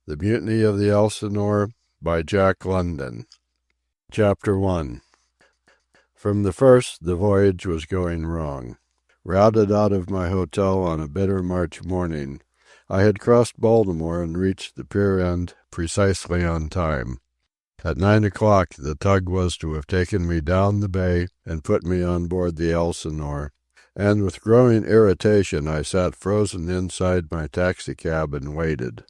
The Mutiny of the Elsinore by Jack London. Chapter 1. From the first, the voyage was going wrong. Routed out of my hotel on a bitter March morning, I had crossed Baltimore and reached the pier end precisely on time. At 9 o'clock, the tug was to have taken me down the bay and put me on board the Elsinore, and with growing irritation I sat frozen inside my taxicab and waited.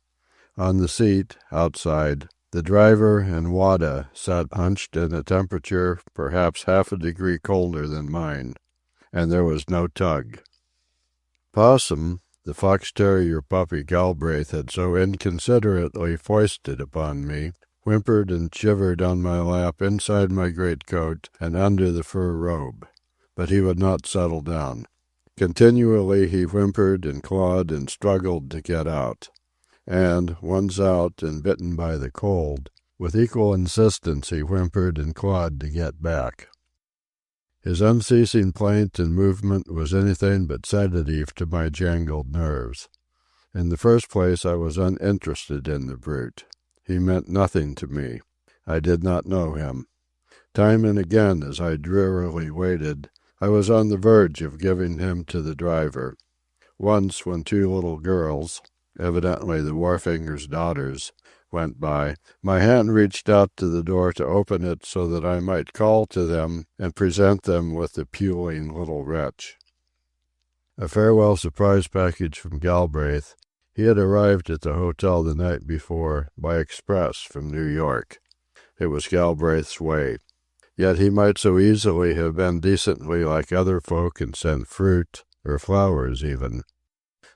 On the seat, outside, the driver and Wada sat hunched in a temperature perhaps half a degree colder than mine, and there was no tug. Possum, the fox terrier puppy Galbraith had so inconsiderately foisted upon me, whimpered and shivered on my lap inside my greatcoat and under the fur robe, but he would not settle down. Continually he whimpered and clawed and struggled to get out. And, once out and bitten by the cold, with equal insistence he whimpered and clawed to get back. His unceasing plaint and movement was anything but sedative to my jangled nerves. In the first place, I was uninterested in the brute. He meant nothing to me. I did not know him. Time and again, as I drearily waited, I was on the verge of giving him to the driver. Once, when two little girls, evidently the wharfinger's daughters, went by, my hand reached out to the door to open it so that I might call to them and present them with the puling little wretch. A farewell surprise package from Galbraith. He had arrived at the hotel the night before by express from New York. It was Galbraith's way. Yet he might so easily have been decently like other folk and sent fruit, or flowers even.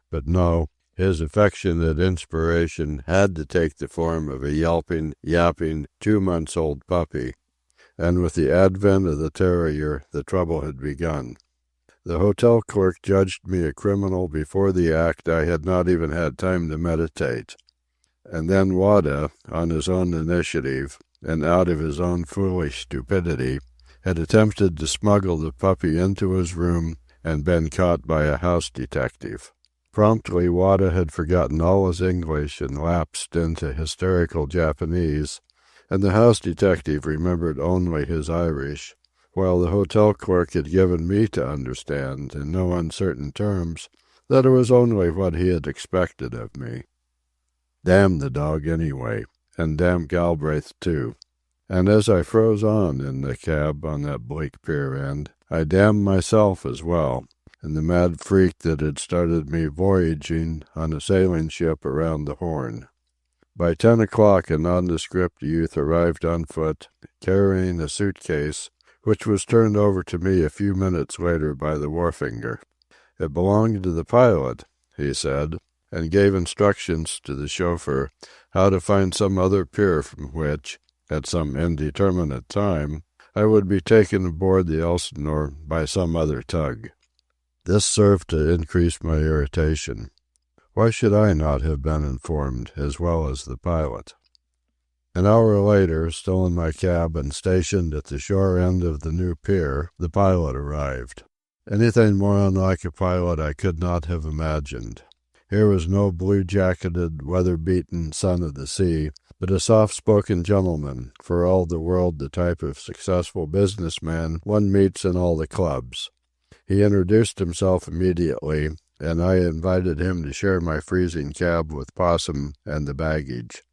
But no. His affectionate inspiration had to take the form of a yelping, yapping, 2-month-old puppy, and with the advent of the terrier the trouble had begun. The hotel clerk judged me a criminal before the act I had not even had time to meditate. And then Wada, on his own initiative, and out of his own foolish stupidity, had attempted to smuggle the puppy into his room and been caught by a house detective. Promptly, Wada had forgotten all his English and lapsed into hysterical Japanese, and the house detective remembered only his Irish, while the hotel clerk had given me to understand, in no uncertain terms, that it was only what he had expected of me. Damn the dog, anyway, and damn Galbraith, too. And as I froze on in the cab on that bleak pier end, I damned myself as well, and the mad freak that had started me voyaging on a sailing ship around the Horn. By 10 o'clock a nondescript youth arrived on foot, carrying a suitcase, which was turned over to me a few minutes later by the wharfinger. It belonged to the pilot, he said, and gave instructions to the chauffeur how to find some other pier from which, at some indeterminate time, I would be taken aboard the Elsinore by some other tug. This served to increase my irritation. Why should I not have been informed, as well as the pilot? An hour later, still in my cab and stationed at the shore end of the new pier, the pilot arrived. Anything more unlike a pilot I could not have imagined. Here was no blue-jacketed, weather-beaten son of the sea, but a soft-spoken gentleman, for all the world the type of successful businessman one meets in all the clubs. He introduced himself immediately, and I invited him to share my freezing cab with Possum and the baggage.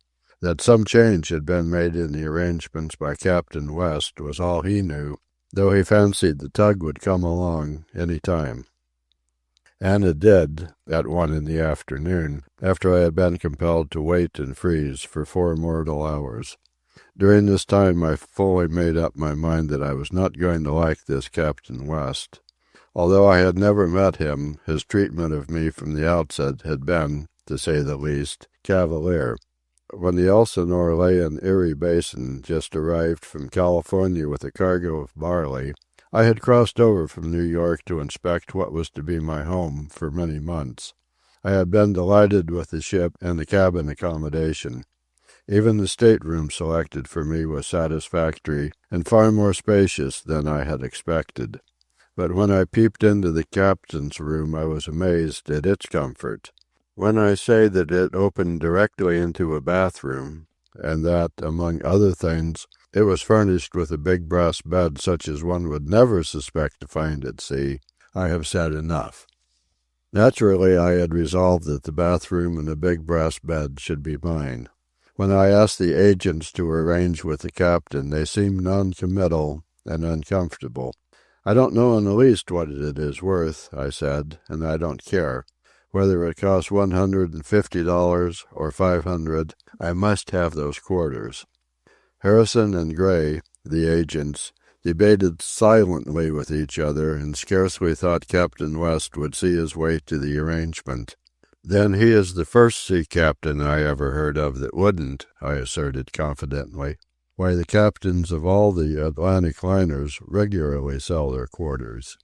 That some change had been made in the arrangements by Captain West was all he knew, though he fancied the tug would come along any time. And it did, at 1 in the afternoon, after I had been compelled to wait and freeze for 4 mortal hours. During this time I fully made up my mind that I was not going to like this Captain West. Although I had never met him, his treatment of me from the outset had been, to say the least, cavalier. When the Elsinore lay in Erie Basin, just arrived from California with a cargo of barley, I had crossed over from New York to inspect what was to be my home for many months. I had been delighted with the ship and the cabin accommodation. Even the stateroom selected for me was satisfactory and far more spacious than I had expected. But when I peeped into the captain's room I was amazed at its comfort. When I say that it opened directly into a bathroom, and that, among other things, it was furnished with a big brass bed such as one would never suspect to find at sea, I have said enough. Naturally, I had resolved that the bathroom and the big brass bed should be mine. When I asked the agents to arrange with the captain, they seemed non-committal and uncomfortable. "I don't know in the least what it is worth," I said, "and I don't care. Whether it costs $150 or $500, I must have those quarters." Harrison and Gray, the agents, debated silently with each other and scarcely thought Captain West would see his way to the arrangement. "Then he is the first sea captain I ever heard of that wouldn't," I asserted confidently. "Why, the captains of all the Atlantic liners regularly sell their quarters."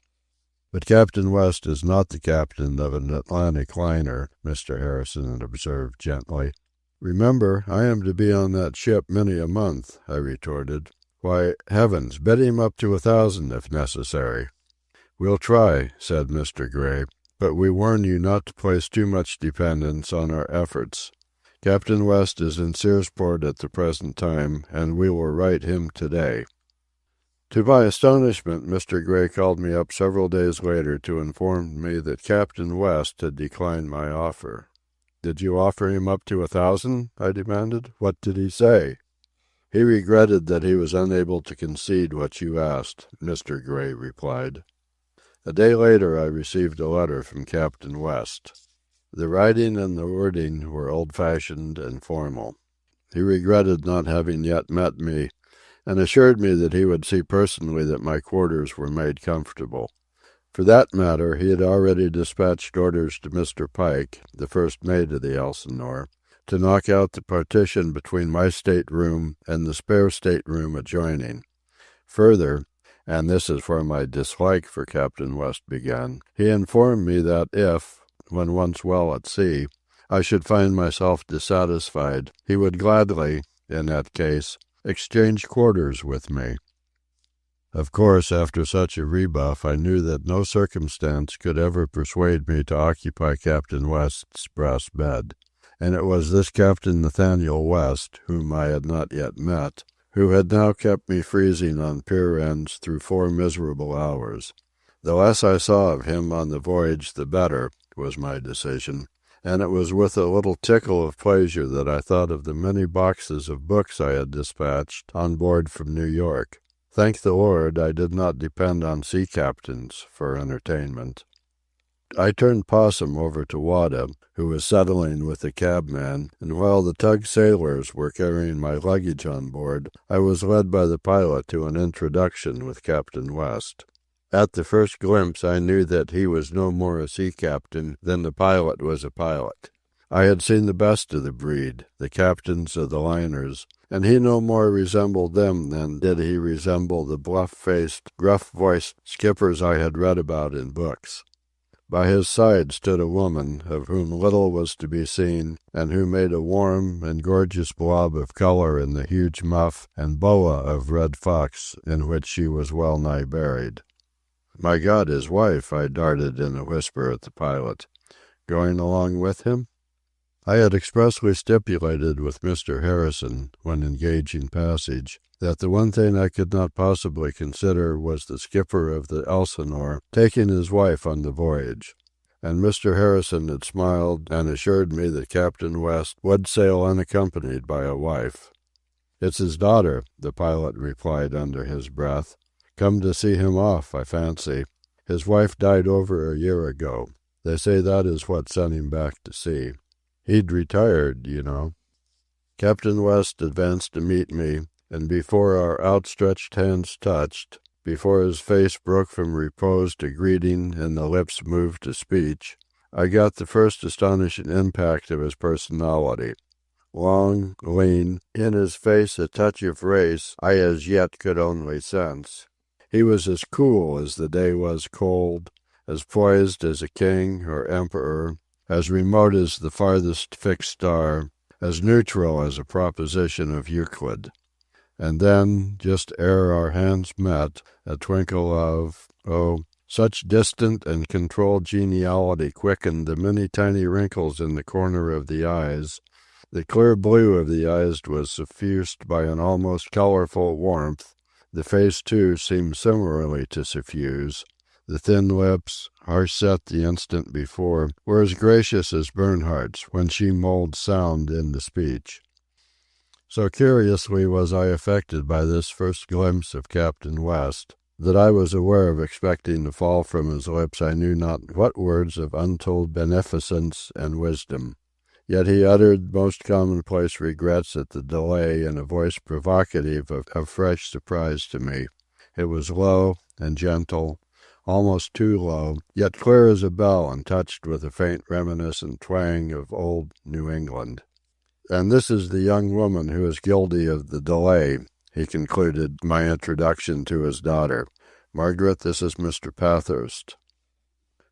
"But Captain West is not the captain of an Atlantic liner," Mr. Harrison observed gently. "Remember, I am to be on that ship many a month," I retorted. "Why, heavens, bid him up to 1,000 if necessary." "We'll try," said Mr. Gray, "but we warn you not to place too much dependence on our efforts. Captain West is in Searsport at the present time, and we will write him today." To my astonishment, Mr. Gray called me up several days later to inform me that Captain West had declined my offer. "Did you offer him up to 1,000?" I demanded. "What did he say?" "He regretted that he was unable to concede what you asked," Mr. Gray replied. A day later I received a letter from Captain West. The writing and the wording were old-fashioned and formal. He regretted not having yet met me, and assured me that he would see personally that my quarters were made comfortable. For that matter, he had already dispatched orders to Mr. Pike, the first mate of the Elsinore, to knock out the partition between my stateroom and the spare stateroom adjoining. Further, and this is where my dislike for Captain West began, he informed me that if, when once well at sea, I should find myself dissatisfied, he would gladly, in that case, exchange quarters with me. Of course, after such a rebuff, I knew that no circumstance could ever persuade me to occupy Captain West's brass bed. And it was this Captain Nathaniel West, whom I had not yet met, who had now kept me freezing on pier ends through 4 miserable hours. The less I saw of him on the voyage the better, was my decision, and it was with a little tickle of pleasure that I thought of the many boxes of books I had dispatched on board from New York. Thank the Lord, I did not depend on sea captains for entertainment. I turned Possum over to Wada, who was settling with the cabman, and while the tug sailors were carrying my luggage on board, I was led by the pilot to an introduction with Captain West. At the first glimpse I knew that he was no more a sea captain than the pilot was a pilot. I had seen the best of the breed, the captains of the liners, and he no more resembled them than did he resemble the bluff-faced, gruff-voiced skippers I had read about in books. By his side stood a woman, of whom little was to be seen, and who made a warm and gorgeous blob of color in the huge muff and boa of red fox in which she was well-nigh buried. "My God, his wife!" I darted in a whisper at the pilot. "Going along with him?" I had expressly stipulated with Mr. Harrison, when engaging passage, that the one thing I could not possibly consider was the skipper of the Elsinore taking his wife on the voyage. And Mr. Harrison had smiled and assured me that Captain West would sail unaccompanied by a wife. "It's his daughter," the pilot replied under his breath. "Come to see him off, I fancy. His wife died over a year ago. They say that is what sent him back to sea. He'd retired, you know." Captain West advanced to meet me, and before our outstretched hands touched, before his face broke from repose to greeting and the lips moved to speech, I got the first astonishing impact of his personality. Long, lean, in his face a touch of race I as yet could only sense. He was as cool as the day was cold, as poised as a king or emperor, as remote as the farthest fixed star, as neutral as a proposition of Euclid. And then, just ere our hands met, a twinkle of, Such distant and controlled geniality quickened the many tiny wrinkles in the corner of the eyes. The clear blue of the eyes was suffused by an almost colorful warmth. The face, too, seemed similarly to suffuse. The thin lips, harsh set the instant before, were as gracious as Bernhardt's when she molds sound into speech. So curiously was I affected by this first glimpse of Captain West, that I was aware of expecting to fall from his lips I knew not what words of untold beneficence and wisdom. Yet he uttered most commonplace regrets at the delay in a voice provocative of fresh surprise to me. It was low and gentle, almost too low, yet clear as a bell and touched with a faint reminiscent twang of old New England. "And this is the young woman who is guilty of the delay," he concluded my introduction to his daughter. "Margaret, this is Mr. Pathurst."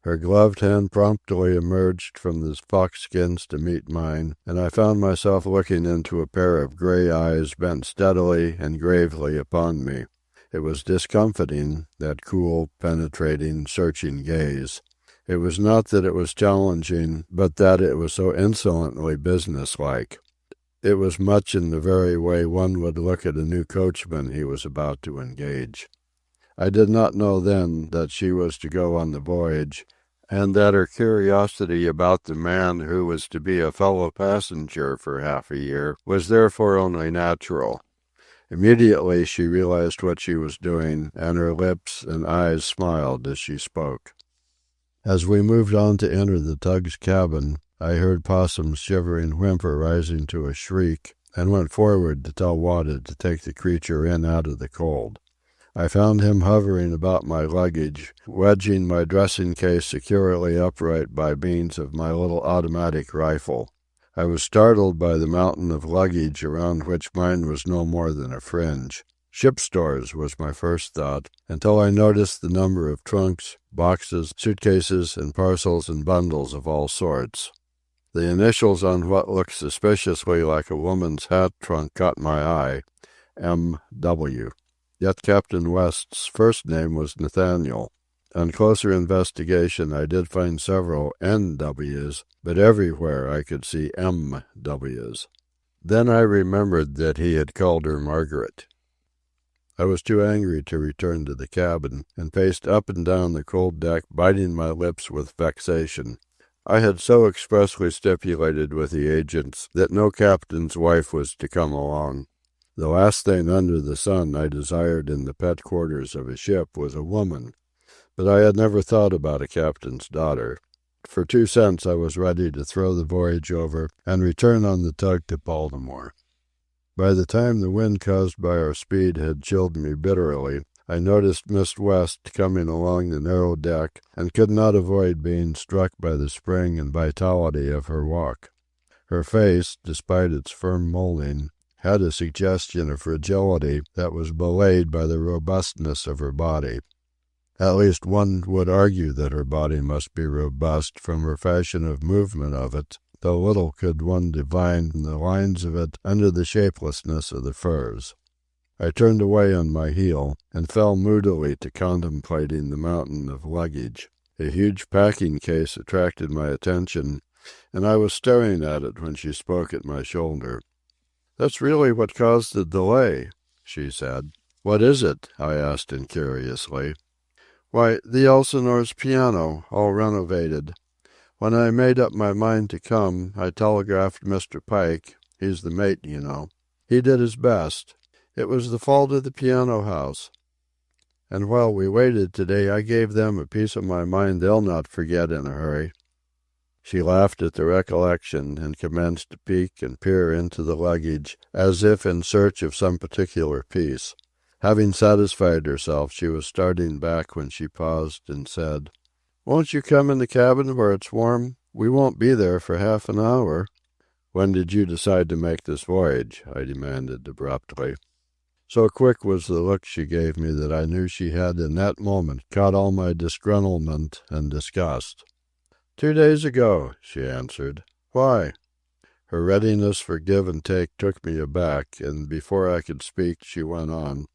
Her gloved hand promptly emerged from the fox-skins to meet mine, and I found myself looking into a pair of gray eyes bent steadily and gravely upon me. It was discomfiting, that cool, penetrating, searching gaze. It was not that it was challenging, but that it was so insolently businesslike. It was much in the very way one would look at a new coachman he was about to engage. I did not know then that she was to go on the voyage, and that her curiosity about the man who was to be a fellow passenger for half a year was therefore only natural. Immediately she realized what she was doing, and her lips and eyes smiled as she spoke. As we moved on to enter the tug's cabin, I heard Possum's shivering whimper rising to a shriek, and went forward to tell Wada to take the creature in out of the cold. I found him hovering about my luggage, wedging my dressing-case securely upright by means of my little automatic rifle. I was startled by the mountain of luggage around which mine was no more than a fringe. Ship stores was my first thought, until I noticed the number of trunks, boxes, suitcases, and parcels and bundles of all sorts. The initials on what looked suspiciously like a woman's hat trunk caught my eye, M.W. Yet Captain West's first name was Nathaniel. On closer investigation I did find several N.W.'s, but everywhere I could see M.W.'s. Then I remembered that he had called her Margaret. I was too angry to return to the cabin, and paced up and down the cold deck, biting my lips with vexation. I had so expressly stipulated with the agents that no captain's wife was to come along. The last thing under the sun I desired in the pet quarters of a ship was a woman, but I had never thought about a captain's daughter. For 2 cents I was ready to throw the voyage over and return on the tug to Baltimore. By the time the wind caused by our speed had chilled me bitterly, I noticed Miss West coming along the narrow deck, and could not avoid being struck by the spring and vitality of her walk. Her face, despite its firm molding, had a suggestion of fragility that was belied by the robustness of her body. At least one would argue that her body must be robust from her fashion of movement of it, though little could one divine the lines of it under the shapelessness of the furs. I turned away on my heel, and fell moodily to contemplating the mountain of luggage. A huge packing case attracted my attention, and I was staring at it when she spoke at my shoulder. "That's really what caused the delay," she said. "What is it?" I asked incuriously. "Why, the Elsinore's piano, all renovated. When I made up my mind to come, I telegraphed Mr. Pike, he's the mate, you know. He did his best. It was the fault of the piano house. And while we waited today, I gave them a piece of my mind they'll not forget in a hurry." She laughed at the recollection, and commenced to peek and peer into the luggage, as if in search of some particular piece. Having satisfied herself, she was starting back when she paused and said, "Won't you come in the cabin where it's warm? We won't be there for half an hour." "When did you decide to make this voyage?" I demanded abruptly. So quick was the look she gave me that I knew she had in that moment caught all my disgruntlement and disgust. 2 days ago," she answered. "Why?" Her readiness for give and take took me aback, and before I could speak she went on.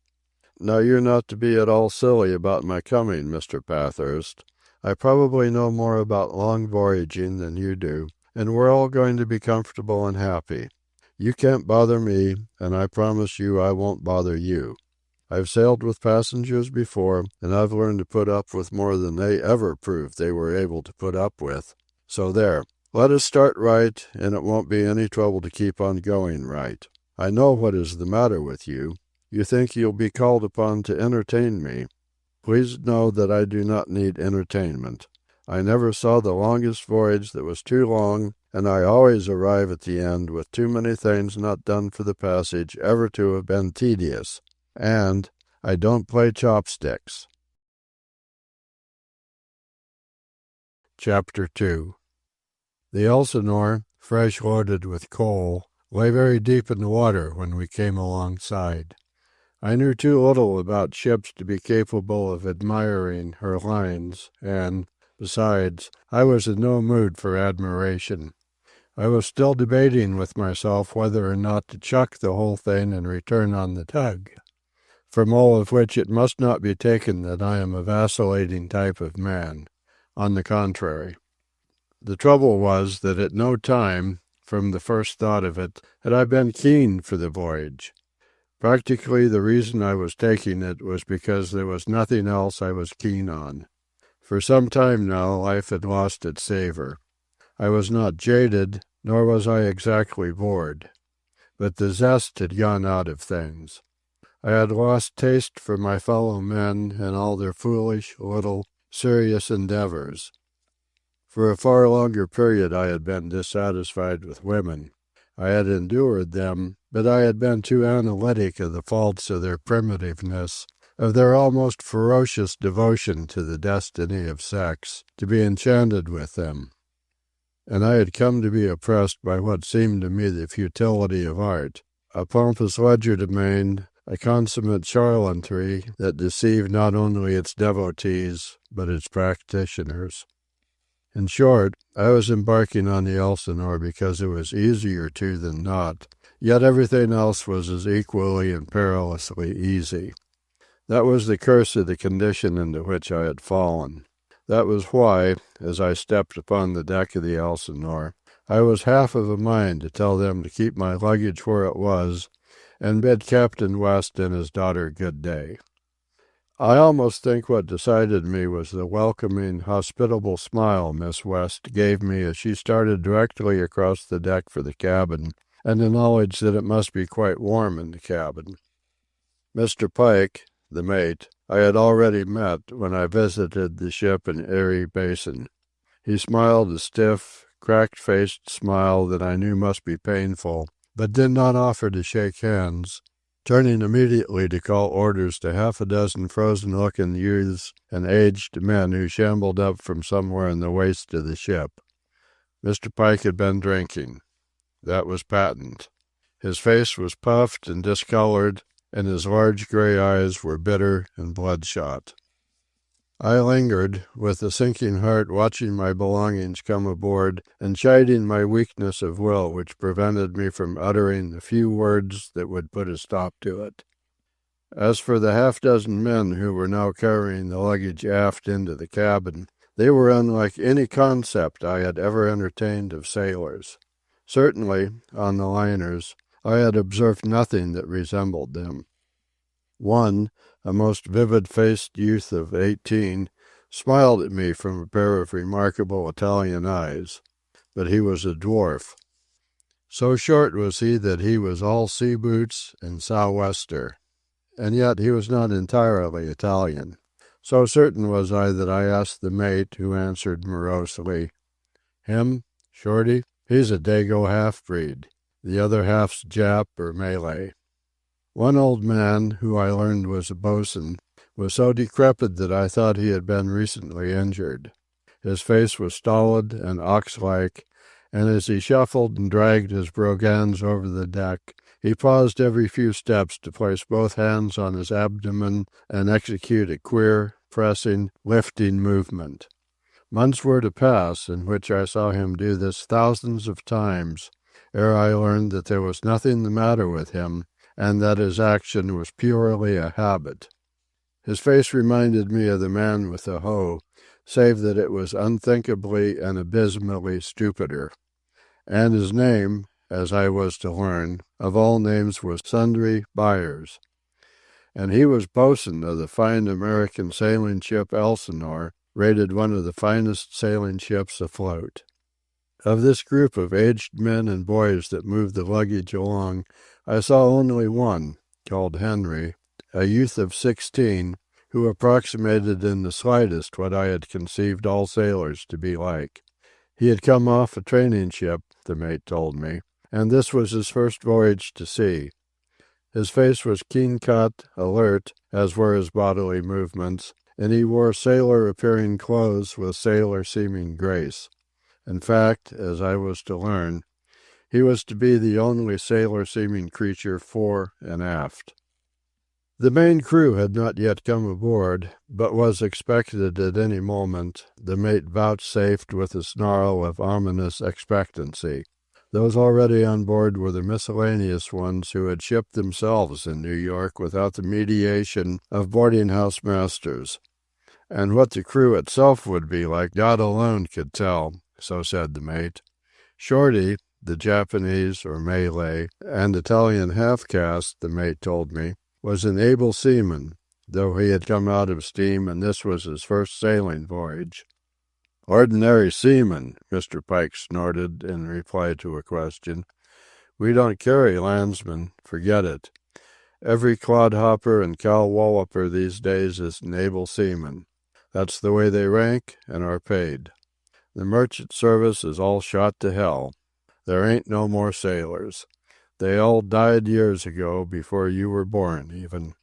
Now you're not to be at all silly about my coming, Mr. Pathurst. I probably know more about long voyaging than you do, and we're all going to be comfortable and happy. You can't bother me, and I promise you I won't bother you. I've sailed with passengers before, and I've learned to put up with more than they ever proved they were able to put up with. So there. Let us start right, and it won't be any trouble to keep on going right. I know what is the matter with you. You think you'll be called upon to entertain me. Please know that I do not need entertainment. I never saw the longest voyage that was too long, and I always arrive at the end with too many things not done for the passage ever to have been tedious. And I don't play chopsticks. Chapter 2. The Elsinore, fresh loaded with coal, lay very deep in the water when we came alongside. I knew too little about ships to be capable of admiring her lines, and, besides, I was in no mood for admiration. I was still debating with myself whether or not to chuck the whole thing and return on the tug. From all of which it must not be taken that I am a vacillating type of man. On the contrary. The trouble was that at no time, from the first thought of it, had I been keen for the voyage. Practically the reason I was taking it was because there was nothing else I was keen on. For some time now life had lost its savor. I was not jaded, nor was I exactly bored. But the zest had gone out of things. I had lost taste for my fellow men and all their foolish, little, serious endeavors. For a far longer period I had been dissatisfied with women. I had endured them, but I had been too analytic of the faults of their primitiveness, of their almost ferocious devotion to the destiny of sex, to be enchanted with them. And I had come to be oppressed by what seemed to me the futility of art, a pompous legerdemain, a consummate charlatanry that deceived not only its devotees, but its practitioners. In short, I was embarking on the Elsinore because it was easier to than not, yet everything else was as equally and perilously easy. That was the curse of the condition into which I had fallen. That was why, as I stepped upon the deck of the Elsinore, I was half of a mind to tell them to keep my luggage where it was, and bid Captain West and his daughter good day. I almost think what decided me was the welcoming, hospitable smile Miss West gave me as she started directly across the deck for the cabin, and the knowledge that it must be quite warm in the cabin. Mr. Pike, the mate, I had already met when I visited the ship in Erie Basin. He smiled a stiff, cracked-faced smile that I knew must be painful, but did not offer to shake hands, turning immediately to call orders to half a dozen frozen-looking youths and aged men who shambled up from somewhere in the waist of the ship. Mr. Pike had been drinking. That was patent. His face was puffed and discolored, and his large gray eyes were bitter and bloodshot. I lingered, with a sinking heart, watching my belongings come aboard and chiding my weakness of will which prevented me from uttering the few words that would put a stop to it. As for the half-dozen men who were now carrying the luggage aft into the cabin, they were unlike any concept I had ever entertained of sailors. Certainly, on the liners, I had observed nothing that resembled them. One, a most vivid-faced youth of 18, smiled at me from a pair of remarkable Italian eyes, but he was a dwarf. So short was he that he was all sea boots and sou'wester, and yet he was not entirely Italian. So certain was I that I asked the mate, who answered morosely, "Him, Shorty, he's a Dago half-breed. The other half's Jap or Malay." One old man, who I learned was a boatswain, was so decrepit that I thought he had been recently injured. His face was stolid and ox-like, and as he shuffled and dragged his brogans over the deck, he paused every few steps to place both hands on his abdomen and execute a queer, pressing, lifting movement. Months were to pass in which I saw him do this thousands of times, ere I learned that there was nothing the matter with him, and that his action was purely a habit. His face reminded me of the man with the hoe, save that it was unthinkably and abysmally stupider. And his name, as I was to learn, of all names was Sundry Byers. And he was boatswain of the fine American sailing ship Elsinore, rated one of the finest sailing ships afloat. Of this group of aged men and boys that moved the luggage along, I saw only one, called Henry, a youth of 16, who approximated in the slightest what I had conceived all sailors to be like. He had come off a training ship, the mate told me, and this was his first voyage to sea. His face was keen-cut, alert, as were his bodily movements, and he wore sailor-appearing clothes with sailor-seeming grace. In fact, as I was to learn, he was to be the only sailor-seeming creature fore and aft. The main crew had not yet come aboard, but was expected at any moment, the mate vouchsafed with a snarl of ominous expectancy. Those already on board were the miscellaneous ones who had shipped themselves in New York without the mediation of boarding-house masters. And what the crew itself would be like, God alone could tell, so said the mate. Shorty, the Japanese or Malay and Italian half-caste, the mate told me, was an able seaman, though he had come out of steam and this was his first sailing voyage. "Ordinary seaman," Mr. Pike snorted in reply to a question. "We don't carry landsmen, forget it. Every clodhopper and cow-walloper these days is an able seaman. That's the way they rank and are paid. The merchant service is all shot to hell. There ain't no more sailors. They all died years ago, before you were born, even."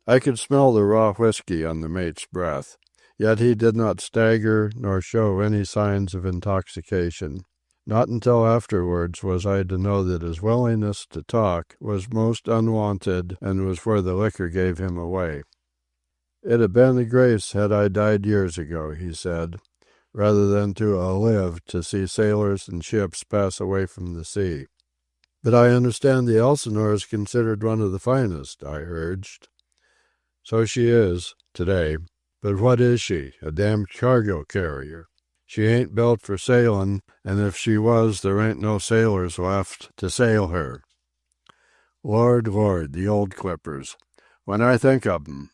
I could smell the raw whiskey on the mate's breath, yet he did not stagger nor show any signs of intoxication. Not until afterwards was I to know that his willingness to talk was most unwonted and was where the liquor gave him away. "It had been a grace had I died years ago," he said, "rather than to ha' lived to see sailors and ships pass away from the sea." "But I understand the Elsinore is considered one of the finest," I urged. "So she is, today. But what is she? A damned cargo carrier. She ain't built for sailin', and if she was, there ain't no sailors left to sail her. Lord, Lord, the old clippers. When I think of 'em,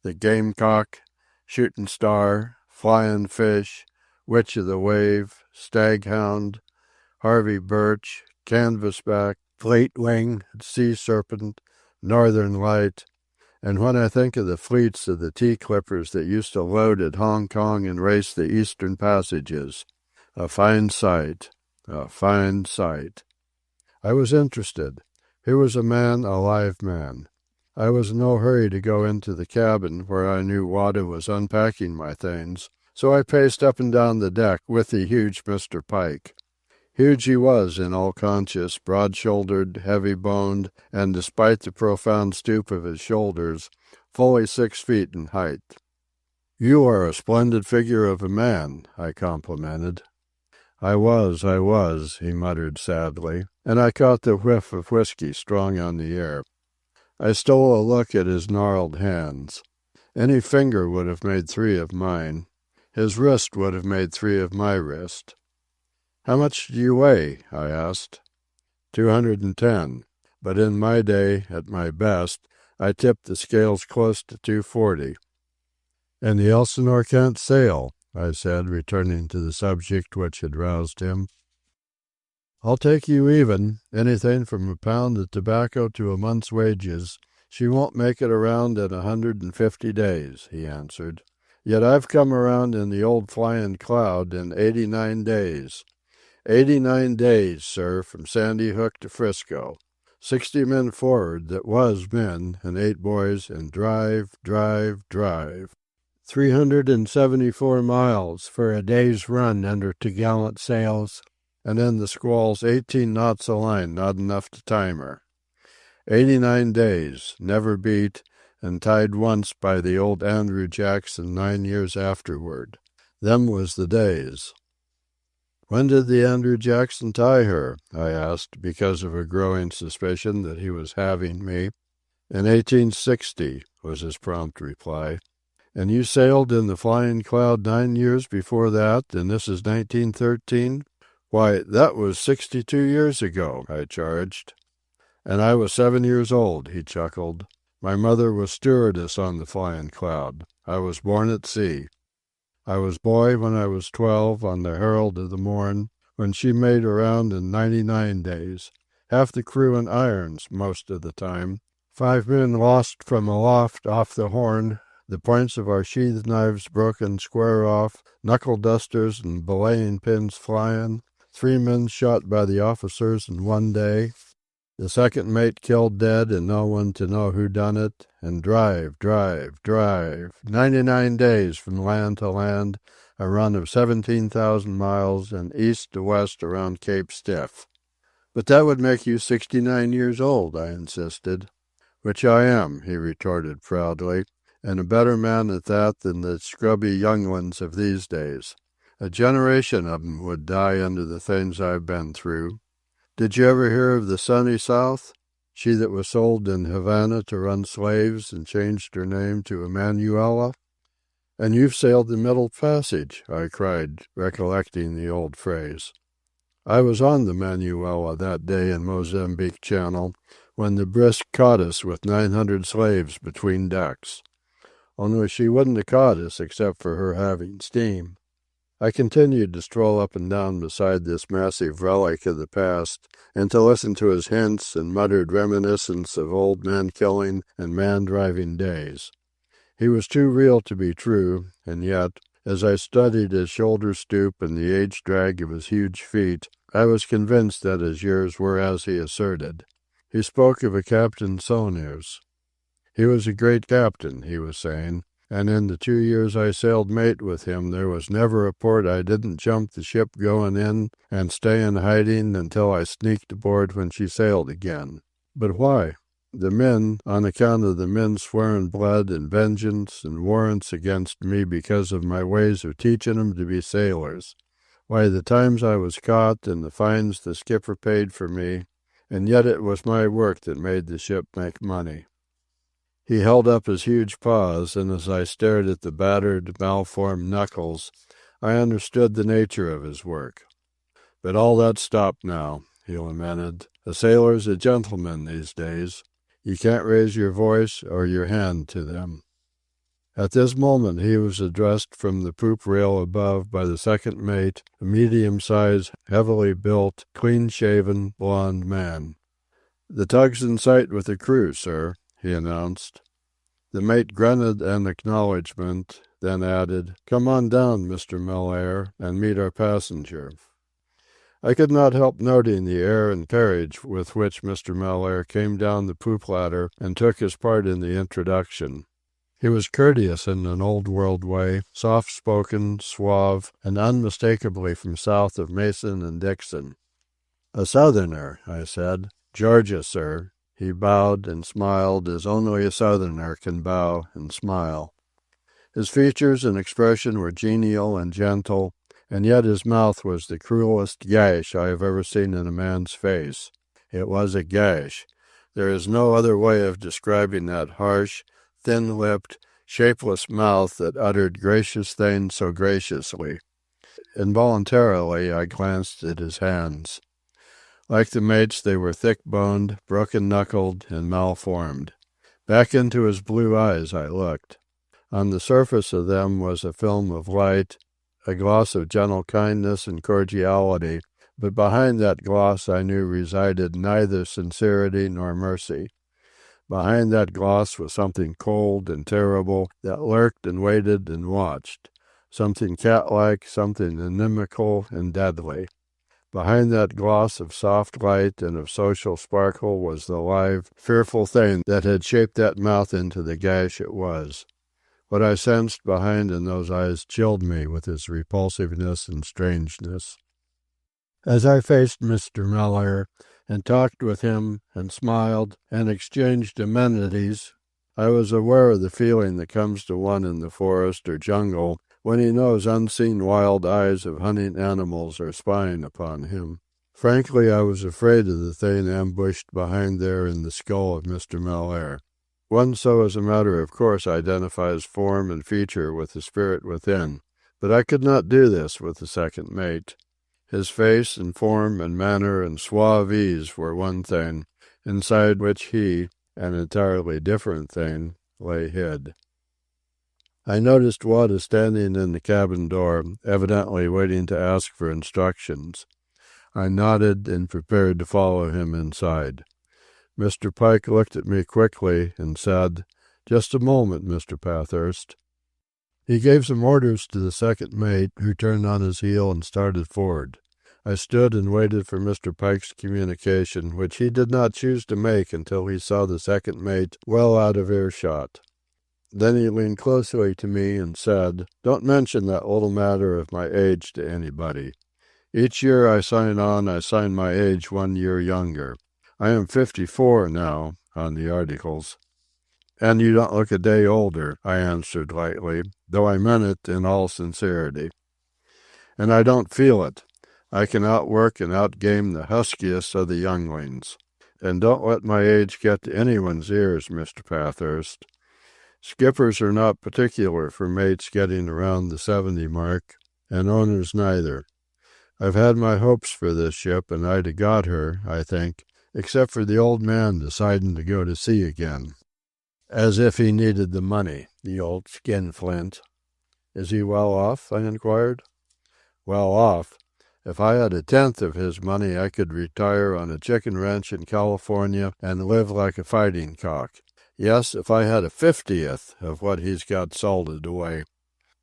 the Gamecock, Shooting Star, Flying Fish, Witch of the Wave, Staghound, Harvey Birch, Canvasback, Fleetwing, Sea Serpent, Northern Light, and when I think of the fleets of the tea-clippers that used to load at Hong Kong and race the eastern passages, a fine sight, a fine sight." I was interested. Here was a man, a live man. I was in no hurry to go into the cabin, where I knew Wada was unpacking my things, so I paced up and down the deck with the huge Mr. Pike. Huge he was in all conscience, broad-shouldered, heavy-boned, and, despite the profound stoop of his shoulders, fully 6 feet in height. "You are a splendid figure of a man," I complimented. I was," he muttered sadly, and I caught the whiff of whiskey strong on the air. I stole a look at his gnarled hands. Any finger would have made 3 of mine. His wrist would have made 3 of my wrist. "How much do you weigh?" I asked. 210. But in my day, at my best, I tipped the scales close to 240. "And the Elsinore can't sail," I said, returning to the subject which had roused him. "I'll take you even, anything from a pound of tobacco to a month's wages. She won't make it around in 150 days, he answered. "Yet I've come around in the old Flying Cloud in 89 days. 89 days, sir, from Sandy Hook to Frisco. 60 men for'ard that was men, and 8 boys, and drive. 374 miles for a day's run under topgallant sails, and in the squalls 18 knots a line, not enough to time her. 89 days, never beat, and tied once by the old Andrew Jackson 9 years afterward. Them was the days." "When did the Andrew Jackson tie her?" I asked, because of a growing suspicion that he was having me. "In 1860, was his prompt reply. "And you sailed in the Flying Cloud 9 years before that, and this is 1913? "Why, that was 62 years ago," I charged. "And I was 7 years old," he chuckled. "My mother was stewardess on the Flying Cloud. I was born at sea. I was boy when I was 12 on the Herald of the Morn, when she made around in 99 days. Half the crew in irons most of the time. 5 men lost from aloft off the Horn, the points of our sheath knives broken square off, knuckle dusters and belaying pins flying. 3 men shot by the officers in 1 day. The second mate killed dead and no one to know who done it, and drive, 99 days from land to land, a run of 17,000 miles and east to west around Cape Stiff." "But that would make you 69 years old," I insisted. "Which I am," he retorted proudly, "and a better man at that than the scrubby younglings of these days. A generation of 'em would die under the things I've been through. Did you ever hear of the Sunny South? She that was sold in Havana to run slaves and changed her name to Emanuela?" "And you've sailed the Middle Passage," I cried, recollecting the old phrase. "I was on the Manuela that day in Mozambique Channel, when the brisk caught us with 900 slaves between decks. Only she wouldn't have caught us except for her having steam." I continued to stroll up and down beside this massive relic of the past, and to listen to his hints and muttered reminiscence of old man-killing and man-driving days. He was too real to be true, and yet, as I studied his shoulder stoop and the age drag of his huge feet, I was convinced that his years were as he asserted. He spoke of a Captain Soners. He was a great captain, he was saying, and in the 2 years I sailed mate with him there was never a port I didn't jump the ship going in and stay in hiding until I sneaked aboard when she sailed again. But why? The men, on account of the men swearing blood and vengeance and warrants against me because of my ways of teaching 'em to be sailors. Why, the times I was caught and the fines the skipper paid for me, and yet it was my work that made the ship make money. He held up his huge paws, and as I stared at the battered, malformed knuckles, I understood the nature of his work. "But all that's stopped now," he lamented. "A sailor's a gentleman these days. You can't raise your voice or your hand to them." At this moment he was addressed from the poop rail above by the second mate, a medium-sized, heavily built, clean-shaven, blond man. "The tug's in sight with the crew, sir," he announced. The mate grunted an acknowledgment, then added, "Come on down, Mr. Mellaire, and meet our passenger." I could not help noting the air and carriage with which Mr. Mellaire came down the poop ladder and took his part in the introduction. He was courteous in an old-world way, soft-spoken, suave, and unmistakably from south of Mason and Dixon. "A Southerner," I said. "Georgia, sir." He bowed and smiled as only a Southerner can bow and smile. His features and expression were genial and gentle, and yet his mouth was the cruelest gash I have ever seen in a man's face. It was a gash. There is no other way of describing that harsh, thin-lipped, shapeless mouth that uttered gracious things so graciously. Involuntarily I glanced at his hands. Like the mates, they were thick-boned, broken-knuckled, and malformed. Back into his blue eyes I looked. On the surface of them was a film of light, a gloss of gentle kindness and cordiality, but behind that gloss I knew resided neither sincerity nor mercy. Behind that gloss was something cold and terrible that lurked and waited and watched, something cat-like, something inimical and deadly. Behind that gloss of soft light and of social sparkle was the live, fearful thing that had shaped that mouth into the gash it was. What I sensed behind in those eyes chilled me with its repulsiveness and strangeness. As I faced Mr. Mellaire and talked with him and smiled and exchanged amenities, I was aware of the feeling that comes to one in the forest or jungle when he knows unseen wild eyes of hunting animals are spying upon him. Frankly, I was afraid of the thing ambushed behind there in the skull of Mr. Mellaire. One so as a matter of course identifies form and feature with the spirit within, but I could not do this with the second mate. His face and form and manner and suave ease were one thing, inside which he, an entirely different thing, lay hid. I noticed Wada standing in the cabin door, evidently waiting to ask for instructions. I nodded and prepared to follow him inside. Mr. Pike looked at me quickly and said, "Just a moment, Mr. Pathurst." He gave some orders to the second mate, who turned on his heel and started forward. I stood and waited for Mr. Pike's communication, which he did not choose to make until he saw the second mate well out of earshot. Then he leaned closely to me and said, "Don't mention that little matter of my age to anybody. Each year I sign my age 1 year younger. I am 54 now, on the articles." "And you don't look a day older," I answered lightly, though I meant it in all sincerity. "And I don't feel it. I can outwork and outgame the huskiest of the younglings. And don't let my age get to anyone's ears, Mr. Pathurst. Skippers are not particular for mates getting around the 70 mark, and owners neither. I've had my hopes for this ship, and I'd have got her, I think, except for the old man deciding to go to sea again." "As if he needed the money, the old skinflint." "Is he well off?" I inquired. "Well off? If I had 1/10 of his money I could retire on a chicken ranch in California and live like a fighting cock. Yes, if I had 1/50th of what he's got salted away.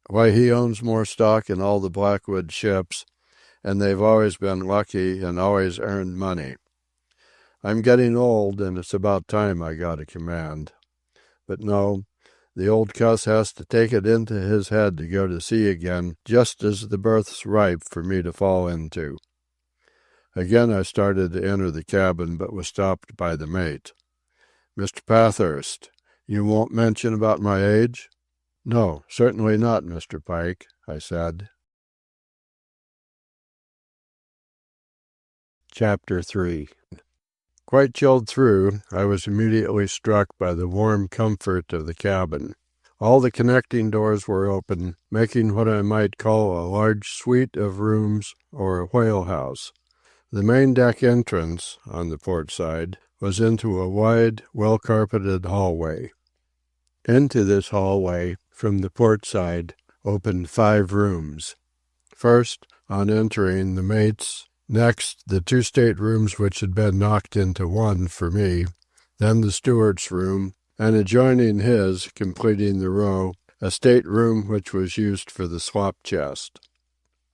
Why, he owns more stock in all the Blackwood ships, and they've always been lucky and always earned money. I'm getting old, and it's about time I got a command. But no, the old cuss has to take it into his head to go to sea again just as the berth's ripe for me to fall into." Again I started to enter the cabin, but was stopped by the mate. "Mr. Pathurst, you won't mention about my age?" "No, certainly not, Mr. Pike," I said. Chapter 3. Quite chilled through, I was immediately struck by the warm comfort of the cabin. All the connecting doors were open, making what I might call a large suite of rooms or a whale house. The main deck entrance, on the port side, was into a wide, well-carpeted hallway. Into this hallway, from the port side, opened 5 rooms. First, on entering, the mate's. Next, the 2 staterooms which had been knocked into one for me. Then the steward's room, and adjoining his, completing the row, a stateroom which was used for the slop chest.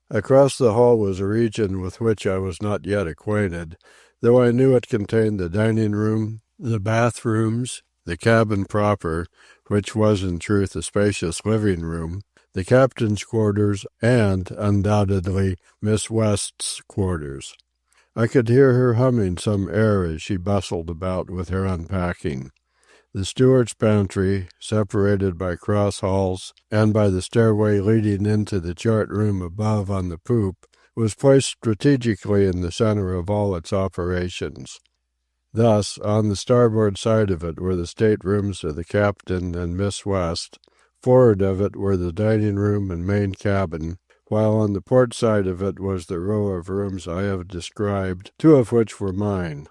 Across the hall was a region with which I was not yet acquainted, though I knew it contained the dining room, the bathrooms, the cabin proper, which was in truth a spacious living room, the captain's quarters, and, undoubtedly, Miss West's quarters. I could hear her humming some air as she bustled about with her unpacking. The steward's pantry, separated by cross halls, and by the stairway leading into the chart room above on the poop, was placed strategically in the center of all its operations. Thus, on the starboard side of it were the staterooms of the captain and Miss West. Forward of it were the dining room and main cabin, while on the port side of it was the row of rooms I have described, 2 of which were mine.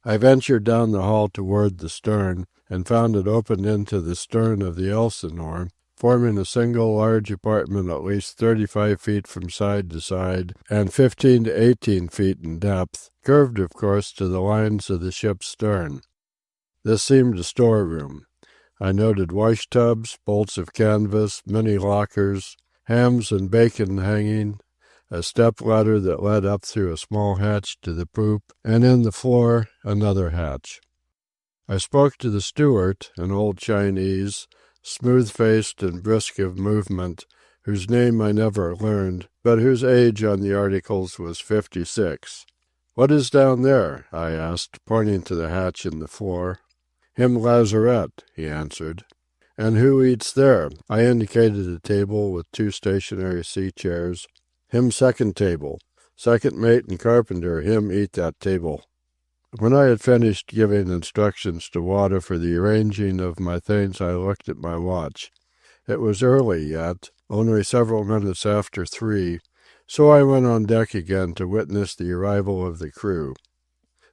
I ventured down the hall toward the stern, and found it open into the stern of the Elsinore, forming a single large apartment at least 35 feet from side to side, and 15 to 18 feet in depth, curved, of course, to the lines of the ship's stern. This seemed a storeroom. I noted wash-tubs, bolts of canvas, many lockers, hams and bacon hanging, a step-ladder that led up through a small hatch to the poop, and in the floor another hatch. I spoke to the steward, an old Chinese, smooth-faced and brisk of movement, whose name I never learned, but whose age on the articles was 56. "What is down there?" I asked, pointing to the hatch in the floor. "Him lazarette," he answered. "And who eats there?" I indicated a table with 2 stationary sea chairs. "Him second table. Second mate and carpenter, him eat that table." When I had finished giving instructions to Wada for the arranging of my things, I looked at my watch. It was early yet, only several minutes after 3, so I went on deck again to witness the arrival of the crew.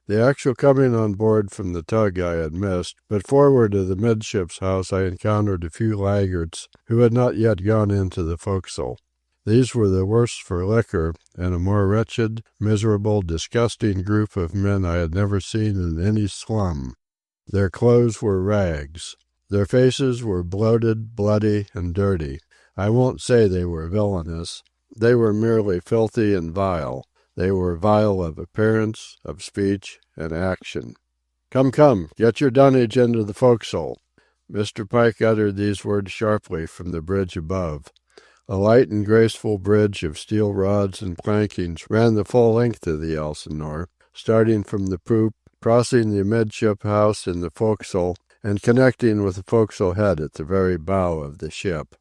The actual coming on board from the tug I had missed, but forward of the midships house I encountered a few laggards who had not yet gone into the forecastle. These were the worse for liquor, and a more wretched, miserable, disgusting group of men I had never seen in any slum. Their clothes were rags. Their faces were bloated, bloody, and dirty. I won't say they were villainous. They were merely filthy and vile. They were vile of appearance, of speech, and action. "Come, come, get your dunnage into the forecastle." Mr. Pike uttered these words sharply from the bridge above. A light and graceful bridge of steel rods and plankings ran the full length of the Elsinore, starting from the poop, crossing the amidship house in the forecastle, and connecting with the forecastle head at the very bow of the ship.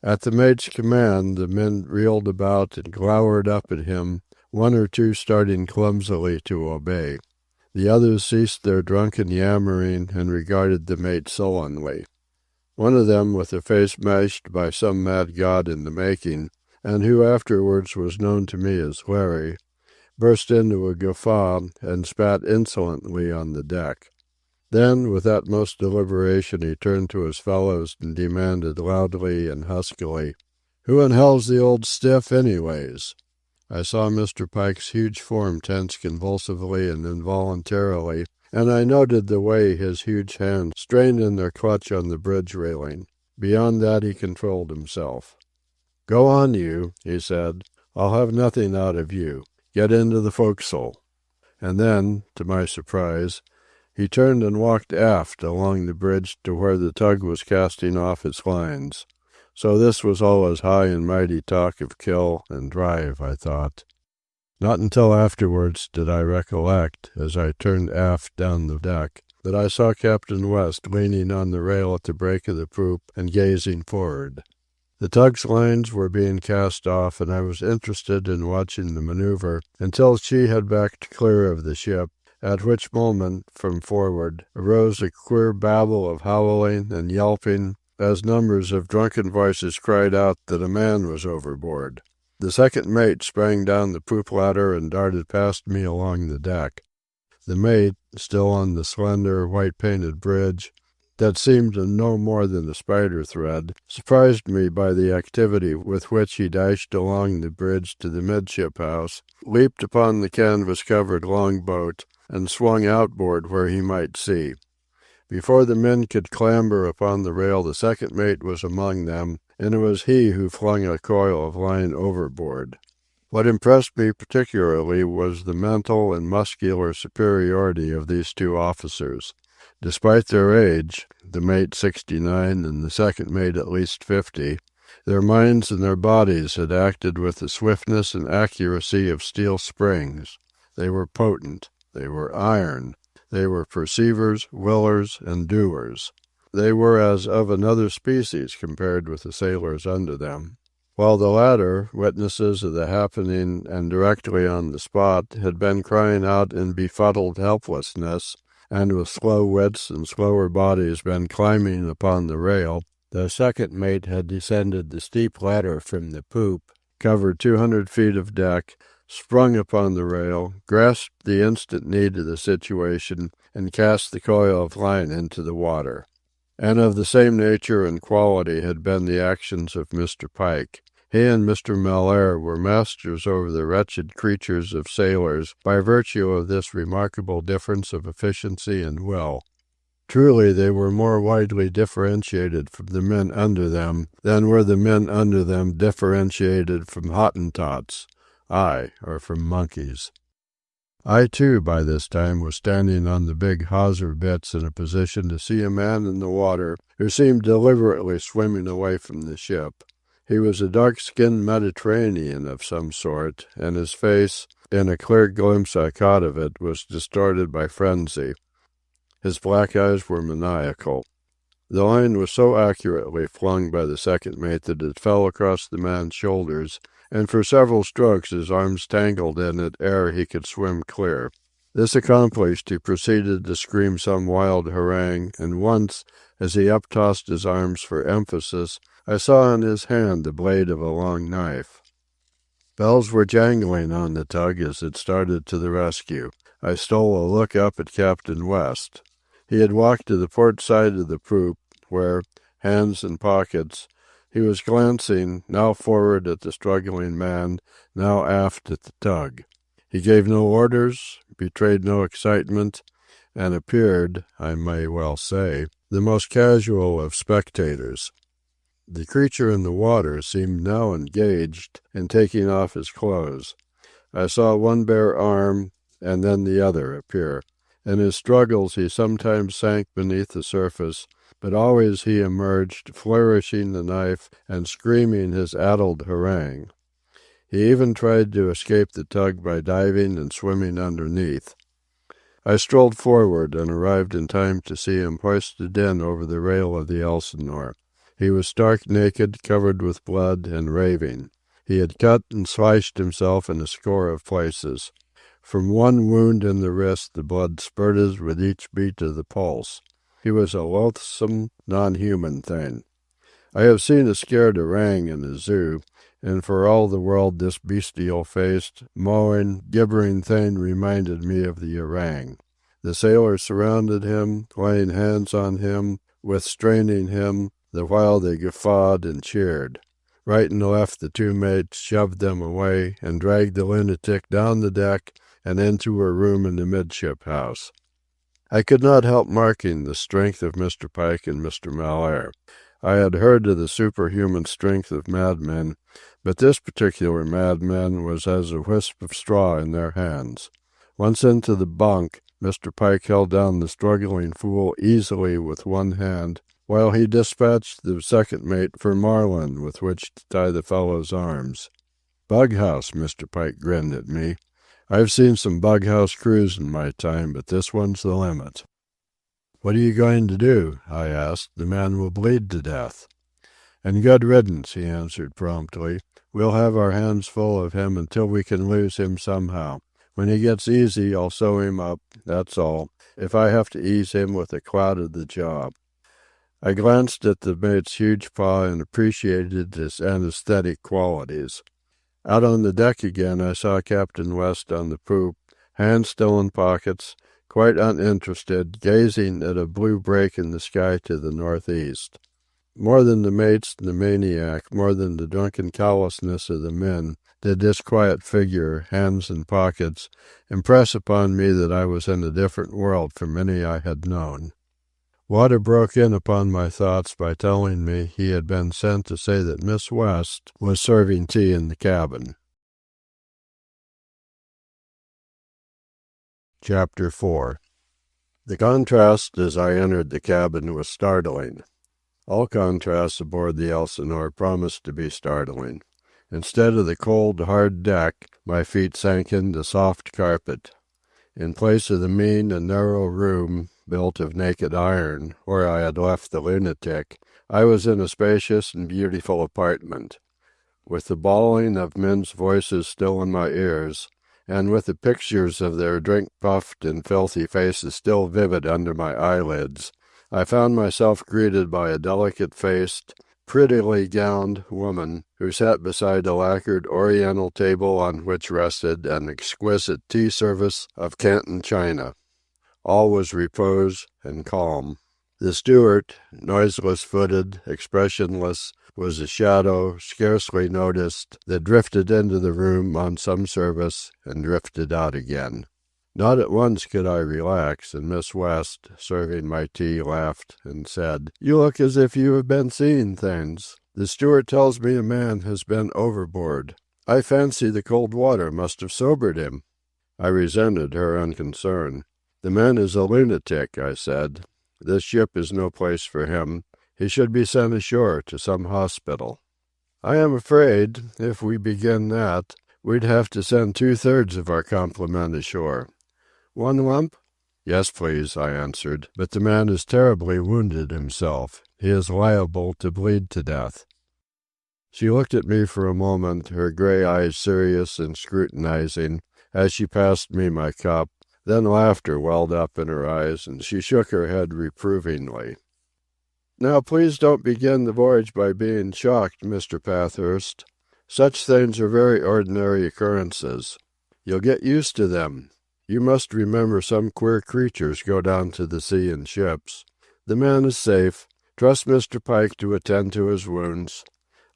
At the mate's command, the men reeled about and glowered up at him, 1 or 2 starting clumsily to obey. The others ceased their drunken yammering and regarded the mate sullenly. One of them, with a face mashed by some mad god in the making, and who afterwards was known to me as Larry, burst into a guffaw and spat insolently on the deck. Then, with utmost deliberation, he turned to his fellows and demanded loudly and huskily, "Who in hell's the old stiff, anyways?" I saw Mr. Pike's huge form tense convulsively and involuntarily, and I noted the way his huge hands strained in their clutch on the bridge railing. Beyond that he controlled himself. "Go on, you," he said. "I'll have nothing out of you. Get into the forecastle." And then, to my surprise, he turned and walked aft along the bridge to where the tug was casting off its lines. So this was all his high and mighty talk of kill and drive, I thought. Not until afterwards did I recollect, as I turned aft down the deck, that I saw Captain West leaning on the rail at the break of the poop and gazing forward. The tug's lines were being cast off, and I was interested in watching the maneuver until she had backed clear of the ship, at which moment, from forward, arose a queer babble of howling and yelping, as numbers of drunken voices cried out that a man was overboard. The second mate sprang down the poop ladder and darted past me along the deck. The mate, still on the slender, white-painted bridge, that seemed no more than a spider thread, surprised me by the activity with which he dashed along the bridge to the midship house, leaped upon the canvas-covered longboat, and swung outboard where he might see. Before the men could clamber upon the rail, the second mate was among them, and it was he who flung a coil of line overboard. What impressed me particularly was the mental and muscular superiority of these 2 officers. Despite their age, the mate 69 and the second mate at least 50, their minds and their bodies had acted with the swiftness and accuracy of steel springs. They were potent. They were iron. They were perceivers, willers, and doers. They were as of another species compared with the sailors under them. While the latter, witnesses of the happening and directly on the spot, had been crying out in befuddled helplessness, and with slow wits and slower bodies been climbing upon the rail, the second mate had descended the steep ladder from the poop, covered 200 feet of deck, sprung upon the rail, grasped the instant need of the situation, and cast the coil of line into the water. And of the same nature and quality had been the actions of Mr. Pike. He and Mr. Mellaire were masters over the wretched creatures of sailors by virtue of this remarkable difference of efficiency and will. Truly they were more widely differentiated from the men under them than were the men under them differentiated from Hottentots. Aye, or from monkeys. I, too, by this time was standing on the big hawser bitts in a position to see a man in the water who seemed deliberately swimming away from the ship. He was a dark-skinned Mediterranean of some sort, and his face, in a clear glimpse I caught of it, was distorted by frenzy. His black eyes were maniacal. The line was so accurately flung by the second mate that it fell across the man's shoulders, and for several strokes his arms tangled in it ere he could swim clear. This accomplished, he proceeded to scream some wild harangue, and once, as he uptossed his arms for emphasis, I saw in his hand the blade of a long knife. Bells were jangling on the tug as it started to the rescue. I stole a look up at Captain West. He had walked to the port side of the poop, where, hands in pockets, he was glancing, now forward at the struggling man, now aft at the tug. He gave no orders, betrayed no excitement, and appeared, I may well say, the most casual of spectators. The creature in the water seemed now engaged in taking off his clothes. I saw one bare arm and then the other appear. In his struggles he sometimes sank beneath the surface, but always he emerged, flourishing the knife and screaming his addled harangue. He even tried to escape the tug by diving and swimming underneath. I strolled forward and arrived in time to see him hoisted in over the rail of the Elsinore. He was stark naked, covered with blood, and raving. He had cut and sliced himself in a score of places. From one wound in the wrist the blood spurted with each beat of the pulse. He was a loathsome, non-human thing. I have seen a scared orang in a zoo, and for all the world this bestial-faced, mowing, gibbering thing reminded me of the orang. The sailors surrounded him, laying hands on him, restraining him, the while they guffawed and cheered. Right and left the two mates shoved them away and dragged the lunatic down the deck and into a room in the midship house. I could not help marking the strength of Mr. Pike and Mr. Mellaire. I had heard of the superhuman strength of madmen, but this particular madman was as a wisp of straw in their hands. Once into the bunk, Mr. Pike held down the struggling fool easily with one hand, while he dispatched the second mate for marline with which to tie the fellow's arms. "Bughouse," Mr. Pike grinned at me. "I've seen some bughouse crews in my time, but this one's the limit." "What are you going to do?" I asked. "The man will bleed to death." "And good riddance," he answered promptly. "We'll have our hands full of him until we can lose him somehow. When he gets easy, I'll sew him up, that's all, if I have to ease him with a clout of the jaw." I glanced at the mate's huge paw and appreciated his anesthetic qualities. Out on the deck again I saw Captain West on the poop, hands still in pockets, quite uninterested, gazing at a blue break in the sky to the northeast. More than the mates and the maniac, more than the drunken callousness of the men, did this quiet figure, hands in pockets, impress upon me that I was in a different world from any I had known. Wada broke in upon my thoughts by telling me he had been sent to say that Miss West was serving tea in the cabin. Chapter 4. The contrast as I entered the cabin was startling. All contrasts aboard the Elsinore promised to be startling. Instead of the cold, hard deck, my feet sank into soft carpet. In place of the mean and narrow room, built of naked iron, where I had left the lunatic, I was in a spacious and beautiful apartment. With the bawling of men's voices still in my ears, and with the pictures of their drink-puffed and filthy faces still vivid under my eyelids, I found myself greeted by a delicate-faced, prettily gowned woman who sat beside a lacquered oriental table on which rested an exquisite tea service of Canton china. All was repose and calm. The steward, noiseless-footed, expressionless, was a shadow, scarcely noticed, that drifted into the room on some service and drifted out again. Not at once could I relax, and Miss West, serving my tea, laughed and said, "You look as if you have been seeing things. The steward tells me a man has been overboard. I fancy the cold water must have sobered him." I resented her unconcern. "The man is a lunatic," I said. "This ship is no place for him. He should be sent ashore to some hospital." "I am afraid, if we begin that, we'd have to send 2/3 of our complement ashore." "One lump?" "Yes, please," I answered, "but the man is terribly wounded himself. He is liable to bleed to death." She looked at me for a moment, her gray eyes serious and scrutinizing, as she passed me my cup. Then laughter welled up in her eyes, and she shook her head reprovingly. "Now, please don't begin the voyage by being shocked, Mr. Pathurst. Such things are very ordinary occurrences. You'll get used to them. You must remember some queer creatures go down to the sea in ships. The man is safe. Trust Mr. Pike to attend to his wounds.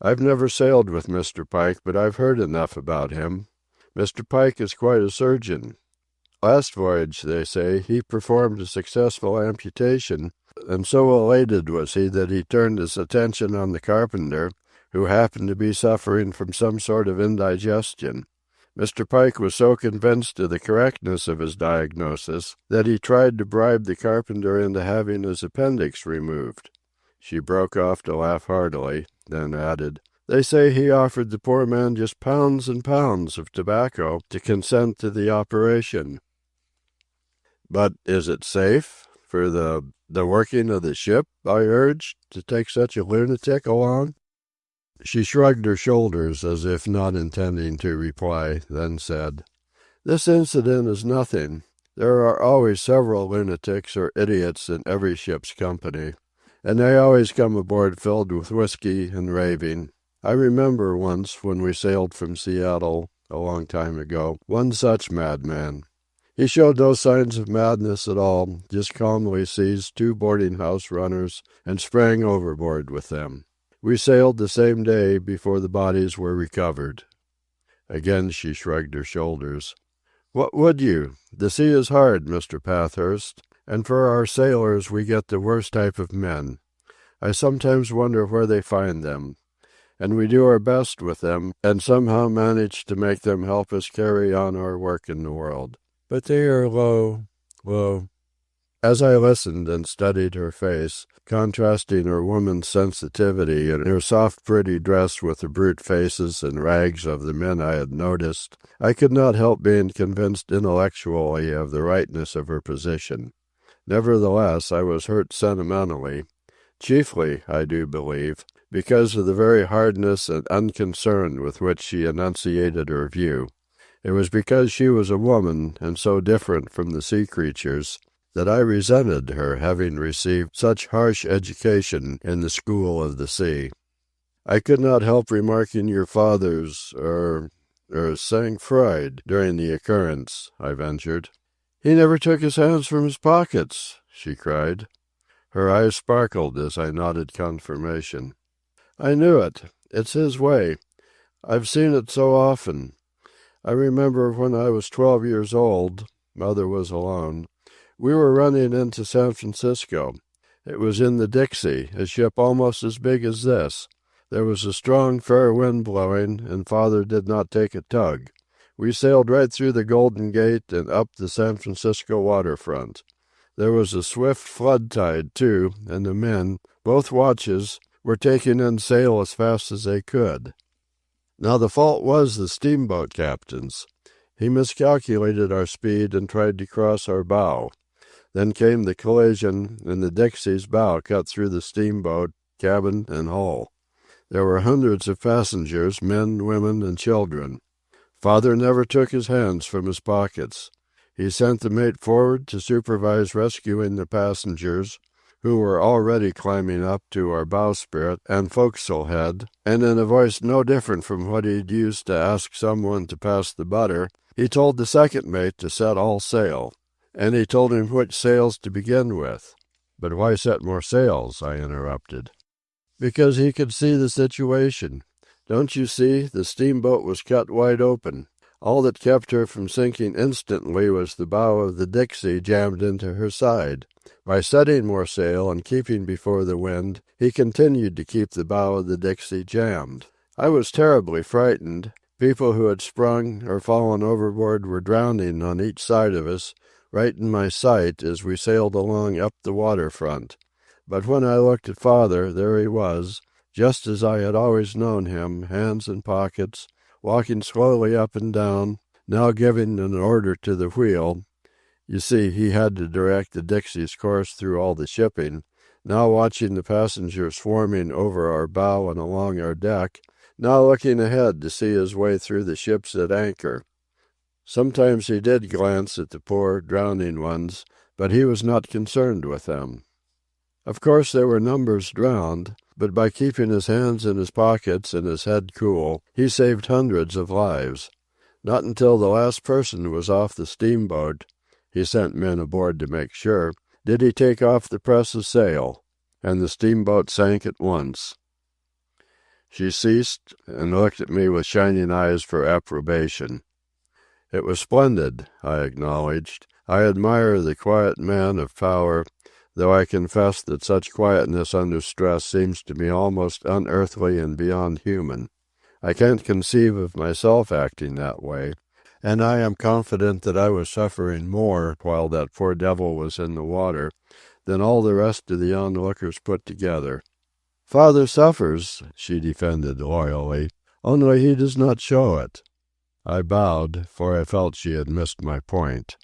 I've never sailed with Mr. Pike, but I've heard enough about him. Mr. Pike is quite a surgeon. Last voyage, they say, he performed a successful amputation, and so elated was he that he turned his attention on the carpenter, who happened to be suffering from some sort of indigestion. Mr. Pike was so convinced of the correctness of his diagnosis that he tried to bribe the carpenter into having his appendix removed." She broke off to laugh heartily, then added, "They say he offered the poor man just pounds and pounds of tobacco to consent to the operation." "But is it safe for the working of the ship," I urged, "to take such a lunatic along?" She shrugged her shoulders as if not intending to reply, then said, "This incident is nothing. There are always several lunatics or idiots in every ship's company, and they always come aboard filled with whiskey and raving. I remember once, when we sailed from Seattle, a long time ago, one such madman. He showed no signs of madness at all, just calmly seized 2 boarding-house runners and sprang overboard with them. We sailed the same day before the bodies were recovered." Again she shrugged her shoulders. "What would you? The sea is hard, Mr. Pathurst, and for our sailors we get the worst type of men. I sometimes wonder where they find them. And we do our best with them, and somehow manage to make them help us carry on our work in the world. But they are low. As I listened and studied her face, contrasting her woman's sensitivity and her soft pretty dress with the brute faces and rags of the men I had noticed, I could not help being convinced intellectually of the rightness of her position. Nevertheless, I was hurt sentimentally, chiefly, I do believe, because of the very hardness and unconcern with which she enunciated her view. It was because she was a woman, and so different from the sea creatures, that I resented her having received such harsh education in the school of the sea. "I could not help remarking your father's, sang-froid during the occurrence," I ventured. "He never took his hands from his pockets," she cried. Her eyes sparkled as I nodded confirmation. "I knew it. It's his way. I've seen it so often. I remember when I was 12 years old, Mother was alone, we were running into San Francisco. It was in the Dixie, a ship almost as big as this. There was a strong, fair wind blowing, and Father did not take a tug. We sailed right through the Golden Gate and up the San Francisco waterfront. There was a swift flood tide, too, and the men, both watches, were taking in sail as fast as they could. Now the fault was the steamboat captain's. He miscalculated our speed and tried to cross our bow. Then came the collision, and the Dixie's bow cut through the steamboat, cabin, and hull. There were hundreds of passengers, men, women, and children. Father never took his hands from his pockets. He sent the mate forward to supervise rescuing the passengers, who were already climbing up to our bowsprit and forecastle head, and in a voice no different from what he'd used to ask someone to pass the butter, he told the second mate to set all sail. And he told him which sails to begin with. "But why set more sails?" I interrupted. "Because he could see the situation. Don't you see, the steamboat was cut wide open. All that kept her from sinking instantly was the bow of the Dixie jammed into her side. By setting more sail and keeping before the wind, he continued to keep the bow of the Dixie jammed. I was terribly frightened. People who had sprung or fallen overboard were drowning on each side of us, right in my sight as we sailed along up the waterfront. But when I looked at Father, there he was, just as I had always known him, hands in pockets, walking slowly up and down, now giving an order to the wheel. You see, he had to direct the Dixie's course through all the shipping, now watching the passengers swarming over our bow and along our deck, now looking ahead to see his way through the ships at anchor. Sometimes he did glance at the poor, drowning ones, but he was not concerned with them. Of course there were numbers drowned, but by keeping his hands in his pockets and his head cool, he saved hundreds of lives. Not until the last person was off the steamboat, he sent men aboard to make sure, did he take off the press of sail, and the steamboat sank at once. She ceased and looked at me with shining eyes for approbation. It was splendid, I acknowledged. I admire the quiet man of power, though I confess that such quietness under stress seems to me almost unearthly and beyond human. I can't conceive of myself acting that way, and I am confident that I was suffering more while that poor devil was in the water than all the rest of the onlookers put together. "Father suffers," she defended loyally, "only he does not show it." I bowed, for I felt she had missed my point.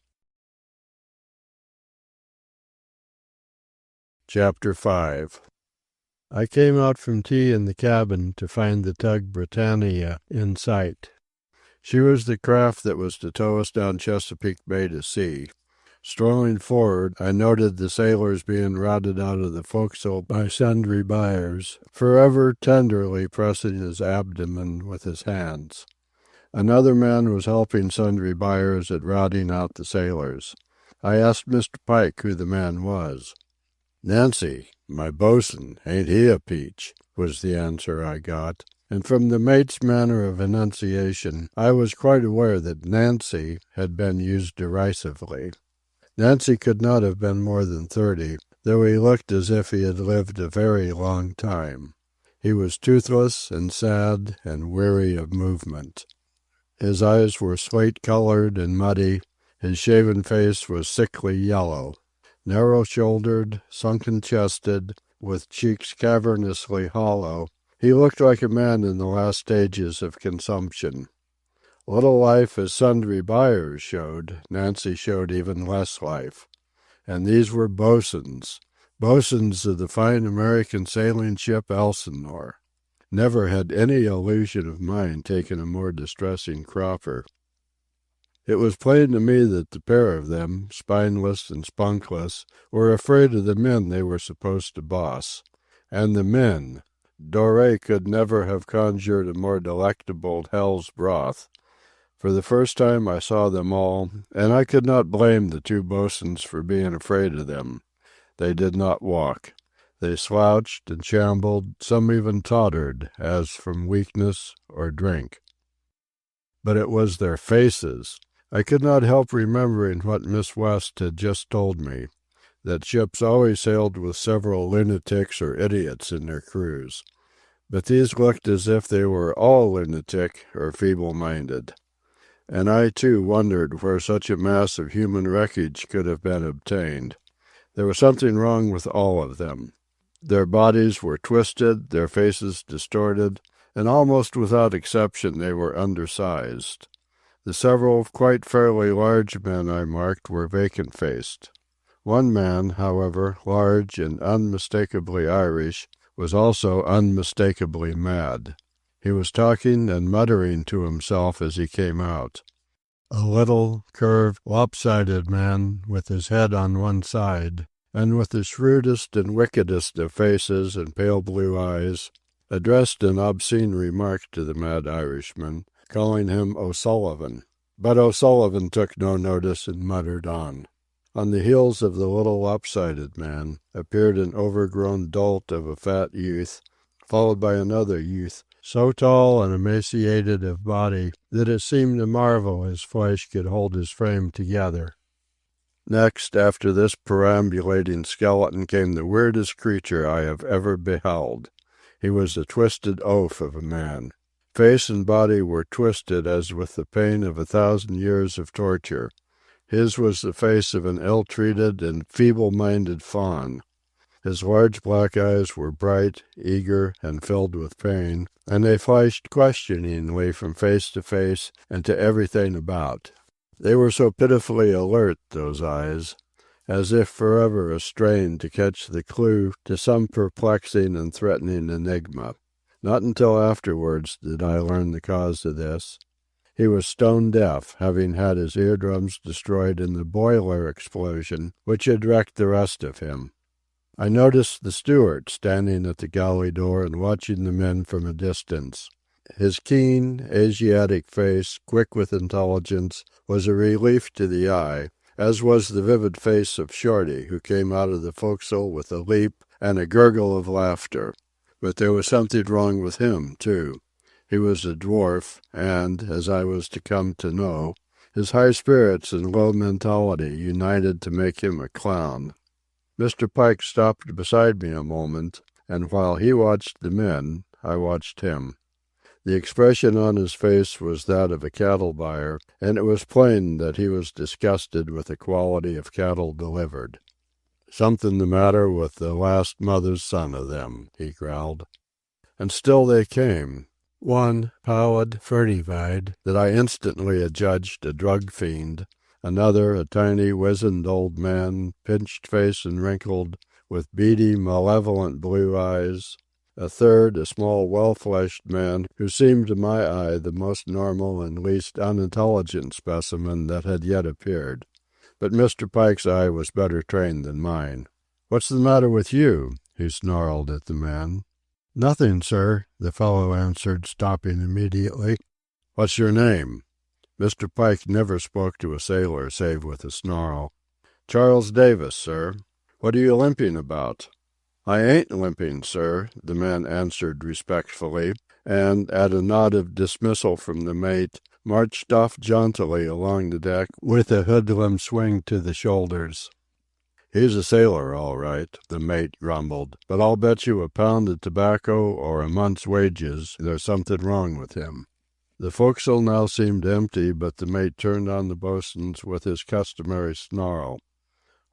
Chapter 5. I came out from tea in the cabin to find the tug Britannia in sight. She was the craft that was to tow us down Chesapeake Bay to sea. Strolling forward, I noted the sailors being routed out of the forecastle by sundry buyers, forever tenderly pressing his abdomen with his hands. Another man was helping sundry buyers at routing out the sailors. I asked Mr. Pike who the man was. "Nancy, my bosun, ain't he a peach?" was the answer I got, and from the mate's manner of enunciation I was quite aware that Nancy had been used derisively. Nancy could not have been more than 30, though he looked as if he had lived a very long time. He was toothless and sad and weary of movement. His eyes were slate-colored and muddy, his shaven face was sickly yellow. Narrow-shouldered, sunken-chested, with cheeks cavernously hollow, he looked like a man in the last stages of consumption. Little life as sundry buyers showed, Nancy showed even less life. And these were bosuns of the fine American sailing ship Elsinore. Never had any illusion of mine taken a more distressing cropper. It was plain to me that the pair of them, spineless and spunkless, were afraid of the men they were supposed to boss. And the men! Doré could never have conjured a more delectable hell's broth. For the first time I saw them all, and I could not blame the two bosuns for being afraid of them. They did not walk. They slouched and shambled, some even tottered, as from weakness or drink. But it was their faces. I could not help remembering what Miss West had just told me, that ships always sailed with several lunatics or idiots in their crews. But these looked as if they were all lunatic or feeble-minded. And I, too, wondered where such a mass of human wreckage could have been obtained. There was something wrong with all of them. Their bodies were twisted, their faces distorted, and almost without exception they were undersized. The several quite fairly large men I marked were vacant-faced. One man, however, large and unmistakably Irish, was also unmistakably mad. He was talking and muttering to himself as he came out. A little, curved, lopsided man with his head on one side, and with the shrewdest and wickedest of faces and pale blue eyes, addressed an obscene remark to the mad Irishman, calling him O'Sullivan. But O'Sullivan took no notice and muttered on. On the heels of the little lopsided man appeared an overgrown dolt of a fat youth, followed by another youth, so tall and emaciated of body that it seemed a marvel his flesh could hold his frame together. Next, after this perambulating skeleton, came the weirdest creature I have ever beheld. He was a twisted oaf of a man. Face and body were twisted as with the pain of 1,000 years of torture. His was the face of an ill-treated and feeble-minded fawn. His large black eyes were bright, eager, and filled with pain, and they flashed questioningly from face to face and to everything about. They were so pitifully alert, those eyes, as if forever strained to catch the clue to some perplexing and threatening enigma. Not until afterwards did I learn the cause of this. He was stone deaf, having had his eardrums destroyed in the boiler explosion which had wrecked the rest of him. I noticed the steward standing at the galley door and watching the men from a distance. His keen, Asiatic face, quick with intelligence, was a relief to the eye, as was the vivid face of Shorty, who came out of the forecastle with a leap and a gurgle of laughter. But there was something wrong with him, too. He was a dwarf, and, as I was to come to know, his high spirits and low mentality united to make him a clown. Mr. Pike stopped beside me a moment, and while he watched the men, I watched him. The expression on his face was that of a cattle buyer, and it was plain that he was disgusted with the quality of cattle delivered. "Something the matter with the last mother's son of them," he growled. And still they came. One, pallid, furtive-eyed, that I instantly adjudged a drug fiend. Another, a tiny, wizened old man, pinched-faced and wrinkled, with beady, malevolent blue eyes. A third, a small, well-fleshed man, who seemed to my eye the most normal and least unintelligent specimen that had yet appeared. But Mr. Pike's eye was better trained than mine. "What's the matter with you?" he snarled at the man. "Nothing, sir," the fellow answered, stopping immediately. "What's your name?" Mr. Pike never spoke to a sailor save with a snarl. "Charles Davis, sir. What are you limping about?" "I ain't limping, sir," the man answered respectfully, and, at a nod of dismissal from the mate, marched off jauntily along the deck with a hoodlum swing to the shoulders. "He's a sailor, all right," the mate grumbled, "but I'll bet you a pound of tobacco or a month's wages there's something wrong with him." The forecastle now seemed empty, but the mate turned on the boatswains with his customary snarl.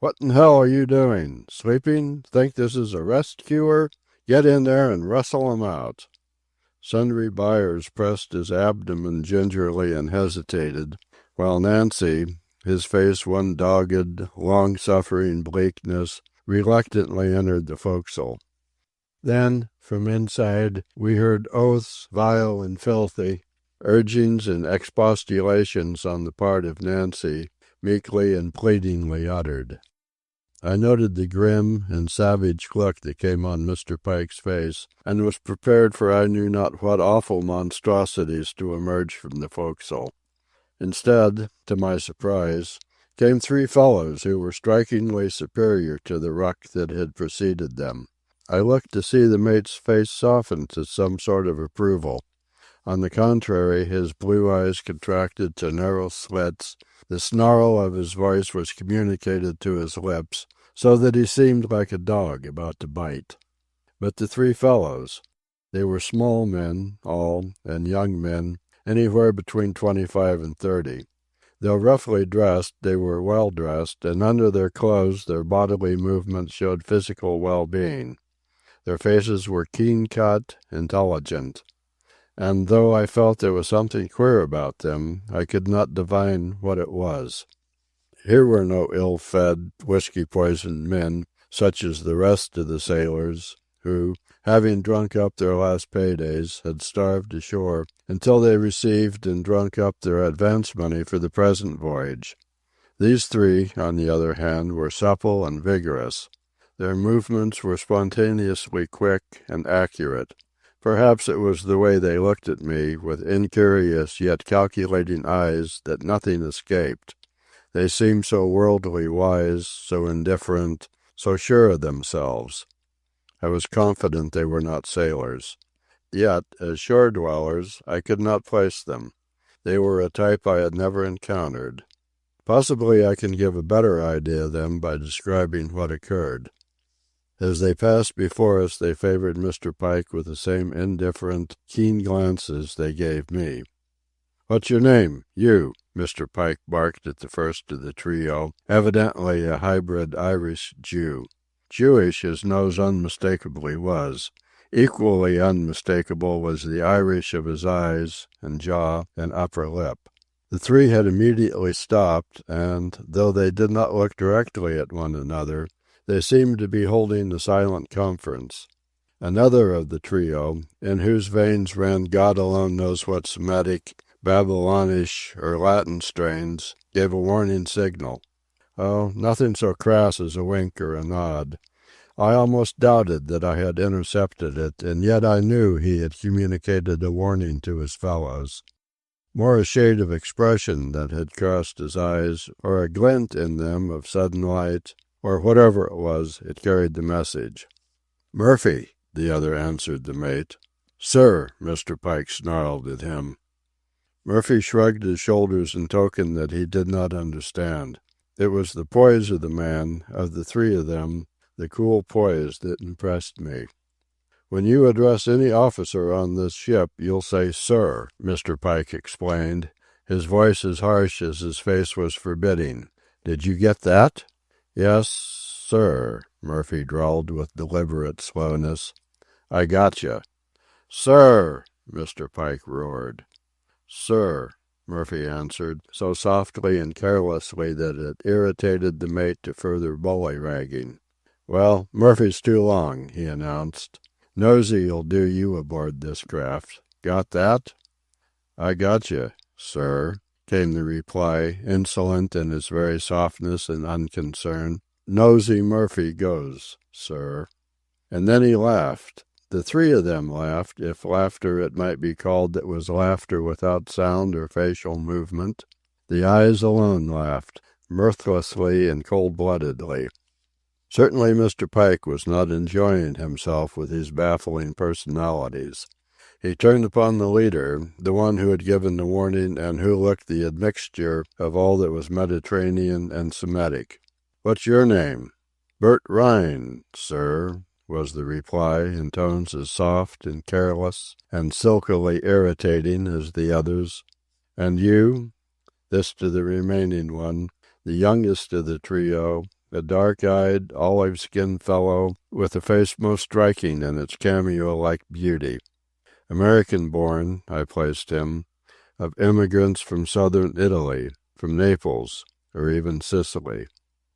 "What in hell are you doing? Sleeping? Think this is a rest cure? Get in there and rustle 'em out." Sundry buyers pressed his abdomen gingerly and hesitated, while Nancy, his face one dogged, long-suffering bleakness, reluctantly entered the forecastle. Then, from inside, we heard oaths vile and filthy, urgings and expostulations on the part of Nancy, meekly and pleadingly uttered. I noted the grim and savage look that came on Mr. Pike's face, and was prepared for I knew not what awful monstrosities to emerge from the forecastle. Instead, to my surprise, came three fellows who were strikingly superior to the ruck that had preceded them. I looked to see the mate's face soften to some sort of approval. On the contrary, his blue eyes contracted to narrow slits, the snarl of his voice was communicated to his lips, so that he seemed like a dog about to bite. But the three fellows, they were small men, all, and young men, anywhere between 25 and 30. Though roughly dressed, they were well dressed, and under their clothes their bodily movements showed physical well-being. Their faces were keen-cut, intelligent. And though I felt there was something queer about them, I could not divine what it was. Here were no ill-fed, whiskey-poisoned men, such as the rest of the sailors, who, having drunk up their last paydays, had starved ashore until they received and drunk up their advance money for the present voyage. These three, on the other hand, were supple and vigorous. Their movements were spontaneously quick and accurate. Perhaps it was the way they looked at me, with incurious yet calculating eyes, that nothing escaped. They seemed so worldly wise, so indifferent, so sure of themselves. I was confident they were not sailors. Yet, as shore-dwellers, I could not place them. They were a type I had never encountered. Possibly I can give a better idea of them by describing what occurred. As they passed before us, they favored Mr. Pike with the same indifferent, keen glances they gave me. "What's your name, you?" Mr. Pike barked at the first of the trio, evidently a hybrid Irish Jew. Jewish his nose unmistakably was. Equally unmistakable was the Irish of his eyes and jaw and upper lip. The three had immediately stopped, and, though they did not look directly at one another, they seemed to be holding a silent conference. Another of the trio, in whose veins ran God alone knows what Semitic, Babylonish, or Latin strains, gave a warning signal. Oh, nothing so crass as a wink or a nod. I almost doubted that I had intercepted it, and yet I knew he had communicated a warning to his fellows. More a shade of expression that had crossed his eyes, or a glint in them of sudden light, or whatever it was, it carried the message. "Murphy," the other answered the mate. "Sir," Mr. Pike snarled at him. Murphy shrugged his shoulders in token that he did not understand. It was the poise of the man, of the three of them, the cool poise that impressed me. "When you address any officer on this ship, you'll say 'sir,'" Mr. Pike explained, his voice as harsh as his face was forbidding. "Did you get that?" "Yes, sir," Murphy drawled with deliberate slowness. "I gotcha." "Sir!" Mr. Pike roared. "Sir," Murphy answered, so softly and carelessly that it irritated the mate to further bully-ragging. "Well, Murphy's too long," he announced. "Nosey'll do you aboard this craft. Got that?" "I gotcha, sir," came the reply, insolent in its very softness and unconcern. "Nosey Murphy goes, sir." And then he laughed. The three of them laughed, if laughter it might be called that was laughter without sound or facial movement. The eyes alone laughed, mirthlessly and cold-bloodedly. Certainly Mr. Pike was not enjoying himself with these baffling personalities. He turned upon the leader, the one who had given the warning and who looked the admixture of all that was Mediterranean and Semitic. "What's your name?" "Bert Rhine, sir," was the reply, in tones as soft and careless and silkily irritating as the others. "And you?" This to the remaining one, the youngest of the trio, a dark-eyed, olive-skinned fellow with a face most striking in its cameo-like beauty. American-born, I placed him, of immigrants from southern Italy, from Naples, or even Sicily.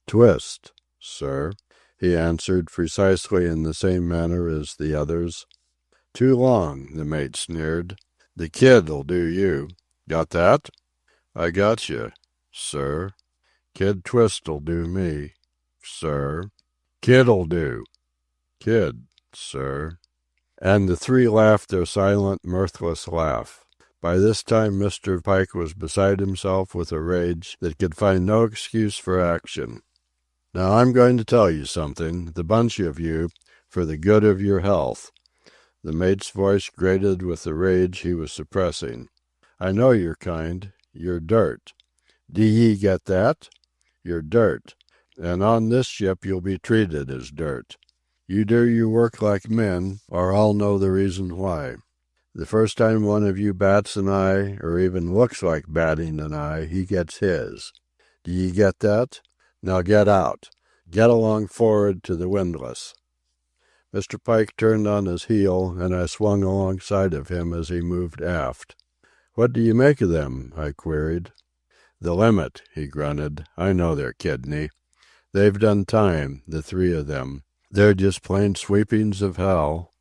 "Twist, sir," he answered precisely in the same manner as the others. "Too long," the mate sneered. "The Kid'll do you. Got that?" "I gotcha, sir." "Kid Twist'll do me, sir." "Kid'll do." "Kid, sir." And the three laughed their silent, mirthless laugh. By this time Mr. Pike was beside himself with a rage that could find no excuse for action. "Now I'm going to tell you something, the bunch of you, for the good of your health." The mate's voice grated with the rage he was suppressing. "I know your kind. You're dirt. D'ye get that? You're dirt. And on this ship you'll be treated as dirt. You do your work like men, or I'll know the reason why. The first time one of you bats an eye, or even looks like batting an eye, he gets his. Do you get that? Now get out. Get along for'ard to the windlass." Mr. Pike turned on his heel, and I swung alongside of him as he moved aft. "What do you make of them?" I queried. "The limit," he grunted. "I know their kidney. They've done time, the three of them. They're just plain sweepings of hell."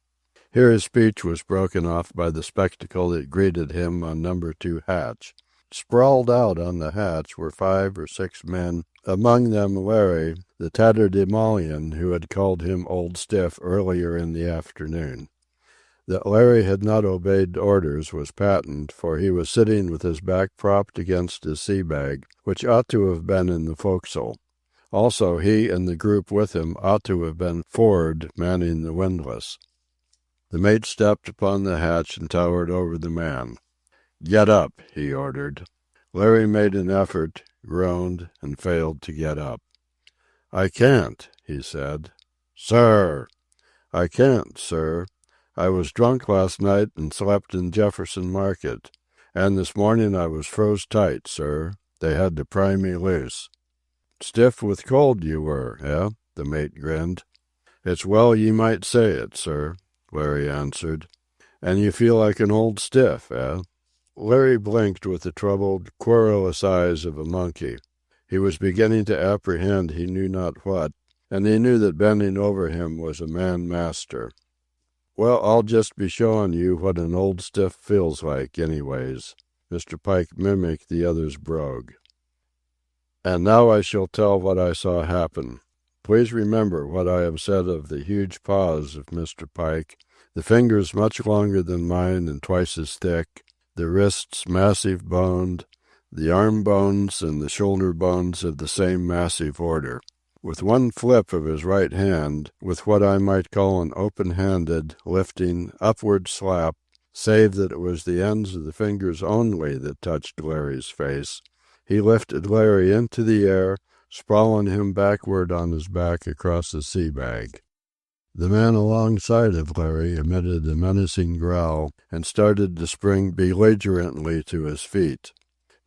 Here his speech was broken off by the spectacle that greeted him on number 2 hatch. Sprawled out on the hatch were 5 or 6 men, among them Larry, the tatterdemalion who had called him Old Stiff earlier in the afternoon. That Larry had not obeyed orders was patent, for he was sitting with his back propped against his sea bag, which ought to have been in the forecastle. Also, he and the group with him ought to have been for'ard manning the windlass. The mate stepped upon the hatch and towered over the man. "Get up," he ordered. Larry made an effort, groaned, and failed to get up. "I can't," he said. "Sir!" "I can't, sir. I was drunk last night and slept in Jefferson Market. And this morning I was froze tight, sir. They had to pry me loose." "Stiff with cold you were, eh?" the mate grinned. "It's well ye might say it, sir," Larry answered. "And you feel like an old stiff, eh?" Larry blinked with the troubled, querulous eyes of a monkey. He was beginning to apprehend he knew not what, and he knew that bending over him was a man-master. "Well, I'll just be showing you what an old stiff feels like, anyways." Mr. Pike mimicked the other's brogue. "And now I shall tell what I saw happen. Please remember what I have said of the huge paws of Mr. Pike, the fingers much longer than mine and twice as thick, the wrists massive boned, the arm bones and the shoulder bones of the same massive order. With one flip of his right hand, with what I might call an open-handed, lifting, upward slap, save that it was the ends of the fingers only that touched Larry's face, he lifted Larry into the air, sprawling him backward on his back across the sea bag. The man alongside of Larry emitted a menacing growl and started to spring belligerently to his feet.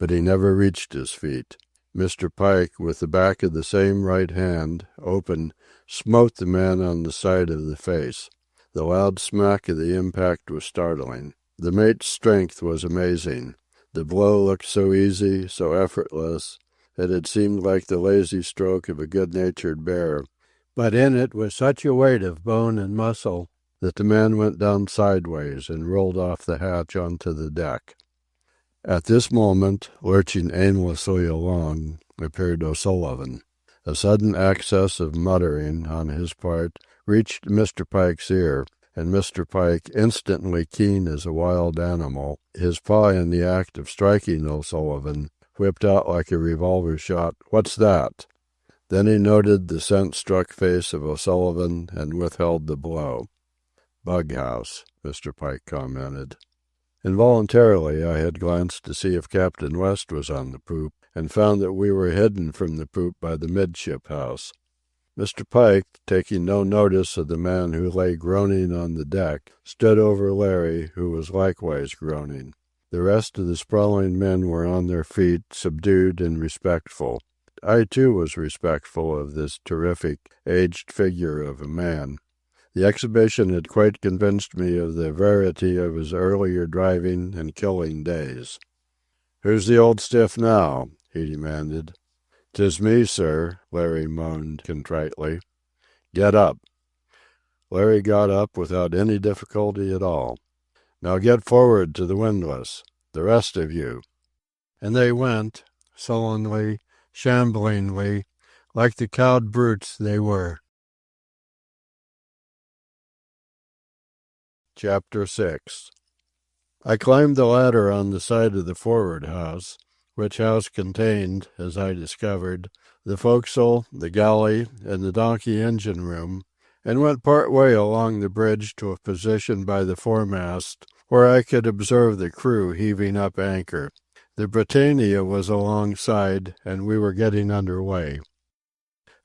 But he never reached his feet. Mr. Pike, with the back of the same right hand, open, smote the man on the side of the face. The loud smack of the impact was startling. The mate's strength was amazing. The blow looked so easy, so effortless, that it seemed like the lazy stroke of a good-natured bear. But in it was such a weight of bone and muscle that the man went down sideways and rolled off the hatch onto the deck. At this moment, lurching aimlessly along, appeared O'Sullivan. A sudden access of muttering on his part reached Mr. Pike's ear, and Mr. Pike, instantly keen as a wild animal, his paw in the act of striking O'Sullivan, whipped out like a revolver shot, "What's that?" Then he noted the scent-struck face of O'Sullivan and withheld the blow. "Bughouse," Mr. Pike commented. Involuntarily I had glanced to see if Captain West was on the poop, and found that we were hidden from the poop by the midship house. Mr. Pike, taking no notice of the man who lay groaning on the deck, stood over Larry, who was likewise groaning. The rest of the sprawling men were on their feet, subdued and respectful. I, too, was respectful of this terrific, aged figure of a man. The exhibition had quite convinced me of the verity of his earlier driving and killing days. "Who's the old stiff now?" he demanded. "'Tis me, sir," Larry moaned contritely. "Get up." Larry got up without any difficulty at all. "Now get forward to the windlass, the rest of you." And they went, sullenly, shamblingly, like the cowed brutes they were. Chapter 6. I climbed the ladder on the side of the forward house, which house contained, as I discovered, the forecastle, the galley, and the donkey engine room, and went part way along the bridge to a position by the foremast, where I could observe the crew heaving up anchor. The Britannia was alongside, and we were getting under way.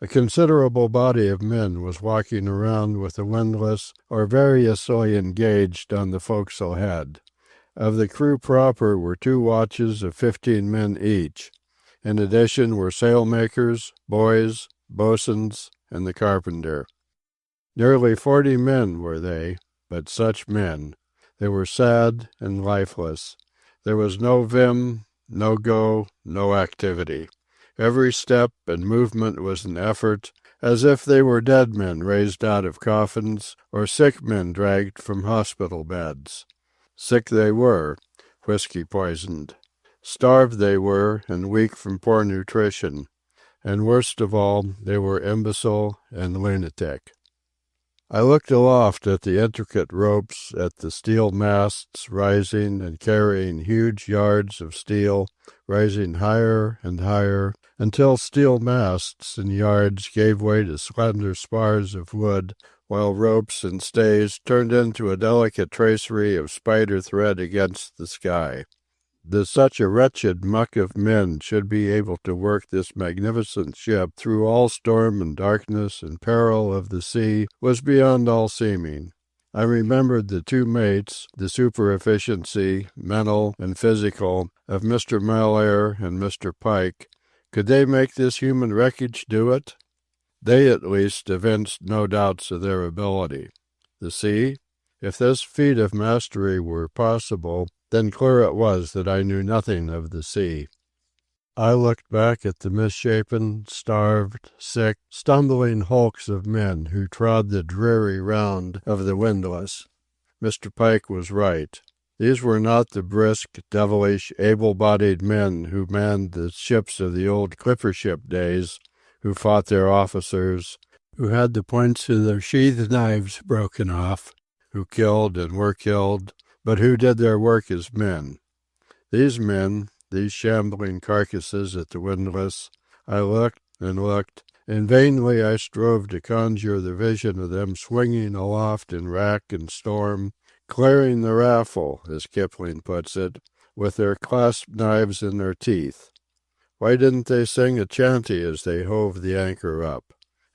A considerable body of men was walking around with the windlass or variously engaged on the forecastle head. Of the crew proper were 2 watches of 15 men each. In addition were sailmakers, boys, boatswains, and the carpenter. Nearly 40 men were they, but such men. They were sad and lifeless. There was no vim, no go, no activity. Every step and movement was an effort, as if they were dead men raised out of coffins, or sick men dragged from hospital beds. Sick they were, whiskey-poisoned. Starved they were, and weak from poor nutrition. And worst of all, they were imbecile and lunatic. I looked aloft at the intricate ropes, at the steel masts rising and carrying huge yards of steel, rising higher and higher, until steel masts and yards gave way to slender spars of wood, while ropes and stays turned into a delicate tracery of spider thread against the sky. That such a wretched muck of men should be able to work this magnificent ship through all storm and darkness and peril of the sea was beyond all seeming. I remembered the 2 mates, the super-efficiency, mental and physical, of Mr. Mellaire and Mr. Pike. Could they make this human wreckage do it? They, at least, evinced no doubts of their ability. The sea? If this feat of mastery were possible, Then clear it was that I knew nothing of the sea. I looked back at the misshapen, starved, sick, stumbling hulks of men who trod the dreary round of the windlass. Mr. Pike was right. These were not the brisk, devilish, able-bodied men who manned the ships of the old clipper-ship days, who fought their officers, who had the points of their sheathed knives broken off, who killed and were killed, but who did their work as men. These men, these shambling carcasses at the windlass, I looked and looked, and vainly I strove to conjure the vision of them swinging aloft in rack and storm, clearing the raffle, as Kipling puts it, with their clasp knives in their teeth. Why didn't they sing a chanty as they hove the anchor up?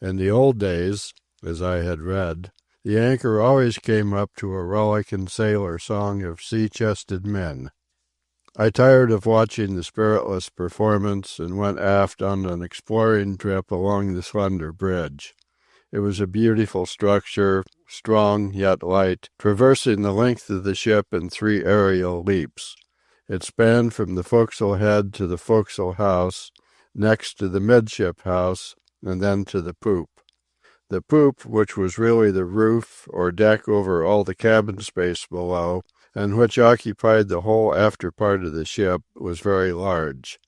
In the old days, as I had read, the anchor always came up to a rollicking sailor song of sea-chested men. I tired of watching the spiritless performance and went aft on an exploring trip along the slender bridge. It was a beautiful structure, strong yet light, traversing the length of the ship in 3 aerial leaps. It spanned from the forecastle head to the forecastle house, next to the midship house, and then to the poop. The poop, which was really the roof or deck over all the cabin space below, and which occupied the whole after part of the ship, was very large.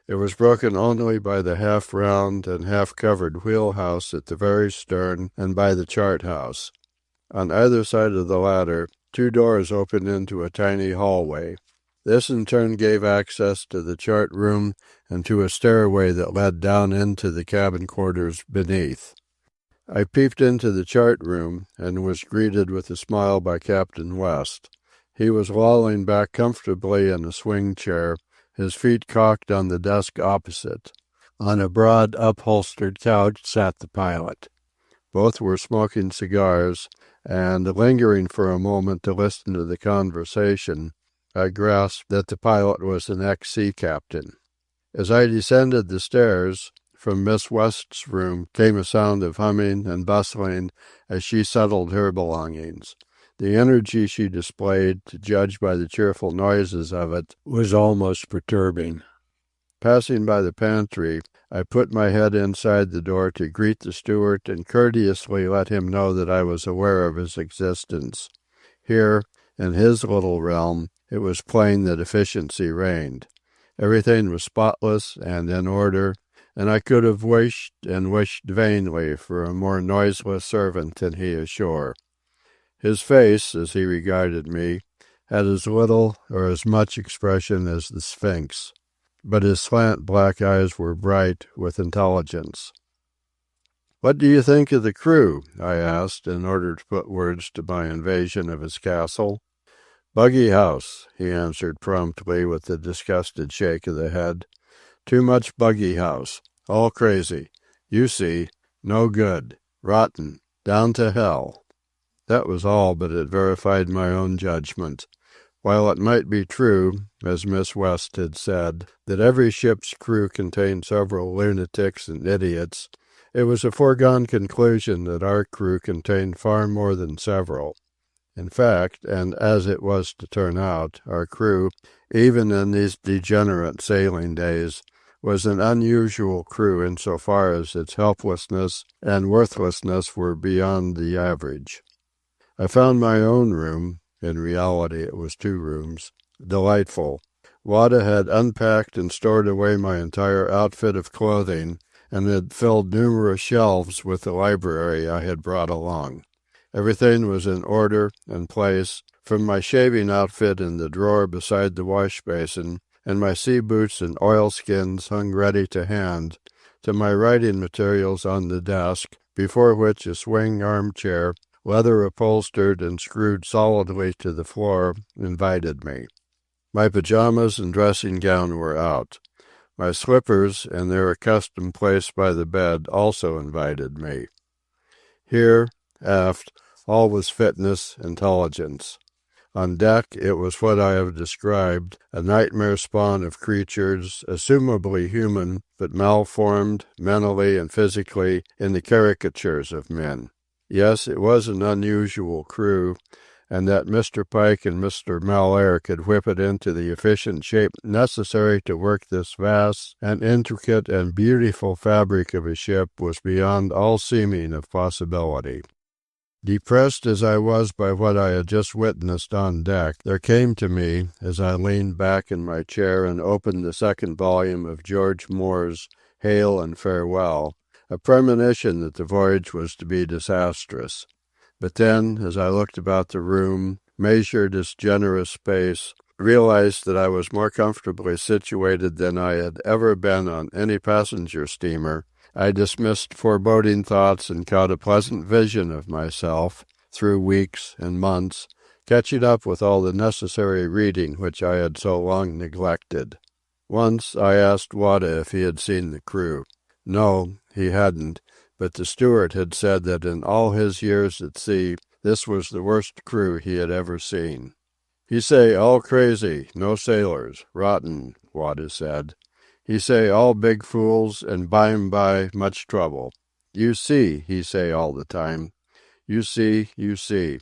It was broken only by the half-round and half-covered wheelhouse at the very stern and by the chart-house. On either side of the latter, 2 doors opened into a tiny hallway. This in turn gave access to the chart-room and to a stairway that led down into the cabin quarters beneath. I peeped into the chart-room and was greeted with a smile by Captain West. He was lolling back comfortably in a swing chair, his feet cocked on the desk opposite. On a broad, upholstered couch sat the pilot. Both were smoking cigars, and, lingering for a moment to listen to the conversation, I grasped that the pilot was an ex-sea captain. As I descended the stairs, from Miss West's room came a sound of humming and bustling as she settled her belongings. The energy she displayed, to judge by the cheerful noises of it, was almost perturbing. Passing by the pantry, I put my head inside the door to greet the steward and courteously let him know that I was aware of his existence. Here, in his little realm, it was plain that efficiency reigned. Everything was spotless and in order, and I could have wished and wished vainly for a more noiseless servant than he ashore. His face, as he regarded me, had as little or as much expression as the Sphinx, but his slant black eyes were bright with intelligence. "What do you think of the crew?" I asked, in order to put words to my invasion of his castle. "Bughouse," he answered promptly with a disgusted shake of the head. "Too much Bughouse. All crazy. You see. No good. Rotten. Down to hell." That was all, but it verified my own judgment. While it might be true, as Miss West had said, that every ship's crew contained several lunatics and idiots, it was a foregone conclusion that our crew contained far more than several. In fact, and as it was to turn out, our crew, even in these degenerate sailing days, was an unusual crew insofar as its helplessness and worthlessness were beyond the average. I found my own room, in reality it was 2 rooms, delightful. Wada had unpacked and stored away my entire outfit of clothing, and had filled numerous shelves with the library I had brought along. Everything was in order and place, from my shaving outfit in the drawer beside the wash basin, and my sea boots and oilskins hung ready to hand, to my writing materials on the desk, before which a swing armchair, leather upholstered and screwed solidly to the floor, invited me. My pajamas and dressing gown were out. My slippers, in their accustomed place by the bed, also invited me. Here, aft, all was fitness, intelligence. On deck it was what I have described, a nightmare spawn of creatures, assumably human, but malformed, mentally and physically, in the caricatures of men. Yes, it was an unusual crew, and that Mr. Pike and Mr. Mellaire could whip it into the efficient shape necessary to work this vast and intricate and beautiful fabric of a ship was beyond all seeming of possibility. Depressed as I was by what I had just witnessed on deck, there came to me, as I leaned back in my chair and opened the second volume of George Moore's Hail and Farewell, a premonition that the voyage was to be disastrous. But then, as I looked about the room, measured its generous space, realized that I was more comfortably situated than I had ever been on any passenger steamer, I dismissed foreboding thoughts and caught a pleasant vision of myself, through weeks and months, catching up with all the necessary reading which I had so long neglected. Once I asked Wada if he had seen the crew. No, he hadn't, but the steward had said that in all his years at sea, this was the worst crew he had ever seen. "He say all crazy, no sailors, rotten," Wada said. "He say all big fools, and by much trouble. You see, he say all the time. You see, you see.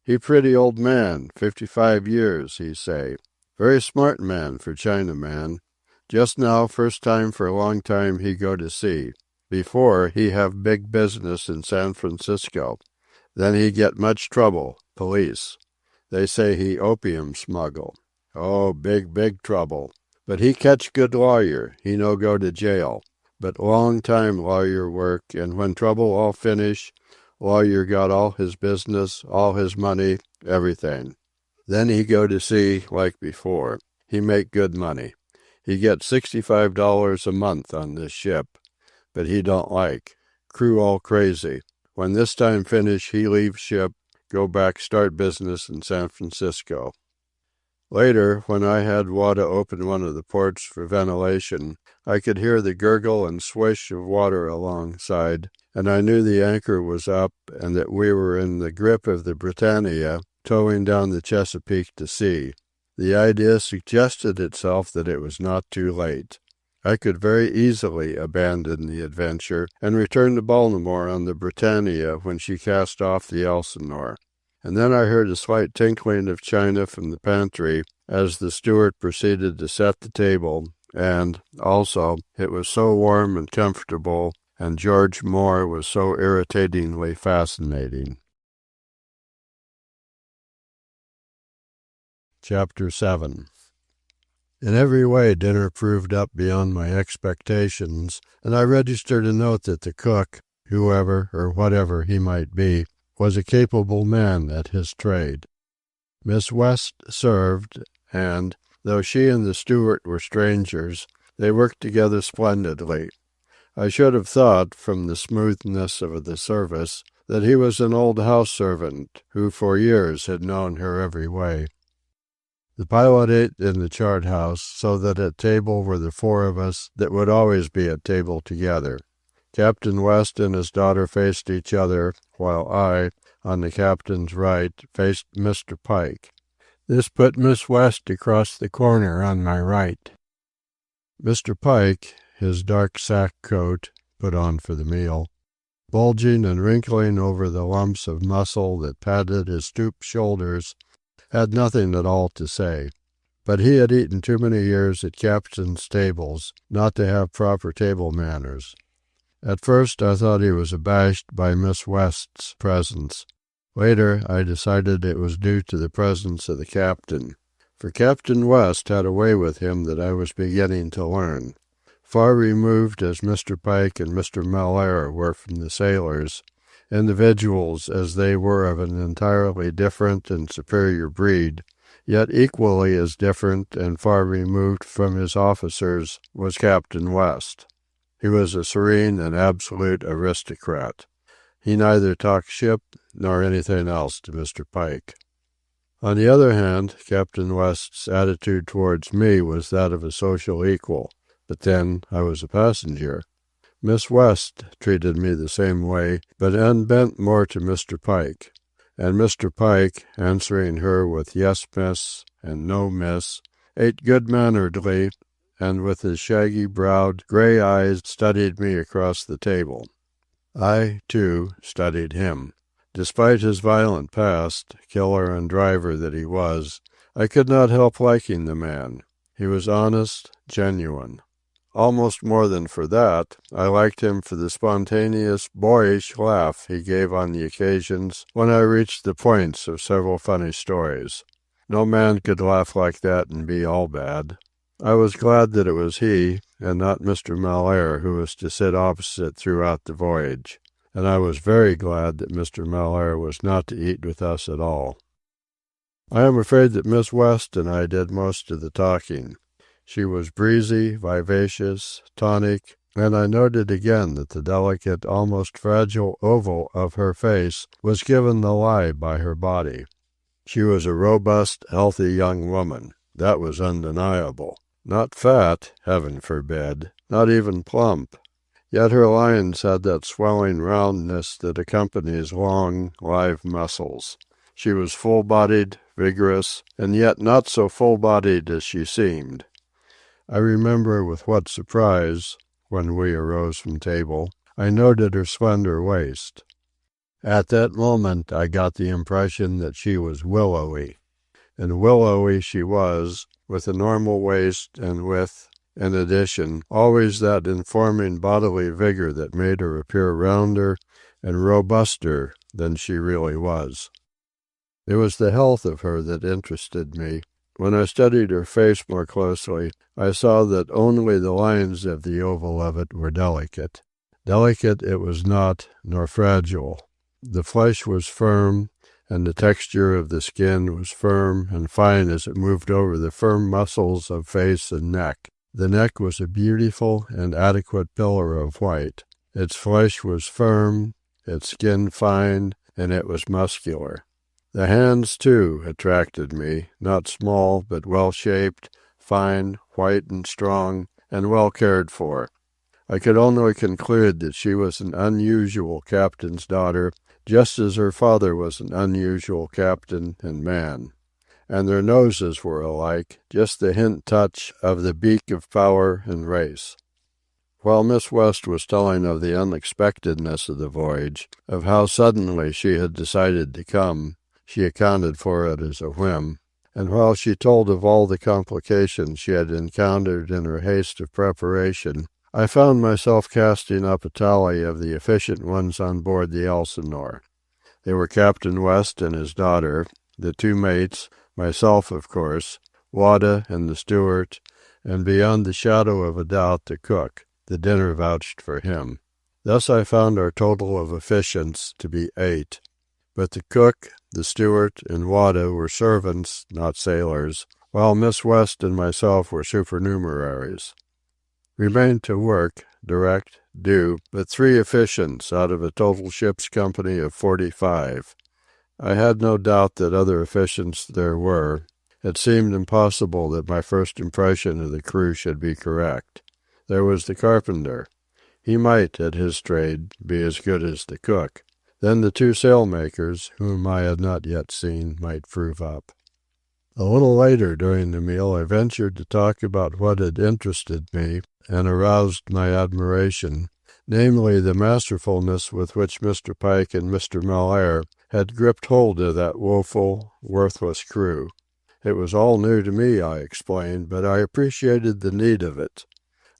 He pretty old man, 55 years, he say. Very smart man for Chinaman. Just now, first time for a long time he go to sea. Before, he have big business in San Francisco. Then he get much trouble, police. They say he opium smuggle. Oh, big trouble. But he catch good lawyer, he no go to jail. But long time lawyer work, and when trouble all finish, lawyer got all his business, all his money, everything. Then he go to sea like before. He make good money. He get $65 a month on this ship. But he don't like. Crew all crazy. When this time finish, he leave ship, go back start business in San Francisco. Later, when I had Wada open one of the ports for ventilation, I could hear the gurgle and swish of water alongside, and I knew the anchor was up and that we were in the grip of the Britannia, towing down the Chesapeake to sea. The idea suggested itself that it was not too late. I could very easily abandon the adventure and return to Baltimore on the Britannia when she cast off the Elsinore. And then I heard a slight tinkling of china from the pantry as the steward proceeded to set the table, and, also, it was so warm and comfortable, and George Moore was so irritatingly fascinating. Chapter 7. In every way dinner proved up beyond my expectations, and I registered a note that the cook, whoever or whatever he might be, was a capable man at his trade. Miss West served, and, though she and the steward were strangers, they worked together splendidly. I should have thought, from the smoothness of the service, that he was an old house servant who for years had known her every way. The pilot ate in the chart house, so that at table were the four of us that would always be at table together. Captain West and his daughter faced each other, while I, on the captain's right, faced Mr. Pike. This put Miss West across the corner on my right. Mr. Pike, his dark sack coat, put on for the meal, bulging and wrinkling over the lumps of muscle that padded his stooped shoulders, had nothing at all to say. But he had eaten too many years at captain's tables not to have proper table manners. At first I thought he was abashed by Miss West's presence. Later I decided it was due to the presence of the captain. For Captain West had a way with him that I was beginning to learn. Far removed as Mr. Pike and Mr. Mellaire were from the sailors, individuals as they were of an entirely different and superior breed, yet equally as different and far removed from his officers was Captain West. He was a serene and absolute aristocrat. He neither talked ship nor anything else to Mr. Pike. On the other hand, Captain West's attitude towards me was that of a social equal, but then I was a passenger. Miss West treated me the same way, but unbent more to Mr. Pike. And Mr. Pike, answering her with yes, miss, and no, miss, ate good-manneredly, and with his shaggy-browed, grey eyes studied me across the table. I, too, studied him. Despite his violent past, killer and driver that he was, I could not help liking the man. He was honest, genuine. Almost more than for that, I liked him for the spontaneous, boyish laugh he gave on the occasions when I reached the points of several funny stories. No man could laugh like that and be all bad. I was glad that it was he, and not Mr. Mellaire, who was to sit opposite throughout the voyage. And I was very glad that Mr. Mellaire was not to eat with us at all. I am afraid that Miss West and I did most of the talking. She was breezy, vivacious, tonic, and I noted again that the delicate, almost fragile oval of her face was given the lie by her body. She was a robust, healthy young woman. That was undeniable. Not fat, heaven forbid, not even plump. Yet her lines had that swelling roundness that accompanies long, live muscles. She was full-bodied, vigorous, and yet not so full-bodied as she seemed. I remember with what surprise, when we arose from table, I noted her slender waist. At that moment I got the impression that she was willowy. And willowy she was, with a normal waist and with, in addition, always that informing bodily vigor that made her appear rounder and robuster than she really was. It was the health of her that interested me. When I studied her face more closely, I saw that only the lines of the oval of it were delicate. Delicate it was not, nor fragile. The flesh was firm, and the texture of the skin was firm and fine as it moved over the firm muscles of face and neck. The neck was a beautiful and adequate pillar of white. Its flesh was firm, its skin fine, and it was muscular. The hands, too, attracted me, not small, but well-shaped, fine, white and strong, and well cared for. I could only conclude that she was an unusual captain's daughter, just as her father was an unusual captain and man. And their noses were alike, just the hint touch of the beak of power and race. While Miss West was telling of the unexpectedness of the voyage, of how suddenly she had decided to come, she accounted for it as a whim, and while she told of all the complications she had encountered in her haste of preparation, I found myself casting up a tally of the efficient ones on board the Elsinore. They were Captain West and his daughter, the two mates, myself, of course, Wada and the steward, and beyond the shadow of a doubt the cook. The dinner vouched for him. Thus I found our total of efficients to be 8. But the cook, the steward, and Wada were servants, not sailors, while Miss West and myself were supernumeraries. Remained to work, direct, do, but 3 efficients out of a total ship's company of 45. I had no doubt that other efficients there were. It seemed impossible that my first impression of the crew should be correct. There was the carpenter. He might, at his trade, be as good as the cook. Then the 2 sailmakers, whom I had not yet seen, might prove up. A little later during the meal I ventured to talk about what had interested me and aroused my admiration, namely the masterfulness with which Mr. Pike and Mr. Mellaire had gripped hold of that woeful, worthless crew. It was all new to me, I explained, but I appreciated the need of it.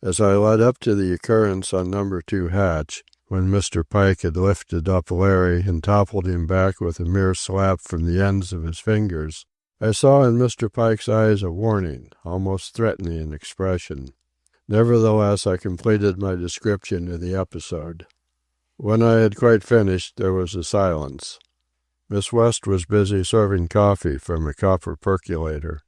As I led up to the occurrence on No. 2 hatch, when Mr. Pike had lifted up Larry and toppled him back with a mere slap from the ends of his fingers, I saw in Mr. Pike's eyes a warning, almost threatening expression. Nevertheless, I completed my description of the episode. When I had quite finished, there was a silence. Miss West was busy serving coffee from a copper percolator.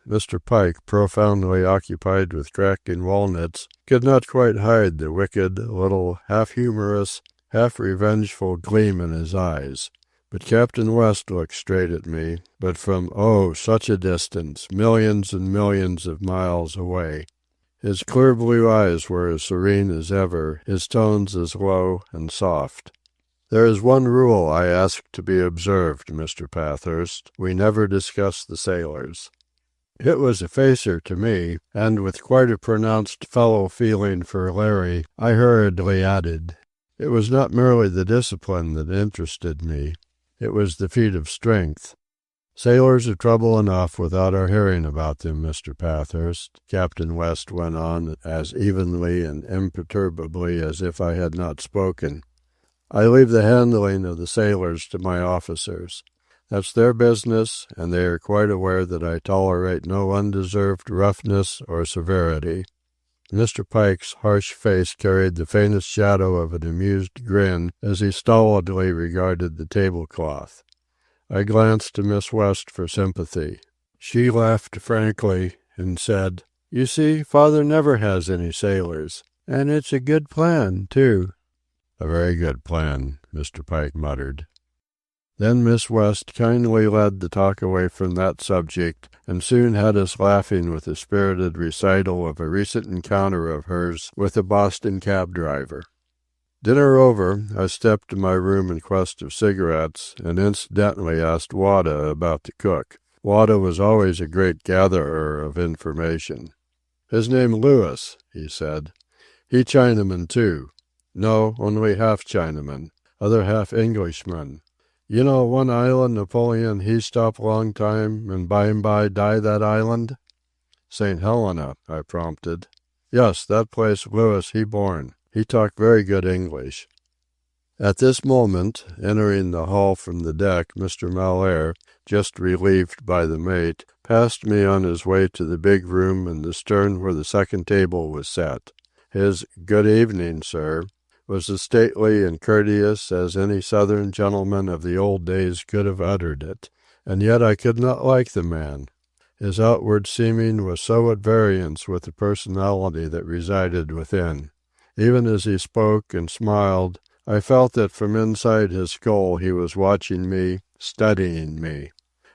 Mr. Pike, profoundly occupied with cracking walnuts, could not quite hide the wicked, little, half-humorous, half-revengeful gleam in his eyes. But Captain West looked straight at me, but from, such a distance, millions and millions of miles away. His clear blue eyes were as serene as ever, his tones as low and soft. "There is one rule I ask to be observed, Mr. Pathurst. We never discuss the sailors." It was a facer to me, and with quite a pronounced fellow-feeling for Larry, I hurriedly added, It was not merely the discipline that interested me. It was the feat of strength. "Sailors are trouble enough without our hearing about them, Mr. Pathurst," Captain West went on as evenly and imperturbably as if I had not spoken. "I leave the handling of the sailors to my officers. That's their business, and they are quite aware that I tolerate no undeserved roughness or severity." Mr. Pike's harsh face carried the faintest shadow of an amused grin as he stolidly regarded the tablecloth. I glanced to Miss West for sympathy. She laughed frankly and said, "You see, Father never has any sailors. And it's a good plan, too." "A very good plan," Mr. Pike muttered. Then Miss West kindly led the talk away from that subject, and soon had us laughing with a spirited recital of a recent encounter of hers with a Boston cab driver. Dinner over, I stepped to my room in quest of cigarettes, and incidentally asked Wada about the cook. Wada was always a great gatherer of information. "His name Lewis," he said. "He Chinaman, too. No, only half Chinaman. Other half Englishman. You know one island Napoleon he stop long time, and by die that island?" "St. Helena," I prompted. "Yes, that place Lewis he born. He talk very good English." At this moment, entering the hall from the deck, Mr. Mellaire, just relieved by the mate, passed me on his way to the big room in the stern where the second table was set. His "Good evening, sir," was as stately and courteous as any southern gentleman of the old days could have uttered it, and yet I could not like the man. His outward seeming was so at variance with the personality that resided within. Even as he spoke and smiled, I felt that from inside his skull he was watching me, studying me.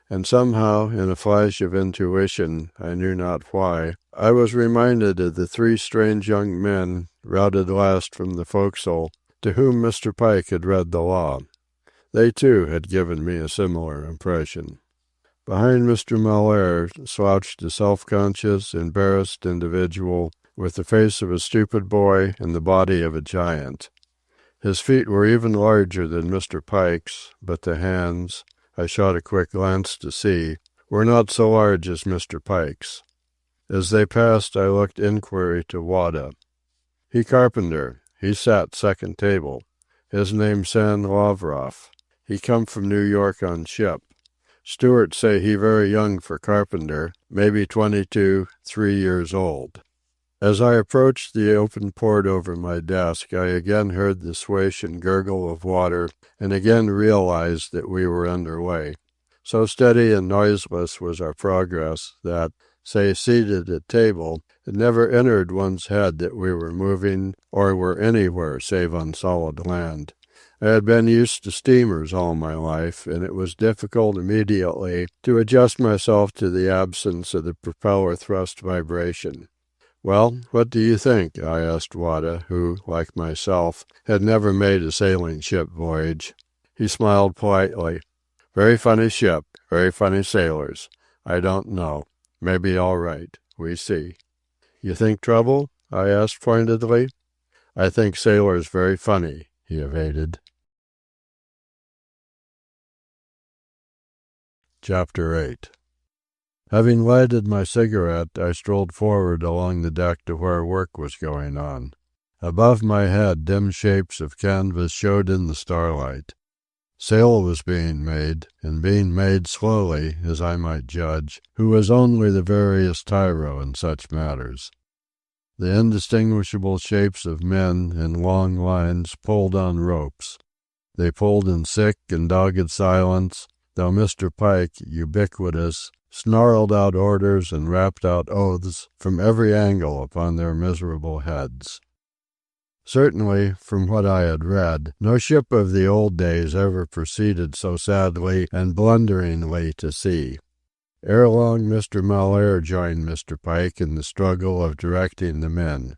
And somehow, in a flash of intuition, I knew not why, I was reminded of the three strange young men, routed last from the forecastle, to whom Mr. Pike had read the law. They, too, had given me a similar impression. Behind Mr. Mellaire slouched a self-conscious, embarrassed individual, with the face of a stupid boy and the body of a giant. His feet were even larger than Mr. Pike's, but the hands, I shot a quick glance to see, were not so large as Mr. Pike's. As they passed, I looked inquiry to Wada. "He carpenter. He sat second table. His name San Lavroff. He come from New York on ship. Stewart say he very young for carpenter, maybe 22, 3 years old." As I approached the open port over my desk, I again heard the swish and gurgle of water, and again realized that we were under way. So steady and noiseless was our progress that, say seated at table, it never entered one's head that we were moving or were anywhere save on solid land. I had been used to steamers all my life, and it was difficult immediately to adjust myself to the absence of the propeller thrust vibration. "Well, what do you think?" I asked Wada, who, like myself, had never made a sailing ship voyage. He smiled politely. "Very funny ship, very funny sailors. I don't know. Maybe all right. We see." "You think trouble?" I asked pointedly. "I think sailors very funny," he evaded. Chapter 8. Having lighted my cigarette, I strolled forward along the deck to where work was going on. Above my head dim shapes of canvas showed in the starlight. Sail was being made, and being made slowly, as I might judge, who was only the veriest tyro in such matters. The indistinguishable shapes of men in long lines pulled on ropes. They pulled in sick and dogged silence, though Mr. Pike, ubiquitous, snarled out orders and rapped out oaths from every angle upon their miserable heads. Certainly, from what I had read, no ship of the old days ever proceeded so sadly and blunderingly to sea. Ere long Mr. Mellaire joined Mr. Pike in the struggle of directing the men.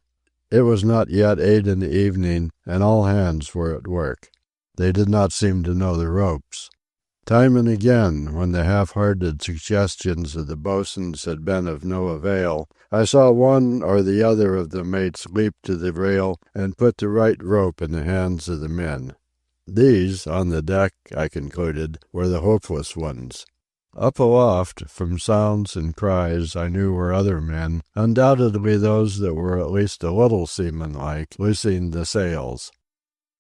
It was not yet 8 in the evening, and all hands were at work. They did not seem to know the ropes. Time and again, when the half-hearted suggestions of the boatswains had been of no avail, I saw one or the other of the mates leap to the rail and put the right rope in the hands of the men. These, on the deck, I concluded, were the hopeless ones. Up aloft, from sounds and cries I knew were other men, undoubtedly those that were at least a little seamanlike, loosing the sails.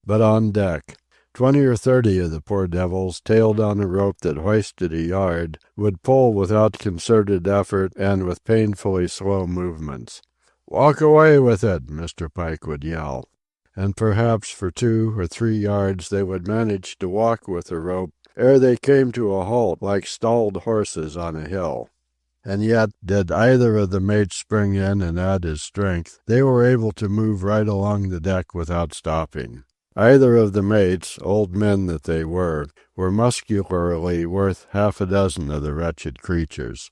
But on deck, 20 or 30 of the poor devils, tailed on a rope that hoisted a yard, would pull without concerted effort and with painfully slow movements. "Walk away with it," Mr. Pike would yell. And perhaps for 2 or 3 yards they would manage to walk with the rope ere they came to a halt like stalled horses on a hill. And yet, did either of the mates spring in and add his strength, they were able to move right along the deck without stopping. Either of the mates, old men that they were muscularly worth half a dozen of the wretched creatures.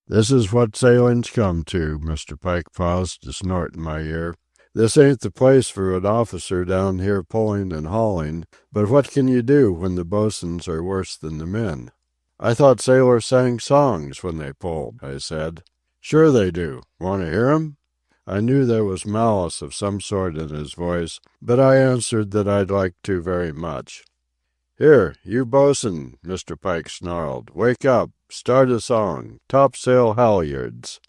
"This is what sailing's come to," Mr. Pike paused to snort in my ear. "This ain't the place for an officer down here pulling and hauling, but what can you do when the boatswains are worse than the men?" "I thought sailors sang songs when they pulled," I said. "Sure they do. Want to hear 'em?" I knew there was malice of some sort in his voice, but I answered that I'd like to very much. "Here, you bo'sun," Mr. Pike snarled. "Wake up. Start a song. Topsail halyards."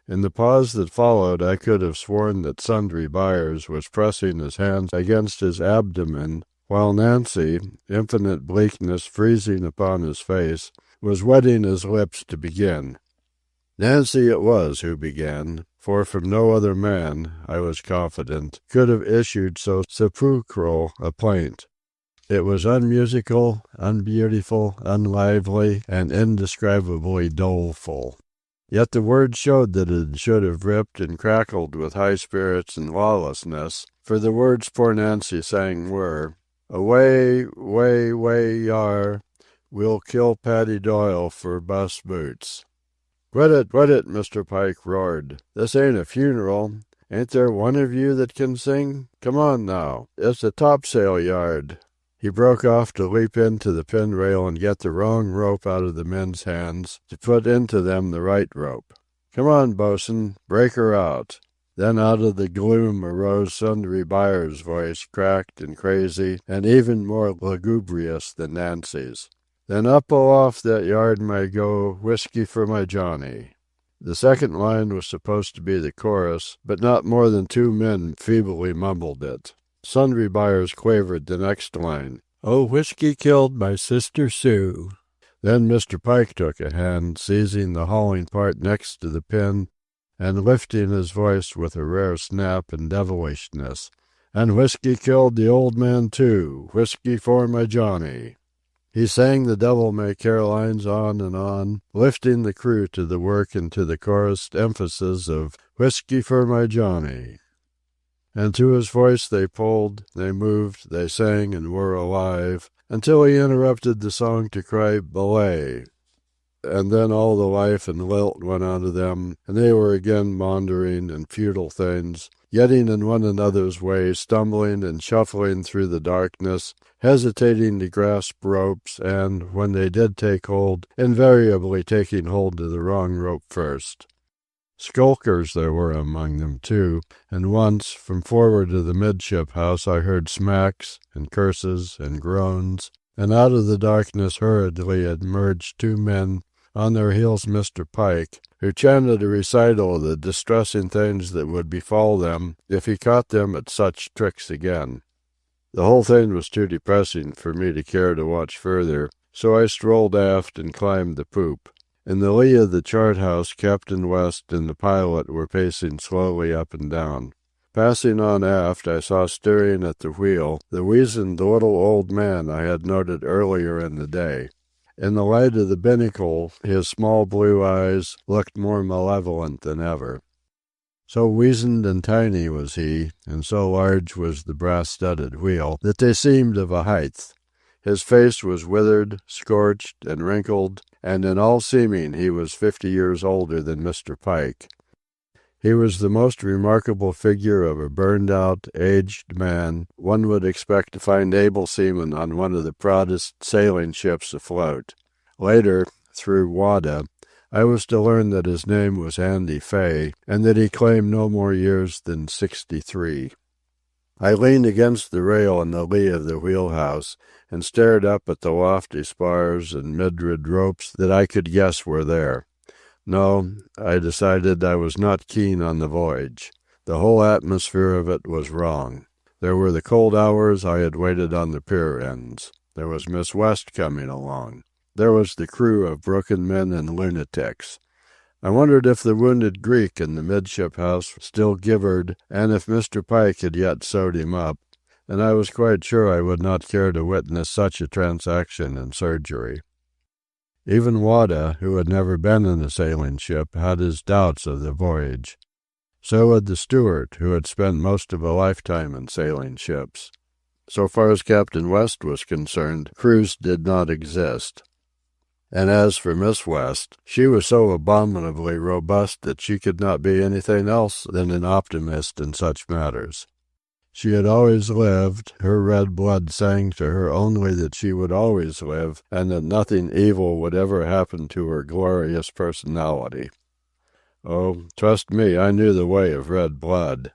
In the pause that followed I could have sworn that Sundry Byers was pressing his hands against his abdomen, while Nancy, infinite bleakness freezing upon his face, was wetting his lips to begin. Nancy it was who began, for from no other man, I was confident, could have issued so sepulchral a plaint. It was unmusical, unbeautiful, unlively, and indescribably doleful. Yet the words showed that it should have ripped and crackled with high spirits and lawlessness, for the words poor Nancy sang were, "Away, way, way, yar, we'll kill Paddy Doyle for bus boots." Quit it, Mr. Pike roared. "This ain't a funeral. Ain't there one of you that can sing? Come on now. It's a topsail yard." He broke off to leap into the pin rail and get the wrong rope out of the men's hands, to put into them the right rope. "Come on, bo'sun, break her out." Then out of the gloom arose Sundry Byers' voice, cracked and crazy, and even more lugubrious than Nancy's. "Then up aloft that yard may go whiskey for my Johnny." The second line was supposed to be the chorus, but not more than 2 men feebly mumbled it. Sundry Byers quavered the next line, "Oh, whiskey killed my sister Sue." Then Mr. Pike took a hand, seizing the hauling part next to the pin, and lifting his voice with a rare snap and devilishness. "And whiskey killed the old man too, whiskey for my Johnny." He sang the devil-may-care lines on, lifting the crew to the work and to the chorused emphasis of "Whiskey for my Johnny." And to his voice they pulled, they moved, they sang and were alive, until he interrupted the song to cry "Belay." And then all the life and lilt went out of them, and they were again maundering and futile things, getting in one another's way, stumbling and shuffling through the darkness, hesitating to grasp ropes, and, when they did take hold, invariably taking hold of the wrong rope first. Skulkers there were among them, too, and once, from forward of the midship house, I heard smacks and curses and groans, and out of the darkness hurriedly emerged 2 men, on their heels Mr. Pike, who chanted a recital of the distressing things that would befall them if he caught them at such tricks again. The whole thing was too depressing for me to care to watch further, so I strolled aft and climbed the poop. In the lee of the chart house, Captain West and the pilot were pacing slowly up and down. Passing on aft, I saw steering at the wheel the weazened little old man I had noted earlier in the day. In the light of the binnacle, his small blue eyes looked more malevolent than ever. So weazened and tiny was he, and so large was the brass-studded wheel, that they seemed of a height. His face was withered, scorched, and wrinkled, and in all seeming he was 50 years older than Mr. Pike. He was the most remarkable figure of a burned-out, aged man one would expect to find able seaman on one of the proudest sailing ships afloat. Later, through Wada, I was to learn that his name was Andy Fay, and that he claimed no more years than 63. I leaned against the rail in the lee of the wheelhouse and stared up at the lofty spars and midrid ropes that I could guess were there. No, I decided I was not keen on the voyage. The whole atmosphere of it was wrong. There were the cold hours I had waited on the pier ends. There was Miss West coming along. There was the crew of broken men and lunatics. I wondered if the wounded Greek in the midship house still gibbered, and if Mr. Pike had yet sewed him up, and I was quite sure I would not care to witness such a transaction in surgery. Even Wada, who had never been in a sailing ship, had his doubts of the voyage. So had the steward, who had spent most of a lifetime in sailing ships. So far as Captain West was concerned, crews did not exist. And as for Miss West, she was so abominably robust that she could not be anything else than an optimist in such matters. She had always lived, her red blood sang to her only that she would always live, and that nothing evil would ever happen to her glorious personality. Oh, trust me, I knew the way of red blood.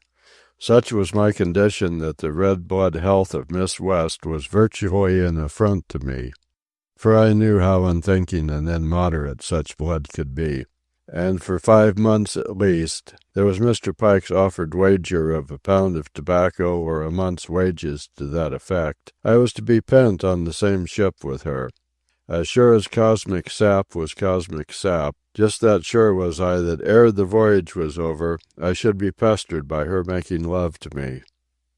Such was my condition that the red blood health of Miss West was virtually an affront to me, for I knew how unthinking and immoderate such blood could be. And for 5 months at least, there was Mr. Pike's offered wager of a pound of tobacco or a month's wages to that effect, I was to be pent on the same ship with her. As sure as cosmic sap was cosmic sap, just that sure was I that ere the voyage was over, I should be pestered by her making love to me.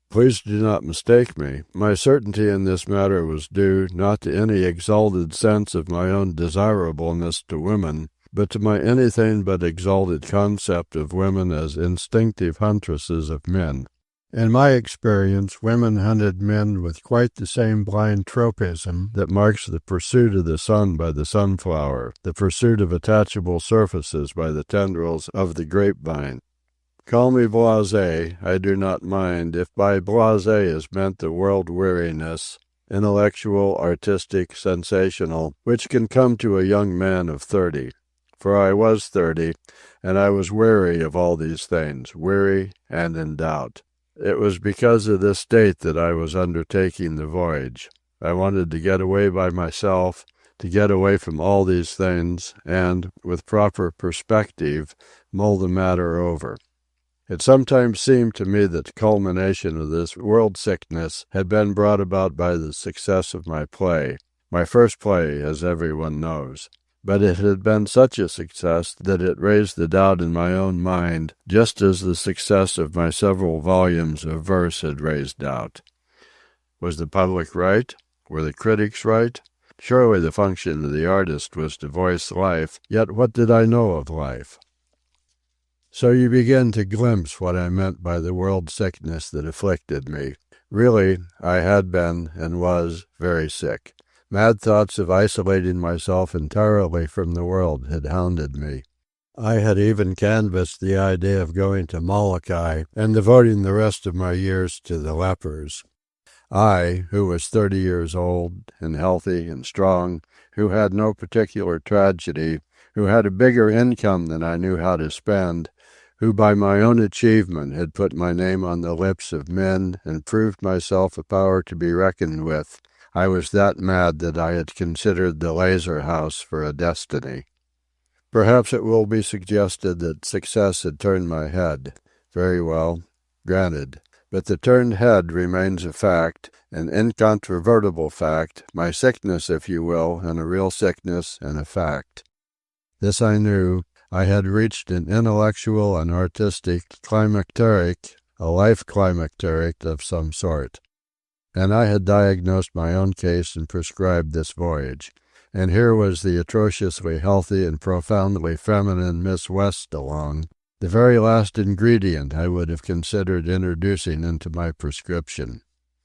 Please do not mistake me. My certainty in this matter was due not to any exalted sense of my own desirableness to women, but to my anything but exalted concept of women as instinctive huntresses of men. In my experience, women hunted men with quite the same blind tropism that marks the pursuit of the sun by the sunflower, the pursuit of attachable surfaces by the tendrils of the grapevine. Call me blasé, I do not mind, if by blasé is meant the world-weariness, intellectual, artistic, sensational, which can come to a young man of 30. For I was 30, and I was weary of all these things, weary and in doubt. It was because of this state that I was undertaking the voyage. I wanted to get away by myself, to get away from all these things, and, with proper perspective, mull the matter over. It sometimes seemed to me that the culmination of this world-sickness had been brought about by the success of my play, my first play, as everyone knows. But it had been such a success that it raised the doubt in my own mind, just as the success of my several volumes of verse had raised doubt. Was the public right? Were the critics right? Surely the function of the artist was to voice life, yet what did I know of life? So you begin to glimpse what I meant by the world sickness that afflicted me. Really, I had been, and was, very sick. Mad thoughts of isolating myself entirely from the world had hounded me. I had even canvassed the idea of going to Molokai and devoting the rest of my years to the lepers. I, who was 30 years old, and healthy and strong, who had no particular tragedy, who had a bigger income than I knew how to spend, who by my own achievement had put my name on the lips of men and proved myself a power to be reckoned with, I was that mad that I had considered the Lazar House for a destiny. Perhaps it will be suggested that success had turned my head. Very well, granted. But the turned head remains a fact, an incontrovertible fact, my sickness, if you will, and a real sickness and a fact. This I knew. I had reached an intellectual and artistic climacteric, a life climacteric of some sort. And I had diagnosed my own case and prescribed this voyage. And here was the atrociously healthy and profoundly feminine Miss West along, the very last ingredient I would have considered introducing into my prescription.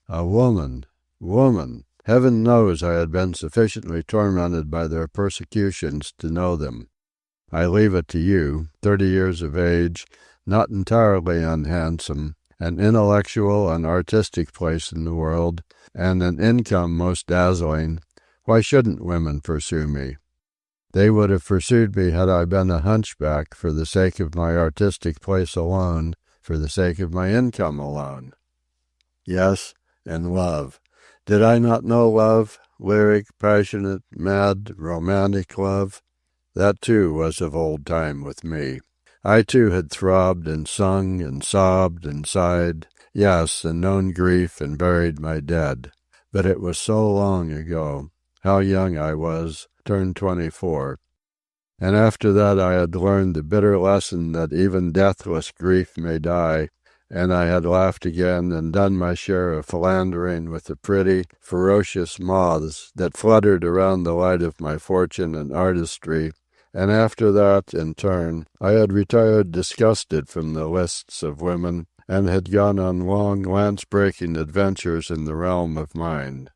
A woman! Woman! Heaven knows I had been sufficiently tormented by their persecutions to know them. I leave it to you, 30 years of age, not entirely unhandsome, an intellectual and artistic place in the world, and an income most dazzling, why shouldn't women pursue me? They would have pursued me had I been a hunchback for the sake of my artistic place alone, for the sake of my income alone. Yes, and love. Did I not know love? Lyric, passionate, mad, romantic love? That too was of old time with me. I too had throbbed and sung and sobbed and sighed, yes, and known grief and buried my dead. But it was so long ago. How young I was, turned 24. And after that I had learned the bitter lesson that even deathless grief may die, and I had laughed again and done my share of philandering with the pretty, ferocious moths that fluttered around the light of my fortune and artistry, and after that, in turn, I had retired disgusted from the lists of women, and had gone on long, lance-breaking adventures in the realm of mind.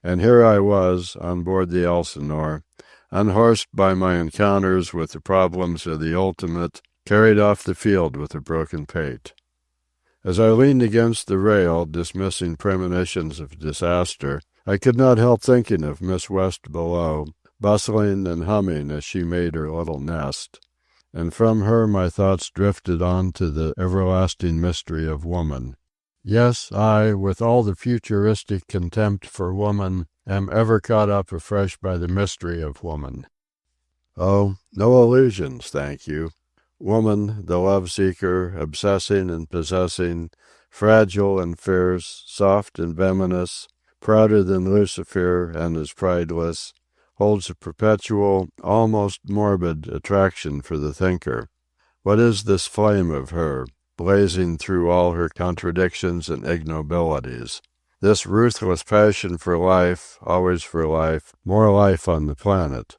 And here I was, on board the Elsinore, unhorsed by my encounters with the problems of the ultimate, carried off the field with a broken pate. As I leaned against the rail, dismissing premonitions of disaster, I could not help thinking of Miss West below, bustling and humming as she made her little nest. And from her my thoughts drifted on to the everlasting mystery of woman. Yes, I, with all the futuristic contempt for woman, am ever caught up afresh by the mystery of woman. Oh, no illusions, thank you. Woman, the love-seeker, obsessing and possessing, fragile and fierce, soft and venomous, prouder than Lucifer and as prideless, holds a perpetual, almost morbid, attraction for the thinker. What is this flame of her, blazing through all her contradictions and ignobilities? This ruthless passion for life, always for life, more life on the planet.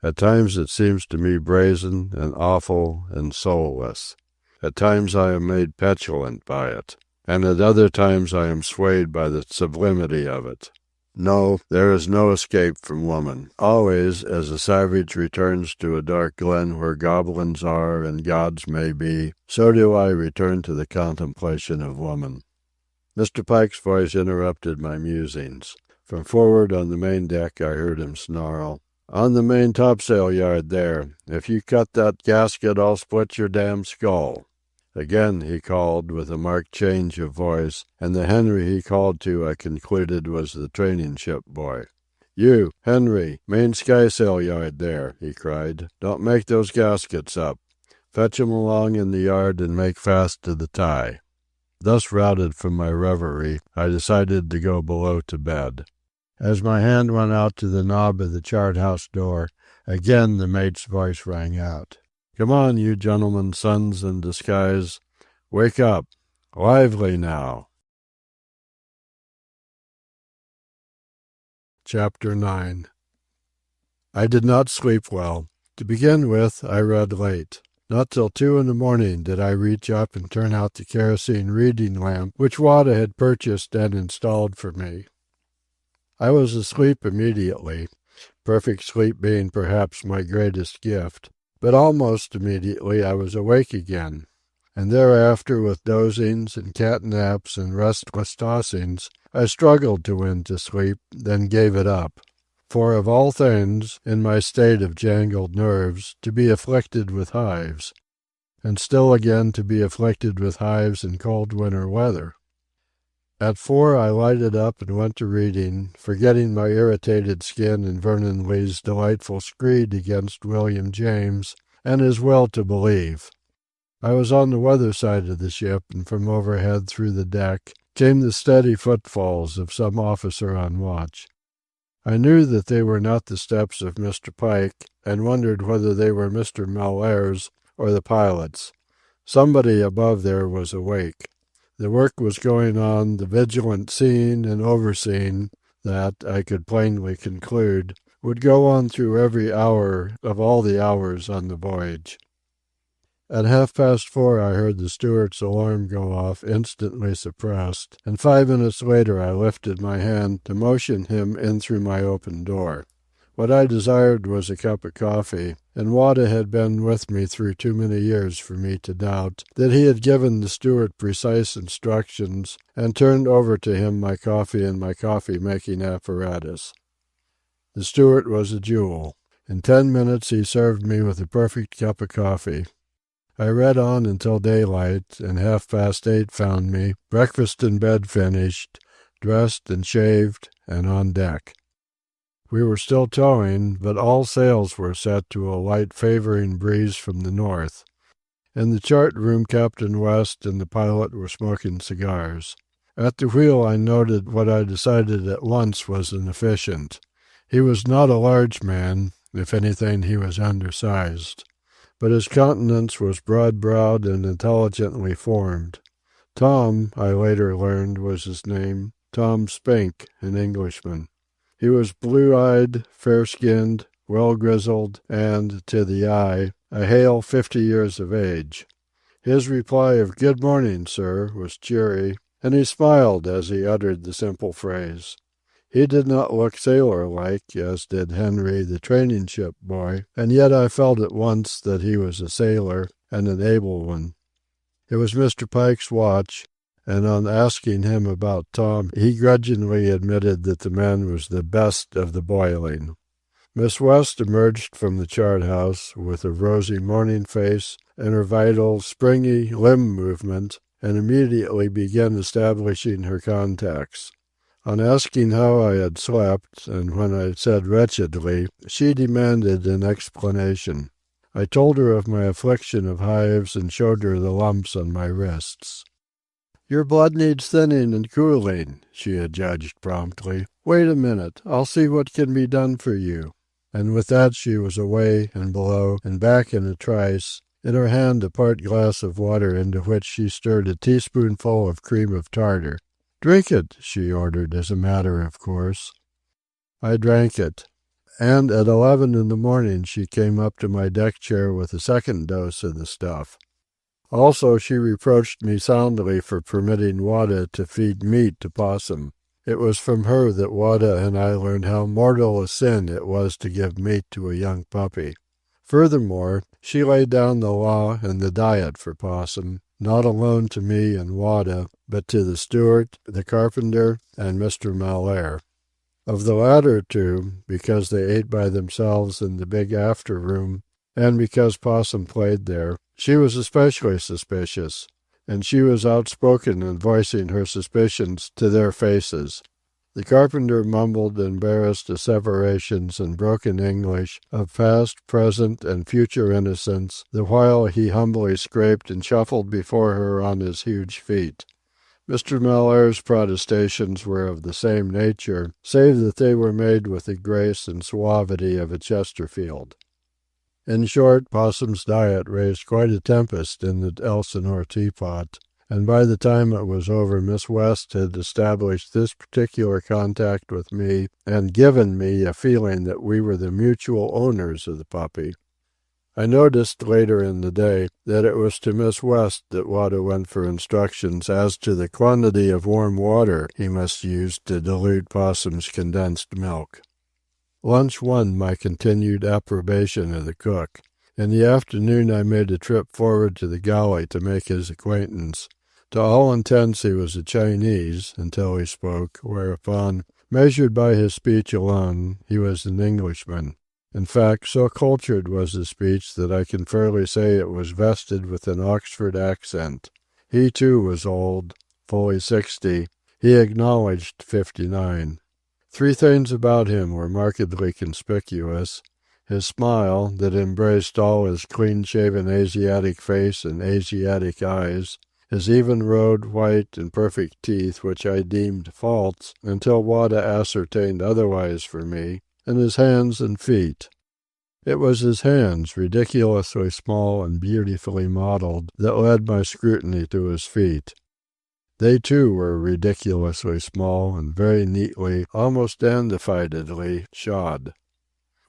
At times it seems to me brazen and awful and soulless. At times I am made petulant by it, and at other times I am swayed by the sublimity of it. No, there is no escape from woman. Always, as a savage returns to a dark glen where goblins are and gods may be, so do I return to the contemplation of woman. Mr. Pike's voice interrupted my musings. From forward on the main deck I heard him snarl, "On the main topsail yard there. If you cut that gasket I'll split your damn skull." Again he called, with a marked change of voice, and the Henry he called to I concluded was the training ship boy. "You, Henry, main skysail yard there," he cried. "Don't make those gaskets up. Fetch 'em along in the yard and make fast to the tie." Thus routed from my reverie, I decided to go below to bed. As my hand went out to the knob of the chart-house door, again the mate's voice rang out. "Come on, you gentlemen's sons in disguise. Wake up. Lively now." Chapter 9. I did not sleep well. To begin with, I read late. Not till 2 a.m. did I reach up and turn out the kerosene reading lamp which Wada had purchased and installed for me. I was asleep immediately, perfect sleep being perhaps my greatest gift. But almost immediately I was awake again, and thereafter with dozings and cat naps and restless tossings, I struggled to win to sleep, then gave it up. For of all things, in my state of jangled nerves, to be afflicted with hives, and still again to be afflicted with hives in cold winter weather. At 4 I lighted up and went to reading, forgetting my irritated skin and Vernon Lee's delightful screed against William James, and his will to believe. I was on the weather side of the ship, and from overhead through the deck came the steady footfalls of some officer on watch. I knew that they were not the steps of Mr. Pike, and wondered whether they were Mr. Mellaire's or the pilot's. Somebody above there was awake. The work was going on, the vigilant seeing and overseeing, that, I could plainly conclude, would go on through every hour of all the hours on the voyage. At 4:30 I heard the steward's alarm go off, instantly suppressed, and 5 minutes later I lifted my hand to motion him in through my open door. What I desired was a cup of coffee, and Wada had been with me through too many years for me to doubt that he had given the steward precise instructions and turned over to him my coffee and my coffee-making apparatus. The steward was a jewel. In 10 minutes he served me with a perfect cup of coffee. I read on until daylight, and 8:30 found me, breakfast in bed finished, dressed and shaved, and on deck. We were still towing, but all sails were set to a light favoring breeze from the north. In the chart room Captain West and the pilot were smoking cigars. At the wheel I noted what I decided at once was an efficient. He was not a large man, if anything he was undersized, but his countenance was broad-browed and intelligently formed. Tom, I later learned, was his name, Tom Spink, an Englishman. He was blue-eyed, fair-skinned, well-grizzled, and, to the eye, a hale 50 years of age. His reply of "Good morning, sir," was cheery, and he smiled as he uttered the simple phrase. He did not look sailor-like, as did Henry, the training-ship boy, and yet I felt at once that he was a sailor, and an able one. It was Mr. Pike's watch, and on asking him about Tom, he grudgingly admitted that the man was the best of the boiling. Miss West emerged from the chart-house with a rosy morning face and her vital, springy limb movement, and immediately began establishing her contacts. On asking how I had slept, and when I said wretchedly, she demanded an explanation. I told her of my affliction of hives and showed her the lumps on my wrists. "Your blood needs thinning and cooling," she adjudged promptly. "Wait a minute. I'll see what can be done for you." And with that she was away and below and back in a trice, in her hand a part glass of water into which she stirred a teaspoonful of cream of tartar. "Drink it," she ordered as a matter of course. I drank it, and at 11 in the morning she came up to my deck chair with a second dose of the stuff. Also she reproached me soundly for permitting Wada to feed meat to Possum. It was from her that Wada and I learned how mortal a sin it was to give meat to a young puppy. Furthermore, she laid down the law and the diet for Possum, not alone to me and Wada, but to the steward, the carpenter, and Mr. Mellaire. Of the latter two, because they ate by themselves in the big after room, and because Possum played there, she was especially suspicious, and she was outspoken in voicing her suspicions to their faces. The carpenter mumbled embarrassed asseverations in broken English of past, present, and future innocence, the while he humbly scraped and shuffled before her on his huge feet. Mr. Mellaire's protestations were of the same nature, save that they were made with the grace and suavity of a Chesterfield. In short, Possum's diet raised quite a tempest in the Elsinore teapot, and by the time it was over Miss West had established this particular contact with me and given me a feeling that we were the mutual owners of the puppy. I noticed later in the day that it was to Miss West that Wada went for instructions as to the quantity of warm water he must use to dilute Possum's condensed milk. Lunch won my continued approbation of the cook. In the afternoon I made a trip forward to the galley to make his acquaintance. To all intents he was a Chinese, until he spoke, whereupon, measured by his speech alone, he was an Englishman. In fact, so cultured was his speech that I can fairly say it was vested with an Oxford accent. He, too, was old, fully 60. He acknowledged 59. 3 things about him were markedly conspicuous. His smile, that embraced all his clean-shaven Asiatic face and Asiatic eyes, his even-rowed, white, and perfect teeth, which I deemed false until Wada ascertained otherwise for me, and his hands and feet. It was his hands, ridiculously small and beautifully modelled, that led my scrutiny to his feet. They, too, were ridiculously small and very neatly, almost dandifiedly, shod.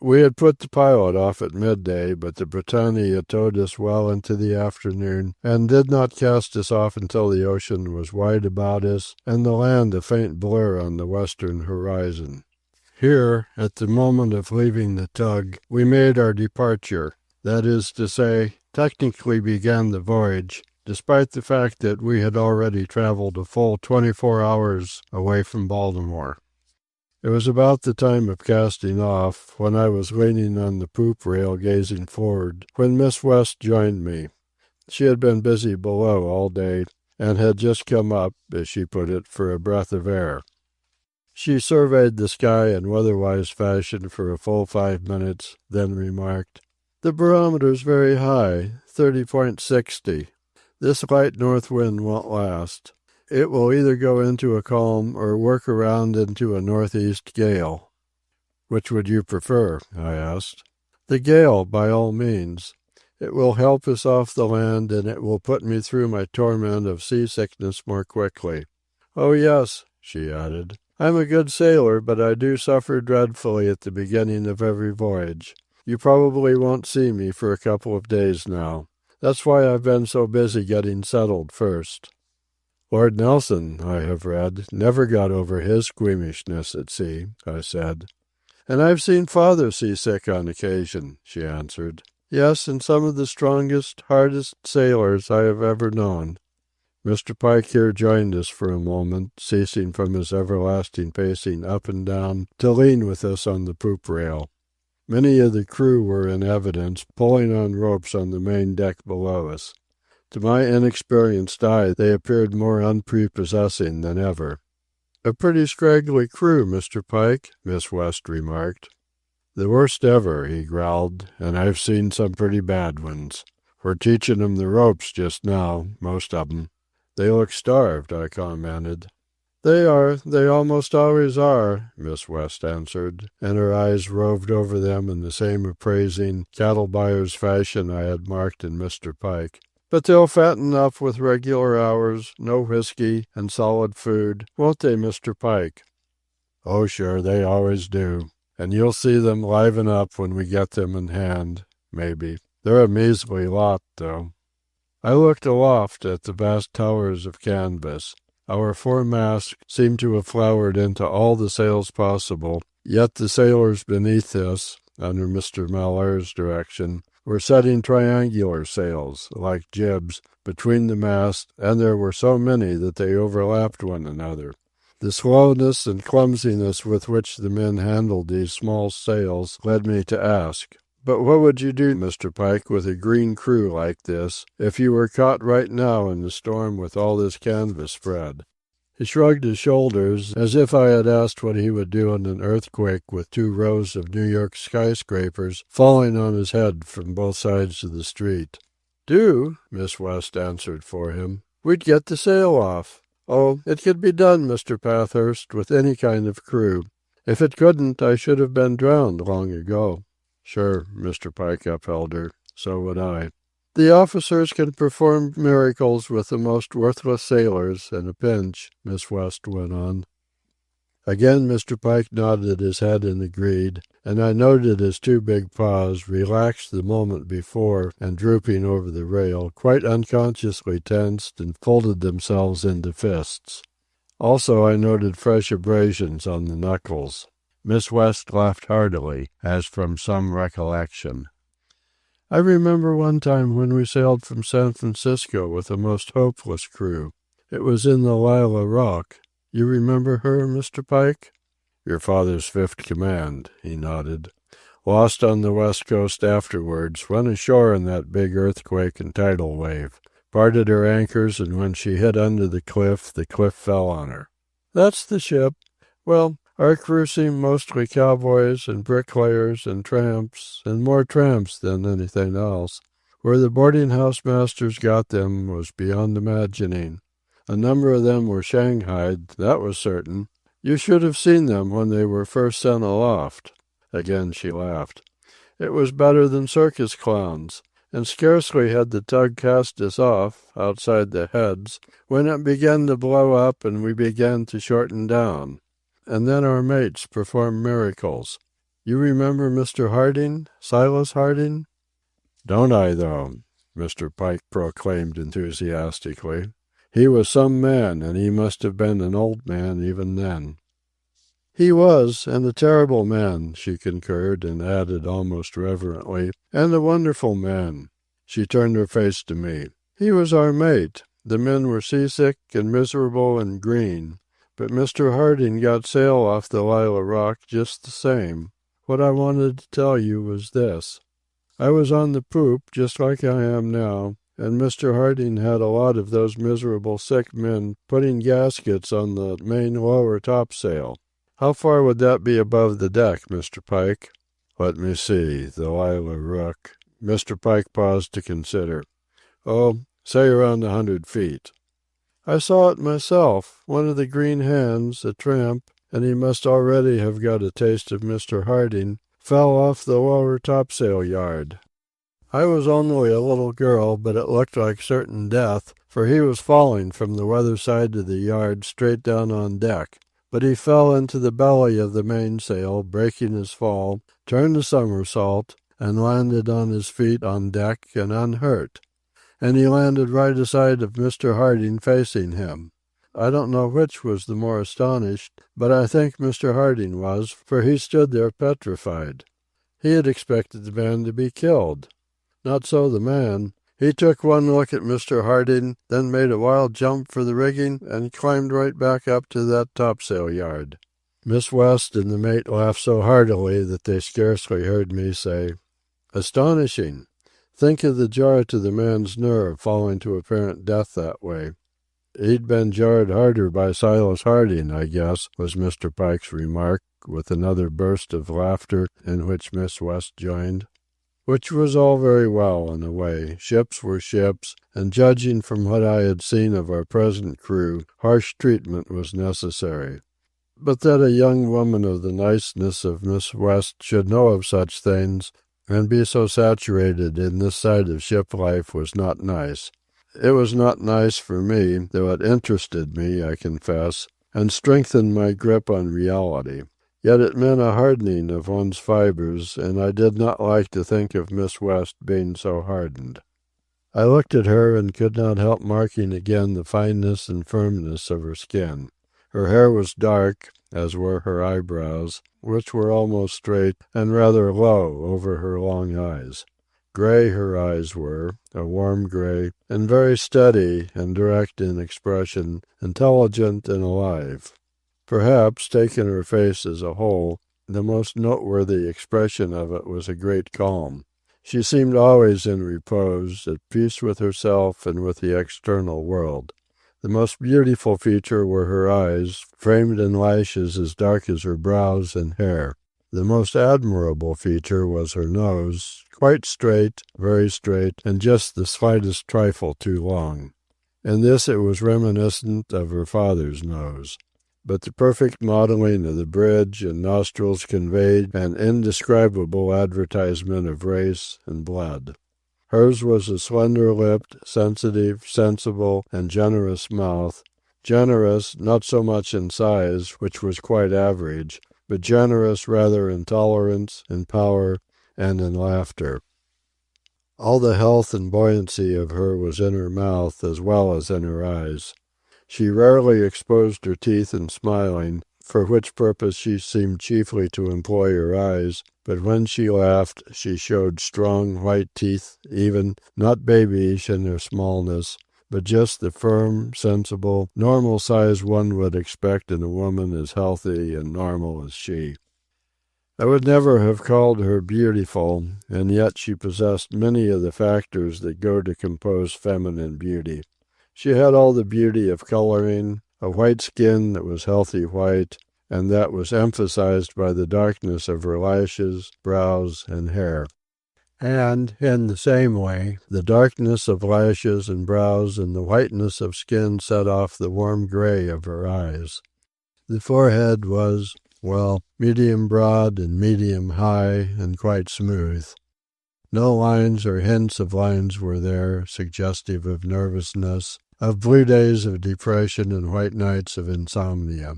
We had put the pilot off at midday, but the Britannia towed us well into the afternoon, and did not cast us off until the ocean was wide about us, and the land a faint blur on the western horizon. Here, at the moment of leaving the tug, we made our departure. That is to say, technically began the voyage, despite the fact that we had already traveled a full 24 hours away from Baltimore. It was about the time of casting off, when I was leaning on the poop rail gazing forward, when Miss West joined me. She had been busy below all day, and had just come up, as she put it, for a breath of air. She surveyed the sky in weather-wise fashion for a full 5 minutes, then remarked, "The barometer's very high, 30.60. This light north wind won't last. It will either go into a calm or work around into a northeast gale." "Which would you prefer?" I asked. "The gale, by all means. It will help us off the land, and it will put me through my torment of seasickness more quickly. Oh, yes," she added, "I'm a good sailor, but I do suffer dreadfully at the beginning of every voyage. You probably won't see me for a couple of days now. That's why I've been so busy getting settled first." "Lord Nelson, I have read, never got over his squeamishness at sea," I said. "And I've seen father seasick on occasion," she answered. "Yes, and some of the strongest, hardest sailors I have ever known." Mr. Pike here joined us for a moment, ceasing from his everlasting pacing up and down to lean with us on the poop rail. Many of the crew were in evidence, pulling on ropes on the main deck below us. To my inexperienced eye they appeared more unprepossessing than ever. "A pretty scraggly crew, Mr. Pike," Miss West remarked. "The worst ever," he growled, "and I've seen some pretty bad ones. We're teaching 'em the ropes just now, most of 'em." "They look starved," I commented. "They are. They almost always are," Miss West answered, and her eyes roved over them in the same appraising, cattle-buyer's fashion I had marked in Mr. Pike. "But they'll fatten up with regular hours, no whiskey, and solid food, won't they, Mr. Pike?" "Oh, sure, they always do. And you'll see them liven up when we get them in hand, maybe. They're a measly lot, though." I looked aloft at the vast towers of canvas. Our foremast seemed to have flowered into all the sails possible, yet the sailors beneath us, under Mr. Mellaire's direction, were setting triangular sails, like jibs, between the masts, and there were so many that they overlapped one another. The slowness and clumsiness with which the men handled these small sails led me to ask, "But what would you do, Mr. Pike, with a green crew like this, if you were caught right now in the storm with all this canvas spread?" He shrugged his shoulders, as if I had asked what he would do in an earthquake with 2 rows of New York skyscrapers falling on his head from both sides of the street. "Do?" Miss West answered for him. "We'd get the sail off. Oh, it could be done, Mr. Pathurst, with any kind of crew. If it couldn't, I should have been drowned long ago." "Sure," Mr. Pike upheld her. "So would I." "The officers can perform miracles with the most worthless sailors in a pinch," Miss West went on. Again Mr. Pike nodded his head and agreed, and I noted his 2 big paws, relaxed the moment before and drooping over the rail, quite unconsciously tensed and folded themselves into fists. Also I noted fresh abrasions on the knuckles. Miss West laughed heartily, as from some recollection. "I remember one time when we sailed from San Francisco with a most hopeless crew. It was in the Lila Rock. You remember her, Mr. Pike?" "Your father's 5th command," he nodded. "Lost on the west coast afterwards, went ashore in that big earthquake and tidal wave. Parted her anchors, and when she hit under the cliff fell on her." "That's the ship. Well, our crew seemed mostly cowboys and bricklayers and tramps, and more tramps than anything else. Where the boarding-house masters got them was beyond imagining. A number of them were shanghaied, that was certain. You should have seen them when they were first sent aloft." Again she laughed. "It was better than circus clowns, and scarcely had the tug cast us off, outside the heads, when it began to blow up and we began to shorten down. And then our mates performed miracles. You remember Mr. Harding, Silas Harding?" "Don't I, though?" Mr. Pike proclaimed enthusiastically. "He was some man, and he must have been an old man even then." "He was, and a terrible man," she concurred, and added almost reverently, "and a wonderful man." She turned her face to me. "He was our mate. The men were seasick and miserable and green. But Mr. Harding got sail off the Lila Rock just the same. What I wanted to tell you was this. I was on the poop, just like I am now, and Mr. Harding had a lot of those miserable sick men putting gaskets on the main lower topsail. How far would that be above the deck, Mr. Pike?" "Let me see, the Lila Rook." Mr. Pike paused to consider. "Oh, say around 100 feet. I saw it myself. One of the green hands, a tramp, and he must already have got a taste of Mr. Harding, fell off the lower topsail yard. I was only a little girl, but it looked like certain death, for he was falling from the weather side of the yard straight down on deck. But he fell into the belly of the mainsail, breaking his fall, turned a somersault, and landed on his feet on deck and unhurt. And he landed right aside of Mr. Harding facing him. I don't know which was the more astonished, but I think Mr. Harding was, for he stood there petrified. He had expected the man to be killed. Not so the man. He took one look at Mr. Harding, then made a wild jump for the rigging, and climbed right back up to that topsail yard. Miss West and the mate laughed so heartily that they scarcely heard me say, "Astonishing! Think of the jar to the man's nerve, falling to apparent death that way." "He'd been jarred harder by Silas Harding, I guess," was Mr. Pike's remark, with another burst of laughter in which Miss West joined. Which was all very well in a way. Ships were ships, and judging from what I had seen of our present crew, harsh treatment was necessary. But that a young woman of the niceness of Miss West should know of such things and be so saturated in this side of ship life was not nice. It was not nice for me, though it interested me, I confess, and strengthened my grip on reality. Yet it meant a hardening of one's fibers, and I did not like to think of Miss West being so hardened. I looked at her and could not help marking again the fineness and firmness of her skin. Her hair was dark, as were her eyebrows, which were almost straight and rather low over her long eyes. Gray her eyes were, a warm gray, and very steady and direct in expression, intelligent and alive. Perhaps, taking her face as a whole, the most noteworthy expression of it was a great calm. She seemed always in repose, at peace with herself and with the external world. The most beautiful feature were her eyes, framed in lashes as dark as her brows and hair. The most admirable feature was her nose, quite straight, very straight, and just the slightest trifle too long. In this it was reminiscent of her father's nose. But the perfect modeling of the bridge and nostrils conveyed an indescribable advertisement of race and blood. Hers was a slender-lipped, sensitive, sensible, and generous mouth. Generous, not so much in size, which was quite average, but generous rather in tolerance, in power, and in laughter. All the health and buoyancy of her was in her mouth as well as in her eyes. She rarely exposed her teeth in smiling, for which purpose she seemed chiefly to employ her eyes, but when she laughed she showed strong white teeth, even, not babyish in their smallness, but just the firm, sensible, normal size one would expect in a woman as healthy and normal as she. I would never have called her beautiful, and yet she possessed many of the factors that go to compose feminine beauty. She had all the beauty of coloring, a white skin that was healthy white, and that was emphasized by the darkness of her lashes, brows, and hair. And, in the same way, the darkness of lashes and brows and the whiteness of skin set off the warm gray of her eyes. The forehead was, well, medium broad and medium high and quite smooth. No lines or hints of lines were there, suggestive of nervousness, of blue days of depression and white nights of insomnia.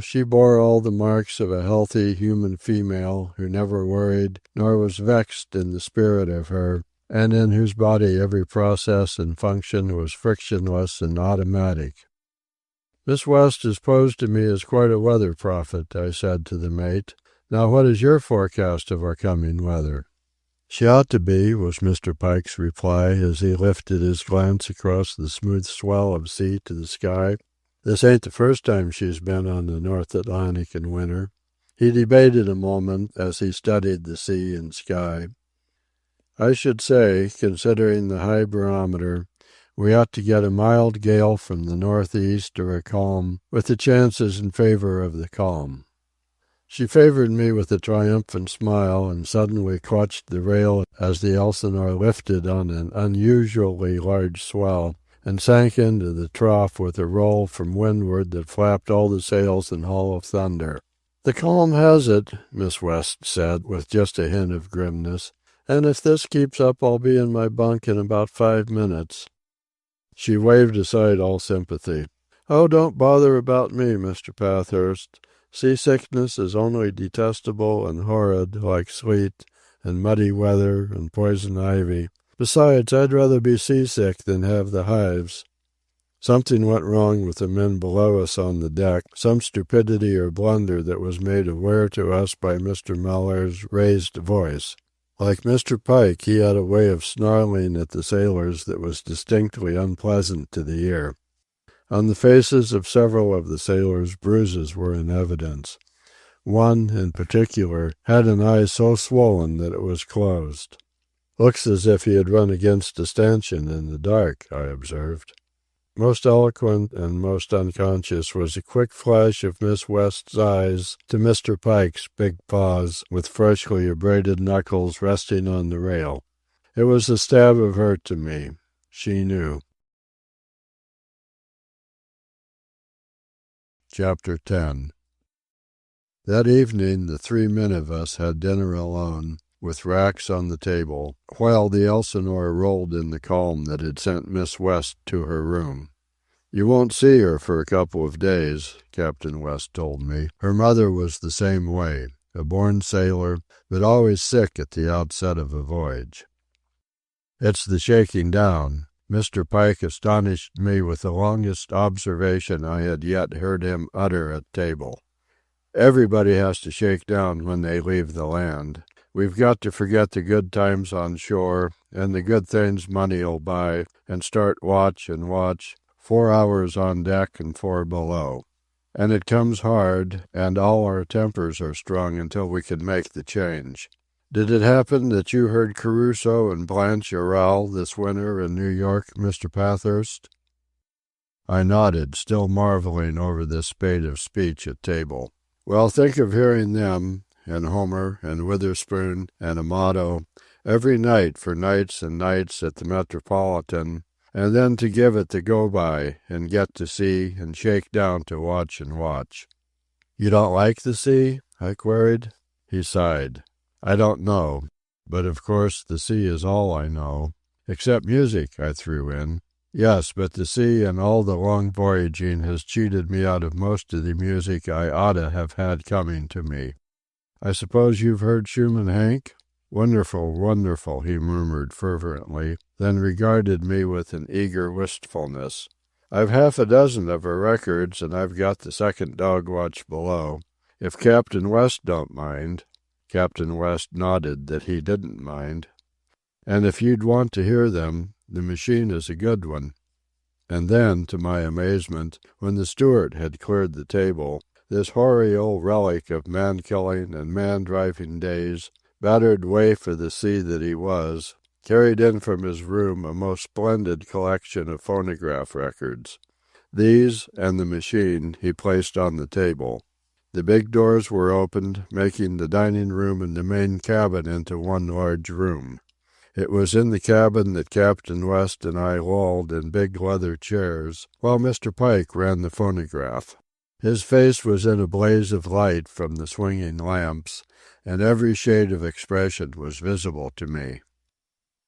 She bore all the marks of a healthy human female who never worried nor was vexed in the spirit of her, and in whose body every process and function was frictionless and automatic. "Miss West has posed to me as quite a weather prophet," I said to the mate. "Now what is your forecast of our coming weather?" "She ought to be," was Mr. Pike's reply as he lifted his glance across the smooth swell of sea to the sky. "This ain't the first time she's been on the North Atlantic in winter." He debated a moment as he studied the sea and sky. "I should say, considering the high barometer, we ought to get a mild gale from the northeast or a calm, with the chances in favor of the calm." She favored me with a triumphant smile and suddenly clutched the rail as the Elsinore lifted on an unusually large swell and sank into the trough with a roll from windward that flapped all the sails in hollow thunder. "The calm has it," Miss West said, with just a hint of grimness, "and if this keeps up I'll be in my bunk in about 5 minutes." She waved aside all sympathy. "Oh, don't bother about me, Mr. Pathurst. Seasickness is only detestable and horrid, like sleet, and muddy weather, and poison ivy. Besides, I'd rather be seasick than have the hives." Something went wrong with the men below us on the deck, some stupidity or blunder that was made aware to us by Mr. Mellaire's raised voice. Like Mr. Pike, he had a way of snarling at the sailors that was distinctly unpleasant to the ear. On the faces of several of the sailors bruises were in evidence. One, in particular, had an eye so swollen that it was closed. "Looks as if he had run against a stanchion in the dark," I observed. Most eloquent and most unconscious was a quick flash of Miss West's eyes to Mr. Pike's big paws, with freshly abraded knuckles resting on the rail. It was a stab of hurt to me. She knew. Chapter 10. That evening the 3 men of us had dinner alone, with racks on the table, while the Elsinore rolled in the calm that had sent Miss West to her room. "You won't see her for a couple of days," Captain West told me. "Her mother was the same way, a born sailor, but always sick at the outset of a voyage. It's the shaking down." Mr. Pike astonished me with the longest observation I had yet heard him utter at table. "Everybody has to shake down when they leave the land. We've got to forget the good times on shore, and the good things money'll buy, and start watch and watch, 4 hours on deck and 4 below. And it comes hard, and all our tempers are strung until we can make the change. Did it happen that you heard Crusoe and Blanche Arral this winter in New York, Mr. Pathurst?" I nodded, still marveling over this spate of speech at table. "Well, think of hearing them, and Homer, and Witherspoon, and Amato, every night for nights and nights at the Metropolitan, and then to give it the go-by, and get to sea, and shake down to watch and watch." "You don't like the sea?" I queried. He sighed. "I don't know. But of course the sea is all I know." "Except music," I threw in. "Yes, but the sea and all the long voyaging has cheated me out of most of the music I oughta have had coming to me. I suppose you've heard Schumann Hank?" "Wonderful, wonderful," he murmured fervently, then regarded me with an eager wistfulness. "I've half a dozen of her records, and I've got the second dog watch below. If Captain West don't mind." Captain West nodded that he didn't mind. "And if you'd want to hear them, the machine is a good one." And then, to my amazement, when the steward had cleared the table, this hoary old relic of man-killing and man-driving days, battered waif of the sea that he was, carried in from his room a most splendid collection of phonograph records. These, and the machine, he placed on the table. The big doors were opened, making the dining room and the main cabin into one large room. It was in the cabin that Captain West and I lolled in big leather chairs, while Mr. Pike ran the phonograph. His face was in a blaze of light from the swinging lamps, and every shade of expression was visible to me.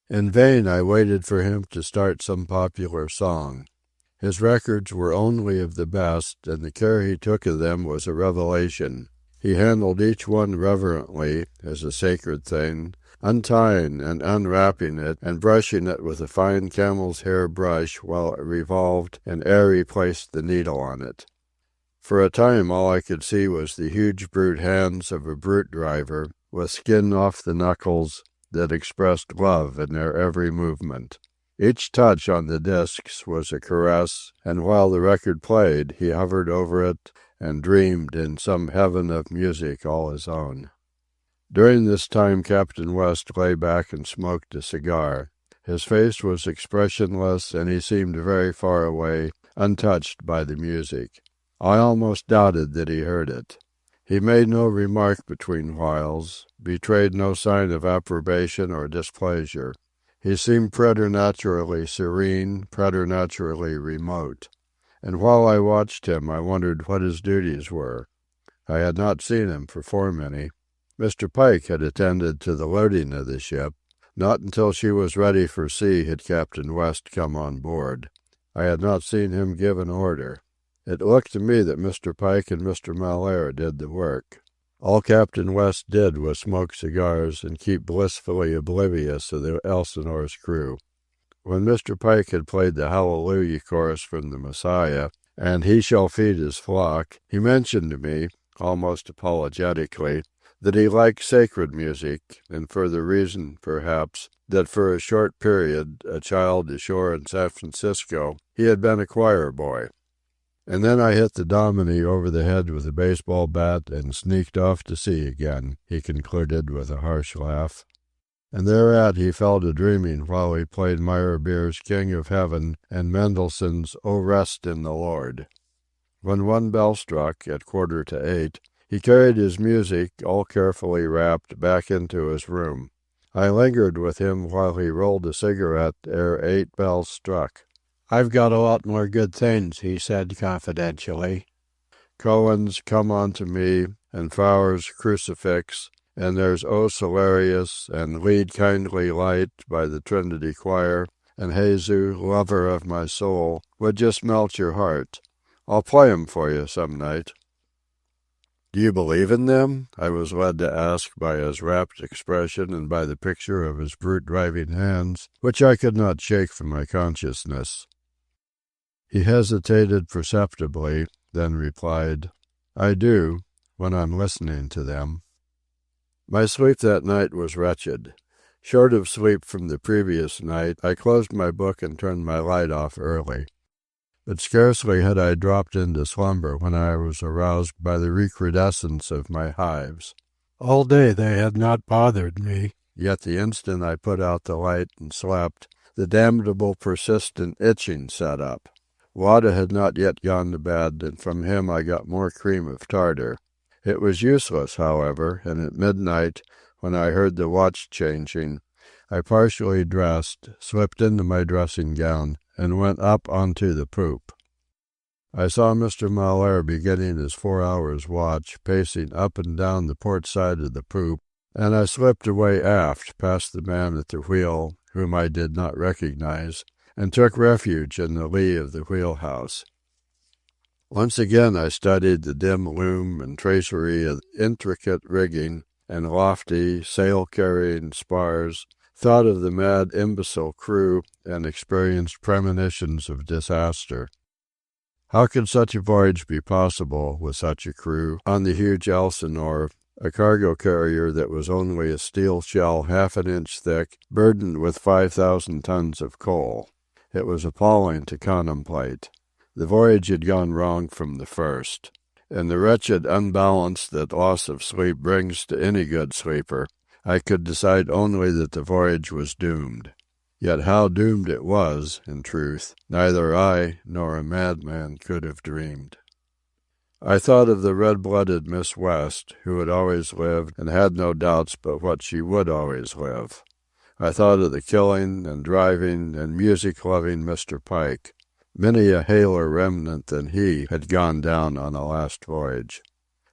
In vain I waited for him to start some popular song. His records were only of the best, and the care he took of them was a revelation. He handled each one reverently, as a sacred thing, untying and unwrapping it and brushing it with a fine camel's hair brush while it revolved and ere he placed the needle on it. For a time all I could see was the huge brute hands of a brute driver, with skin off the knuckles, that expressed love in their every movement. Each touch on the discs was a caress, and while the record played, he hovered over it and dreamed in some heaven of music all his own. During this time Captain West lay back and smoked a cigar. His face was expressionless, and he seemed very far away, untouched by the music. I almost doubted that he heard it. He made no remark between whiles, betrayed no sign of approbation or displeasure. He seemed preternaturally serene, preternaturally remote. And while I watched him, I wondered what his duties were. I had not seen him perform any. Mr. Pike had attended to the loading of the ship. Not until she was ready for sea had Captain West come on board. I had not seen him give an order. It looked to me that Mr. Pike and Mr. Mellaire did the work. All Captain West did was smoke cigars and keep blissfully oblivious of the Elsinore's crew. When Mr. Pike had played the Hallelujah chorus from the Messiah, and He shall feed his flock, he mentioned to me, almost apologetically, that he liked sacred music, and for the reason, perhaps, that for a short period, a child ashore in San Francisco, he had been a choir boy. And then I hit the dominie over the head with a baseball bat and sneaked off to sea again, he concluded with a harsh laugh. And thereat he fell to dreaming while he played Meyerbeer's King of Heaven and Mendelssohn's O Rest in the Lord. When one bell struck, at 7:45, he carried his music, all carefully wrapped, back into his room. I lingered with him while he rolled a cigarette ere 8 bells struck. "I've got a lot more good things," he said confidentially. "Cohen's Come Unto Me, and Fowler's Crucifix, and there's O Salarius, and Lead Kindly Light by the Trinity Choir, and Jesu, Lover of My Soul, would just melt your heart. I'll play 'em for you some night." "Do you believe in them?" I was led to ask by his rapt expression and by the picture of his brute-driving hands, which I could not shake from my consciousness. He hesitated perceptibly, then replied, "I do, when I'm listening to them." My sleep that night was wretched. Short of sleep from the previous night, I closed my book and turned my light off early. But scarcely had I dropped into slumber when I was aroused by the recrudescence of my hives. All day they had not bothered me, yet the instant I put out the light and slept, the damnable persistent itching set up. Wada had not yet gone to bed, and from him I got more cream of tartar. It was useless, however, and at midnight, when I heard the watch changing, I partially dressed, slipped into my dressing gown, and went up onto the poop. I saw Mr. Mellaire beginning his 4 hours' watch, pacing up and down the port side of the poop, and I slipped away aft, past the man at the wheel, whom I did not recognize, and took refuge in the lee of the wheelhouse. Once again I studied the dim loom and tracery of intricate rigging and lofty, sail-carrying spars, thought of the mad, imbecile crew, and experienced premonitions of disaster. How could such a voyage be possible with such a crew on the huge Elsinore, a cargo carrier that was only a steel shell half an inch thick, burdened with 5,000 tons of coal? It was appalling to contemplate. The voyage had gone wrong from the first. In the wretched unbalance that loss of sleep brings to any good sleeper, I could decide only that the voyage was doomed. Yet how doomed it was, in truth, neither I nor a madman could have dreamed. I thought of the red-blooded Miss West, who had always lived and had no doubts but what she would always live. I thought of the killing and driving and music-loving Mr. Pike. Many a haler remnant than he had gone down on a last voyage.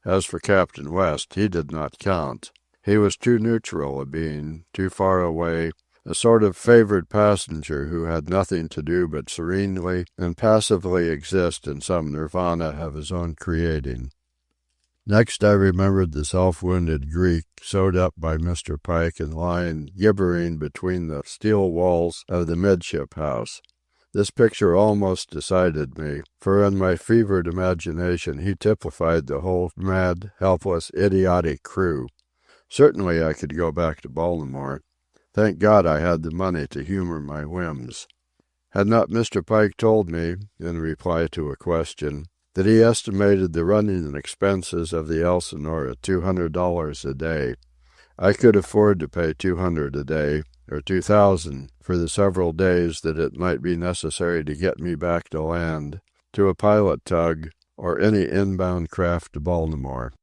As for Captain West, he did not count. He was too neutral a being, too far away, a sort of favored passenger who had nothing to do but serenely and passively exist in some nirvana of his own creating. Next I remembered the self-wounded Greek sewed up by Mr. Pike and lying gibbering between the steel walls of the midship house. This picture almost decided me, for in my fevered imagination he typified the whole mad, helpless, idiotic crew. Certainly I could go back to Baltimore. Thank God I had the money to humor my whims. Had not Mr. Pike told me, in reply to a question, that he estimated the running expenses of the Elsinore at $200 a day, I could afford to pay $200 a day, or $2,000, for the several days that it might be necessary to get me back to land, to a pilot tug, or any inbound craft to Baltimore.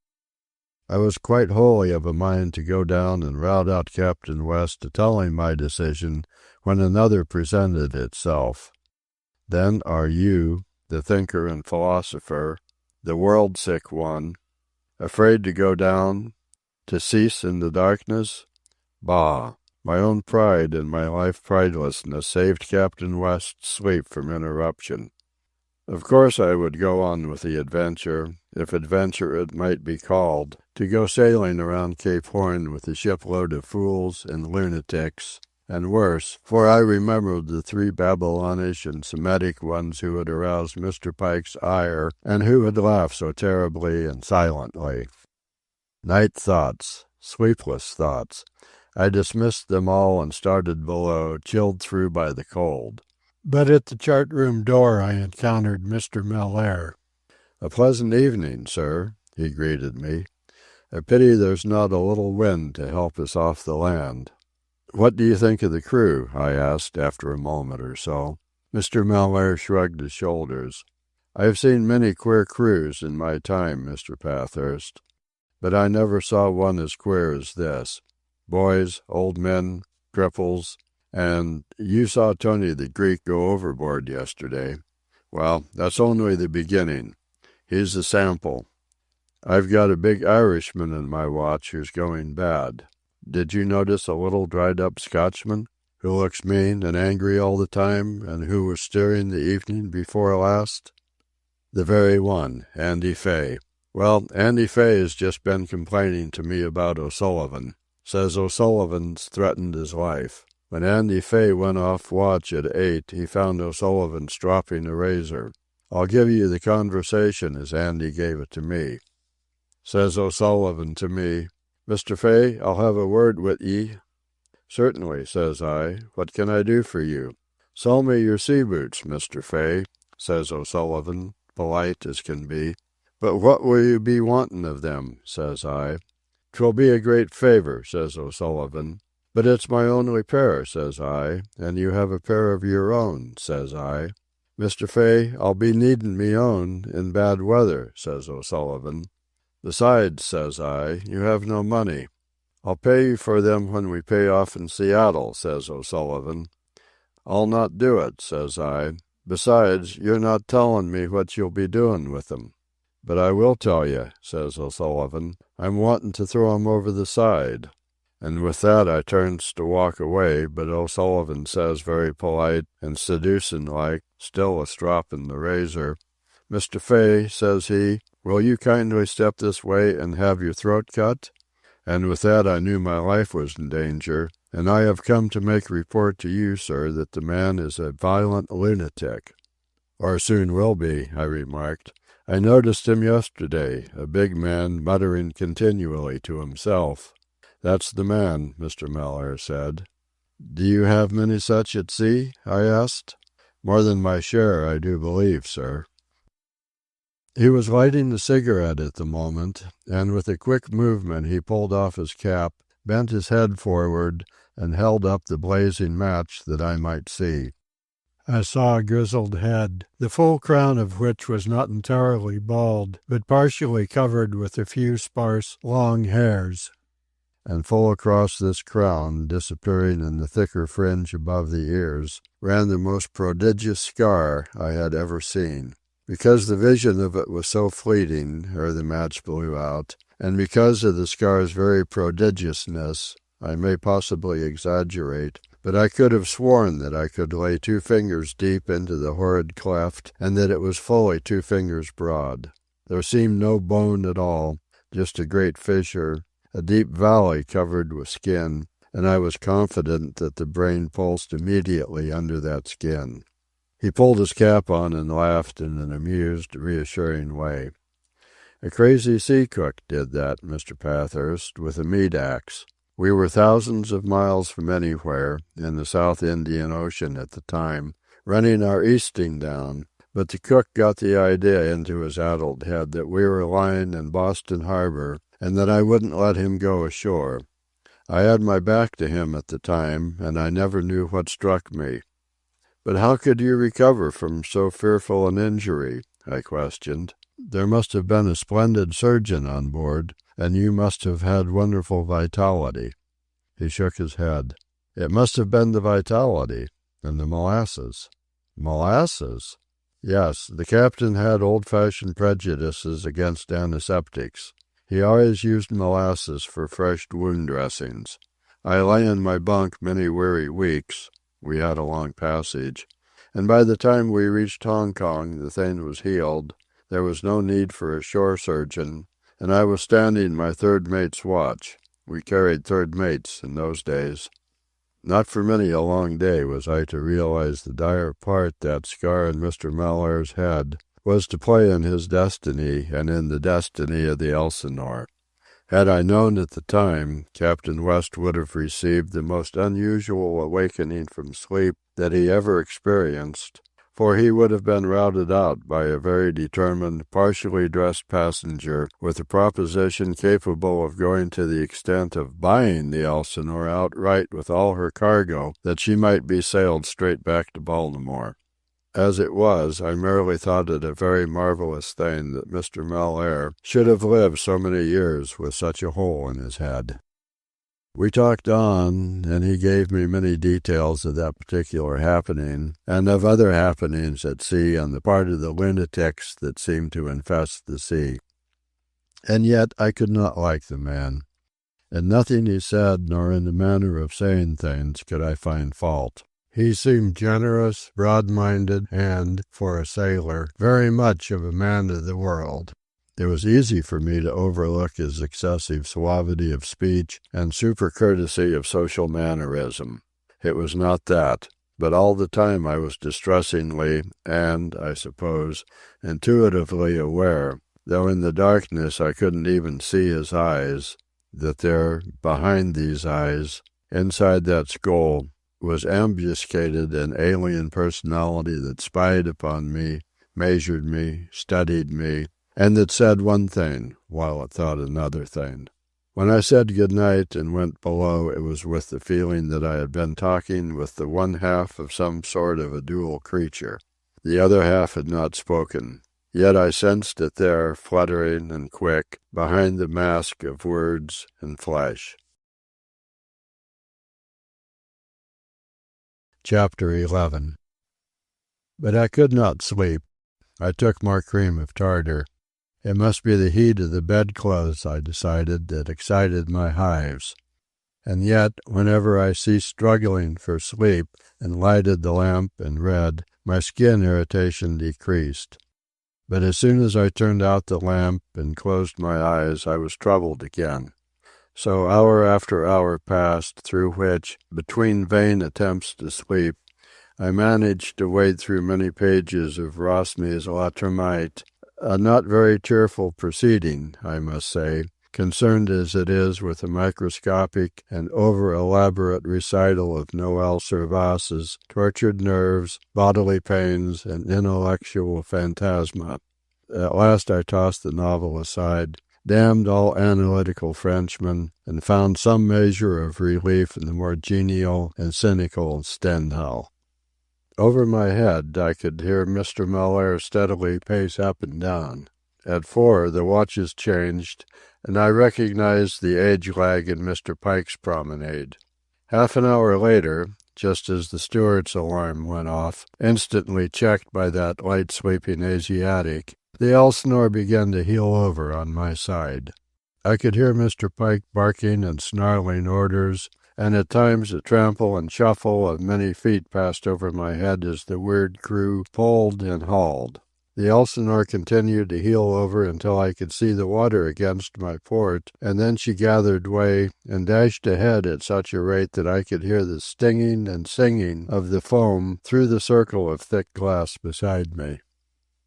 I was quite wholly of a mind to go down and rout out Captain West to tell him my decision when another presented itself. Then are you, the thinker and philosopher, the world-sick one, afraid to go down, to cease in the darkness? Bah! My own pride and my life pridelessness saved Captain West's sleep from interruption. Of course I would go on with the adventure, if adventure it might be called, to go sailing around Cape Horn with a shipload of fools and lunatics, and worse, for I remembered the 3 Babylonish and Semitic ones who had aroused Mr. Pike's ire and who had laughed so terribly and silently. Night thoughts, sleepless thoughts. I dismissed them all and started below, chilled through by the cold. But at the chart-room door I encountered Mr. Mellaire. "A pleasant evening, sir," he greeted me. "A pity there's not a little wind to help us off the land." "What do you think of the crew?" I asked after a moment or so. Mr. Mellaire shrugged his shoulders. "I have seen many queer crews in my time, Mr. Pathurst, but I never saw one as queer as this. Boys, old men, cripples, and you saw Tony the Greek go overboard yesterday. Well, that's only the beginning. He's a sample. I've got a big Irishman in my watch who's going bad. Did you notice a little dried-up Scotchman, who looks mean and angry all the time, and who was steering the evening before last?" "The very one, Andy Fay. Well, Andy Fay has just been complaining to me about O'Sullivan. Says O'Sullivan's threatened his life. When Andy Fay went off watch at 8, he found O'Sullivan stropping a razor. I'll give you the conversation as Andy gave it to me. Says O'Sullivan to me, 'Mr. Fay, I'll have a word with ye.' 'Certainly,' says I. 'What can I do for you?' 'Sell me your sea boots, Mr. Fay,' says O'Sullivan, polite as can be. 'But what will you be wanting of them?' says I. ''Twill be a great favour,' says O'Sullivan. 'But it's my only pair,' says I, 'and you have a pair of your own,' says I. 'Mr. Fay, I'll be needin' me own in bad weather,' says O'Sullivan. 'Besides,' says I, 'you have no money.' 'I'll pay you for them when we pay off in Seattle,' says O'Sullivan. 'I'll not do it,' says I. 'Besides, you're not tellin' me what you'll be doin' with them.' 'But I will tell you,' says O'Sullivan. 'I'm wantin' to throw 'em over the side.' And with that I turns to walk away, but O'Sullivan says very polite and seducin'-like, still a stroppin' the razor, 'Mr. Fay,' says he, 'will you kindly step this way and have your throat cut?' And with that I knew my life was in danger, and I have come to make report to you, sir, that the man is a violent lunatic." "Or soon will be," I remarked. "I noticed him yesterday, a big man muttering continually to himself." "That's the man," Mr. Mellaire said. "Do you have many such at sea?" I asked. "More than my share, I do believe, sir." He was lighting a cigarette at the moment, and with a quick movement he pulled off his cap, bent his head forward, and held up the blazing match that I might see. I saw a grizzled head, the full crown of which was not entirely bald, but partially covered with a few sparse, long hairs. And full across this crown, disappearing in the thicker fringe above the ears, ran the most prodigious scar I had ever seen. Because the vision of it was so fleeting, ere the match blew out, and because of the scar's very prodigiousness, I may possibly exaggerate, but I could have sworn that I could lay 2 fingers deep into the horrid cleft, and that it was fully 2 fingers broad. There seemed no bone at all, just a great fissure, a deep valley covered with skin, and I was confident that the brain pulsed immediately under that skin. He pulled his cap on and laughed in an amused, reassuring way. A crazy sea cook did that, Mr. Pathurst, with a meat axe. We were thousands of miles from anywhere, in the South Indian Ocean at the time, running our easting down, but the cook got the idea into his addled head that we were lying in Boston Harbor and that I wouldn't let him go ashore. I had my back to him at the time, and I never knew what struck me. "But how could you recover from so fearful an injury?" I questioned. "There must have been a splendid surgeon on board, and you must have had wonderful vitality." He shook his head. "It must have been the vitality, and the molasses." "Molasses?" "Yes, the captain had old-fashioned prejudices against antiseptics. He always used molasses for fresh wound dressings. I lay in my bunk many weary weeks. We had a long passage. And by the time we reached Hong Kong, the thing was healed. There was no need for a shore surgeon, and I was standing my third mate's watch. We carried third mates in those days. Not for many a long day was I to realize the dire part that scar in Mr. Mellaire's head was to play in his destiny and in the destiny of the Elsinore. Had I known at the time, Captain West would have received the most unusual awakening from sleep that he ever experienced, for he would have been routed out by a very determined, partially dressed passenger with a proposition capable of going to the extent of buying the Elsinore outright with all her cargo, that she might be sailed straight back to Baltimore. As it was, I merely thought it a very marvelous thing that Mr. Mellaire should have lived so many years with such a hole in his head. We talked on, and he gave me many details of that particular happening, and of other happenings at sea on the part of the lunatics that seemed to infest the sea. And yet I could not like the man. In nothing he said, nor in the manner of saying things, could I find fault. He seemed generous, broad-minded, and, for a sailor, very much of a man of the world. It was easy for me to overlook his excessive suavity of speech and super-courtesy of social mannerism. It was not that, but all the time I was distressingly and, I suppose, intuitively aware, though in the darkness I couldn't even see his eyes, that there, behind these eyes, inside that skull, was ambuscaded an alien personality that spied upon me, measured me, studied me, and that said one thing while it thought another thing. When I said good night and went below, it was with the feeling that I had been talking with the one half of some sort of a dual creature. The other half had not spoken, yet I sensed it there, fluttering and quick, behind the mask of words and flesh. Chapter 11. But I could not sleep. I took more cream of tartar. It must be the heat of the bedclothes, I decided, that excited my hives. And yet, whenever I ceased struggling for sleep and lighted the lamp and read, my skin irritation decreased. But as soon as I turned out the lamp and closed my eyes, I was troubled again. So hour after hour passed, through which, between vain attempts to sleep, I managed to wade through many pages of Rosmy's La Termite, a not very cheerful proceeding, I must say, concerned as it is with a microscopic and over-elaborate recital of Noël Servas's tortured nerves, bodily pains, and intellectual phantasma. At last I tossed the novel aside, damned all analytical Frenchmen, and found some measure of relief in the more genial and cynical Stendhal. Over my head I could hear Mr. Mellaire steadily pace up and down. At 4 the watches changed, and I recognized the age lag in Mr. Pike's promenade. Half an hour later, just as the steward's alarm went off, instantly checked by that light-sleeping Asiatic, the Elsinore began to heel over on my side. I could hear Mr. Pike barking and snarling orders, and at times a trample and shuffle of many feet passed over my head as the weird crew pulled and hauled. The Elsinore continued to heel over until I could see the water against my port, and then she gathered way and dashed ahead at such a rate that I could hear the stinging and singing of the foam through the circle of thick glass beside me.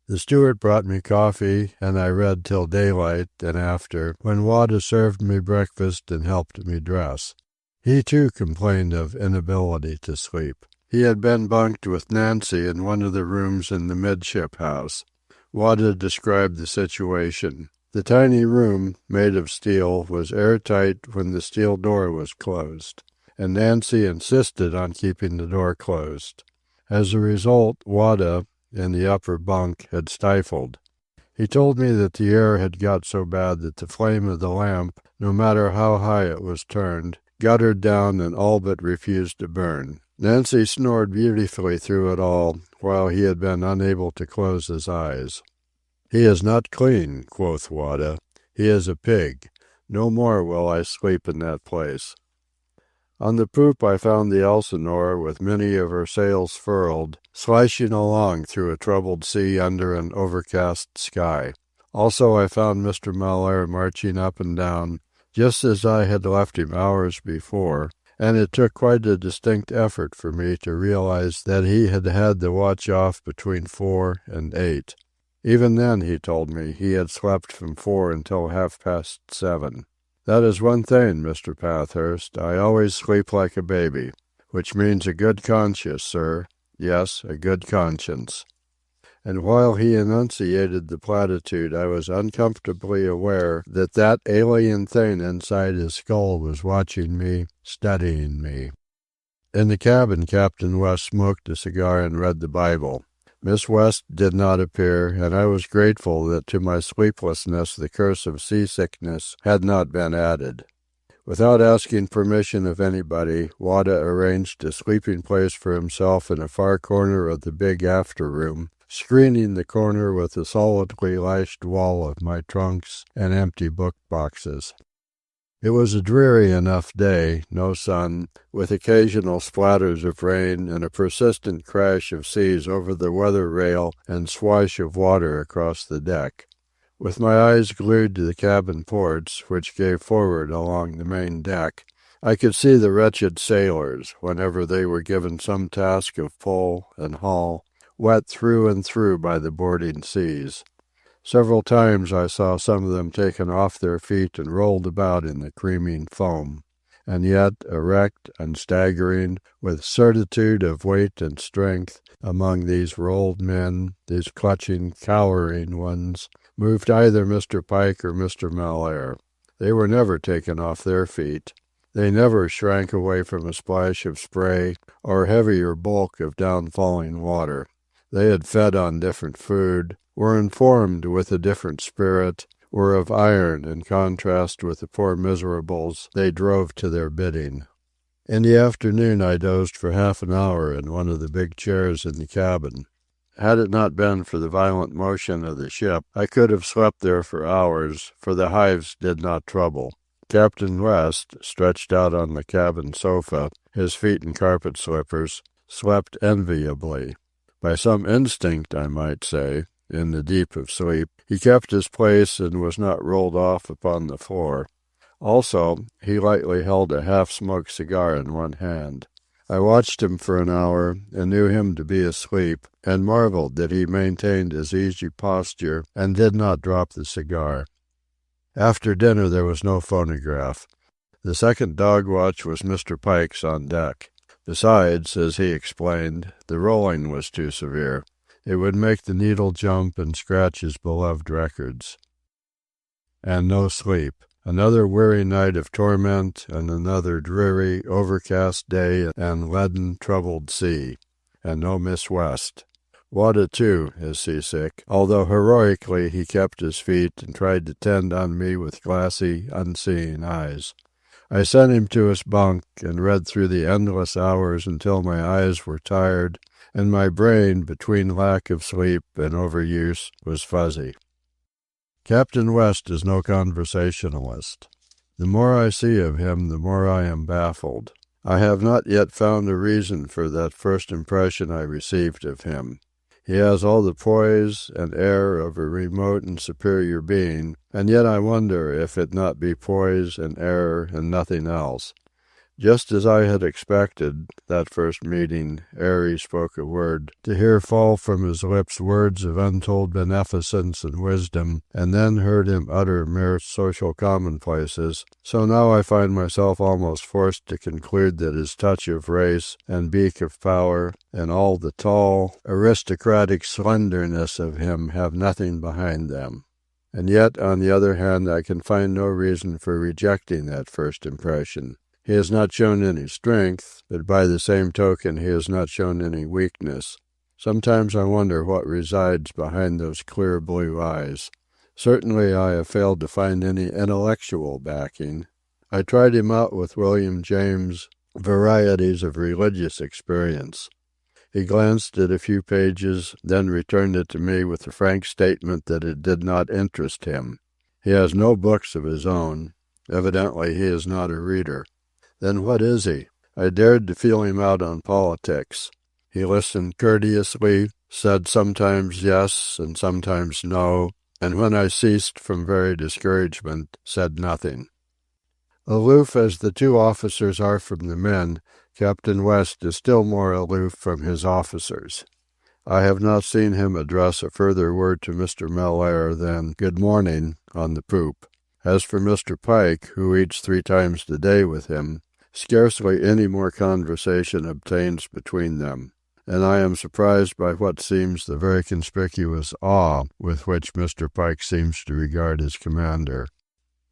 The steward brought me coffee, and I read till daylight and after, when Wada served me breakfast and helped me dress. He, too, complained of inability to sleep. He had been bunked with Nancy in one of the rooms in the midship house. Wada described the situation. The tiny room, made of steel, was airtight when the steel door was closed, and Nancy insisted on keeping the door closed. As a result, Wada, in the upper bunk, had stifled. He told me that the air had got so bad that the flame of the lamp, no matter how high it was turned, guttered down and all but refused to burn. Nancy snored beautifully through it all, while he had been unable to close his eyes. "He is not clean," quoth Wada. "He is a pig. No more will I sleep in that place." On the poop I found the Elsinore, with many of her sails furled, slashing along through a troubled sea under an overcast sky. Also I found Mr. Mellaire marching up and down, just as I had left him hours before, and it took quite a distinct effort for me to realize that he had had the watch off between 4 and 8. Even then, he told me, he had slept from 4 until 7:30. "That is one thing, Mr. Pathurst. I always sleep like a baby, which means a good conscience, sir. Yes, a good conscience." And while he enunciated the platitude, I was uncomfortably aware that that alien thing inside his skull was watching me, studying me. In the cabin, Captain West smoked a cigar and read the Bible. Miss West did not appear, and I was grateful that to my sleeplessness the curse of seasickness had not been added. Without asking permission of anybody, Wada arranged a sleeping place for himself in a far corner of the big after room, screening the corner with a solidly lashed wall of my trunks and empty book boxes. It was a dreary enough day, no sun, with occasional splatters of rain and a persistent crash of seas over the weather rail and swash of water across the deck. With my eyes glued to the cabin ports, which gave forward along the main deck, I could see the wretched sailors, whenever they were given some task of pull and haul, wet through and through by the boarding seas. Several times I saw some of them taken off their feet and rolled about in the creaming foam. And yet, erect and staggering, with certitude of weight and strength, among these rolled men, these clutching, cowering ones, moved either Mr. Pike or Mr. Mellaire. They were never taken off their feet. They never shrank away from a splash of spray or heavier bulk of downfalling water. They had fed on different food, were informed with a different spirit, were of iron in contrast with the poor miserables they drove to their bidding. In the afternoon I dozed for half an hour in one of the big chairs in the cabin. Had it not been for the violent motion of the ship, I could have slept there for hours, for the hives did not trouble. Captain West, stretched out on the cabin sofa, his feet in carpet slippers, slept enviably. By some instinct, I might say, in the deep of sleep, he kept his place and was not rolled off upon the floor. Also, he lightly held a half-smoked cigar in one hand. I watched him for an hour and knew him to be asleep, and marveled that he maintained his easy posture and did not drop the cigar. After dinner there was no phonograph. The second dog watch was Mr. Pike's on deck. Besides, as he explained, the rolling was too severe. It would make the needle jump and scratch his beloved records. And no sleep. Another weary night of torment and another dreary, overcast day and leaden, troubled sea. And no Miss West. Wada, too, is seasick, although heroically he kept his feet and tried to tend on me with glassy, unseeing eyes. I sent him to his bunk and read through the endless hours until my eyes were tired and my brain, between lack of sleep and overuse, was fuzzy. Captain West is no conversationalist. The more I see of him, the more I am baffled. I have not yet found a reason for that first impression I received of him. He has all the poise and air of a remote and superior being, and yet I wonder if it not be poise and air and nothing else. Just as I had expected, that first meeting, ere he spoke a word, to hear fall from his lips words of untold beneficence and wisdom, and then heard him utter mere social commonplaces, so now I find myself almost forced to conclude that his touch of race and beak of power, and all the tall, aristocratic slenderness of him have nothing behind them. And yet, on the other hand, I can find no reason for rejecting that first impression. He has not shown any strength, but by the same token he has not shown any weakness. Sometimes I wonder what resides behind those clear blue eyes. Certainly I have failed to find any intellectual backing. I tried him out with William James' Varieties of Religious Experience. He glanced at a few pages, then returned it to me with the frank statement that it did not interest him. He has no books of his own. Evidently he is not a reader. Then what is he? I dared to feel him out on politics. He listened courteously, said sometimes yes and sometimes no, and when I ceased from very discouragement, said nothing. Aloof as the two officers are from the men, Captain West is still more aloof from his officers. I have not seen him address a further word to Mr. Mellaire than "Good morning" on the poop. As for Mr. Pike, who eats 3 times a day with him, scarcely any more conversation obtains between them, and I am surprised by what seems the very conspicuous awe with which Mr. Pike seems to regard his commander.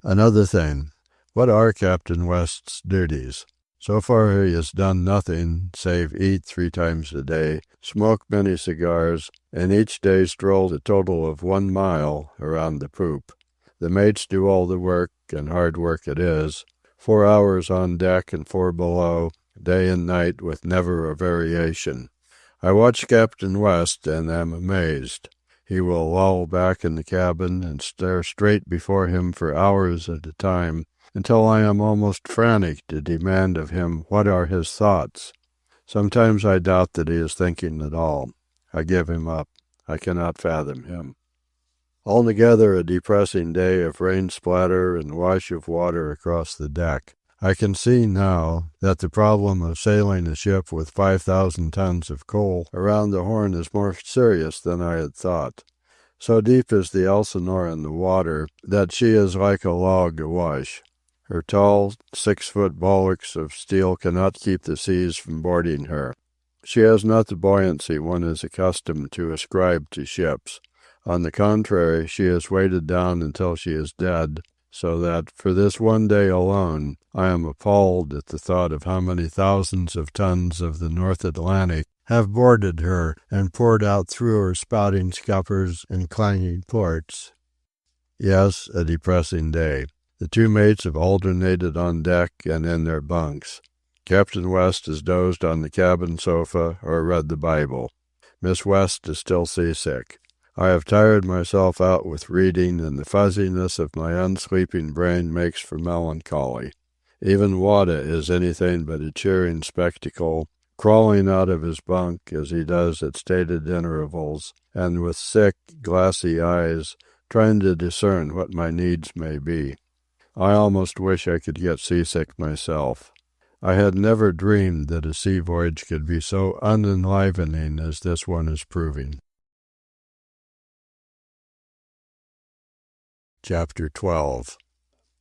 Another thing, what are Captain West's duties? So far he has done nothing save eat 3 times a day, smoke many cigars, and each day stroll a total of 1 mile around the poop. The mates do all the work, and hard work it is. 4 hours on deck and 4 below, day and night with never a variation. I watch Captain West and am amazed. He will loll back in the cabin and stare straight before him for hours at a time, until I am almost frantic to demand of him what are his thoughts. Sometimes I doubt that he is thinking at all. I give him up. I cannot fathom him. Altogether a depressing day of rain splatter and wash of water across the deck. I can see now that the problem of sailing a ship with 5,000 tons of coal around the Horn is more serious than I had thought. So deep is the Elsinore in the water that she is like a log awash. Her tall 6-foot bulwarks of steel cannot keep the seas from boarding her. She has not the buoyancy one is accustomed to ascribe to ships. On the contrary, she is weighted down until she is dead, so that, for this one day alone, I am appalled at the thought of how many thousands of tons of the North Atlantic have boarded her and poured out through her spouting scuppers and clanging ports. Yes, a depressing day. The 2 mates have alternated on deck and in their bunks. Captain West has dozed on the cabin sofa or read the Bible. Miss West is still seasick. I have tired myself out with reading, and the fuzziness of my unsleeping brain makes for melancholy. Even Wada is anything but a cheering spectacle, crawling out of his bunk as he does at stated intervals, and with sick, glassy eyes, trying to discern what my needs may be. I almost wish I could get seasick myself. I had never dreamed that a sea voyage could be so unenlivening as this one is proving. Chapter 12.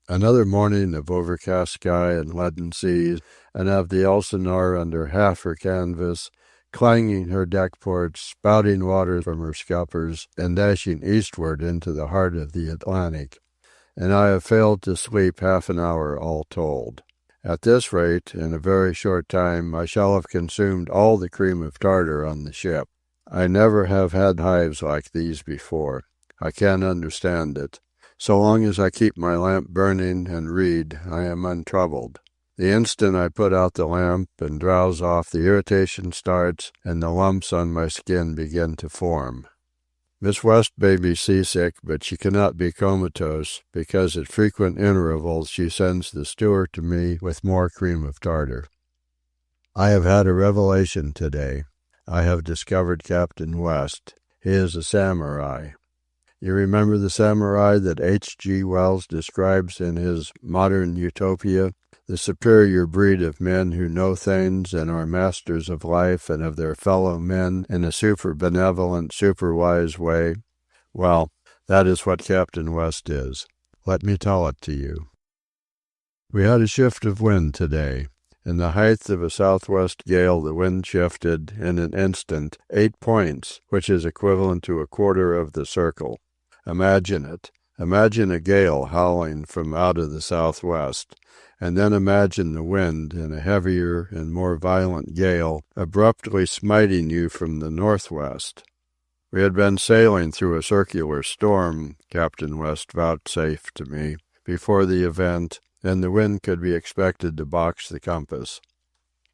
Another morning of overcast sky and leaden seas, and of the Elsinore under half her canvas, clanging her deck ports, spouting water from her scuppers, and dashing eastward into the heart of the Atlantic. And I have failed to sleep half an hour all told. At this rate, in a very short time, I shall have consumed all the cream of tartar on the ship. I never have had hives like these before. I can't understand it. So long as I keep my lamp burning and read, I am untroubled. The instant I put out the lamp and drowse off, the irritation starts, and the lumps on my skin begin to form. Miss West may be seasick, but she cannot be comatose, because at frequent intervals she sends the steward to me with more cream of tartar. I have had a revelation today. I have discovered Captain West. He is a samurai. You remember the samurai that H.G. Wells describes in his Modern Utopia? The superior breed of men who know things and are masters of life and of their fellow men in a super-benevolent, super-wise way? Well, that is what Captain West is. Let me tell it to you. We had a shift of wind today. In the height of a southwest gale, the wind shifted, in an instant, 8 points, which is equivalent to a quarter of the circle. Imagine it. Imagine a gale howling from out of the southwest, and then imagine the wind, in a heavier and more violent gale, abruptly smiting you from the northwest. We had been sailing through a circular storm, Captain West vouchsafed to me, before the event, and the wind could be expected to box the compass.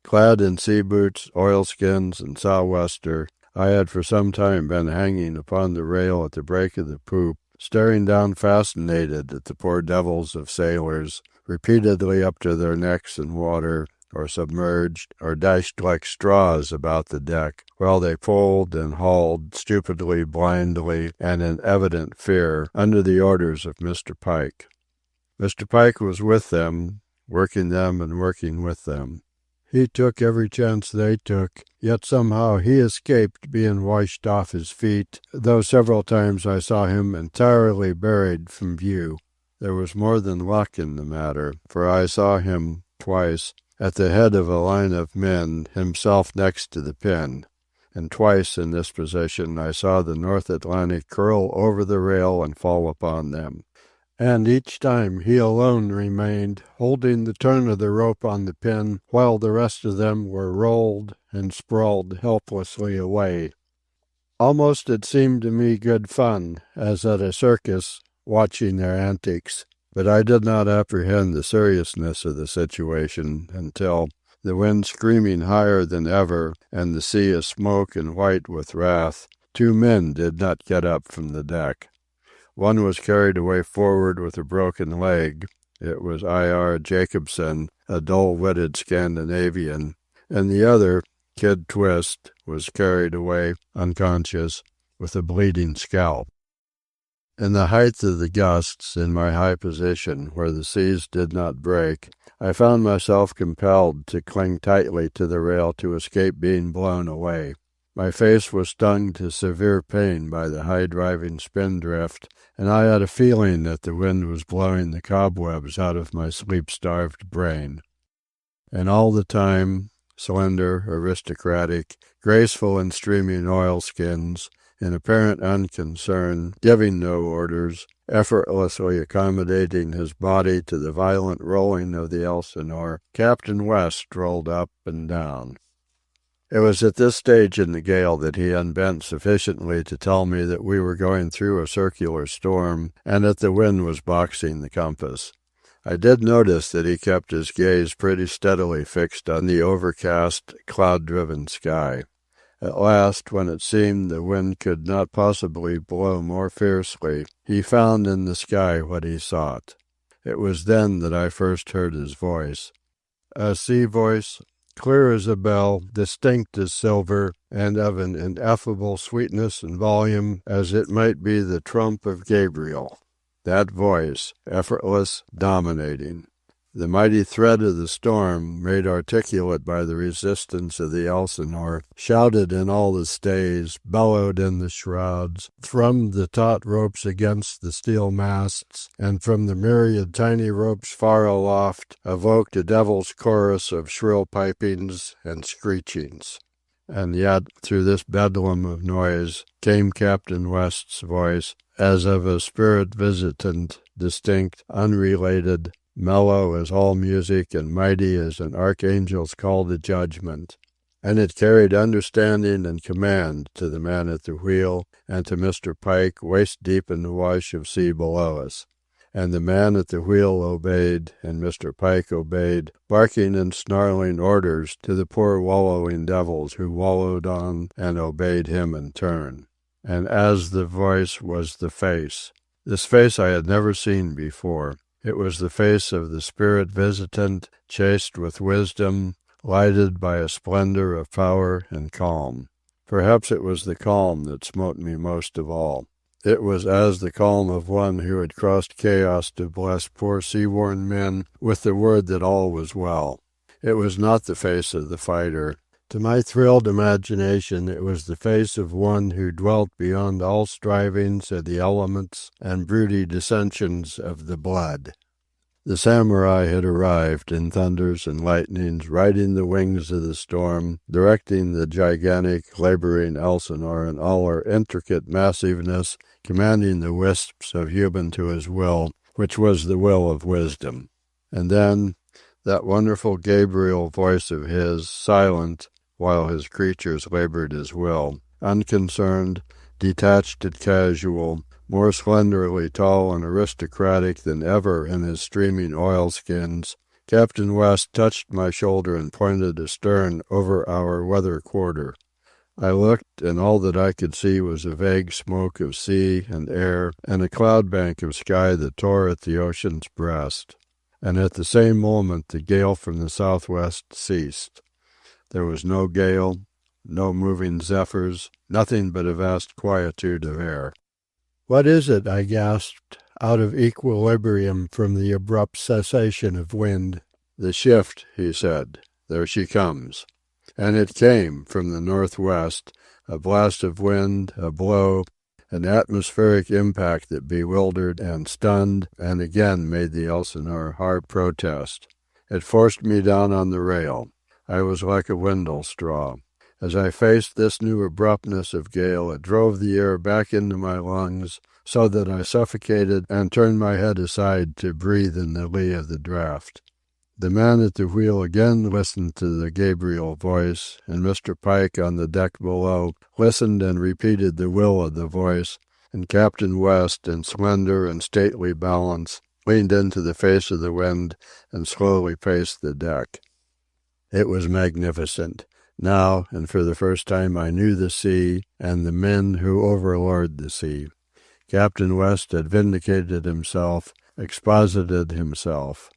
Clad in sea boots, oilskins, and sou'wester, I had for some time been hanging upon the rail at the break of the poop, staring down fascinated at the poor devils of sailors, repeatedly up to their necks in water, or submerged, or dashed like straws about the deck, while they pulled and hauled, stupidly, blindly, and in evident fear, under the orders of Mr. Pike. Mr. Pike was with them and working with them. He took every chance they took, yet somehow he escaped being washed off his feet, though several times I saw him entirely buried from view. There was more than luck in the matter, for I saw him, twice, at the head of a line of men, himself next to the pin. And twice in this position I saw the North Atlantic curl over the rail and fall upon them. And each time he alone remained, holding the turn of the rope on the pin, while the rest of them were rolled and sprawled helplessly away. Almost it seemed to me good fun, as at a circus, watching their antics, but I did not apprehend the seriousness of the situation until, the wind screaming higher than ever and the sea a smoke and white with wrath, 2 men did not get up from the deck. One was carried away forward with a broken leg. It was I.R. Jacobson, a dull-witted Scandinavian, and the other, Kid Twist, was carried away, unconscious, with a bleeding scalp. In the height of the gusts, in my high position, where the seas did not break, I found myself compelled to cling tightly to the rail to escape being blown away. My face was stung to severe pain by the high-driving spindrift, and I had a feeling that the wind was blowing the cobwebs out of my sleep-starved brain. And all the time, slender, aristocratic, graceful in streaming oilskins, in apparent unconcern, giving no orders, effortlessly accommodating his body to the violent rolling of the Elsinore, Captain West rolled up and down. It was at this stage in the gale that he unbent sufficiently to tell me that we were going through a circular storm and that the wind was boxing the compass. I did notice that he kept his gaze pretty steadily fixed on the overcast, cloud-driven sky. At last, when it seemed the wind could not possibly blow more fiercely, he found in the sky what he sought. It was then that I first heard his voice. A sea voice, clear as a bell, distinct as silver, and of an ineffable sweetness and volume as it might be the trump of Gabriel. That voice, effortless, dominating. The mighty thread of the storm, made articulate by the resistance of the Elsinore, shouted in all the stays, bellowed in the shrouds, thrummed the taut ropes against the steel masts, and from the myriad tiny ropes far aloft, evoked a devil's chorus of shrill pipings and screechings. And yet, through this bedlam of noise, came Captain West's voice, as of a spirit visitant, distinct, unrelated, mellow as all music and mighty as an archangel's call to judgment. And it carried understanding and command to the man at the wheel and to Mr. Pike waist-deep in the wash of sea below us. And the man at the wheel obeyed, and Mr. Pike obeyed, barking and snarling orders to the poor wallowing devils who wallowed on and obeyed him in turn. And as the voice was the face. This face I had never seen before. It was the face of the spirit visitant, chaste with wisdom, lighted by a splendor of power and calm. Perhaps it was the calm that smote me most of all. It was as the calm of one who had crossed chaos to bless poor sea-worn men with the word that all was well. It was not the face of the fighter. To my thrilled imagination it was the face of one who dwelt beyond all strivings of the elements and broody dissensions of the blood. The samurai had arrived in thunders and lightnings, riding the wings of the storm, directing the gigantic, labouring Elsinore in all her intricate massiveness, commanding the wisps of human to his will, which was the will of wisdom. And then, that wonderful Gabriel voice of his, silent, while his creatures laboured his will, unconcerned, detached and casual, more slenderly tall and aristocratic than ever in his streaming oilskins, Captain West touched my shoulder and pointed astern over our weather quarter. I looked, and all that I could see was a vague smoke of sea and air, and a cloud bank of sky that tore at the ocean's breast. And at the same moment the gale from the southwest ceased. There was no gale, no moving zephyrs, nothing but a vast quietude of air. "What is it?" I gasped, out of equilibrium from the abrupt cessation of wind. "The shift," he said. "There she comes." And it came from the northwest, a blast of wind, a blow, an atmospheric impact that bewildered and stunned and again made the Elsinore hard protest. It forced me down on the rail. I was like a windle straw. As I faced this new abruptness of gale, it drove the air back into my lungs so that I suffocated and turned my head aside to breathe in the lee of the draught. The man at the wheel again listened to the Gabriel voice, and Mr. Pike on the deck below listened and repeated the will of the voice, and Captain West, in slender and stately balance, leaned into the face of the wind and slowly paced the deck. It was magnificent. Now, and for the first time, I knew the sea and the men who overlord the sea. Captain West had vindicated himself, exposited himself.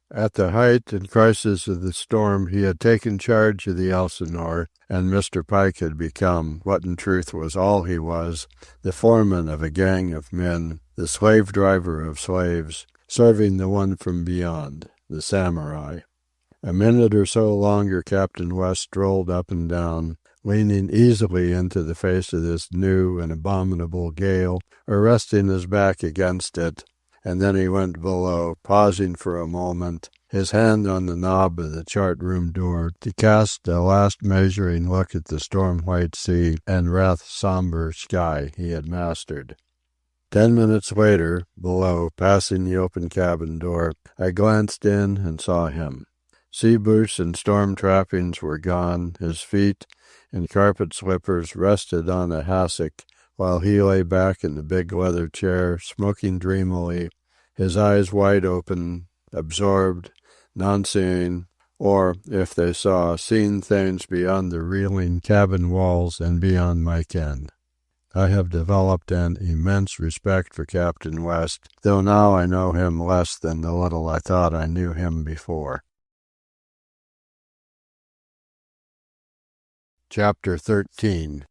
At the height and crisis of the storm he had taken charge of the Elsinore, and Mr. Pike had become, what in truth was all he was, the foreman of a gang of men, the slave-driver of slaves, serving the one from beyond, the samurai. A minute or so longer Captain West strolled up and down, leaning easily into the face of this new and abominable gale, or resting his back against it, and then he went below, pausing for a moment, his hand on the knob of the chart-room door, to cast a last measuring look at the storm-white sea and wrath-sombre sky he had mastered. 10 minutes later, below, passing the open cabin door, I glanced in and saw him. Sea boots and storm trappings were gone, his feet, in carpet slippers, rested on a hassock, while he lay back in the big leather chair, smoking dreamily, his eyes wide open, absorbed, non-seeing, or, if they saw, seeing things beyond the reeling cabin walls and beyond my ken. I have developed an immense respect for Captain West, though now I know him less than the little I thought I knew him before. Chapter 13.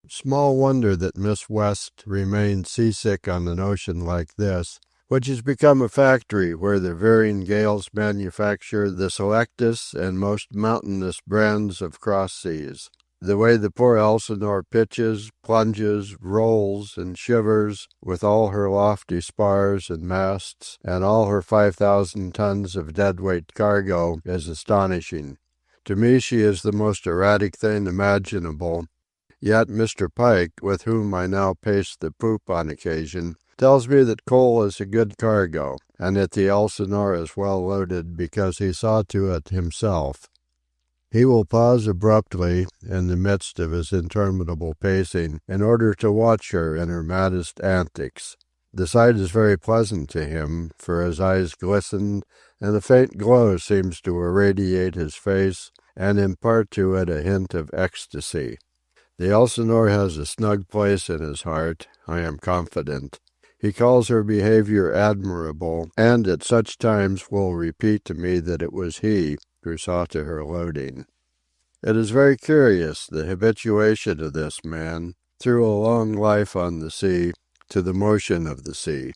Small wonder that Miss West remained seasick on an ocean like this, which has become a factory where the varying gales manufacture the selectest and most mountainous brands of cross seas. The way the poor Elsinore pitches, plunges, rolls, and shivers, with all her lofty spars and masts, and all her 5,000 tons of deadweight cargo, is astonishing. To me she is the most erratic thing imaginable, yet Mr. Pike, with whom I now pace the poop on occasion, tells me that coal is a good cargo, and that the Elsinore is well loaded because he saw to it himself. He will pause abruptly in the midst of his interminable pacing in order to watch her in her maddest antics. The sight is very pleasant to him, for his eyes glisten, and a faint glow seems to irradiate his face and impart to it a hint of ecstasy. The Elsinore has a snug place in his heart, I am confident. He calls her behavior admirable, and at such times will repeat to me that it was he who saw to her loading. It is very curious, the habituation of this man, through a long life on the sea, to the motion of the sea.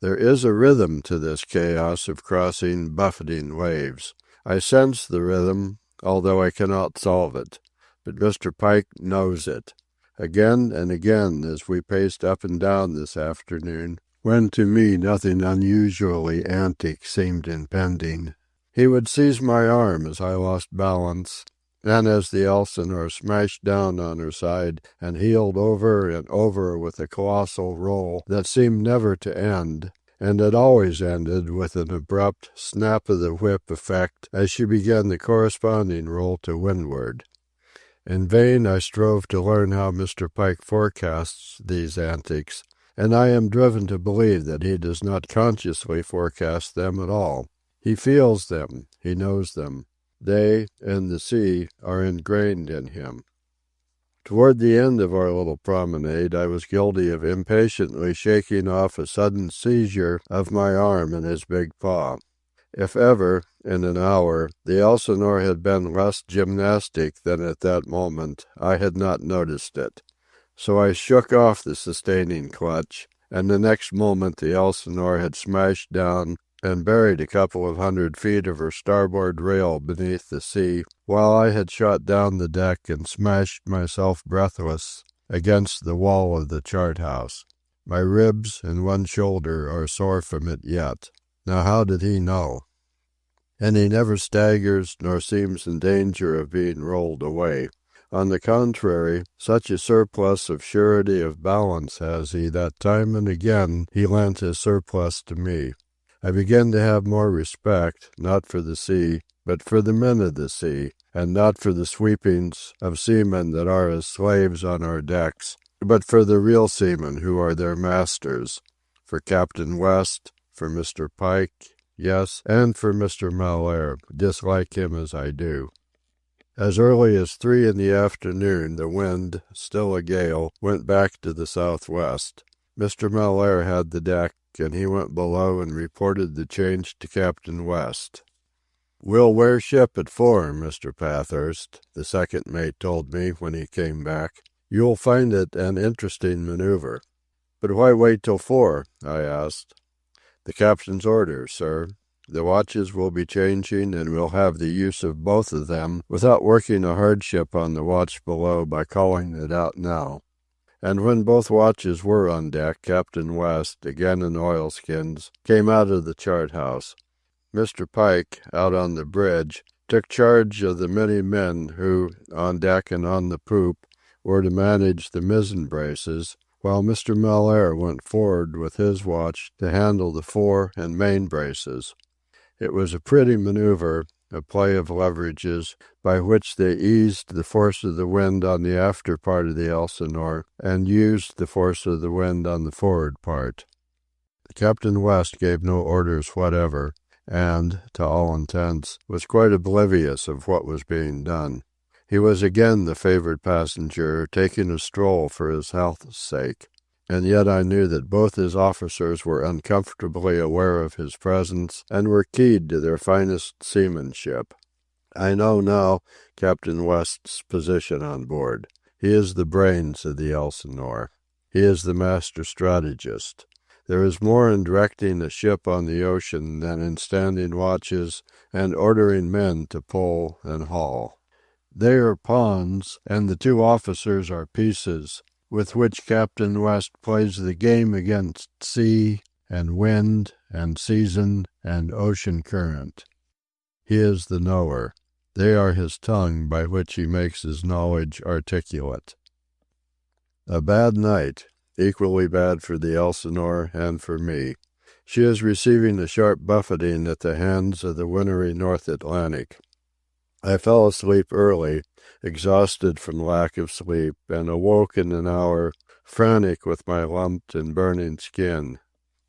There is a rhythm to this chaos of crossing, buffeting waves. I sense the rhythm, although I cannot solve it. But Mr. Pike knows it. Again and again, as we paced up and down this afternoon, when to me nothing unusually antic seemed impending, he would seize my arm as I lost balance, and as the Elsinore smashed down on her side and heeled over and over with a colossal roll that seemed never to end, and it always ended with an abrupt snap of the whip effect as she began the corresponding roll to windward. In vain I strove to learn how Mr. Pike forecasts these antics, and I am driven to believe that he does not consciously forecast them at all. He feels them, he knows them. They, and the sea, are ingrained in him. Toward the end of our little promenade, I was guilty of impatiently shaking off a sudden seizure of my arm in his big paw. If ever, in an hour, the Elsinore had been less gymnastic than at that moment, I had not noticed it. So I shook off the sustaining clutch, and the next moment the Elsinore had smashed down and buried a couple of 100 feet of her starboard rail beneath the sea, while I had shot down the deck and smashed myself breathless against the wall of the chart-house. My ribs and one shoulder are sore from it yet. Now how did he know? And he never staggers nor seems in danger of being rolled away. On the contrary, such a surplus of surety of balance has he that time and again he lent his surplus to me. I begin to have more respect, not for the sea, but for the men of the sea, and not for the sweepings of seamen that are as slaves on our decks, but for the real seamen who are their masters, for Captain West, for Mr. Pike, yes, and for Mr. Mellaire, dislike him as I do. As early as 3 in the afternoon, the wind, still a gale, went back to the southwest. Mr. Mellaire had the deck, and he went below and reported the change to Captain West. "We'll wear ship at 4, Mr. Pathurst," the second mate told me when he came back. "You'll find it an interesting maneuver." "But why wait till 4?" I asked. "The captain's orders, sir. The watches will be changing, and we'll have the use of both of them without working a hardship on the watch below by calling it out now." And when both watches were on deck, Captain West, again in oilskins, came out of the chart-house. Mr. Pike, out on the bridge, took charge of the many men who, on deck and on the poop, were to manage the mizzen braces, while Mr. Mellaire went forward with his watch to handle the fore and main braces. It was a pretty maneuver, a play of leverages, by which they eased the force of the wind on the after part of the Elsinore and used the force of the wind on the forward part. Captain West gave no orders whatever, and, to all intents, was quite oblivious of what was being done. He was again the favored passenger, taking a stroll for his health's sake. And yet I knew that both his officers were uncomfortably aware of his presence and were keyed to their finest seamanship. I know now Captain West's position on board. He is the brains of the Elsinore. He is the master strategist. There is more in directing a ship on the ocean than in standing watches and ordering men to pull and haul. They are pawns, and the 2 officers are pieces, with which Captain West plays the game against sea and wind and season and ocean current. He is the knower. They are his tongue by which he makes his knowledge articulate. A bad night, equally bad for the Elsinore and for me. She is receiving a sharp buffeting at the hands of the wintry North Atlantic. I fell asleep early, exhausted from lack of sleep, and awoke in an hour, frantic with my lumped and burning skin.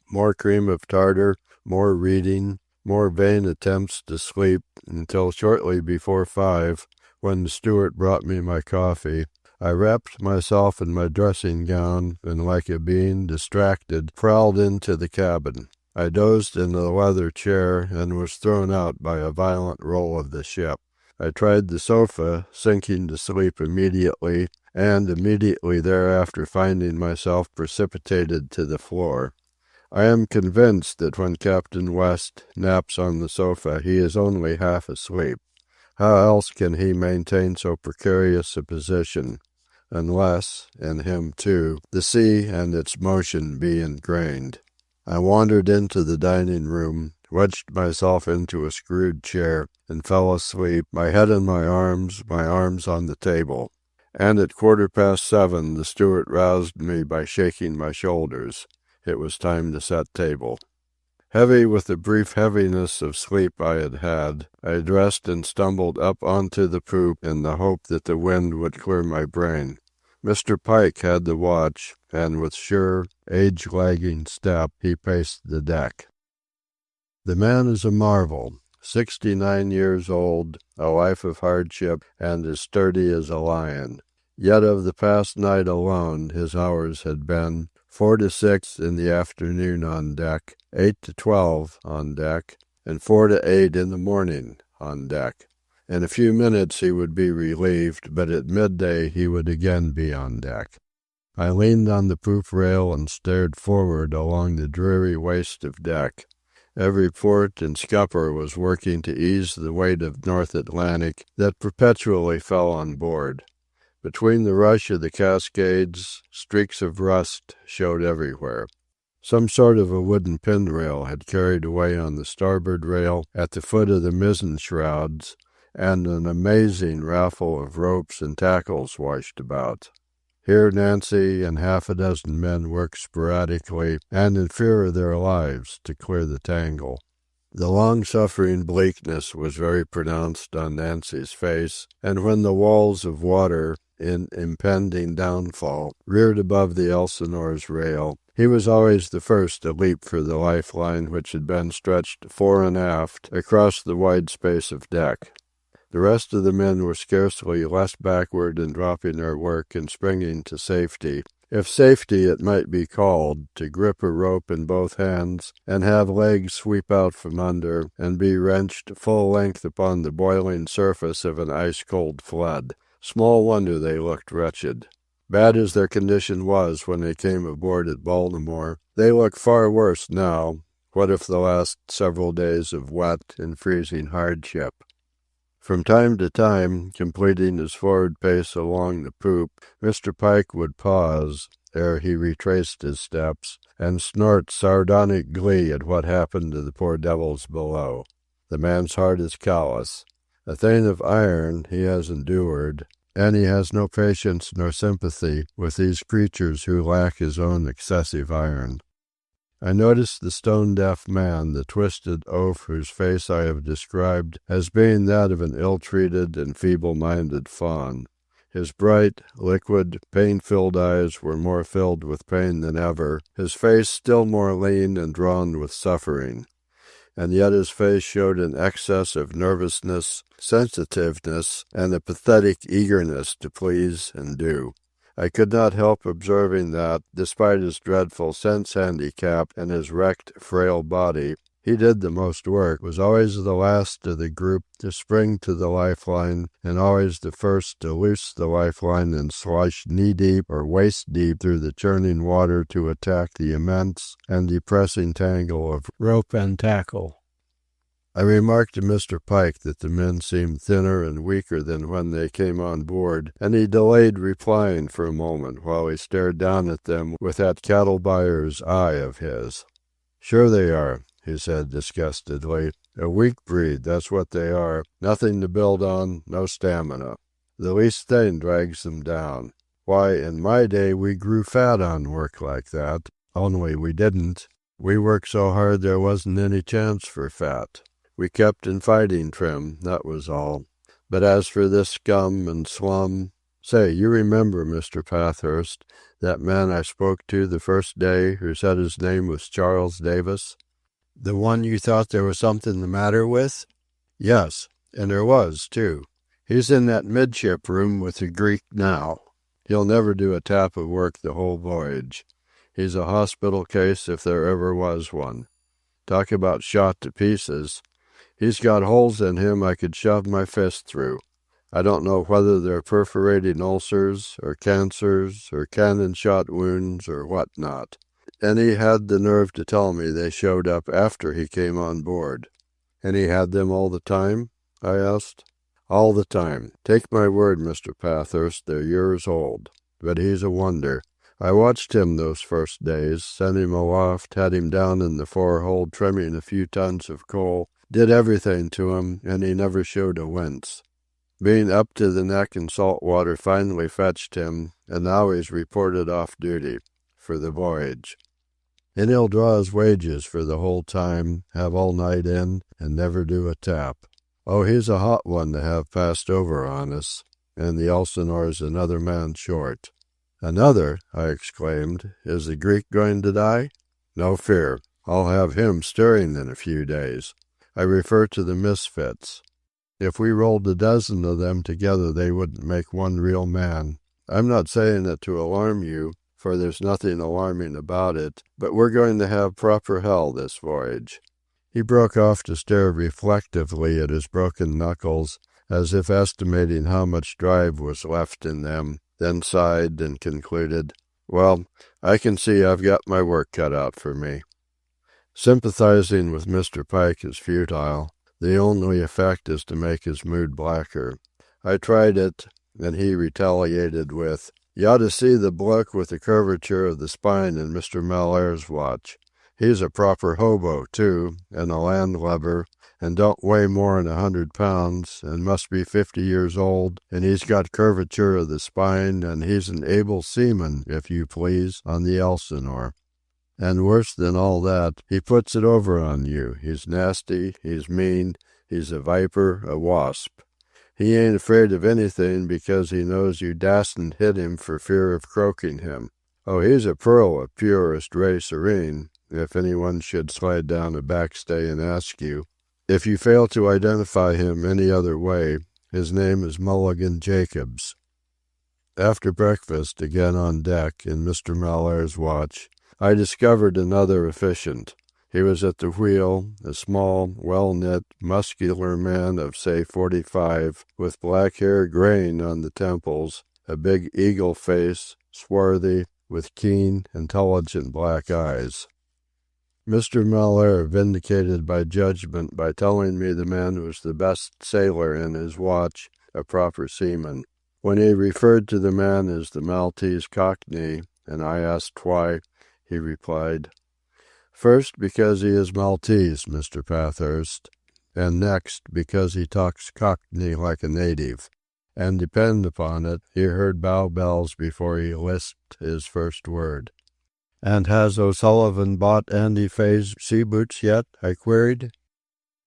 More cream of tartar, more reading, more vain attempts to sleep, until shortly before 5, when the steward brought me my coffee, I wrapped myself in my dressing-gown and, like a being distracted, prowled into the cabin. I dozed in a leather chair and was thrown out by a violent roll of the ship. I tried the sofa, sinking to sleep immediately, and immediately thereafter finding myself precipitated to the floor. I am convinced that when Captain West naps on the sofa he is only half asleep. How else can he maintain so precarious a position, unless, in him too, the sea and its motion be ingrained? I wandered into the dining room, wedged myself into a screwed chair, and fell asleep, my head in my arms on the table. And at 7:15 the steward roused me by shaking my shoulders. It was time to set table. Heavy with the brief heaviness of sleep I had had, I dressed and stumbled up onto the poop in the hope that the wind would clear my brain. Mr. Pike had the watch, and with sure, age-lagging step he paced the deck. The man is a marvel, 69 years old, a life of hardship, and as sturdy as a lion. Yet of the past night alone his hours had been 4 to 6 in the afternoon on deck, 8 to 12 on deck, and 4 to 8 in the morning on deck. In a few minutes he would be relieved, but at midday he would again be on deck. I leaned on the poop rail and stared forward along the dreary waste of deck. Every port and scupper was working to ease the weight of North Atlantic that perpetually fell on board. Between the rush of the cascades, streaks of rust showed everywhere. Some sort of a wooden pin-rail had carried away on the starboard rail at the foot of the mizzen shrouds, and an amazing raffle of ropes and tackles washed about. Here Nancy and half a dozen men worked sporadically and in fear of their lives to clear the tangle. The long-suffering bleakness was very pronounced on Nancy's face, and when the walls of water, in impending downfall, reared above the Elsinore's rail, he was always the first to leap for the lifeline which had been stretched fore and aft across the wide space of deck. The rest of the men were scarcely less backward in dropping their work and springing to safety, if safety it might be called, to grip a rope in both hands and have legs sweep out from under and be wrenched full length upon the boiling surface of an ice-cold flood. Small wonder they looked wretched. Bad as their condition was when they came aboard at Baltimore, they looked far worse now, what if the last several days of wet and freezing hardship. From time to time, completing his forward pace along the poop, Mr. Pike would pause, ere he retraced his steps, and snort sardonic glee at what happened to the poor devils below. The man's heart is callous. A thing of iron he has endured, and he has no patience nor sympathy with these creatures who lack his own excessive iron. I noticed the stone-deaf man, the twisted oaf whose face I have described as being that of an ill-treated and feeble-minded fawn. His bright, liquid, pain-filled eyes were more filled with pain than ever, his face still more lean and drawn with suffering. And yet his face showed an excess of nervousness, sensitiveness, and a pathetic eagerness to please and do. I could not help observing that, despite his dreadful sense handicap and his wrecked, frail body, he did the most work, was always the last of the group to spring to the lifeline, and always the first to loose the lifeline and slosh knee-deep or waist-deep through the churning water to attack the immense and depressing tangle of rope and tackle. I remarked to Mr. Pike that the men seemed thinner and weaker than when they came on board, and he delayed replying for a moment while he stared down at them with that cattle-buyer's eye of his. "Sure they are," he said disgustedly. "A weak breed, that's what they are. Nothing to build on, no stamina. The least thing drags them down. Why, in my day we grew fat on work like that, only we didn't. We worked so hard there wasn't any chance for fat. We kept in fighting trim, that was all. But as for this scum and slum... Say, you remember, Mr. Pathurst, that man I spoke to the first day who said his name was Charles Davis? The one you thought there was something the matter with? Yes, and there was, too. He's in that midship room with the Greek now. He'll never do a tap of work the whole voyage. He's a hospital case if there ever was one. Talk about shot to pieces. He's got holes in him I could shove my fist through. I don't know whether they're perforating ulcers, or cancers, or cannon-shot wounds, or what not. And he had the nerve to tell me they showed up after he came on board. And he had them all the time? I asked. All the time. Take my word, Mr. Pathurst, they're years old. But he's a wonder. I watched him those first days, sent him aloft, had him down in the forehold trimming a few tons of coal, did everything to him, and he never showed a wince. Being up to the neck in salt water finally fetched him, and now he's reported off duty for the voyage. And he'll draw his wages for the whole time, have all night in, and never do a tap. Oh, he's a hot one to have passed over on us, and the Elsinore's another man short. Another? I exclaimed. Is the Greek going to die? No fear. I'll have him stirring in a few days. I refer to the misfits. If we rolled a dozen of them together, they wouldn't make one real man. I'm not saying it to alarm you, for there's nothing alarming about it, but we're going to have proper hell this voyage. He broke off to stare reflectively at his broken knuckles, as if estimating how much drive was left in them, then sighed and concluded, Well, I can see I've got my work cut out for me. Sympathizing with Mr. Pike is futile. The only effect is to make his mood blacker. I tried it, and he retaliated with, You ought to see the bloke with the curvature of the spine in Mr. Mellaire's watch. He's a proper hobo, too, and a landlubber, and don't weigh more'n 100 pounds, and must be 50 years old, and he's got curvature of the spine, and he's an able seaman, if you please, on the Elsinore. And worse than all that, he puts it over on you. He's nasty, he's mean, he's a viper, a wasp. He ain't afraid of anything because he knows you dasn't hit him for fear of croaking him. Oh, he's a pearl of purest ray serene, if anyone should slide down a backstay and ask you. If you fail to identify him any other way, his name is Mulligan Jacobs. After breakfast, again on deck, in Mr. Mellaire's watch, I discovered another efficient. He was at the wheel, a small, well-knit, muscular man of, say, 45, with black hair graying on the temples, a big eagle face, swarthy, with keen, intelligent black eyes. Mr. Mellaire vindicated my judgment by telling me the man was the best sailor in his watch, a proper seaman. When he referred to the man as the Maltese Cockney, and I asked why, he replied, First, because he is Maltese, Mr. Pathurst, and next, because he talks Cockney like a native, and depend upon it, he heard bow bells before he lisped his first word. And has O'Sullivan bought Andy Fay's sea boots yet? I queried.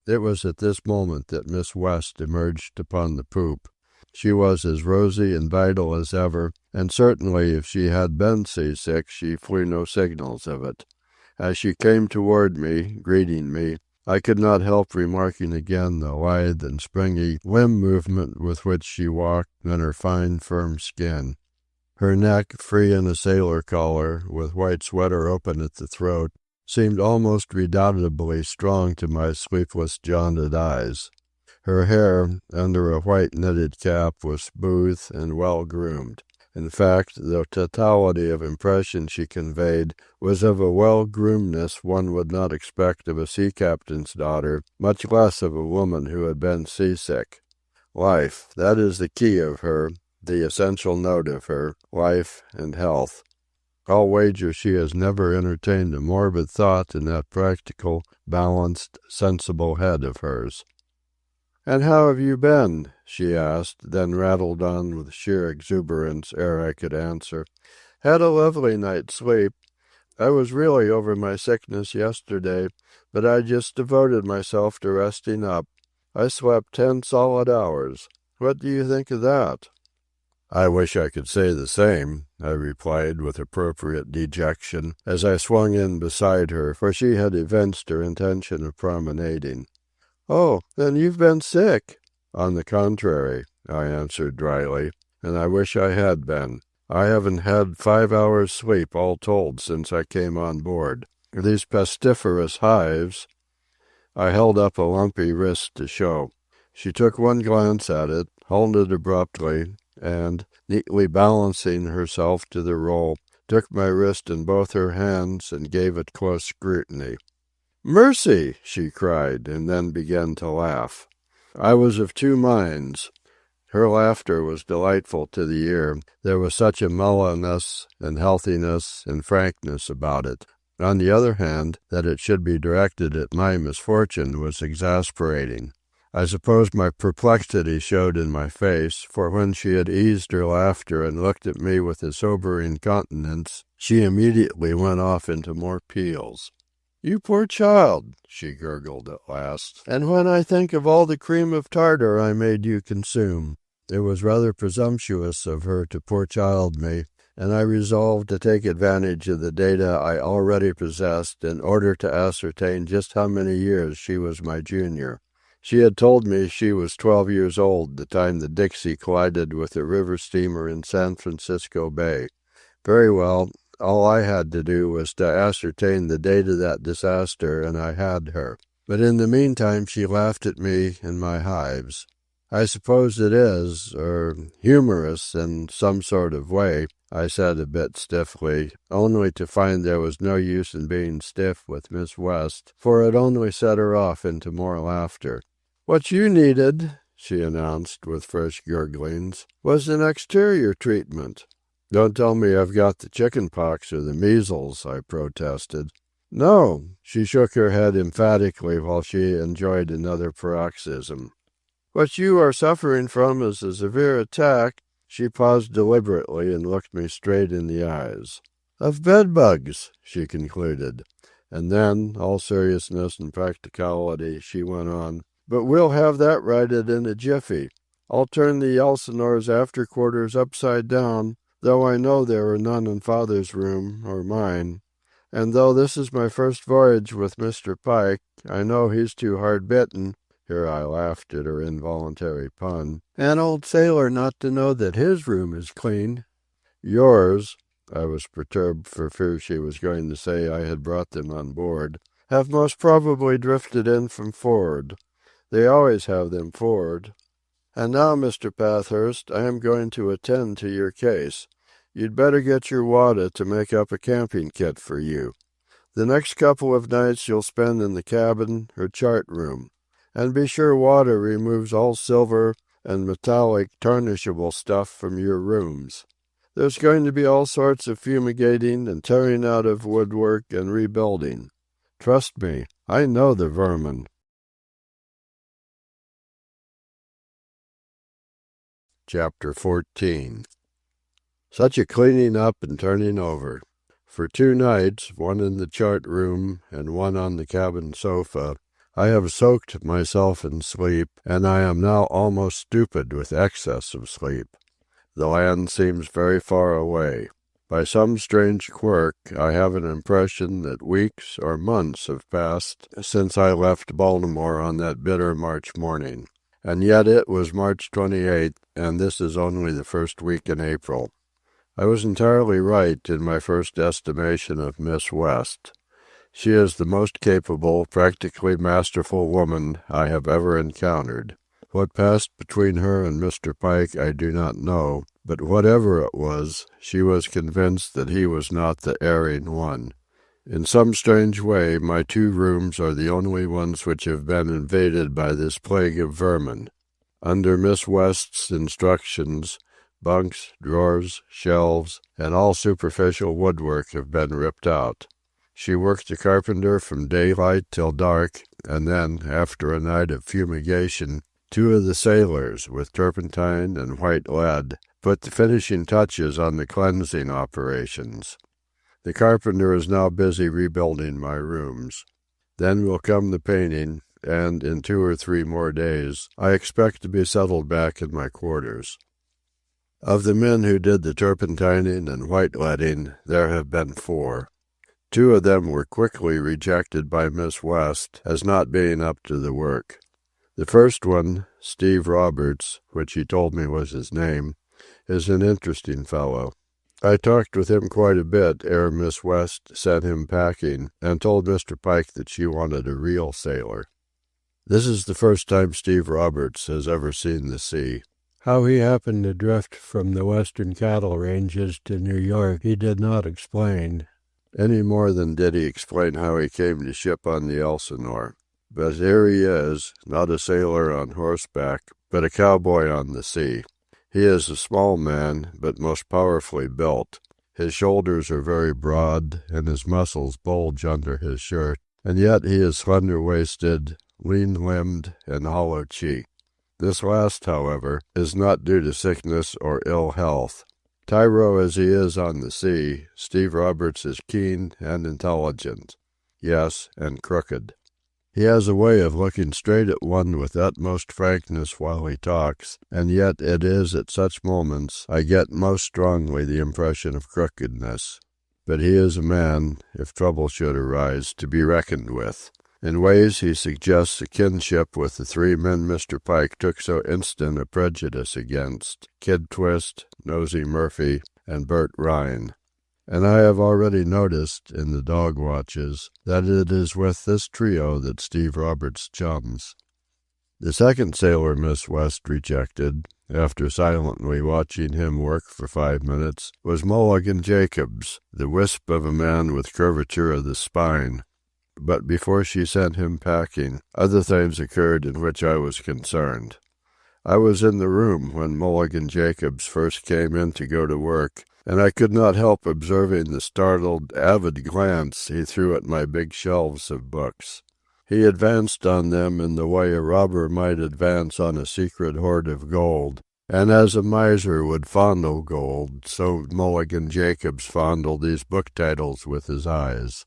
It was at this moment that Miss West emerged upon the poop. She was as rosy and vital as ever, and certainly if she had been seasick, she flew no signals of it. As she came toward me, greeting me, I could not help remarking again the lithe and springy limb movement with which she walked and her fine, firm skin. Her neck, free in a sailor collar, with white sweater open at the throat, seemed almost redoubtably strong to my sleepless, jaundiced eyes. Her hair, under a white knitted cap, was smooth and well-groomed. In fact, the totality of impression she conveyed was of a well-groomedness one would not expect of a sea captain's daughter, much less of a woman who had been seasick. Life, that is the key of her, the essential note of her, life and health. I'll wager she has never entertained a morbid thought in that practical, balanced, sensible head of hers. "And how have you been?" she asked, then rattled on with sheer exuberance ere I could answer. "Had a lovely night's sleep. I was really over my sickness yesterday, but I just devoted myself to resting up. I slept 10 solid hours. What do you think of that?" "I wish I could say the same," I replied with appropriate dejection, as I swung in beside her, for she had evinced her intention of promenading. "Oh, then you've been sick." "On the contrary," I answered dryly, "and I wish I had been. I haven't had 5 hours' sleep all told since I came on board. These pestiferous hives—" I held up a lumpy wrist to show. She took one glance at it, halted abruptly, and, neatly balancing herself to the roll, took my wrist in both her hands and gave it close scrutiny. "Mercy!" she cried, and then began to laugh. I was of two minds. Her laughter was delightful to the ear. There was such a mellowness and healthiness and frankness about it. On the other hand, that it should be directed at my misfortune was exasperating. I suppose my perplexity showed in my face, for when she had eased her laughter and looked at me with a sobering countenance, she immediately went off into more peals. "You poor child," she gurgled at last, "and when I think of all the cream of tartar I made you consume." It was rather presumptuous of her to poor child me, and I resolved to take advantage of the data I already possessed in order to ascertain just how many years she was my junior. She had told me she was 12 years old the time the Dixie collided with a river steamer in San Francisco Bay. Very well, all I had to do was to ascertain the date of that disaster, and I had her. But in the meantime she laughed at me in my hives. "I suppose it is, humorous in some sort of way," I said a bit stiffly, only to find there was no use in being stiff with Miss West, for it only set her off into more laughter. "What you needed," she announced with fresh gurglings, "was an exterior treatment." "Don't tell me I've got the chicken pox or the measles," I protested. "No," she shook her head emphatically while she enjoyed another paroxysm. "What you are suffering from is a severe attack." She paused deliberately and looked me straight in the eyes. "Of bedbugs," she concluded. And then, all seriousness and practicality, she went on, "But we'll have that righted in a jiffy. I'll turn the Elsinore's after quarters upside down, though I know there are none in Father's room or mine. And though this is my first voyage with Mr. Pike, I know he's too hard-bitten," here I laughed at her involuntary pun, "an old sailor not to know that his room is clean." "Yours," I was perturbed for fear she was going to say I had brought them on board, "have most probably drifted in from for'ard. They always have them for'ard. And now, Mr. Pathurst, I am going to attend to your case. You'd better get your Wada to make up a camping kit for you. The next couple of nights you'll spend in the cabin or chart room. And be sure Wada removes all silver and metallic tarnishable stuff from your rooms. There's going to be all sorts of fumigating and tearing out of woodwork and rebuilding. Trust me, I know the vermin." Chapter 14. Such a cleaning up and turning over. For 2 nights, one in the chart room and one on the cabin sofa, I have soaked myself in sleep, and I am now almost stupid with excess of sleep. The land seems very far away. By some strange quirk, I have an impression that weeks or months have passed since I left Baltimore on that bitter March morning. And yet it was March 28th, and this is only the first week in April. I was entirely right in my first estimation of Miss West. She is the most capable, practically masterful woman I have ever encountered. What passed between her and Mr. Pike I do not know, but whatever it was, she was convinced that he was not the erring one. In some strange way, my 2 rooms are the only ones which have been invaded by this plague of vermin. Under Miss West's instructions, bunks, drawers, shelves, and all superficial woodwork have been ripped out. She worked the carpenter from daylight till dark, and then, after a night of fumigation, 2 of the sailors, with turpentine and white lead, put the finishing touches on the cleansing operations. The carpenter is now busy rebuilding my rooms. Then will come the painting, and in 2 or 3 more days I expect to be settled back in my quarters. Of the men who did the turpentining and white-leading, there have been 4. 2 of them were quickly rejected by Miss West as not being up to the work. The first one, Steve Roberts, which he told me was his name, is an interesting fellow. I talked with him quite a bit ere Miss West sent him packing, and told Mr. Pike that she wanted a real sailor. This is the first time Steve Roberts has ever seen the sea. How he happened to drift from the western cattle ranges to New York he did not explain. Any more than did he explain how he came to ship on the Elsinore. But here he is, not a sailor on horseback, but a cowboy on the sea. He is a small man, but most powerfully built. His shoulders are very broad, and his muscles bulge under his shirt, and yet he is slender-waisted, lean-limbed, and hollow-cheeked. This last, however, is not due to sickness or ill health. Tyro as he is on the sea, Steve Roberts is keen and intelligent. Yes, and crooked. He has a way of looking straight at one with utmost frankness while he talks, and yet it is at such moments I get most strongly the impression of crookedness. But he is a man, if trouble should arise, to be reckoned with. In ways he suggests a kinship with the three men Mr. Pike took so instant a prejudice against, Kid Twist, Nosey Murphy, and Bert Rhine. And I have already noticed, in the dog watches, that it is with this trio that Steve Roberts chums. The second sailor Miss West rejected, after silently watching him work for 5 minutes, was Mulligan Jacobs, the wisp of a man with curvature of the spine. But before she sent him packing, other things occurred in which I was concerned. I was in the room when Mulligan Jacobs first came in to go to work, and I could not help observing the startled, avid glance he threw at my big shelves of books. He advanced on them in the way a robber might advance on a secret hoard of gold, and as a miser would fondle gold, so Mulligan Jacobs fondled these book titles with his eyes.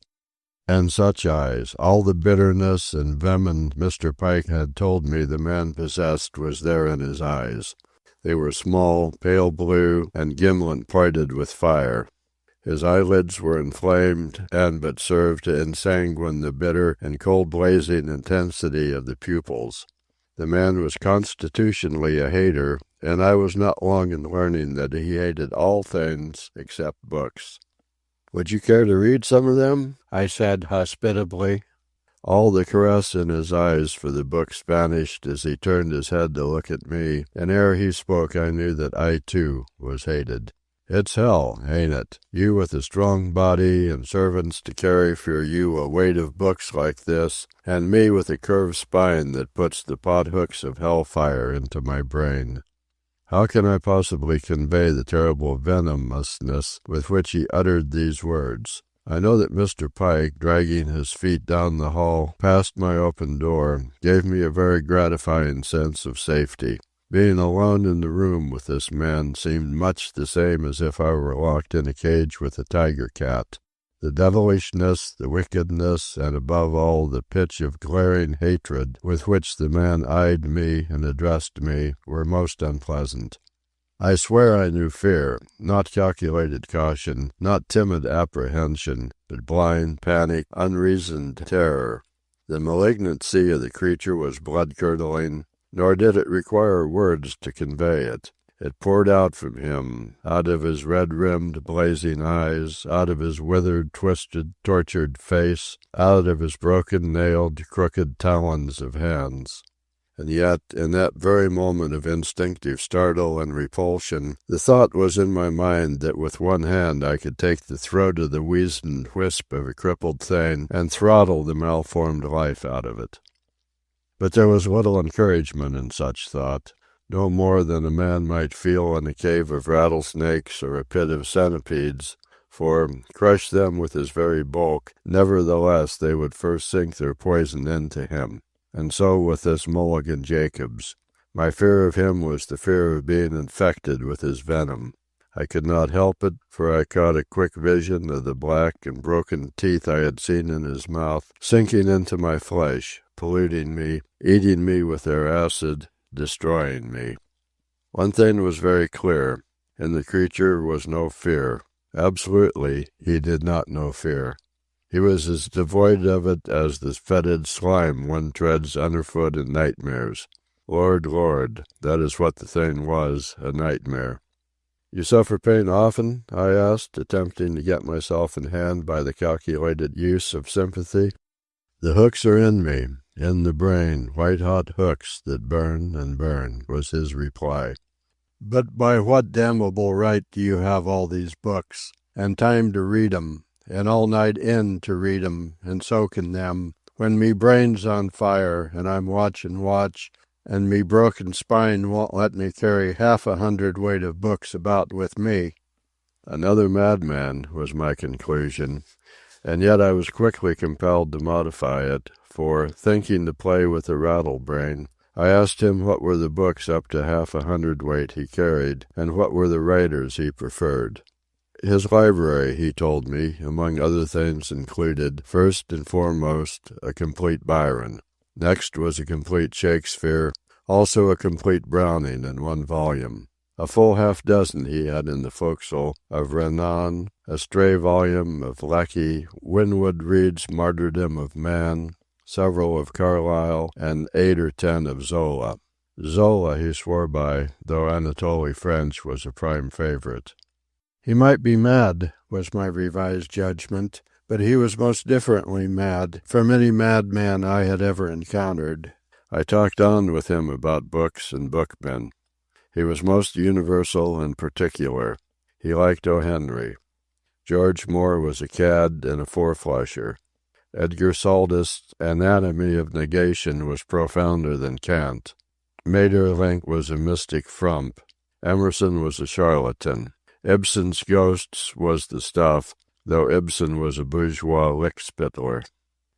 And such eyes, all the bitterness and venom Mr. Pike had told me the man possessed was there in his eyes. They were small, pale blue, and gimlet-pointed with fire. His eyelids were inflamed, and but served to ensanguine the bitter and cold-blazing intensity of the pupils. The man was constitutionally a hater, and I was not long in learning that he hated all things except books. "Would you care to read some of them?" I said hospitably. All the caress in his eyes for the books vanished as he turned his head to look at me, and ere he spoke I knew that I, too, was hated. "It's hell, ain't it? You with a strong body and servants to carry for you a weight of books like this, and me with a curved spine that puts the pothooks of hellfire into my brain." How can I possibly convey the terrible venomousness with which he uttered these words? I know that Mr. Pike, dragging his feet down the hall past my open door, gave me a very gratifying sense of safety. Being alone in the room with this man seemed much the same as if I were locked in a cage with a tiger cat. The devilishness, the wickedness, and above all the pitch of glaring hatred with which the man eyed me and addressed me were most unpleasant. I swear I knew fear, not calculated caution, not timid apprehension, but blind, panic, unreasoned terror. The malignancy of the creature was blood-curdling, nor did it require words to convey it. It poured out from him, out of his red-rimmed, blazing eyes, out of his withered, twisted, tortured face, out of his broken-nailed, crooked talons of hands. And yet, in that very moment of instinctive startle and repulsion, the thought was in my mind that with one hand I could take the throat of the weazened wisp of a crippled thing and throttle the malformed life out of it. But there was little encouragement in such thought. No more than a man might feel in a cave of rattlesnakes or a pit of centipedes, for, crush them with his very bulk, nevertheless they would first sink their poison into him. And so with this Mulligan Jacobs. My fear of him was the fear of being infected with his venom. I could not help it, for I caught a quick vision of the black and broken teeth I had seen in his mouth, sinking into my flesh, polluting me, eating me with their acid, destroying me. One thing was very clear. In the creature was no fear. Absolutely, he did not know fear. He was as devoid of it as the fetid slime one treads underfoot in nightmares. Lord, Lord, that is what the thing was, a nightmare. "You suffer pain often?" I asked, attempting to get myself in hand by the calculated use of sympathy. The hooks are in me, in the brain, white-hot hooks that burn and burn, was his reply. But by what damnable right do you have all these books, and time to read 'em, and all night in to read 'em, and soak in them, when me brain's on fire, and I'm watch and watch, and me broken spine won't let me carry 1/2 of books about with me? Another madman, was my conclusion, and yet I was quickly compelled to modify it, for, thinking to play with a rattle-brain, I asked him what were the books up to 1/2 he carried, and what were the writers he preferred. His library, he told me, among other things included, first and foremost, a complete Byron. Next was a complete Shakespeare, also a complete Browning in 1 volume. A full 1/2 he had in the forecastle of Renan, a stray volume of Lecky, Winwood Reade's Martyrdom of Man, several of Carlyle, and 8 or 10 of Zola. Zola he swore by, though Anatole French was a prime favorite. He might be mad, was my revised judgment, but he was most differently mad from any madman I had ever encountered. I talked on with him about books and bookmen. He was most universal and particular. He liked O. Henry. George Moore was a cad and a four-flusher. Edgar Saltus's Anatomy of Negation was profounder than Kant. Maeterlinck was a mystic frump. Emerson was a charlatan. Ibsen's Ghosts was the stuff, though Ibsen was a bourgeois lickspittler.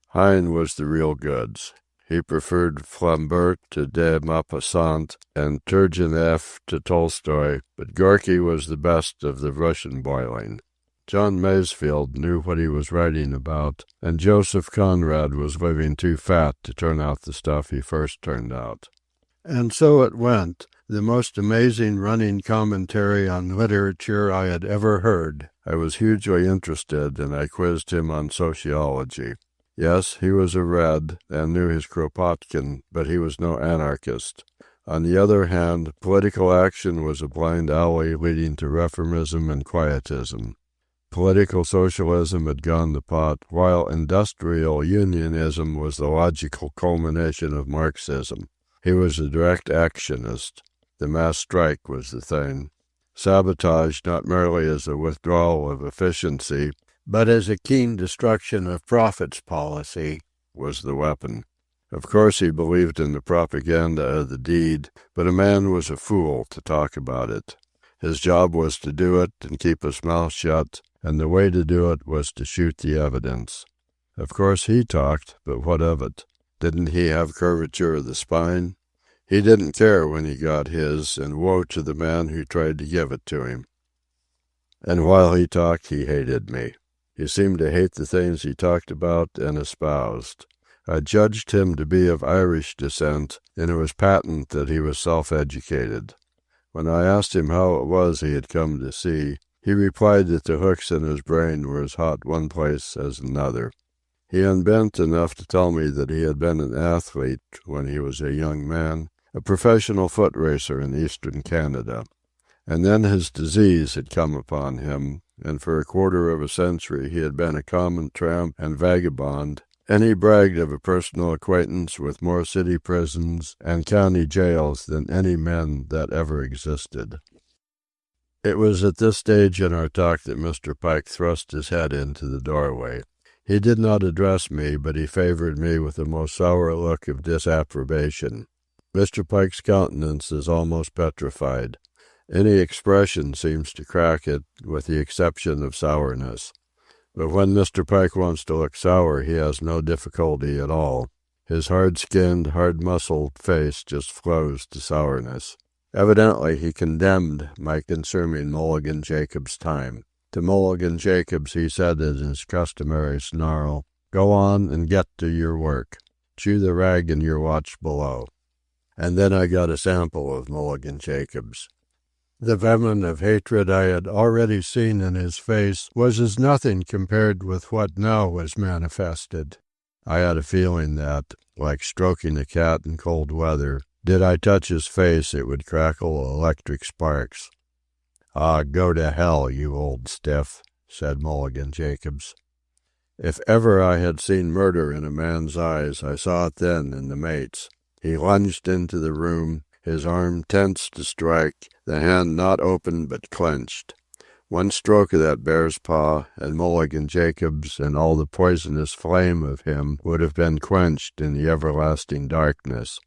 Heine was the real goods. He preferred Flambert to de Maupassant and Turgenev to Tolstoy, but Gorky was the best of the Russian boiling. John Masefield knew what he was writing about, and Joseph Conrad was living too fat to turn out the stuff he first turned out. And so it went, the most amazing running commentary on literature I had ever heard. I was hugely interested, and I quizzed him on sociology. Yes, he was a Red, and knew his Kropotkin, but he was no anarchist. On the other hand, political action was a blind alley leading to reformism and quietism. Political socialism had gone to pot, while industrial unionism was the logical culmination of Marxism. He was a direct actionist. The mass strike was the thing. Sabotage not merely as a withdrawal of efficiency, but as a keen destruction of profits policy, was the weapon. Of course he believed in the propaganda of the deed, but a man was a fool to talk about it. His job was to do it and keep his mouth shut, and the way to do it was to shoot the evidence. Of course he talked, but what of it? Didn't he have curvature of the spine? He didn't care when he got his, and woe to the man who tried to give it to him. And while he talked, he hated me. He seemed to hate the things he talked about and espoused. I judged him to be of Irish descent, and it was patent that he was self-educated. When I asked him how it was he had come to see, he replied that the hooks in his brain were as hot one place as another. He unbent enough to tell me that he had been an athlete when he was a young man, a professional foot racer in eastern Canada. And then his disease had come upon him, and for 1/4 of a century he had been a common tramp and vagabond, and he bragged of a personal acquaintance with more city prisons and county jails than any men that ever existed. It was at this stage in our talk that Mr. Pike thrust his head into the doorway. He did not address me, but he favored me with a most sour look of disapprobation. Mr. Pike's countenance is almost petrified. Any expression seems to crack it, with the exception of sourness. But when Mr. Pike wants to look sour, he has no difficulty at all. His hard-skinned, hard-muscled face just flows to sourness. Evidently he condemned my consuming Mulligan Jacobs' time. To Mulligan Jacobs he said in his customary snarl, "Go on and get to your work. Chew the rag in your watch below." And then I got a sample of Mulligan Jacobs. The venom of hatred I had already seen in his face was as nothing compared with what now was manifested. I had a feeling that, like stroking a cat in cold weather, did I touch his face it would crackle electric sparks. "Ah, go to hell, you old stiff," said Mulligan Jacobs. If ever I had seen murder in a man's eyes, I saw it then in the mate's. He lunged into the room, his arm tensed to strike, the hand not open but clenched. One stroke of that bear's paw, and Mulligan Jacobs and all the poisonous flame of him would have been quenched in the everlasting darkness.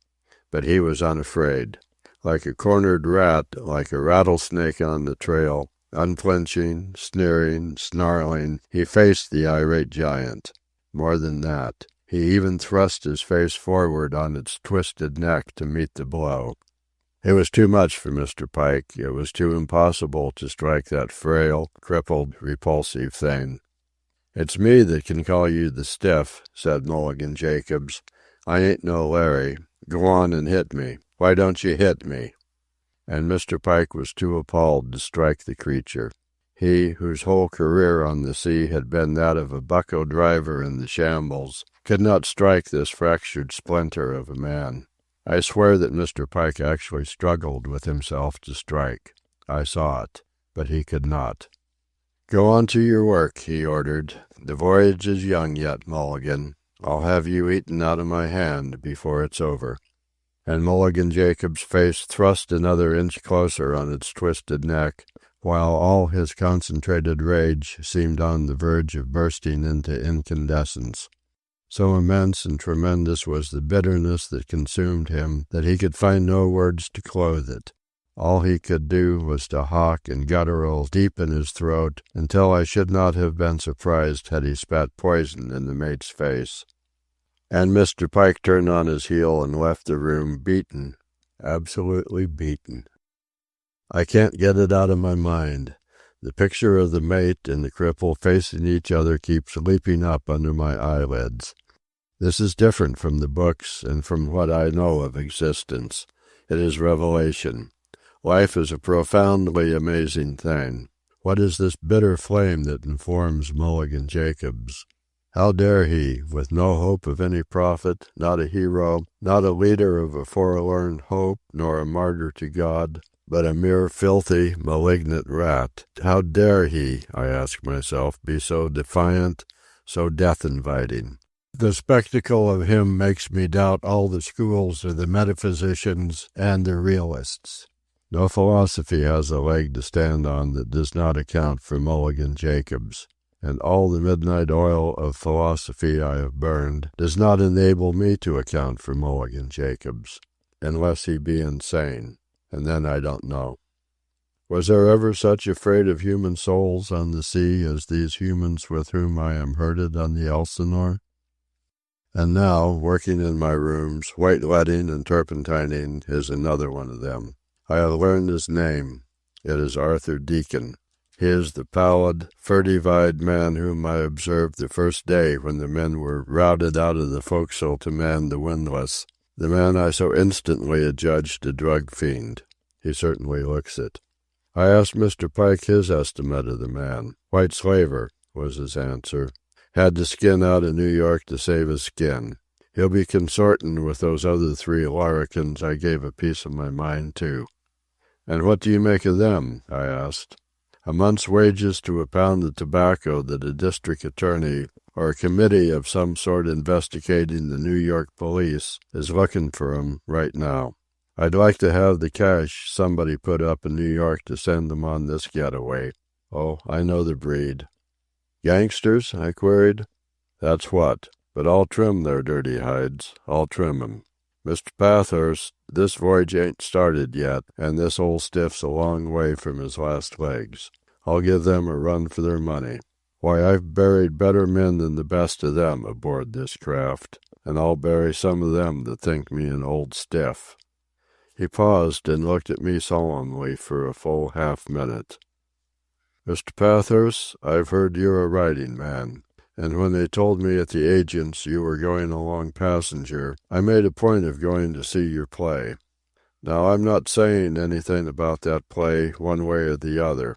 But he was unafraid. Like a cornered rat, like a rattlesnake on the trail, unflinching, sneering, snarling, he faced the irate giant. More than that, he even thrust his face forward on its twisted neck to meet the blow. It was too much for Mr. Pike. It was too impossible to strike that frail, crippled, repulsive thing. "It's me that can call you the stiff," said Mulligan Jacobs. "I ain't no Larry. Go on and hit me. Why don't you hit me?" And Mr. Pike was too appalled to strike the creature. He, whose whole career on the sea had been that of a bucko driver in the shambles, could not strike this fractured splinter of a man. I swear that Mr. Pike actually struggled with himself to strike. I saw it, but he could not. "Go on to your work," he ordered. "The voyage is young yet, Mulligan. I'll have you eaten out of my hand before it's over." And Mulligan Jacobs' face thrust another inch closer on its twisted neck, while all his concentrated rage seemed on the verge of bursting into incandescence. So immense and tremendous was the bitterness that consumed him that he could find no words to clothe it. All he could do was to hawk and guttural deep in his throat until I should not have been surprised had he spat poison in the mate's face. And Mr. Pike turned on his heel and left the room beaten, absolutely beaten. I can't get it out of my mind. The picture of the mate and the cripple facing each other keeps leaping up under my eyelids. This is different from the books and from what I know of existence. It is revelation. Life is a profoundly amazing thing. What is this bitter flame that informs Mulligan Jacobs? How dare he, with no hope of any profit, not a hero, not a leader of a forlorn hope, nor a martyr to God, but a mere filthy, malignant rat, how dare he, I ask myself, be so defiant, so death-inviting? The spectacle of him makes me doubt all the schools of the metaphysicians and the realists. No philosophy has a leg to stand on that does not account for Mulligan Jacobs, and all the midnight oil of philosophy I have burned does not enable me to account for Mulligan Jacobs, unless he be insane, and then I don't know. Was there ever such a freight of human souls on the sea as these humans with whom I am herded on the Elsinore? And now, working in my rooms, white-leading and turpentining is another one of them. I have learned his name. It is Arthur Deacon. He is the pallid, furtive-eyed man whom I observed the first day when the men were routed out of the forecastle to man the windlass, the man I so instantly adjudged a drug fiend. He certainly looks it. I asked Mr. Pike his estimate of the man. "White slaver," was his answer. "Had to skin out of New York to save his skin. He'll be consorting with those other three larrikins I gave a piece of my mind to." "And what do you make of them?" I asked. "A month's wages to a pound of tobacco that a district attorney or a committee of some sort investigating the New York police is looking for 'em right now. I'd like to have the cash somebody put up in New York to send them on this getaway. Oh, I know the breed." "Gangsters?" I queried. "That's what. But I'll trim their dirty hides. I'll trim 'em. Mr. Pathurst, this voyage ain't started yet, and this old stiff's a long way from his last legs. I'll give them a run for their money. Why, I've buried better men than the best of them aboard this craft, and I'll bury some of them that think me an old stiff." He paused and looked at me solemnly for a full half-minute. "Mr. Pathurst, I've heard you're a writing man, and when they told me at the agent's you were going along passenger, I made a point of going to see your play. Now, I'm not saying anything about that play one way or the other,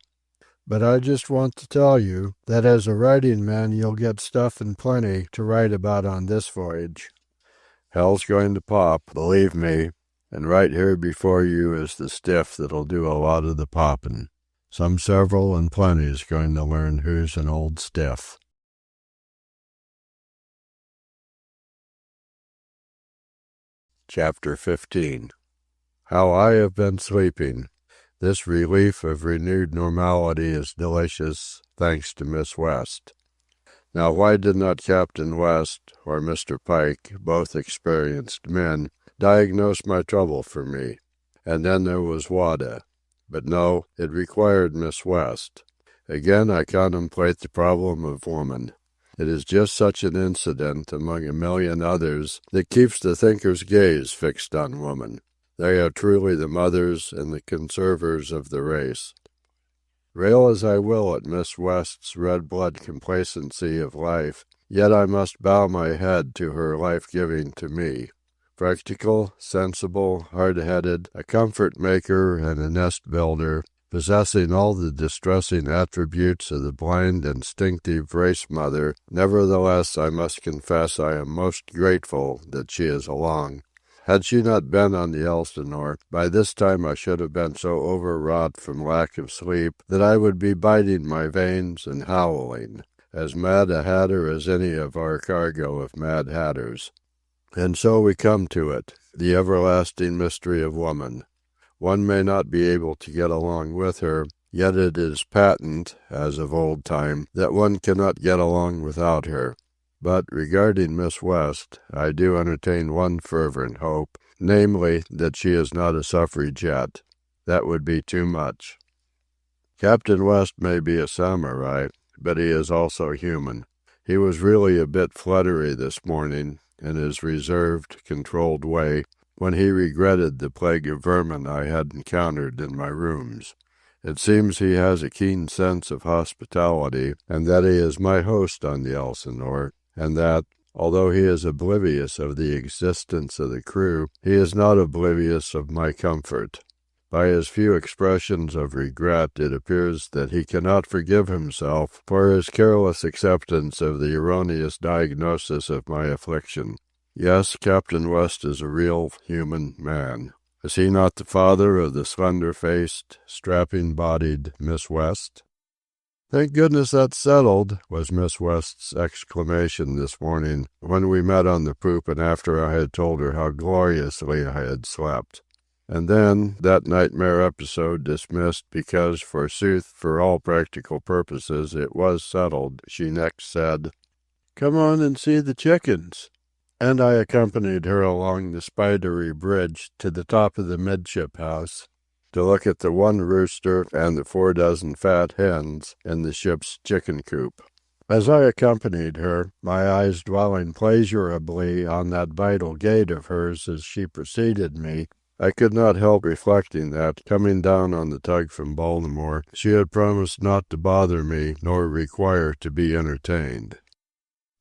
but I just want to tell you that as a writing man you'll get stuff in plenty to write about on this voyage. Hell's going to pop, believe me, and right here before you is the stiff that'll do a lot of the popping. Some several and plenty's going to learn who's an old stiff." Chapter 15. How I have been sleeping. This relief of renewed normality is delicious, thanks to Miss West. Now why did not Captain West, or Mr. Pike, both experienced men, diagnose my trouble for me? And then there was Wada. But no, it required Miss West. Again I contemplate the problem of woman. It is just such an incident, among a million others, that keeps the thinker's gaze fixed on woman. They are truly the mothers and the conservers of the race. Rail as I will at Miss West's red-blood complacency of life, yet I must bow my head to her life-giving to me. Practical, sensible, hard-headed, a comfort-maker and a nest-builder, possessing all the distressing attributes of the blind, instinctive race-mother, nevertheless I must confess I am most grateful that she is along. Had she not been on the Elsinore, by this time I should have been so overwrought from lack of sleep that I would be biting my veins and howling, as mad a hatter as any of our cargo of mad hatters. And so we come to it, the everlasting mystery of woman. One may not be able to get along with her, yet it is patent, as of old time, that one cannot get along without her. But regarding Miss West, I do entertain one fervent hope, namely, that she is not a suffragette. That would be too much. Captain West may be a samurai, but he is also human. He was really a bit fluttery this morning, in his reserved, controlled way, when he regretted the plague of vermin I had encountered in my rooms. It seems he has a keen sense of hospitality, and that he is my host on the Elsinore, and that, although he is oblivious of the existence of the crew, he is not oblivious of my comfort. By his few expressions of regret, it appears that he cannot forgive himself for his careless acceptance of the erroneous diagnosis of my affliction. Yes, Captain West is a real human man. Is he not the father of the slender-faced, strapping-bodied Miss West? "Thank goodness that's settled," was Miss West's exclamation this morning when we met on the poop and after I had told her how gloriously I had slept. And then, that nightmare episode dismissed because, forsooth, for all practical purposes, it was settled, she next said, "Come on and see the chickens." And I accompanied her along the spidery bridge to the top of the midship house to look at the one rooster and the 4 dozen fat hens in the ship's chicken coop. As I accompanied her, my eyes dwelling pleasurably on that vital gait of hers as she preceded me, I could not help reflecting that, coming down on the tug from Baltimore, she had promised not to bother me nor require to be entertained.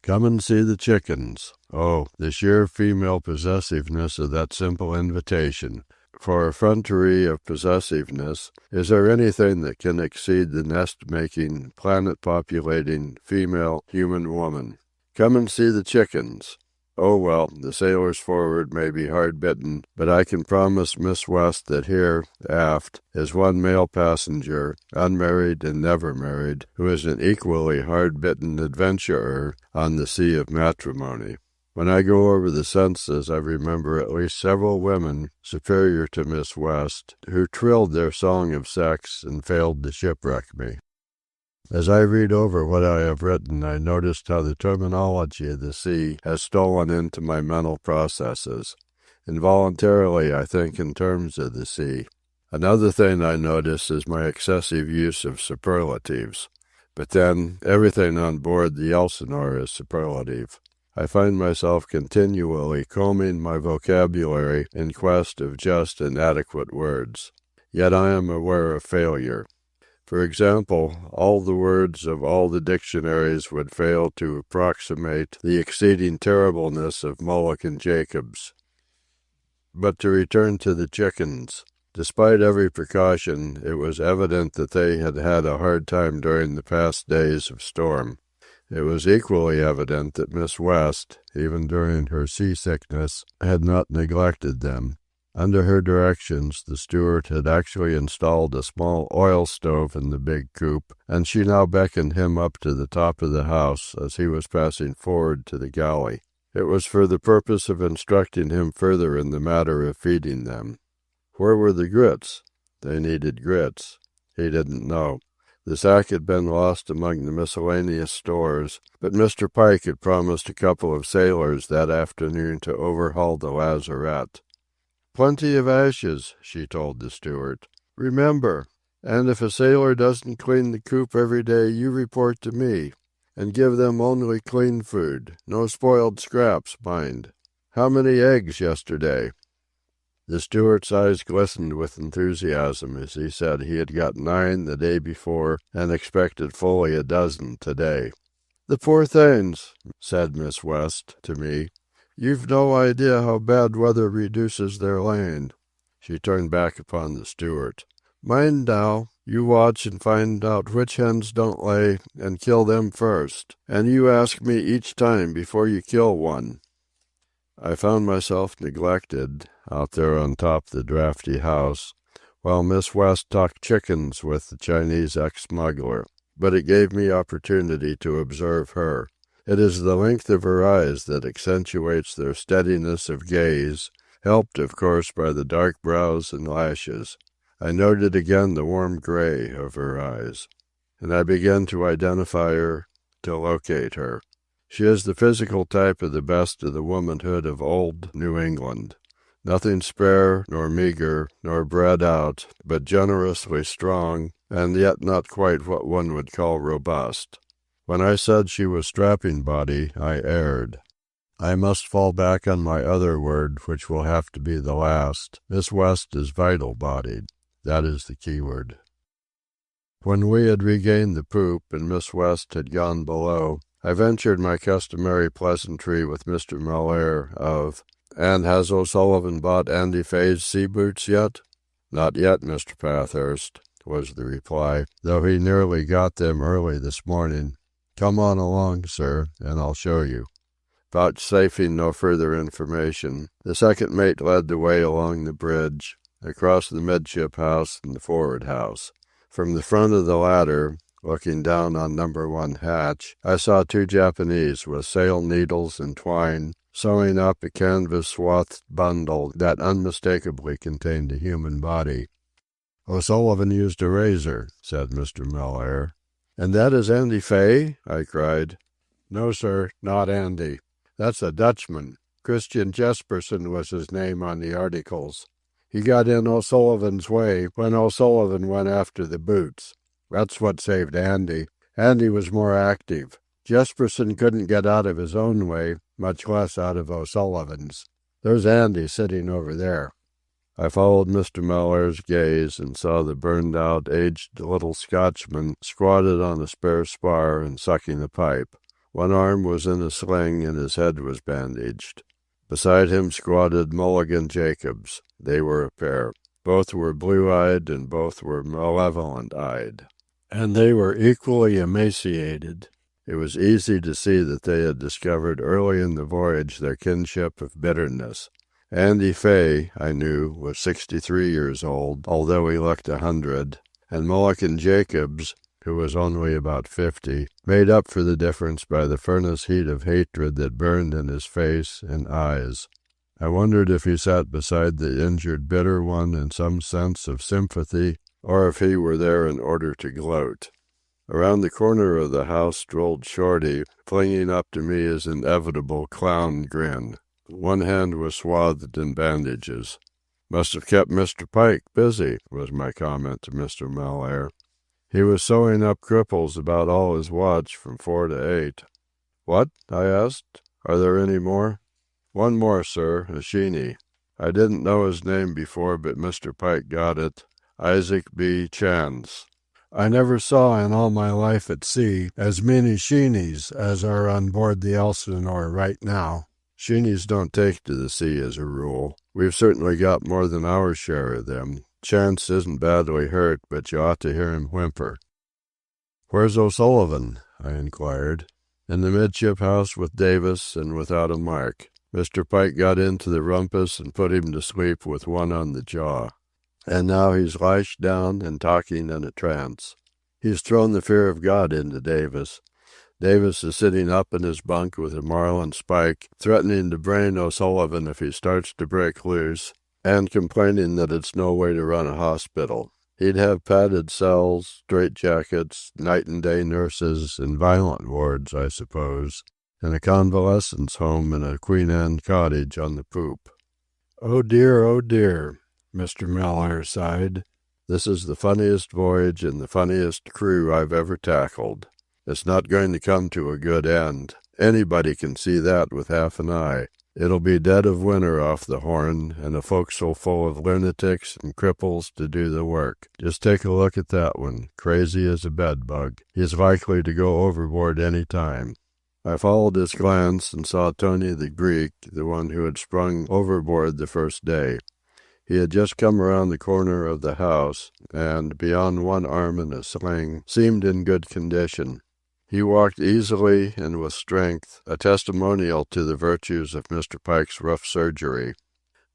Come and see the chickens. Oh, the sheer female possessiveness of that simple invitation. For effrontery of possessiveness, is there anything that can exceed the nest-making, planet-populating, female human woman? Come and see the chickens. Oh, well, the sailors forward may be hard-bitten, but I can promise Miss West that here, aft, is one male passenger, unmarried and never married, who is an equally hard-bitten adventurer on the sea of matrimony. When I go over the census, I remember at least several women, superior to Miss West, who trilled their song of sex and failed to shipwreck me. As I read over what I have written, I noticed how the terminology of the sea has stolen into my mental processes. Involuntarily, I think in terms of the sea. Another thing I notice is my excessive use of superlatives. But then, everything on board the Elsinore is superlative. I find myself continually combing my vocabulary in quest of just and adequate words. Yet I am aware of failure. For example, all the words of all the dictionaries would fail to approximate the exceeding terribleness of Mulligan Jacobs. But to return to the chickens. Despite every precaution, it was evident that they had had a hard time during the past days of storm. It was equally evident that Miss West, even during her seasickness, had not neglected them. Under her directions, the steward had actually installed a small oil stove in the big coop, and she now beckoned him up to the top of the house as he was passing forward to the galley. It was for the purpose of instructing him further in the matter of feeding them. Where were the grits? They needed grits. He didn't know. The sack had been lost among the miscellaneous stores, but Mr. Pike had promised a couple of sailors that afternoon to overhaul the lazarette. "Plenty of ashes," she told the steward. "Remember, and if a sailor doesn't clean the coop every day, you report to me. And give them only clean food. No spoiled scraps, mind. How many eggs yesterday?" The steward's eyes glistened with enthusiasm as he said he had got 9 the day before and expected fully a dozen today. "The poor things," said Miss West to me. "You've no idea how bad weather reduces their laying." She turned back upon the steward. "Mind now, you watch and find out which hens don't lay and kill them first. And you ask me each time before you kill one." I found myself neglected, out there on top the drafty house, while Miss West talked chickens with the Chinese ex-smuggler. But it gave me opportunity to observe her. It is the length of her eyes that accentuates their steadiness of gaze, helped, of course, by the dark brows and lashes. I noted again the warm gray of her eyes. And I began to identify her, to locate her. She is the physical type of the best of the womanhood of old New England. Nothing spare, nor meager, nor bred out, but generously strong, and yet not quite what one would call robust. When I said she was strapping body, I erred. I must fall back on my other word, which will have to be the last. Miss West is vital-bodied. That is the key word. When we had regained the poop and Miss West had gone below, I ventured my customary pleasantry with Mr. Mellaire of, "And has O'Sullivan bought Andy Fay's sea boots yet?" "Not yet, Mr. Pathurst," was the reply, "though he nearly got them early this morning. Come on along, sir, and I'll show you." Vouchsafing no further information, the second mate led the way along the bridge, across the midship house and the forward house. From the front of the latter, looking down on number 1 hatch, I saw 2 Japanese with sail needles and twine sewing up a canvas-swathed bundle that unmistakably contained a human body. "O'Sullivan used a razor," said Mr. Mellaire. "And that is Andy Fay?" I cried. "No, sir, not Andy. That's a Dutchman. Christian Jesperson was his name on the articles. He got in O'Sullivan's way when O'Sullivan went after the boots. That's what saved Andy. Andy was more active. Jesperson couldn't get out of his own way, much less out of O'Sullivan's. There's Andy sitting over there." I followed Mr. Mellaire's gaze and saw the burned-out, aged little Scotchman squatted on a spare spar and sucking a pipe. One arm was in a sling and his head was bandaged. Beside him squatted Mulligan Jacobs. They were a pair. Both were blue-eyed and both were malevolent-eyed. And they were equally emaciated. It was easy to see that they had discovered early in the voyage their kinship of bitterness. Andy Fay, I knew, was 63 years old, although he looked 100, and Mulligan Jacobs, who was only about 50, made up for the difference by the furnace heat of hatred that burned in his face and eyes. I wondered if he sat beside the injured bitter one in some sense of sympathy, or if he were there in order to gloat. Around the corner of the house strolled Shorty, flinging up to me his inevitable clown grin. One hand was swathed in bandages. "Must have kept Mr. Pike busy," was my comment to Mr. Mellaire. "He was sewing up cripples about all his watch from 4 to 8. "What?" I asked. "Are there any more?" "One more, sir, a Sheeny. I didn't know his name before, but Mr. Pike got it. Isaac B. Chance. I never saw in all my life at sea as many Sheenies as are on board the Elsinore right now. Sheenies don't take to the sea as a rule. We've certainly got more than our share of them. Chance isn't badly hurt, but you ought to hear him whimper." "Where's O'Sullivan?" I inquired. "In the midship house with Davis and without a mark. Mr. Pike got into the rumpus and put him to sleep with one on the jaw. And now he's lashed down and talking in a trance. He's thrown the fear of God into Davis. Davis is sitting up in his bunk with a marlin spike, threatening to brain O'Sullivan if he starts to break loose, and complaining that it's no way to run a hospital. He'd have padded cells, straitjackets, night and day nurses, and violent wards, I suppose, and a convalescence home in a Queen Anne cottage on the poop. Oh, dear, Mr. Mellaire sighed. This is the funniest voyage and the funniest crew I've ever tackled. It's not going to come to a good end. Anybody can see that with half an eye. It'll be dead of winter off the Horn, and a forecastle full of lunatics and cripples to do the work. Just take a look at that one, crazy as a bedbug. He's likely to go overboard any time. I followed his glance and saw Tony the Greek, the one who had sprung overboard the first day. He had just come around the corner of the house, and, beyond one arm in a sling, seemed in good condition. He walked easily and with strength, a testimonial to the virtues of Mr. Pike's rough surgery.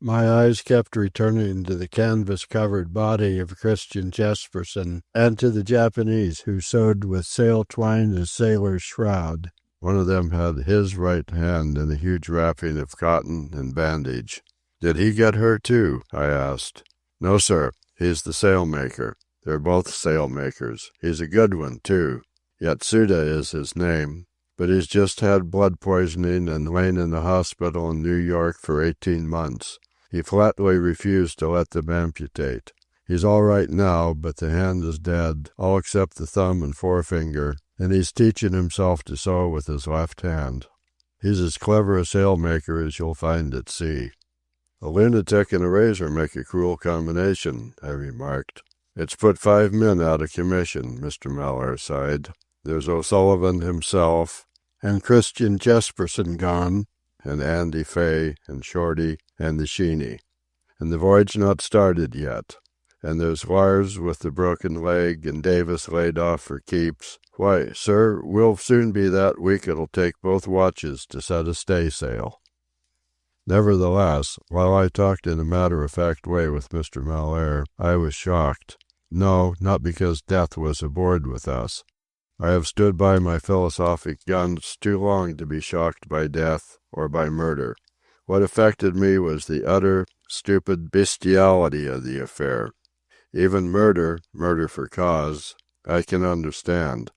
My eyes kept returning to the canvas-covered body of Christian Jesperson and to the Japanese who sewed with sail-twine a sailor's shroud. One of them had his right hand in a huge wrapping of cotton and bandage. "Did he get hurt too?" I asked. "No, sir. He's the sailmaker. They're both sailmakers. He's a good one, too. Yatsuda is his name, but he's just had blood poisoning and lain in the hospital in New York for 18 months. He flatly refused to let them amputate. He's all right now, but the hand is dead, all except the thumb and forefinger, and he's teaching himself to sew with his left hand. He's as clever a sailmaker as you'll find at sea." "A lunatic and a razor make a cruel combination," I remarked. "It's put 5 men out of commission," Mr. Mellaire sighed. "There's O'Sullivan himself, and Christian Jesperson gone, and Andy Fay, and Shorty, and the Sheeny. And the voyage not started yet. And there's Lars with the broken leg, and Davis laid off for keeps. Why, sir, we'll soon be that weak it'll take both watches to set a staysail." Nevertheless, while I talked in a matter-of-fact way with Mr. Mellaire, I was shocked. No, not because death was aboard with us. I have stood by my philosophic guns too long to be shocked by death or by murder. What affected me was the utter, stupid bestiality of the affair. Even murder for cause, I can understand.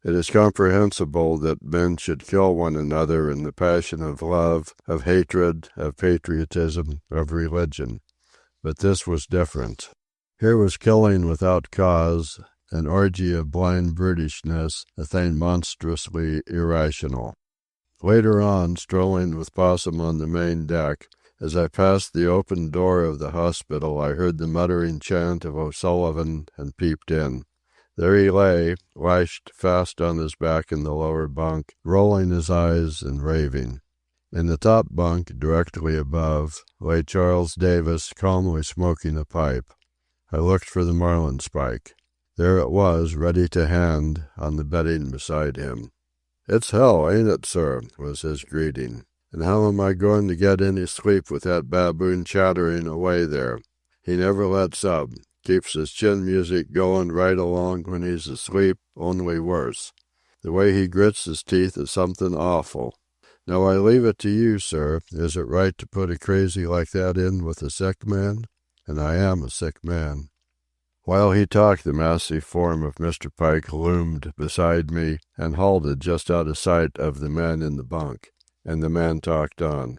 It is comprehensible that men should kill one another in the passion of love, of hatred, of patriotism, of religion. But this was different. Here was killing without cause, an orgy of blind brutishness, a thing monstrously irrational. Later on, strolling with Possum on the main deck, as I passed the open door of the hospital, I heard the muttering chant of O'Sullivan and peeped in. There he lay, lashed fast on his back in the lower bunk, rolling his eyes and raving. In the top bunk, directly above, lay Charles Davis, calmly smoking a pipe. I looked for the marlinspike. There it was, ready to hand, on the bedding beside him. "It's hell, ain't it, sir?" was his greeting. "And how am I going to get any sleep with that baboon chattering away there? He never lets up. Keeps his chin music going right along when he's asleep, only worse. The way he grits his teeth is something awful. Now I leave it to you, sir. Is it right to put a crazy like that in with a sick man? And I am a sick man." While he talked, the massive form of Mr. Pike loomed beside me and halted just out of sight of the man in the bunk, and the man talked on.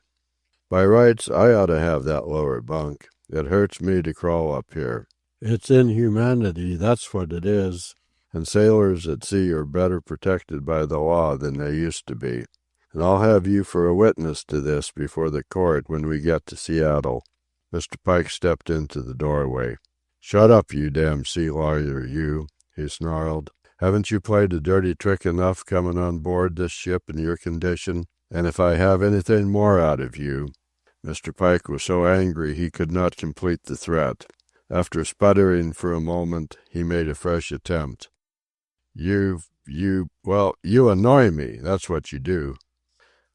"By rights, I ought to have that lower bunk. It hurts me to crawl up here. It's inhumanity, that's what it is. And sailors at sea are better protected by the law than they used to be. And I'll have you for a witness to this before the court when we get to Seattle." Mr. Pike stepped into the doorway. "Shut up, you damn sea lawyer, you," he snarled. "Haven't you played a dirty trick enough coming on board this ship in your condition? And if I have anything more out of you—" Mr. Pike was so angry he could not complete the threat. After sputtering for a moment, he made a fresh attempt. You annoy me, that's what you do."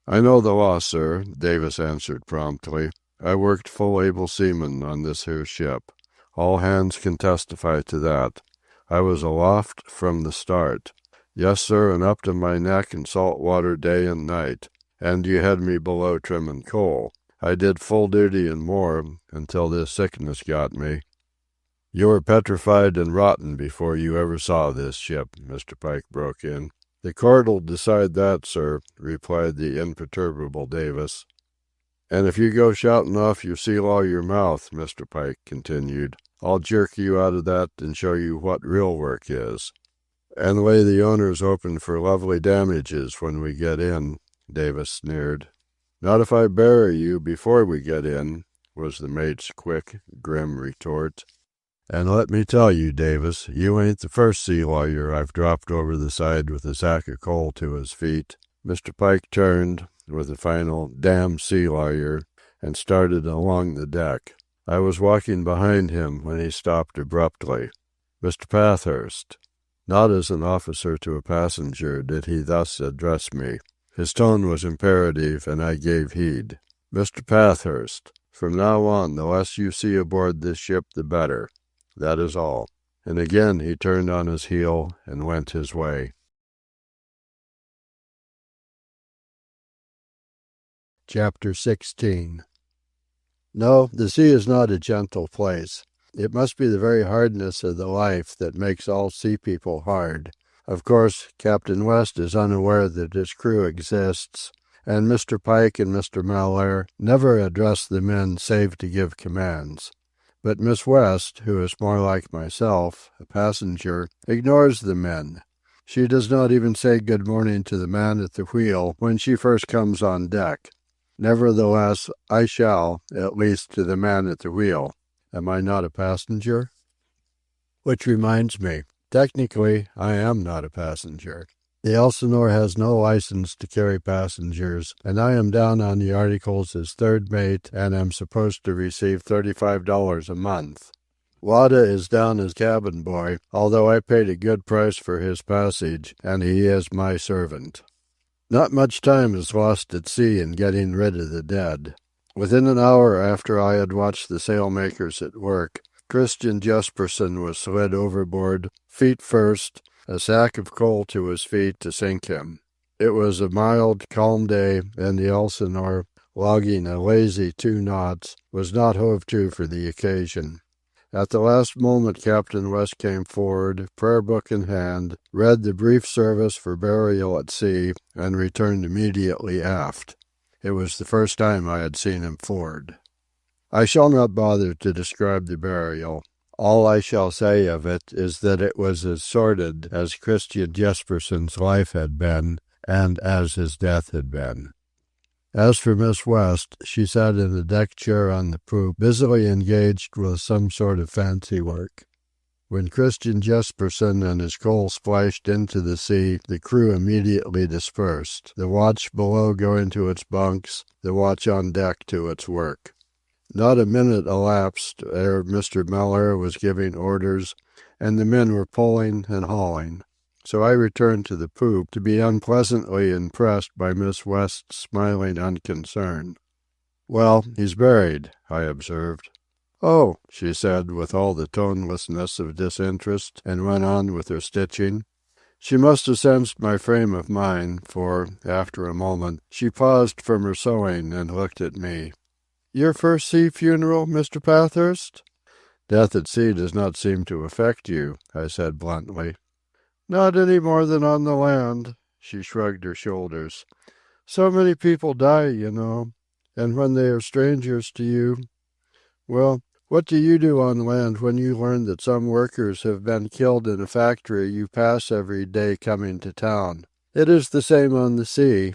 "I know the law, sir," Davis answered promptly. "I worked full able seaman on this here ship. All hands can testify to that. I was aloft from the start. Yes, sir, and up to my neck in salt water day and night. And you had me below trim and coal. I did full duty and more, until this sickness got me." "You were petrified and rotten before you ever saw this ship," Mr. Pike broke in. "The court'll decide that, sir," replied the imperturbable Davis. "And if you go shouting off your sea lawyer mouth," Mr. Pike continued, "I'll jerk you out of that and show you what real work is." "And lay the owners open for lovely damages when we get in," Davis sneered. "Not if I bury you before we get in," was the mate's quick, grim retort. "And let me tell you, Davis, you ain't the first sea lawyer I've dropped over the side with a sack of coal to his feet." Mr. Pike turned, with a final "damn sea lawyer," and started along the deck. I was walking behind him when he stopped abruptly. "Mr. Pathurst." Not as an officer to a passenger did he thus address me. His tone was imperative, and I gave heed. "Mr. Pathurst, from now on the less you see aboard this ship the better. That is all." And again he turned on his heel and went his way. Chapter 16. No, the sea is not a gentle place. It must be the very hardness of the life that makes all sea people hard. Of course, Captain West is unaware that his crew exists, and Mr. Pike and Mr. Mellaire never address the men save to give commands. But Miss West, who is more like myself, a passenger, ignores the men. She does not even say good morning to the man at the wheel when she first comes on deck. Nevertheless, I shall, at least to the man at the wheel. Am I not a passenger? Which reminds me, technically, I am not a passenger. The Elsinore has no license to carry passengers, and I am down on the articles as third mate and am supposed to receive $35 a month. Wada is down as cabin boy, although I paid a good price for his passage, and he is my servant. Not much time is lost at sea in getting rid of the dead. Within an hour after I had watched the sailmakers at work, Christian Jesperson was slid overboard, feet first, a sack of coal to his feet to sink him. It was a mild, calm day, and the Elsinore, logging a lazy 2 knots, was not hove to for the occasion. At the last moment Captain West came forward, prayer book in hand, read the brief service for burial at sea, and returned immediately aft. It was the first time I had seen him forward. I shall not bother to describe the burial. All I shall say of it is that it was as sordid as Christian Jesperson's life had been, and as his death had been. As for Miss West, she sat in the deck chair on the poop, busily engaged with some sort of fancy work. When Christian Jesperson and his coal splashed into the sea, the crew immediately dispersed, the watch below going to its bunks, the watch on deck to its work. Not a minute elapsed ere Mr. Mellaire was giving orders, and the men were pulling and hauling. So I returned to the poop to be unpleasantly impressed by Miss West's smiling unconcern. "Well, he's buried," I observed. "Oh," she said, with all the tonelessness of disinterest, and went on with her stitching. She must have sensed my frame of mind, for, after a moment, she paused from her sewing and looked at me. "Your first sea funeral, Mr. Pathurst?" "Death at sea does not seem to affect you," I said bluntly. "Not any more than on the land," she shrugged her shoulders. "So many people die, you know, and when they are strangers to you. Well, what do you do on land when you learn that some workers have been killed in a factory you pass every day coming to town? It is the same on the sea."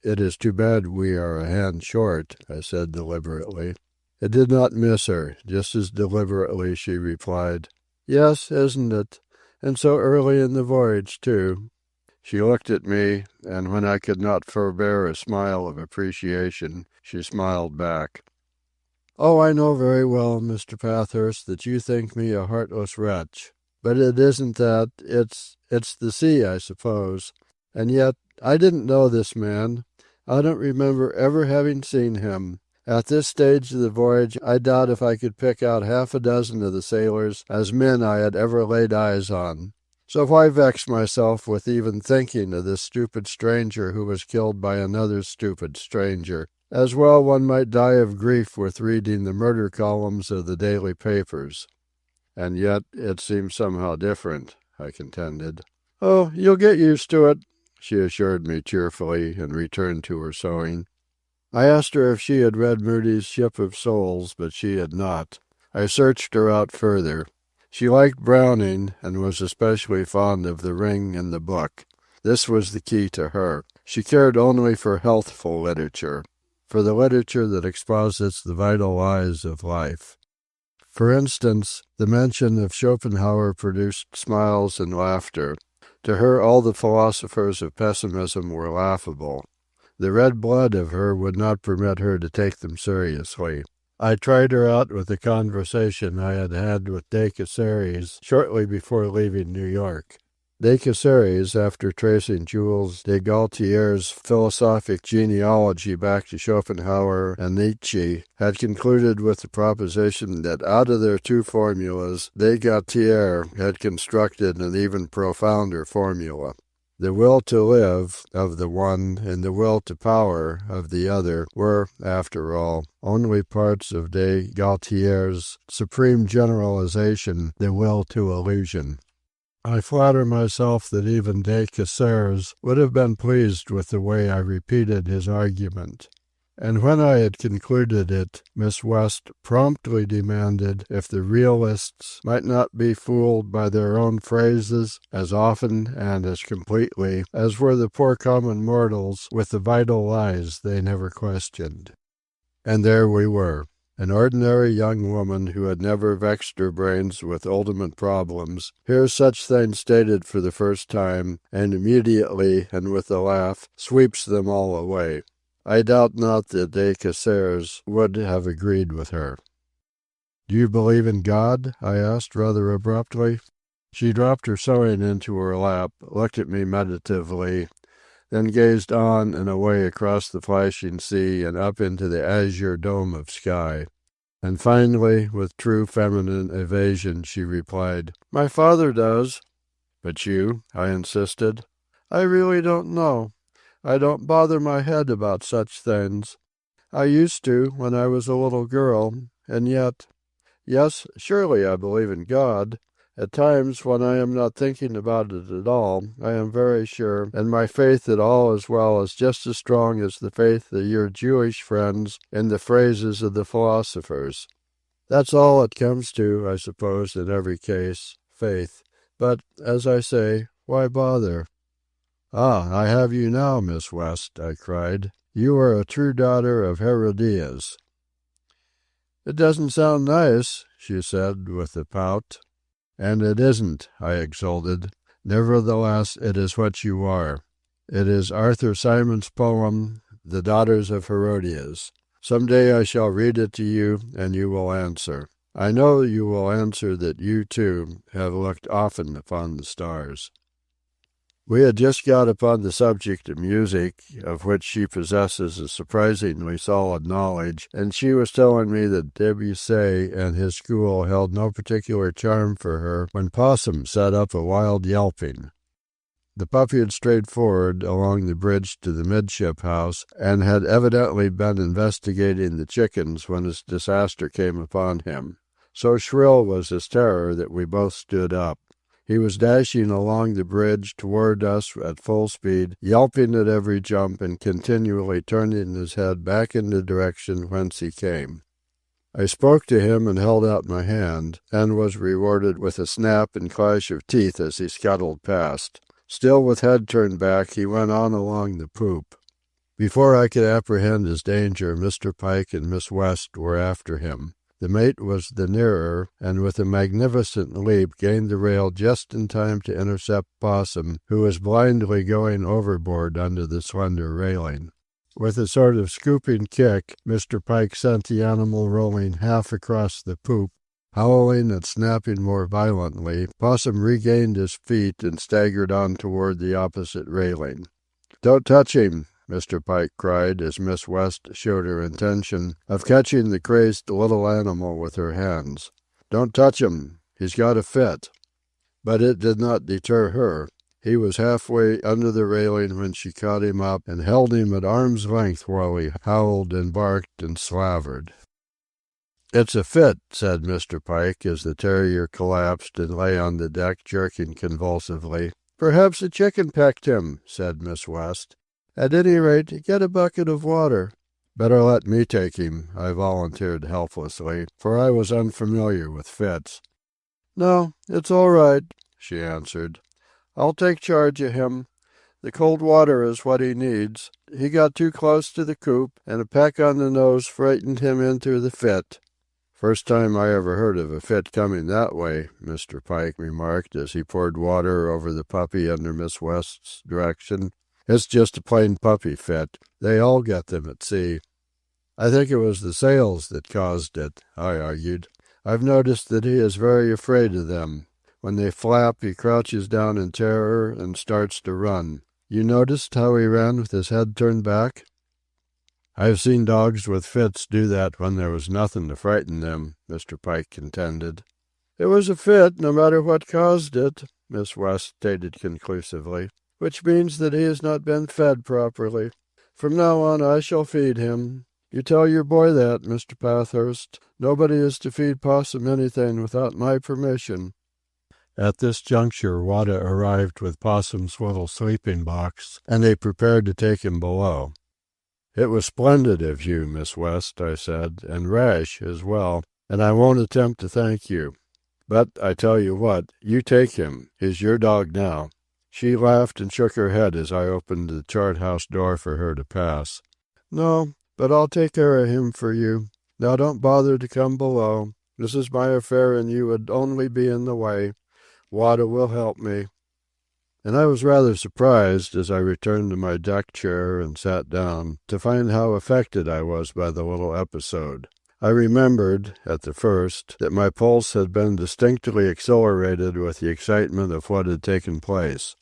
"It is too bad we are a hand short," I said deliberately. It did not miss her. Just as deliberately she replied, "Yes, isn't it? And so early in the voyage, too." She looked at me, and when I could not forbear a smile of appreciation, she smiled back. "Oh, I know very well, Mr. Pathurst, that you think me a heartless wretch. But it isn't that. It's the sea, I suppose. And yet, I didn't know this man. I don't remember ever having seen him. At this stage of the voyage, I doubt if I could pick out half a dozen of the sailors as men I had ever laid eyes on. So why vex myself with even thinking of this stupid stranger who was killed by another stupid stranger? As well one might die of grief with reading the murder columns of the daily papers. And yet it seems somehow different, I contended. Oh, you'll get used to it, she assured me cheerfully, and returned to her sewing. I asked her if she had read Moody's Ship of Souls, but she had not. I searched her out further. She liked Browning, and was especially fond of The Ring and the Book. This was the key to her. She cared only for healthful literature, for the literature that exposits the vital lies of life. For instance, the mention of Schopenhauer produced smiles and laughter. To her all the philosophers of pessimism were laughable. The red blood of her would not permit her to take them seriously. I tried her out with a conversation I had had with De Casseres shortly before leaving New York. De Casseres, after tracing Jules de Gaultier's philosophic genealogy back to Schopenhauer and Nietzsche, had concluded with the proposition that out of their two formulas, de Gaultier had constructed an even profounder formula. The will to live of the one and the will to power of the other were, after all, only parts of de Gaultier's supreme generalization, the will to illusion. I flatter myself that even De Casseres would have been pleased with the way I repeated his argument. And when I had concluded it, Miss West promptly demanded if the realists might not be fooled by their own phrases as often and as completely as were the poor common mortals with the vital lies they never questioned. And there we were. An ordinary young woman who had never vexed her brains with ultimate problems hears such things stated for the first time, and immediately, and with a laugh, sweeps them all away. I doubt not that De Casseres would have agreed with her. "Do you believe in God?" I asked rather abruptly. She dropped her sewing into her lap, looked at me meditatively, then gazed on and away across the flashing sea and up into the azure dome of sky. And finally, with true feminine evasion, she replied, "My father does." "But you?" I insisted. "I really don't know. I don't bother my head about such things. I used to when I was a little girl, and yet... Yes, surely I believe in God. At times, when I am not thinking about it at all, I am very sure, and my faith at all as well is just as strong as the faith of your Jewish friends in the phrases of the philosophers. That's all it comes to, I suppose, in every case, faith. But, as I say, why bother?" "Ah, I have you now, Miss West," I cried. "You are a true daughter of Herodias." "It doesn't sound nice," she said, with a pout. "And it isn't," I exulted. "Nevertheless, it is what you are. It is Arthur Symon's poem, The Daughters of Herodias. Some day I shall read it to you, and you will answer. I know you will answer that you, too, have looked often upon the stars." We had just got upon the subject of music, of which she possesses a surprisingly solid knowledge, and she was telling me that Debussy and his school held no particular charm for her when Possum set up a wild yelping. The puppy had strayed forward along the bridge to the midship house, and had evidently been investigating the chickens when this disaster came upon him. So shrill was his terror that we both stood up. He was dashing along the bridge toward us at full speed, yelping at every jump and continually turning his head back in the direction whence he came. I spoke to him and held out my hand, and was rewarded with a snap and clash of teeth as he scuttled past. Still with head turned back, he went on along the poop. Before I could apprehend his danger, Mr. Pike and Miss West were after him. The mate was the nearer, and with a magnificent leap gained the rail just in time to intercept Possum, who was blindly going overboard under the slender railing. With a sort of scooping kick, Mr. Pike sent the animal rolling half across the poop. Howling and snapping more violently, Possum regained his feet and staggered on toward the opposite railing. "Don't touch him!" Mr. Pike cried as Miss West showed her intention of catching the crazed little animal with her hands. "Don't touch him. He's got a fit." But it did not deter her. He was halfway under the railing when she caught him up and held him at arm's length while he howled and barked and slavered. "It's a fit," said Mr. Pike, as the terrier collapsed and lay on the deck jerking convulsively. "Perhaps a chicken pecked him," said Miss West. "At any rate, get a bucket of water." "Better let me take him," I volunteered helplessly, for I was unfamiliar with fits. "No, it's all right," she answered. "I'll take charge of him. The cold water is what he needs. He got too close to the coop, and a peck on the nose frightened him into the fit." "First time I ever heard of a fit coming that way," Mr. Pike remarked as he poured water over the puppy under Miss West's direction. "It's just a plain puppy fit. They all get them at sea." "I think it was the sails that caused it," I argued. "I've noticed that he is very afraid of them. When they flap, he crouches down in terror and starts to run. You noticed how he ran with his head turned back?" "I've seen dogs with fits do that when there was nothing to frighten them," Mr. Pike contended. "It was a fit, no matter what caused it," Miss West stated conclusively, "which means that he has not been fed properly. From now on I shall feed him. You tell your boy that, Mr. Pathurst. Nobody is to feed Possum anything without my permission." At this juncture Wada arrived with Possum's little sleeping box, and they prepared to take him below. "It was splendid of you, Miss West," I said, "and rash as well, and I won't attempt to thank you. But I tell you what, you take him. He's your dog now." She laughed and shook her head as I opened the chart-house door for her to pass. "No, but I'll take care of him for you. Now don't bother to come below. This is my affair and you would only be in the way. Wada will help me." And I was rather surprised, as I returned to my deck chair and sat down, to find how affected I was by the little episode. I remembered, at the first, that my pulse had been distinctly accelerated with the excitement of what had taken place.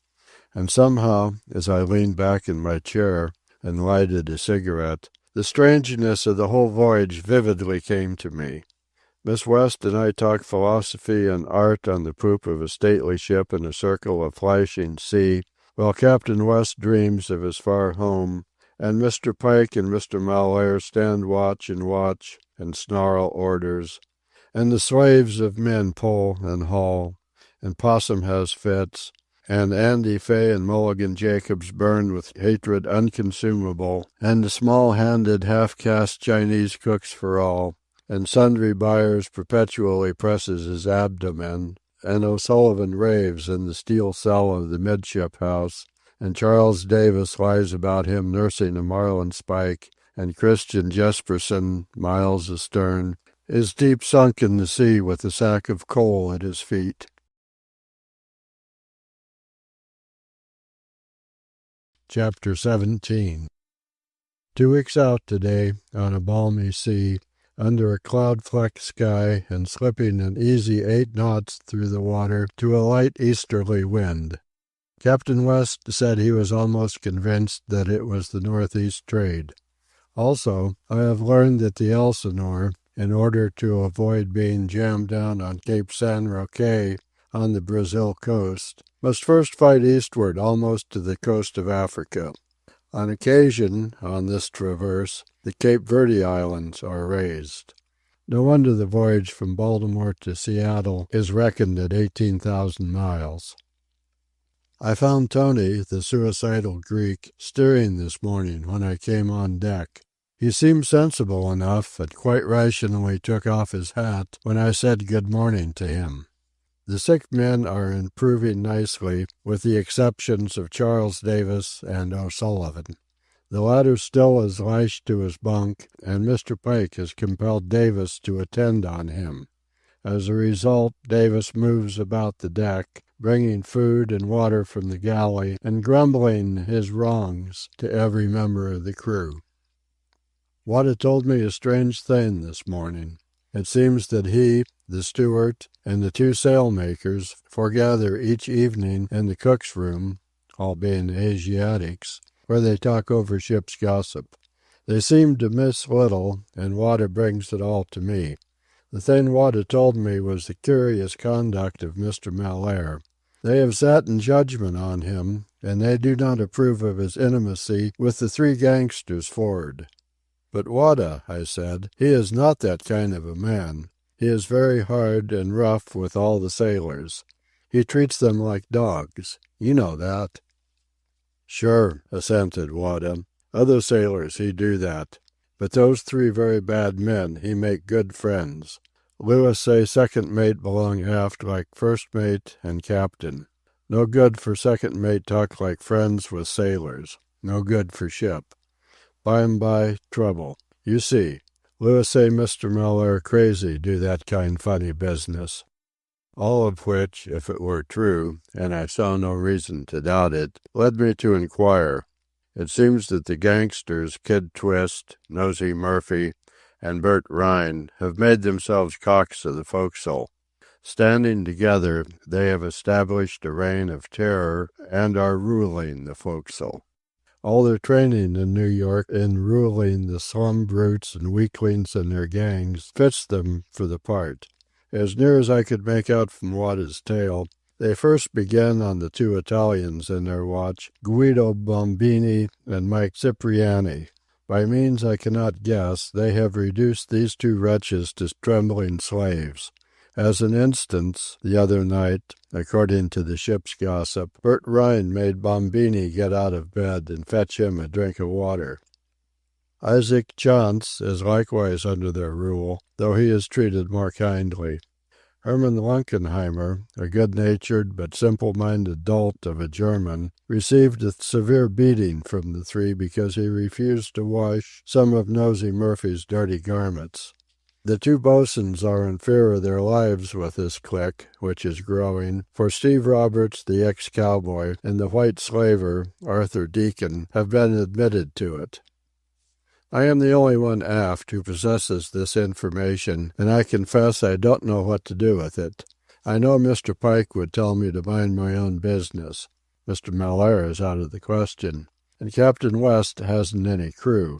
And somehow, as I leaned back in my chair and lighted a cigarette, the strangeness of the whole voyage vividly came to me. Miss West and I talk philosophy and art on the poop of a stately ship in a circle of flashing sea, while Captain West dreams of his far home, and Mr. Pike and Mr. Mellaire stand watch and snarl orders, and the slaves of men pull and haul, and Possum Has fits, and Andy Fay and Mulligan Jacobs burn with hatred unconsumable, and the small-handed half-caste Chinese cooks for all, and Sundry Byers perpetually presses his abdomen, and O'Sullivan raves in the steel cell of the midship house, and Charles Davis lies about him nursing a marlin spike, and Christian Jesperson, miles astern, is deep sunk in the sea with a sack of coal at his feet. Chapter 17. 2 weeks out today, on a balmy sea, under a cloud-flecked sky, and slipping an easy 8 knots through the water to a light easterly wind. Captain West said he was almost convinced that it was the northeast trade. Also, I have learned that the Elsinore, in order to avoid being jammed down on Cape San Roque on the Brazil coast, must first fight eastward almost to the coast of Africa. On occasion, on this traverse, the Cape Verde Islands are raised. No wonder the voyage from Baltimore to Seattle is reckoned at 18,000 miles. I found Tony, the suicidal Greek, steering this morning when I came on deck. He seemed sensible enough and quite rationally took off his hat when I said good morning to him. The sick men are improving nicely, with the exceptions of Charles Davis and O'Sullivan. The latter still is lashed to his bunk, and Mr. Pike has compelled Davis to attend on him. As a result, Davis moves about the deck, bringing food and water from the galley, and grumbling his wrongs to every member of the crew. Wada told me a strange thing this morning. It seems that he, the steward, and the 2 sailmakers foregather each evening in the cook's room, all being Asiatics, where they talk over ship's gossip. They seem to miss little, and Wada brings it all to me. The thing Wada told me was the curious conduct of Mr. Mellaire. They have sat in judgment on him, and they do not approve of his intimacy with the 3 gangsters for'ard. But Wada, I said, he is not that kind of a man. He is very hard and rough with all the sailors. He treats them like dogs. You know that. Sure, assented Wada. Other sailors he do that. But those 3 very bad men he make good friends. Lewis say second mate belong aft like first mate and captain. No good for second mate talk like friends with sailors. No good for ship. By, trouble. You see, Lewis say Mr. Mellaire crazy do that kind funny business. All of which, if it were true, and I saw no reason to doubt it, led me to inquire. It seems that the gangsters, Kid Twist, Nosey Murphy, and Bert Rhine have made themselves cocks of the forecastle. Standing together, they have established a reign of terror and are ruling the forecastle. All their training in New York in ruling the slum brutes and weaklings and their gangs fits them for the part. As near as I could make out from Wada's tale, they first began on the 2 Italians in their watch, Guido Bombini and Mike Cipriani. By means I cannot guess, they have reduced these 2 wretches to trembling slaves. As an instance, the other night, according to the ship's gossip, Bert Rhine made Bombini get out of bed and fetch him a drink of water. Isaac Chance is likewise under their rule, though he is treated more kindly. Herman Lunkenheimer, a good-natured but simple-minded dolt of a German, received a severe beating from the 3 because he refused to wash some of Nosey Murphy's dirty garments. The 2 boatswains are in fear of their lives with this clique, which is growing, for Steve Roberts, the ex-cowboy, and the white slaver, Arthur Deacon, have been admitted to it. I am the only one aft who possesses this information, and I confess I don't know what to do with it. I know Mr. Pike would tell me to mind my own business. Mr. Mellaire is out of the question, and Captain West hasn't any crew.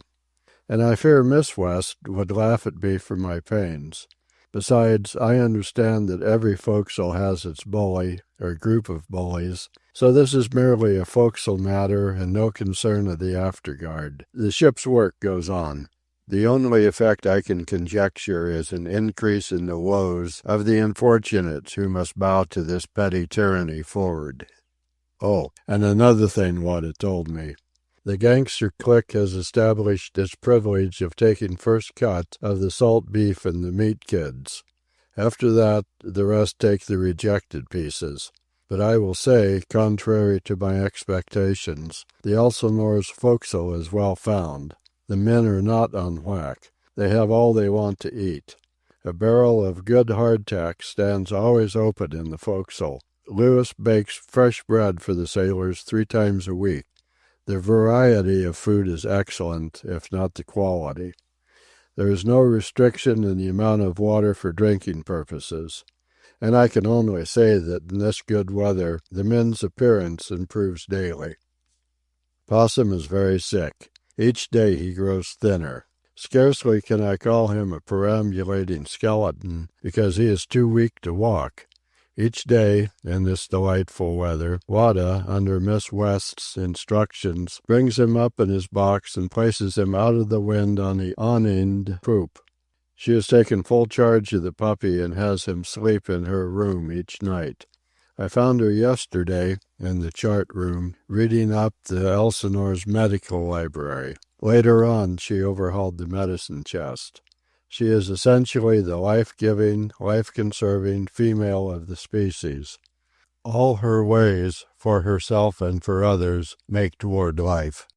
And I fear Miss West would laugh at me for my pains. Besides, I understand that every forecastle has its bully, or group of bullies, so this is merely a forecastle matter and no concern of the afterguard. The ship's work goes on. The only effect I can conjecture is an increase in the woes of the unfortunates who must bow to this petty tyranny forward. Oh, and another thing Wada told me. The gangster clique has established its privilege of taking first cut of the salt beef and the meat kids. After that, the rest take the rejected pieces. But I will say, contrary to my expectations, the Elsinore's forecastle is well found. The men are not on whack. They have all they want to eat. A barrel of good hardtack stands always open in the forecastle. Lewis bakes fresh bread for the sailors 3 times a week. The variety of food is excellent, if not the quality. There is no restriction in the amount of water for drinking purposes, and I can only say that in this good weather the men's appearance improves daily. Possum is very sick. Each day he grows thinner. Scarcely can I call him a perambulating skeleton, because he is too weak to walk. Each day, in this delightful weather, Wada, under Miss West's instructions, brings him up in his box and places him out of the wind on the awninged poop. She has taken full charge of the puppy and has him sleep in her room each night. I found her yesterday, in the chart room, reading up the Elsinore's medical library. Later on, she overhauled the medicine chest. She is essentially the life-giving, life-conserving female of the species. All her ways, for herself and for others, make toward life.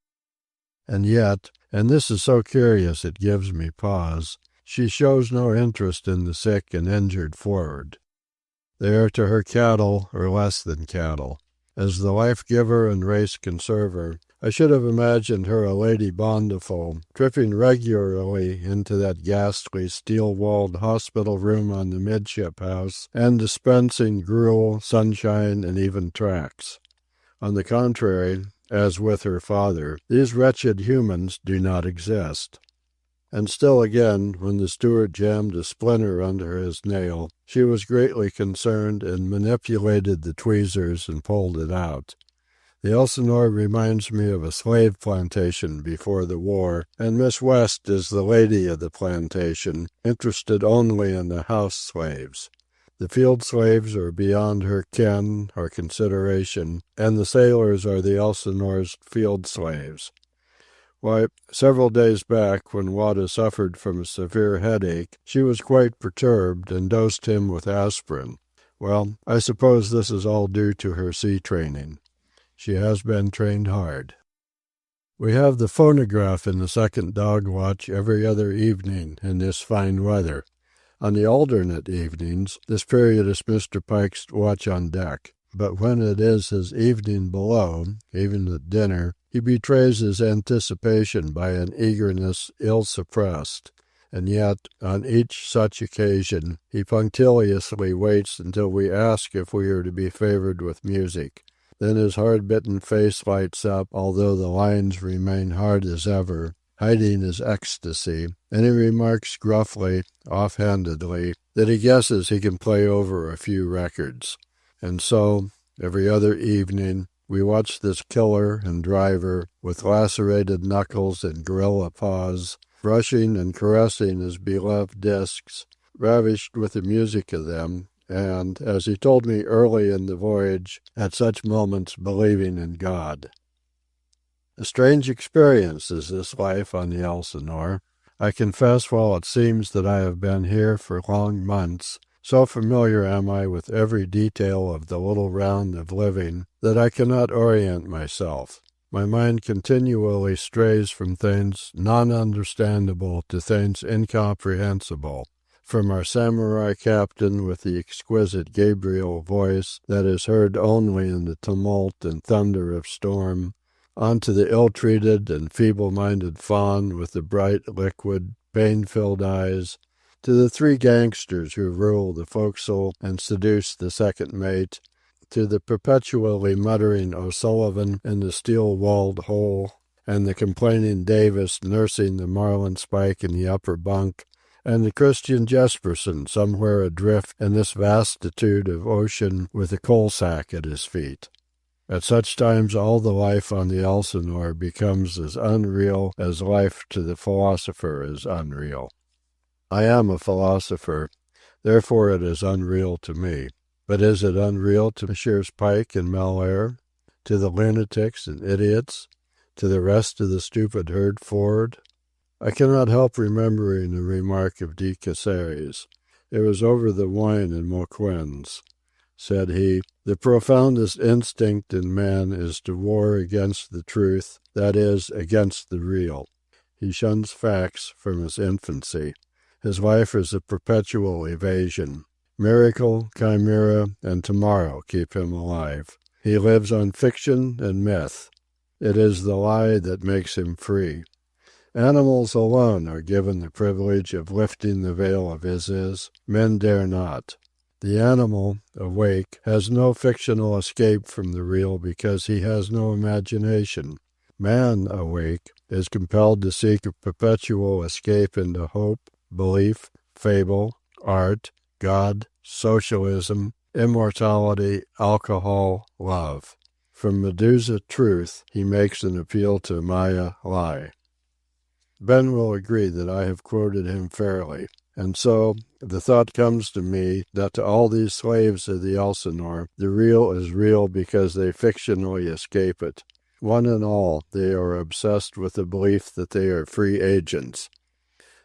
And yet, and this is so curious it gives me pause, she shows no interest in the sick and injured forward. They are to her cattle, or less than cattle. As the life-giver and race-conserver, I should have imagined her a Lady Bountiful, tripping regularly into that ghastly steel-walled hospital room on the midship house, and dispensing gruel, sunshine, and even tracts. On the contrary, as with her father, these wretched humans do not exist. And still again, when the steward jammed a splinter under his nail, she was greatly concerned and manipulated the tweezers and pulled it out. The Elsinore reminds me of a slave plantation before the war, and Miss West is the lady of the plantation, interested only in the house slaves. The field slaves are beyond her ken or consideration, and the sailors are the Elsinore's field slaves. Why, several days back, when Wada suffered from a severe headache, she was quite perturbed and dosed him with aspirin. Well, I suppose this is all due to her sea training. She has been trained hard. We have the phonograph in the second dog watch every other evening in this fine weather. On the alternate evenings, this period is Mr. Pike's watch on deck. But when it is his evening below, even at dinner, he betrays his anticipation by an eagerness ill-suppressed. And yet, on each such occasion, he punctiliously waits until we ask if we are to be favored with music. Then his hard-bitten face lights up, although the lines remain hard as ever, hiding his ecstasy, and he remarks gruffly, offhandedly, that he guesses he can play over a few records. And so, every other evening, we watch this killer and driver, with lacerated knuckles and gorilla paws, brushing and caressing his beloved discs, ravished with the music of them, and, as he told me early in the voyage, at such moments believing in God. A strange experience is this life on the Elsinore. I confess, while it seems that I have been here for long months, so familiar am I with every detail of the little round of living that I cannot orient myself. My mind continually strays from things non-understandable to things incomprehensible, from our samurai captain with the exquisite Gabriel voice that is heard only in the tumult and thunder of storm, on to the ill-treated and feeble-minded faun with the bright, liquid, pain-filled eyes, to the three gangsters who rule the forecastle and seduce the second mate, to the perpetually muttering O'Sullivan in the steel-walled hole, and the complaining Davis nursing the marlinspike in the upper bunk, and the Christian Jesperson somewhere adrift in this vastitude of ocean with a coal-sack at his feet. At such times all the life on the Elsinore becomes as unreal as life to the philosopher is unreal. I am a philosopher, therefore it is unreal to me. But is it unreal to Messrs. Pike and Mellaire, to the lunatics and idiots, to the rest of the stupid herd forward? I cannot help remembering a remark of de Casseres. It was over the wine in Mauquin's. Said he, "The profoundest instinct in man is to war against the truth, that is, against the real. He shuns facts from his infancy. His life is a perpetual evasion. Miracle, chimera, and tomorrow keep him alive. He lives on fiction and myth. It is the lie that makes him free. Animals alone are given the privilege of lifting the veil of is. Men dare not. The animal, awake, has no fictional escape from the real because he has no imagination. Man, awake, is compelled to seek a perpetual escape into hope, belief, fable, art, God, socialism, immortality, alcohol, love. From Medusa truth he makes an appeal to Maya lie." Ben will agree that I have quoted him fairly. And so, the thought comes to me that to all these slaves of the Elsinore, the real is real because they fictionally escape it. One and all, they are obsessed with the belief that they are free agents.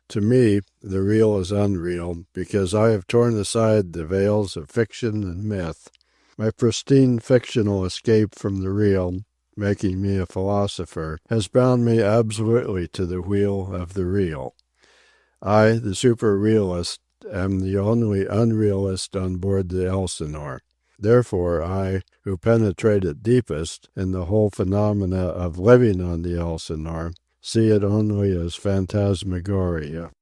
To me, the real is unreal because I have torn aside the veils of fiction and myth. My pristine fictional escape from the real, making me a philosopher, has bound me absolutely to the wheel of the real. I, the super-realist, am the only unrealist on board the Elsinore. Therefore I, who penetrate it deepest in the whole phenomena of living on the Elsinore, see it only as phantasmagoria.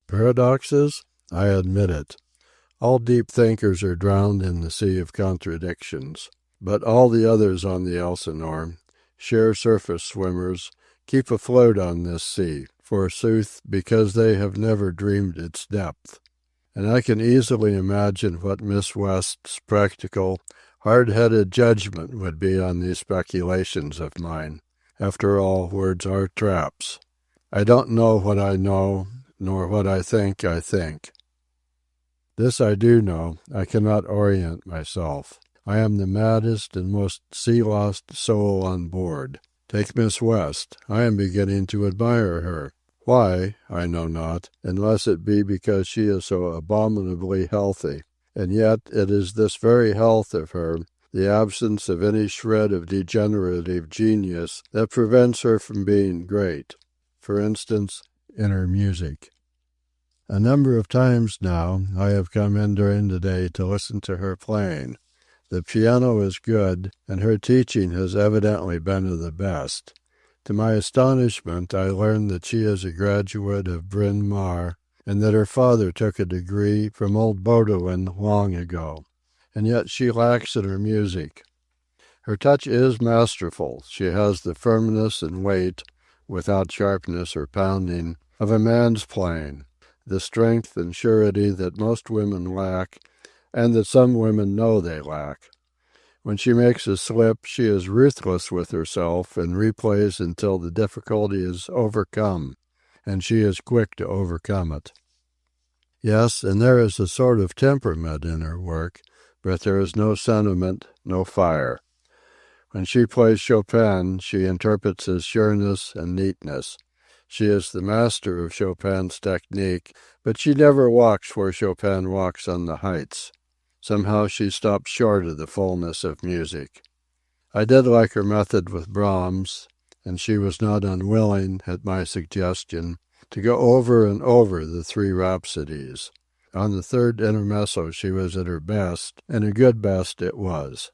Paradoxes? I admit it. All deep thinkers are drowned in the sea of contradictions. But all the others on the Elsinore, sheer surface swimmers, keep afloat on this sea, forsooth, because they have never dreamed its depth. And I can easily imagine what Miss West's practical, hard-headed judgment would be on these speculations of mine. After all, words are traps. I don't know what I know, nor what I think I think. This I do know, I cannot orient myself. I am the maddest and most sea-lost soul on board. Take Miss West. I am beginning to admire her. Why, I know not, unless it be because she is so abominably healthy. And yet it is this very health of her, the absence of any shred of degenerative genius, that prevents her from being great. For instance, in her music. A number of times now I have come in during the day to listen to her playing. The piano is good, and her teaching has evidently been of the best. To my astonishment, I learned that she is a graduate of Bryn Mawr, and that her father took a degree from old Baudouin long ago. And yet she lacks in her music. Her touch is masterful. She has the firmness and weight, without sharpness or pounding, of a man's playing, the strength and surety that most women lack, and that some women know they lack. When she makes a slip, she is ruthless with herself and replays until the difficulty is overcome, and she is quick to overcome it. Yes, and there is a sort of temperament in her work, but there is no sentiment, no fire. When she plays Chopin, she interprets his sureness and neatness. She is the master of Chopin's technique, but she never walks where Chopin walks on the heights. Somehow she stops short of the fullness of music. I did like her method with Brahms, and she was not unwilling, at my suggestion, to go over and over the three rhapsodies. On the third intermezzo she was at her best, and a good best it was.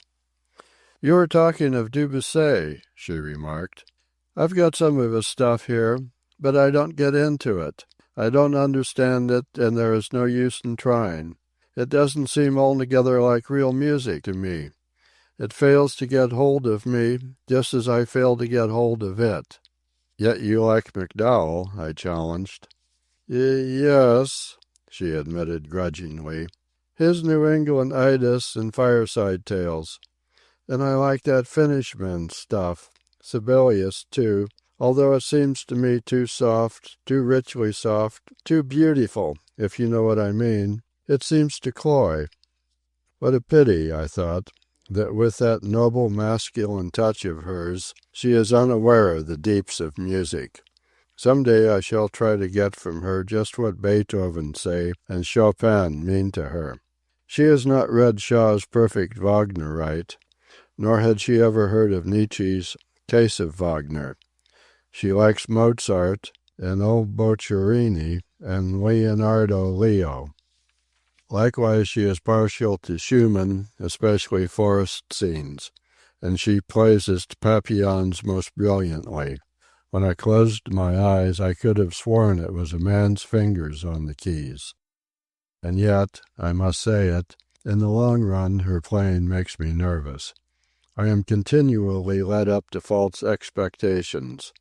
"You are talking of Debussy," she remarked. "I've got some of his stuff here, but I don't get into it. I don't understand it, and there is no use in trying. It doesn't seem altogether like real music to me. It fails to get hold of me, just as I fail to get hold of it." "Yet you like MacDowell," I challenged. Yes," she admitted grudgingly. "His New England Idyss and Fireside Tales. And I like that Finishman stuff. Sibelius, too, although it seems to me too soft, too richly soft, too beautiful, if you know what I mean. It seems to cloy." What a pity, I thought, that with that noble masculine touch of hers, she is unaware of the deeps of music. Some day I shall try to get from her just what Beethoven, say, and Chopin mean to her. She has not read Shaw's perfect Wagnerite, nor had she ever heard of Nietzsche's Case of Wagner. She likes Mozart and old Boccherini and Leonardo Leo. Likewise she is partial to Schumann, especially forest scenes, and she plays his Papillons most brilliantly. When I closed my eyes I could have sworn it was a man's fingers on the keys. And yet, I must say it, in the long run her playing makes me nervous. I am continually led up to false expectations.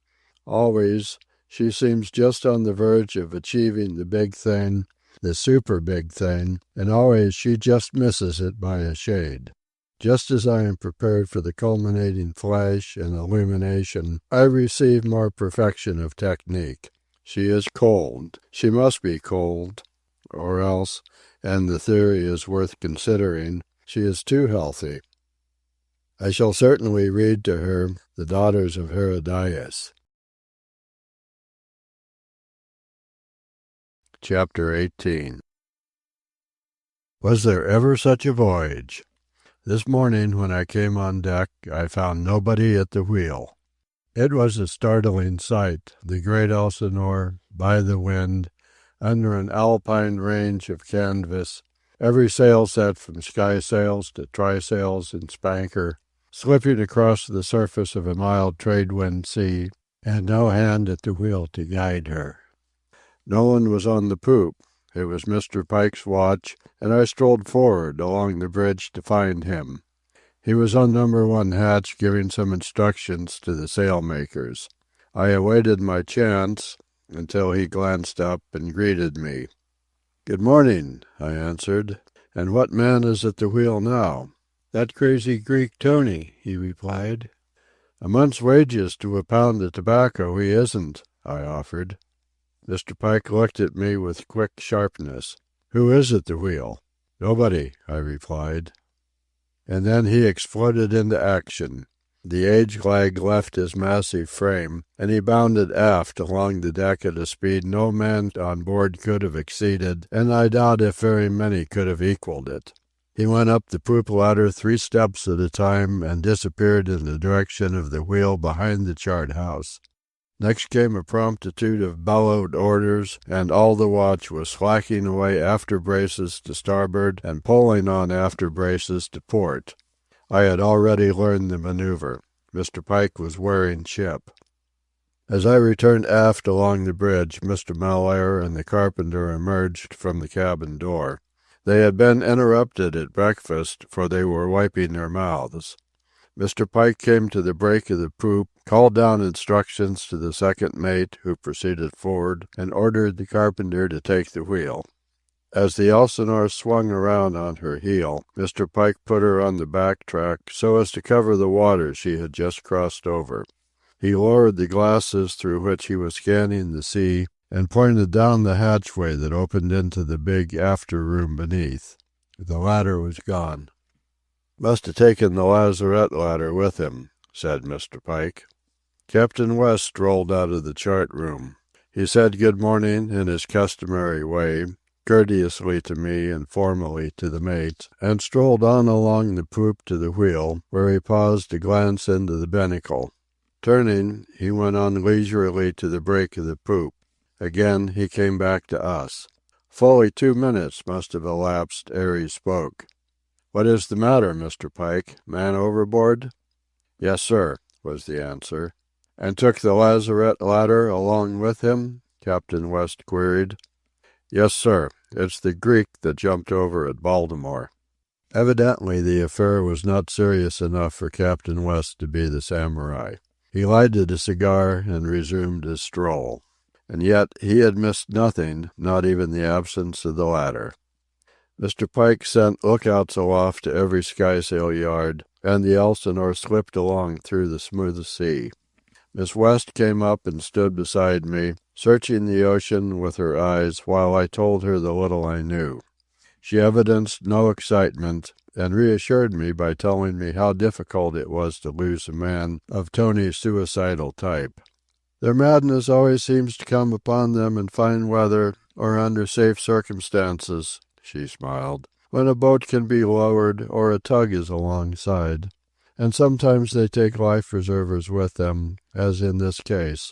Always, she seems just on the verge of achieving the big thing, the super big thing, and always she just misses it by a shade. Just as I am prepared for the culminating flash and illumination, I receive more perfection of technique. She is cold. She must be cold, or else, and the theory is worth considering, she is too healthy. I shall certainly read to her The Daughters of Herodias. Chapter 18. Was there ever such a voyage? This morning when I came on deck I found nobody at the wheel. It was a startling sight, the great Elsinore, by the wind, under an alpine range of canvas, every sail set from skysails to trysails and spanker, slipping across the surface of a mild trade-wind sea, and no hand at the wheel to guide her. No one was on the poop. It was Mr. Pike's watch, and I strolled forward along the bridge to find him. He was on number 1 hatch giving some instructions to the sailmakers. I awaited my chance, until he glanced up and greeted me. "Good morning," I answered. "And what man is at the wheel now?" "That crazy Greek Tony," he replied. "A month's wages to a pound of tobacco he isn't," I offered. Mr. Pike looked at me with quick sharpness. "Who is at the wheel?" "Nobody," I replied. And then he exploded into action. The age lag left his massive frame, and he bounded aft along the deck at a speed no man on board could have exceeded, and I doubt if very many could have equaled it. He went up the poop ladder 3 steps at a time and disappeared in the direction of the wheel behind the chart house. Next came a promptitude of bellowed orders, and all the watch was slacking away after braces to starboard and pulling on after braces to port. I had already learned the maneuver. Mr. Pike was wearing ship. As I returned aft along the bridge, Mr. Mellaire and the carpenter emerged from the cabin door. They had been interrupted at breakfast, for they were wiping their mouths. Mr. Pike came to the break of the poop, called down instructions to the second mate, who proceeded forward, and ordered the carpenter to take the wheel. As the Elsinore swung around on her heel, Mr. Pike put her on the back track so as to cover the water she had just crossed over. He lowered the glasses through which he was scanning the sea, and pointed down the hatchway that opened into the big after room beneath. The ladder was gone. "Must have taken the lazarette ladder with him," said Mr. Pike. Captain West strolled out of the chart room. He said good morning in his customary way, courteously to me and formally to the mate, and strolled on along the poop to the wheel, where he paused to glance into the binnacle. Turning, he went on leisurely to the break of the poop. Again he came back to us. Fully 2 minutes must have elapsed ere he spoke. "What is the matter, Mr. Pike? Man overboard?" "Yes, sir," was the answer. "And took the lazarette ladder along with him?" Captain West queried. "Yes, sir. It's the Greek that jumped over at Baltimore." Evidently the affair was not serious enough for Captain West to be the samurai. He lighted a cigar and resumed his stroll. And yet he had missed nothing, not even the absence of the ladder. Mr. Pike sent lookouts aloft to every skysail yard, and the Elsinore slipped along through the smooth sea. Miss West came up and stood beside me, searching the ocean with her eyes while I told her the little I knew. She evidenced no excitement, and reassured me by telling me how difficult it was to lose a man of Tony's suicidal type. "Their madness always seems to come upon them in fine weather or under safe circumstances," she smiled, "when a boat can be lowered or a tug is alongside. And sometimes they take life-preservers with them, as in this case."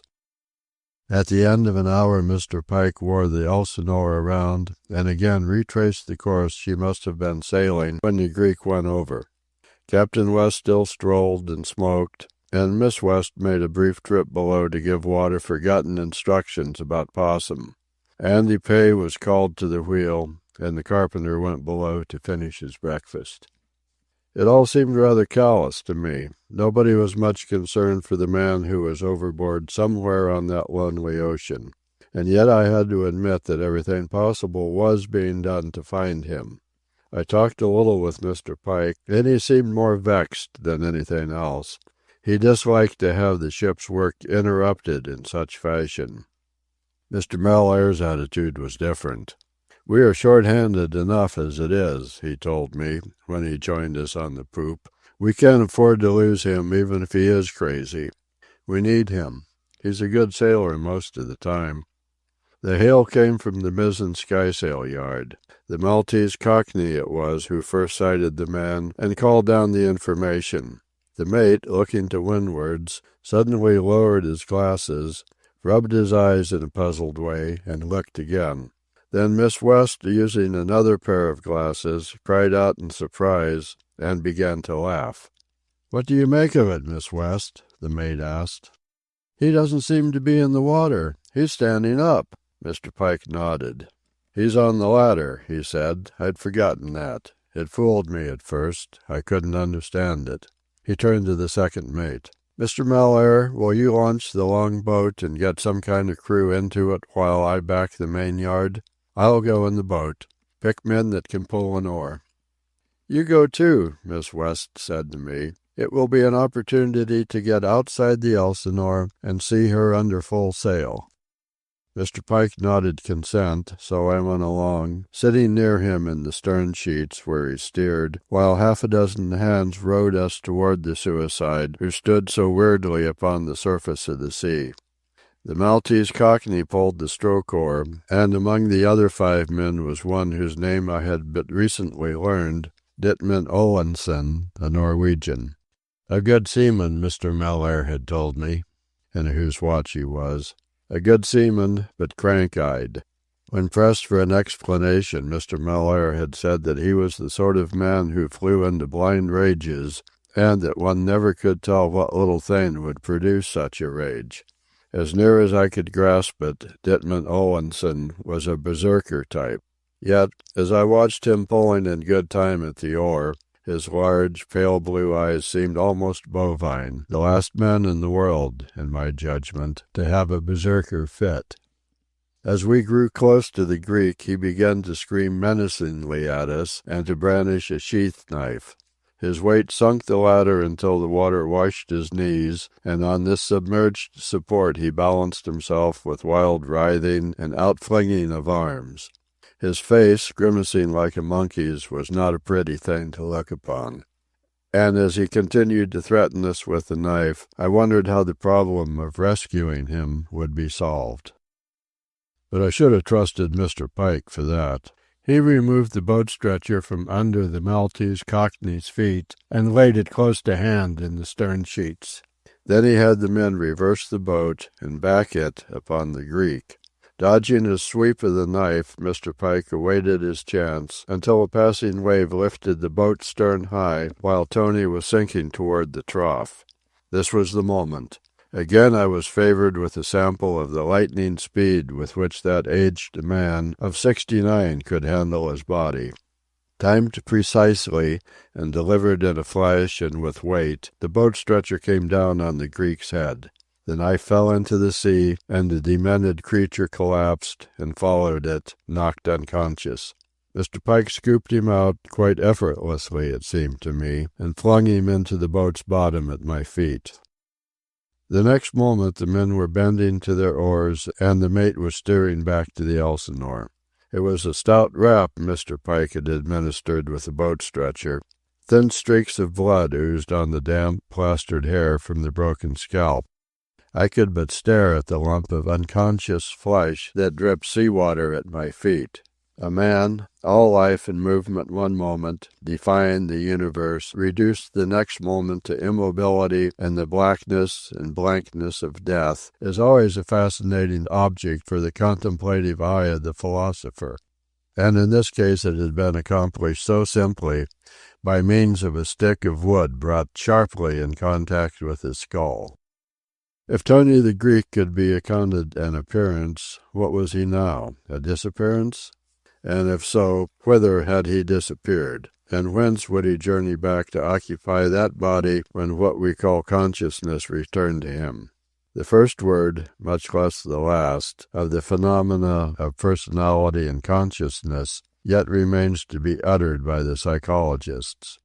At the end of an hour Mr. Pike wore the Elsinore around and again retraced the course she must have been sailing when the Greek went over. Captain West still strolled and smoked, and Miss West made a brief trip below to give water-forgotten instructions about Possum. Andy Pay was called to the wheel, and the carpenter went below to finish his breakfast. It all seemed rather callous to me. Nobody was much concerned for the man who was overboard somewhere on that lonely ocean. And yet I had to admit that everything possible was being done to find him. I talked a little with Mr. Pike, and he seemed more vexed than anything else. He disliked to have the ship's work interrupted in such fashion. Mr. Mellaire's attitude was different. "We are short-handed enough as it is," he told me, when he joined us on the poop. "We can't afford to lose him even if he is crazy. We need him. He's a good sailor most of the time." The hail came from the mizzen skysail yard. The Maltese Cockney it was who first sighted the man and called down the information. The mate, looking to windwards, suddenly lowered his glasses, rubbed his eyes in a puzzled way, and looked again. Then Miss West, using another pair of glasses, cried out in surprise and began to laugh. "What do you make of it, Miss West?" the mate asked. "He doesn't seem to be in the water. He's standing up." Mr. Pike nodded. "He's on the ladder," he said. "I'd forgotten that. It fooled me at first. I couldn't understand it." He turned to the second mate. Mr. Mellaire, will you launch the long boat and get some kind of crew into it while I back the main yard? I'll go in the boat. Pick men that can pull an oar." "You go too," Miss West said to me. "It will be an opportunity to get outside the Elsinore and see her under full sail." Mr. Pike nodded consent, so I went along, sitting near him in the stern sheets where he steered, while half a dozen hands rowed us toward the suicide, who stood so weirdly upon the surface of the sea. The Maltese Cockney pulled the stroke oar, and among the other 5 men was one whose name I had but recently learned, Ditman Olensen, a Norwegian. A good seaman, Mr. Mellaire had told me, and whose watch he was. A good seaman, but crank-eyed. When pressed for an explanation, Mr. Mellaire had said that he was the sort of man who flew into blind rages, and that one never could tell what little thing would produce such a rage. As near as I could grasp it, Ditman Olensen was a berserker type. Yet, as I watched him pulling in good time at the oar, his large, pale blue eyes seemed almost bovine, the last man in the world, in my judgment, to have a berserker fit. As we grew close to the Greek, he began to scream menacingly at us and to brandish a sheath knife. His weight sunk the ladder until the water washed his knees, and on this submerged support he balanced himself with wild writhing and outflinging of arms. His face, grimacing like a monkey's, was not a pretty thing to look upon. And as he continued to threaten us with the knife, I wondered how the problem of rescuing him would be solved. But I should have trusted Mr. Pike for that. He removed the boat stretcher from under the Maltese Cockney's feet and laid it close to hand in the stern sheets. Then he had the men reverse the boat and back it upon the Greek. Dodging his sweep of the knife, Mr. Pike awaited his chance until a passing wave lifted the boat stern high while Tony was sinking toward the trough. This was the moment. Again I was favored with a sample of the lightning speed with which that aged man of 69 could handle his body. Timed precisely and delivered in a flash and with weight, the boat stretcher came down on the Greek's head. The knife fell into the sea, and the demented creature collapsed and followed it, knocked unconscious. Mr. Pike scooped him out, quite effortlessly it seemed to me, and flung him into the boat's bottom at my feet. The next moment the men were bending to their oars, and the mate was steering back to the Elsinore. It was a stout rap Mr. Pike had administered with the boat stretcher. Thin streaks of blood oozed on the damp, plastered hair from the broken scalp. I could but stare at the lump of unconscious flesh that dripped sea-water at my feet. A man, all life and movement one moment, defying the universe, reduced the next moment to immobility and the blackness and blankness of death, is always a fascinating object for the contemplative eye of the philosopher. And in this case it had been accomplished so simply, by means of a stick of wood brought sharply in contact with his skull. If Tony the Greek could be accounted an appearance, what was he now? A disappearance? And if so, whither had he disappeared? And whence would he journey back to occupy that body when what we call consciousness returned to him? The first word, much less the last, of the phenomena of personality and consciousness yet remains to be uttered by the psychologists.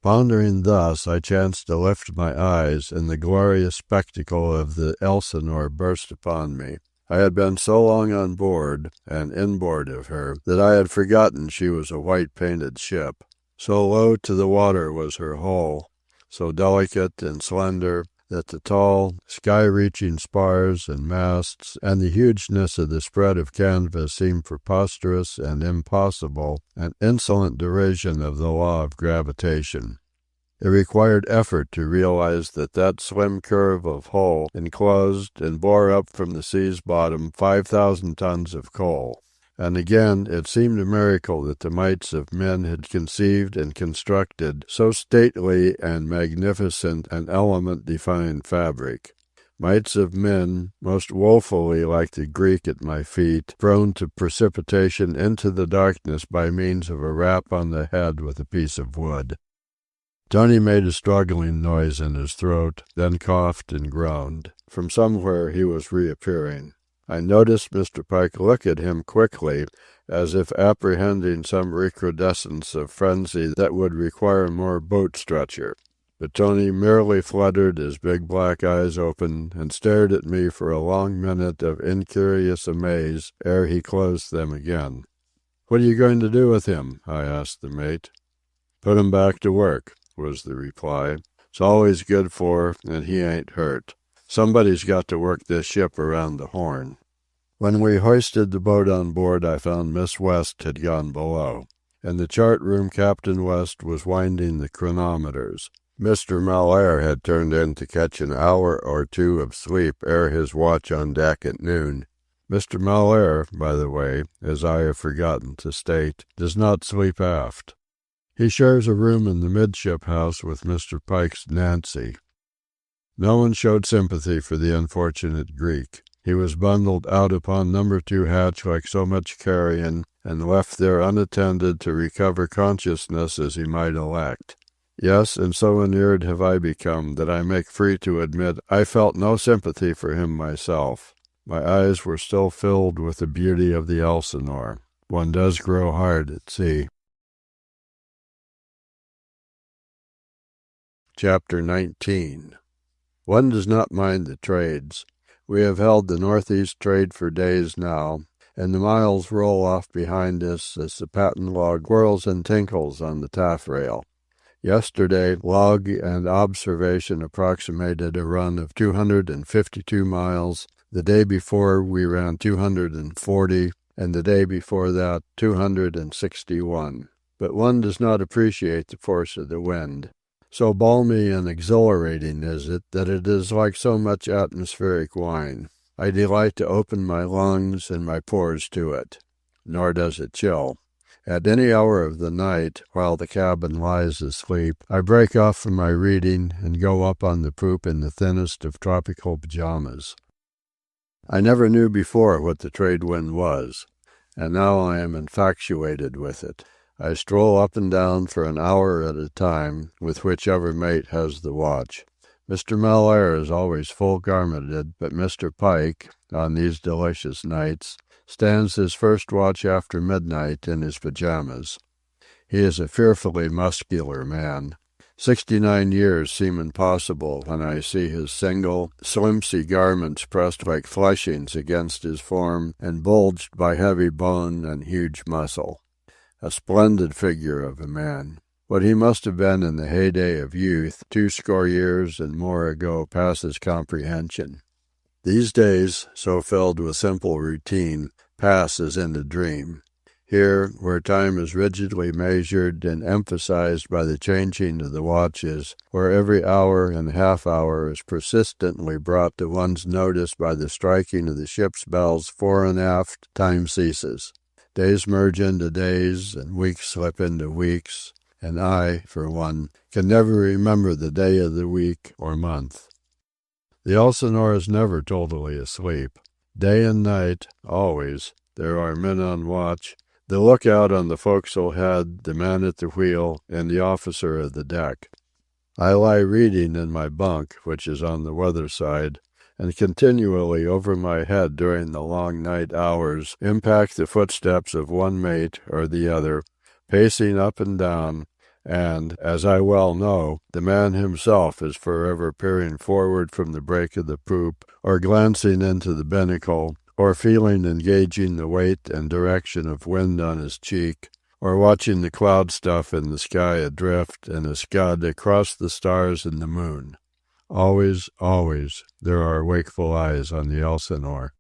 Pondering thus, I chanced to lift my eyes, and the glorious spectacle of the Elsinore burst upon me. I had been so long on board, and inboard of her, that I had forgotten she was a white-painted ship. So low to the water was her hull, so delicate and slender, that the tall, sky-reaching spars and masts and the hugeness of the spread of canvas seemed preposterous and impossible, an insolent derision of the law of gravitation. It required effort to realize that that slim curve of hull enclosed and bore up from the sea's bottom 5,000 tons of coal. And again it seemed a miracle that the mites of men had conceived and constructed so stately and magnificent an element-defying fabric. Mites of men, most woefully like the Greek at my feet, prone to precipitation into the darkness by means of a rap on the head with a piece of wood. Tony made a struggling noise in his throat, then coughed and groaned. From somewhere he was reappearing. I noticed Mr. Pike look at him quickly, as if apprehending some recrudescence of frenzy that would require more boat stretcher. But Tony merely fluttered his big black eyes open and stared at me for a long minute of incurious amaze ere he closed them again. "What are you going to do with him?" I asked the mate. "Put him back to work," was the reply. "It's all he's good for, and he ain't hurt. Somebody's got to work this ship around the Horn." When we hoisted the boat on board, I found Miss West had gone below. In the chart room, Captain West was winding the chronometers. Mr. Mellaire had turned in to catch an hour or two of sleep ere his watch on deck at noon. Mr. Mellaire, by the way, as I have forgotten to state, does not sleep aft. He shares a room in the midship house with Mr. Pike's Nancy. No one showed sympathy for the unfortunate Greek. He was bundled out upon number 2 hatch like so much carrion, and left there unattended to recover consciousness as he might elect. Yes, and so inured have I become that I make free to admit I felt no sympathy for him myself. My eyes were still filled with the beauty of the Elsinore. One does grow hard at sea. Chapter 19. One does not mind the trades. We have held the northeast trade for days now, and the miles roll off behind us as the patent log whirls and tinkles on the taffrail. Yesterday, log and observation approximated a run of 252 miles. The day before, we ran 240, and the day before that, 261. But one does not appreciate the force of the wind. So balmy and exhilarating is it that it is like so much atmospheric wine. I delight to open my lungs and my pores to it. Nor does it chill. At any hour of the night, while the cabin lies asleep, I break off from my reading and go up on the poop in the thinnest of tropical pajamas. I never knew before what the trade wind was, and now I am infatuated with it. I stroll up and down for an hour at a time, with whichever mate has the watch. Mr. Mellaire is always full garmented, but Mr. Pike, on these delicious nights, stands his first watch after midnight in his pajamas. He is a fearfully muscular man. 69 years seem impossible when I see his single, slimsy garments pressed like fleshings against his form and bulged by heavy bone and huge muscle. A splendid figure of a man. What he must have been in the heyday of youth, 20 years and more ago, passes comprehension. These days, so filled with simple routine, pass as in a dream. Here, where time is rigidly measured and emphasized by the changing of the watches, where every hour and half-hour is persistently brought to one's notice by the striking of the ship's bells fore and aft, time ceases. Days merge into days, and weeks slip into weeks, and I, for one, can never remember the day of the week or month. The Elsinore is never totally asleep. Day and night, always, there are men on watch, the lookout on the forecastle head, the man at the wheel, and the officer of the deck. I lie reading in my bunk, which is on the weather side, and continually over my head during the long night hours impact the footsteps of one mate or the other, pacing up and down, and, as I well know, the man himself is forever peering forward from the break of the poop, or glancing into the binnacle, or feeling and gauging the weight and direction of wind on his cheek, or watching the cloud stuff in the sky adrift and a scud across the stars and the moon. Always, always, there are wakeful eyes on the Elsinore.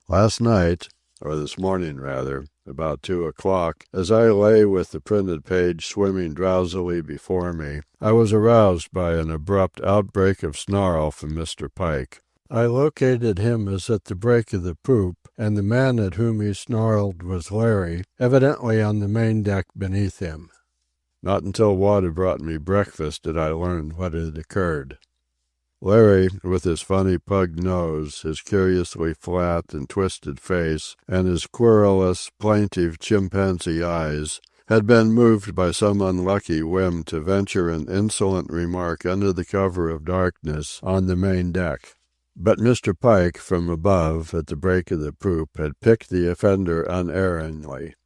Last night, or this morning rather, about 2 o'clock, as I lay with the printed page swimming drowsily before me, I was aroused by an abrupt outbreak of snarl from Mr. Pike. I located him as at the break of the poop, and the man at whom he snarled was Larry, evidently on the main deck beneath him. Not until Wada brought me breakfast did I learn what had occurred. Larry, with his funny pug nose, his curiously flat and twisted face, and his querulous, plaintive chimpanzee eyes, had been moved by some unlucky whim to venture an insolent remark under the cover of darkness on the main deck. But Mr. Pike, from above, at the break of the poop, had picked the offender unerringly.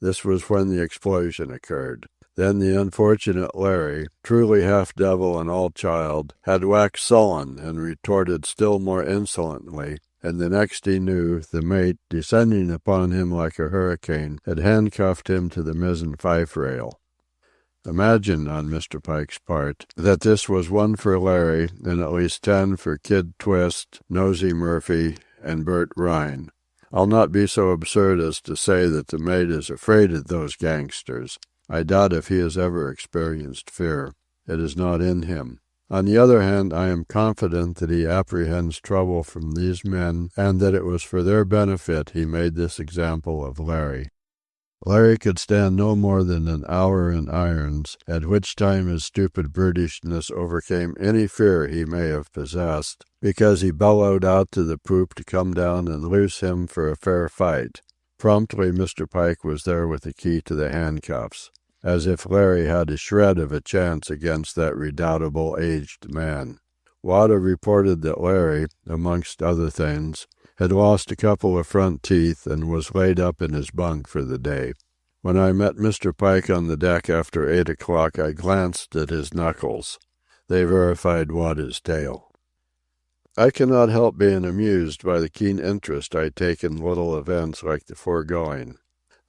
This was when the explosion occurred. Then the unfortunate Larry, truly half devil and all child, had waxed sullen and retorted still more insolently, and the next he knew, the mate, descending upon him like a hurricane, had handcuffed him to the mizzen fife-rail. Imagine, on Mr. Pike's part, that this was one for Larry and at least 10 for Kid Twist, Nosey Murphy, and Bert Rhine. I'll not be so absurd as to say that the mate is afraid of those gangsters. I doubt if he has ever experienced fear. It is not in him. On the other hand, I am confident that he apprehends trouble from these men, and that it was for their benefit he made this example of Larry. Larry could stand no more than an hour in irons, at which time his stupid brutishness overcame any fear he may have possessed, because he bellowed out to the poop to come down and loose him for a fair fight. Promptly Mr. Pike was there with the key to the handcuffs, as if Larry had a shred of a chance against that redoubtable aged man. Wada reported that Larry, amongst other things, had lost a couple of front teeth and was laid up in his bunk for the day. When I met Mr. Pike on the deck after 8 o'clock, I glanced at his knuckles. They verified Wada's tale. I cannot help being amused by the keen interest I take in little events like the foregoing.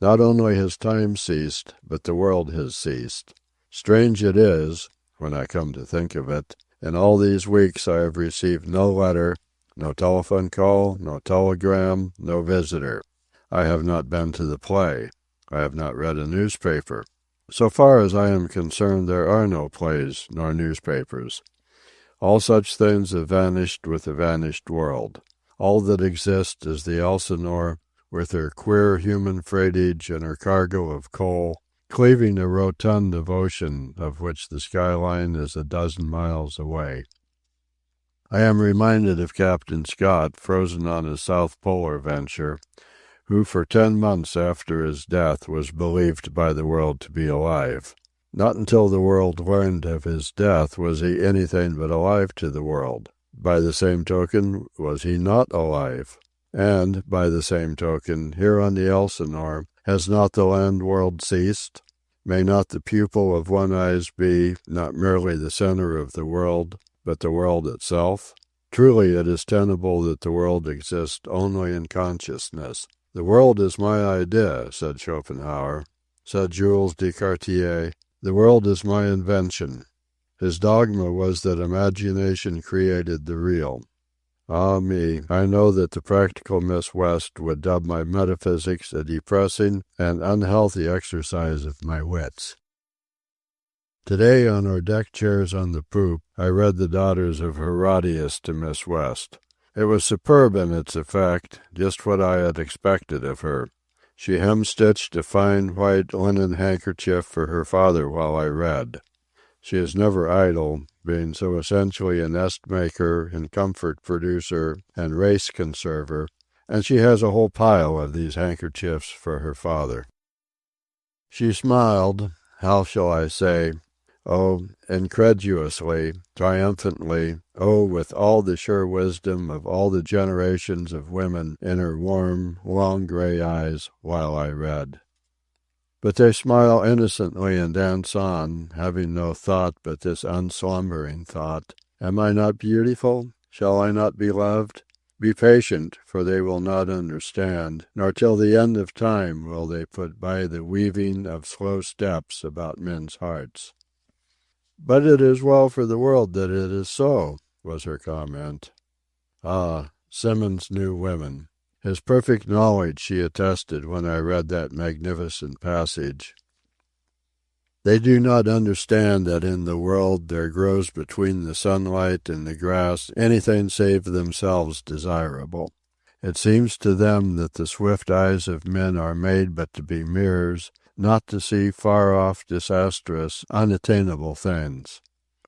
Not only has time ceased, but the world has ceased. Strange it is, when I come to think of it, in all these weeks I have received no letter, no telephone call, no telegram, no visitor. I have not been to the play. I have not read a newspaper. So far as I am concerned, there are no plays nor newspapers. All such things have vanished with the vanished world. All that exists is the Elsinore, with her queer human freightage and her cargo of coal, cleaving a rotund of ocean of which the skyline is a dozen miles away. I am reminded of Captain Scott, frozen on his South Polar venture, who for 10 months after his death was believed by the world to be alive. Not until the world learned of his death was he anything but alive to the world. By the same token, was he not alive? And, by the same token, here on the Elsinore, has not the land world ceased? May not the pupil of one eye be not merely the center of the world, but the world itself? Truly it is tenable that the world exists only in consciousness. The world is my idea, said Schopenhauer. Said Jules Descartes, the world is my invention. His dogma was that imagination created the real. Ah me, I know that the practical Miss West would dub my metaphysics a depressing and unhealthy exercise of my wits. Today, on our deck chairs on the poop, I read The Daughters of Herodias to Miss West. It was superb in its effect, just what I had expected of her. She hem-stitched a fine white linen handkerchief for her father while I read. She is never idle, being so essentially a nest-maker and comfort-producer and race-conserver, and she has a whole pile of these handkerchiefs for her father. She smiled, how shall I say, incredulously, triumphantly, with all the sure wisdom of all the generations of women in her warm, long gray eyes, while I read. But they smile innocently and dance on, having no thought but this unslumbering thought. Am I not beautiful? Shall I not be loved? Be patient, for they will not understand, nor till the end of time will they put by the weaving of slow steps about men's hearts. But it is well for the world that it is so, was her comment. Ah, Symonds knew women. His perfect knowledge she attested when I read that magnificent passage. They do not understand that in the world there grows between the sunlight and the grass anything save themselves desirable. It seems to them that the swift eyes of men are made but to be mirrors, not to see far-off, disastrous, unattainable things.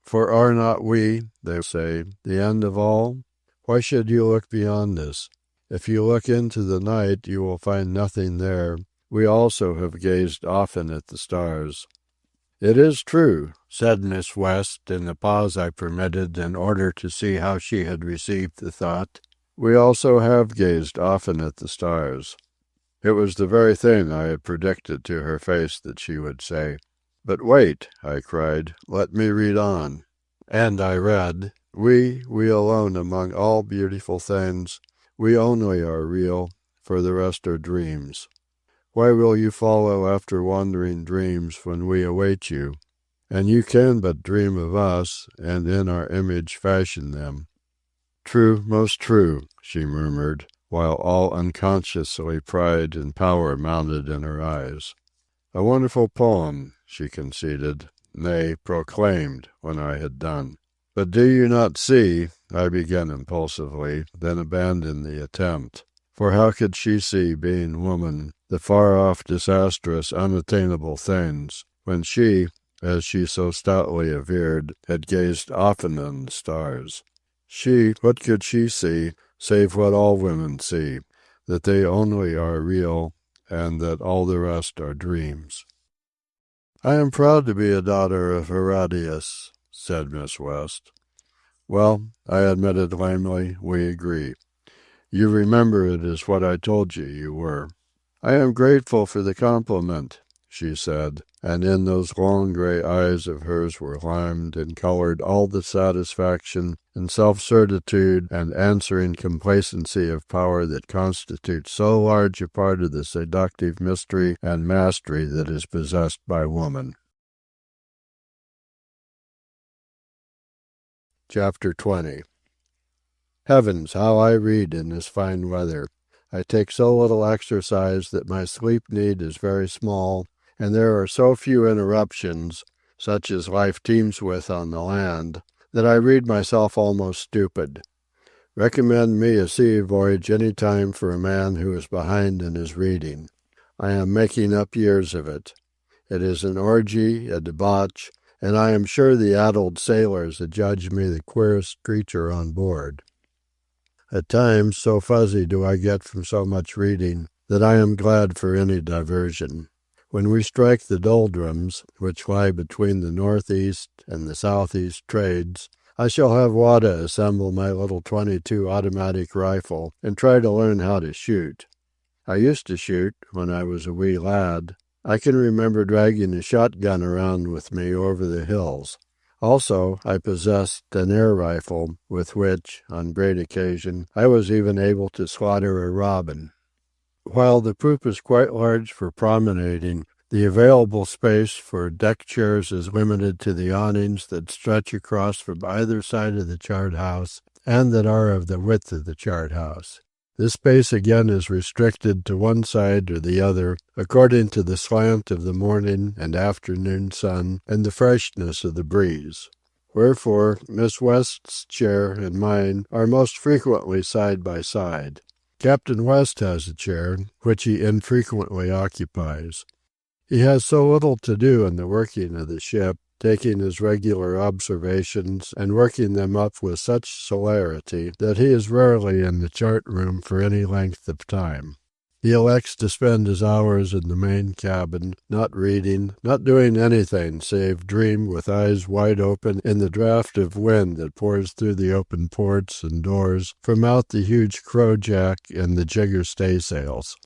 For are not we, they say, the end of all? Why should you look beyond us? If you look into the night, you will find nothing there, We also have gazed often at the stars." "It is true," said Miss West, in the pause I permitted in order to see how she had received the thought. "We also have gazed often at the stars." It was the very thing I had predicted to her face that she would say. "But wait," I cried, "let me read on." And I read, "We alone among all beautiful things, we only are real, for the rest are dreams. Why will you follow after wandering dreams when we await you? And you can but dream of us, and in our image fashion them." "True, most true," she murmured, while all unconsciously pride and power mounted in her eyes. "A wonderful poem," she conceded, nay, proclaimed, when I had done. "But do you not see," I began impulsively, then abandoned the attempt. For how could she see, being woman, the far-off, disastrous, unattainable things, when she, as she so stoutly averred, had gazed often on the stars? She, what could she see, save what all women see, that they only are real, and that all the rest are dreams? "I am proud to be a daughter of Herodias," said Miss West. "Well," I admitted lamely, "we agree. You remember it is what I told you you were." "I am grateful for the compliment," she said, and in those long grey eyes of hers were limned and coloured all the satisfaction and self-certitude and answering complacency of power that constitutes so large a part of the seductive mystery and mastery that is possessed by woman. Chapter 20. Heavens, how I read in this fine weather! I take so little exercise that my sleep need is very small, and there are so few interruptions, such as life teems with on the land, that I read myself almost stupid. Recommend me a sea voyage any time for a man who is behind in his reading. I am making up years of it. It is an orgy, a debauch, and I am sure the addled sailors adjudge me the queerest creature on board. At times, so fuzzy do I get from so much reading, that I am glad for any diversion. When we strike the doldrums, which lie between the northeast and the southeast trades, I shall have Wada assemble my little .22 automatic rifle and try to learn how to shoot. I used to shoot when I was a wee lad. I can remember dragging a shotgun around with me over the hills. Also, I possessed an air rifle, with which, on great occasion, I was even able to slaughter a robin. While the poop is quite large for promenading, the available space for deck chairs is limited to the awnings that stretch across from either side of the chart house and that are of the width of the chart house. This space again is restricted to one side or the other, according to the slant of the morning and afternoon sun and the freshness of the breeze. Wherefore, Miss West's chair and mine are most frequently side by side. Captain West has a chair, which he infrequently occupies. He has so little to do in the working of the ship, taking his regular observations and working them up with such celerity that he is rarely in the chart-room for any length of time. He elects to spend his hours in the main cabin, not reading, not doing anything save dream with eyes wide open in the draught of wind that pours through the open ports and doors from out the huge crojack and the jigger staysails.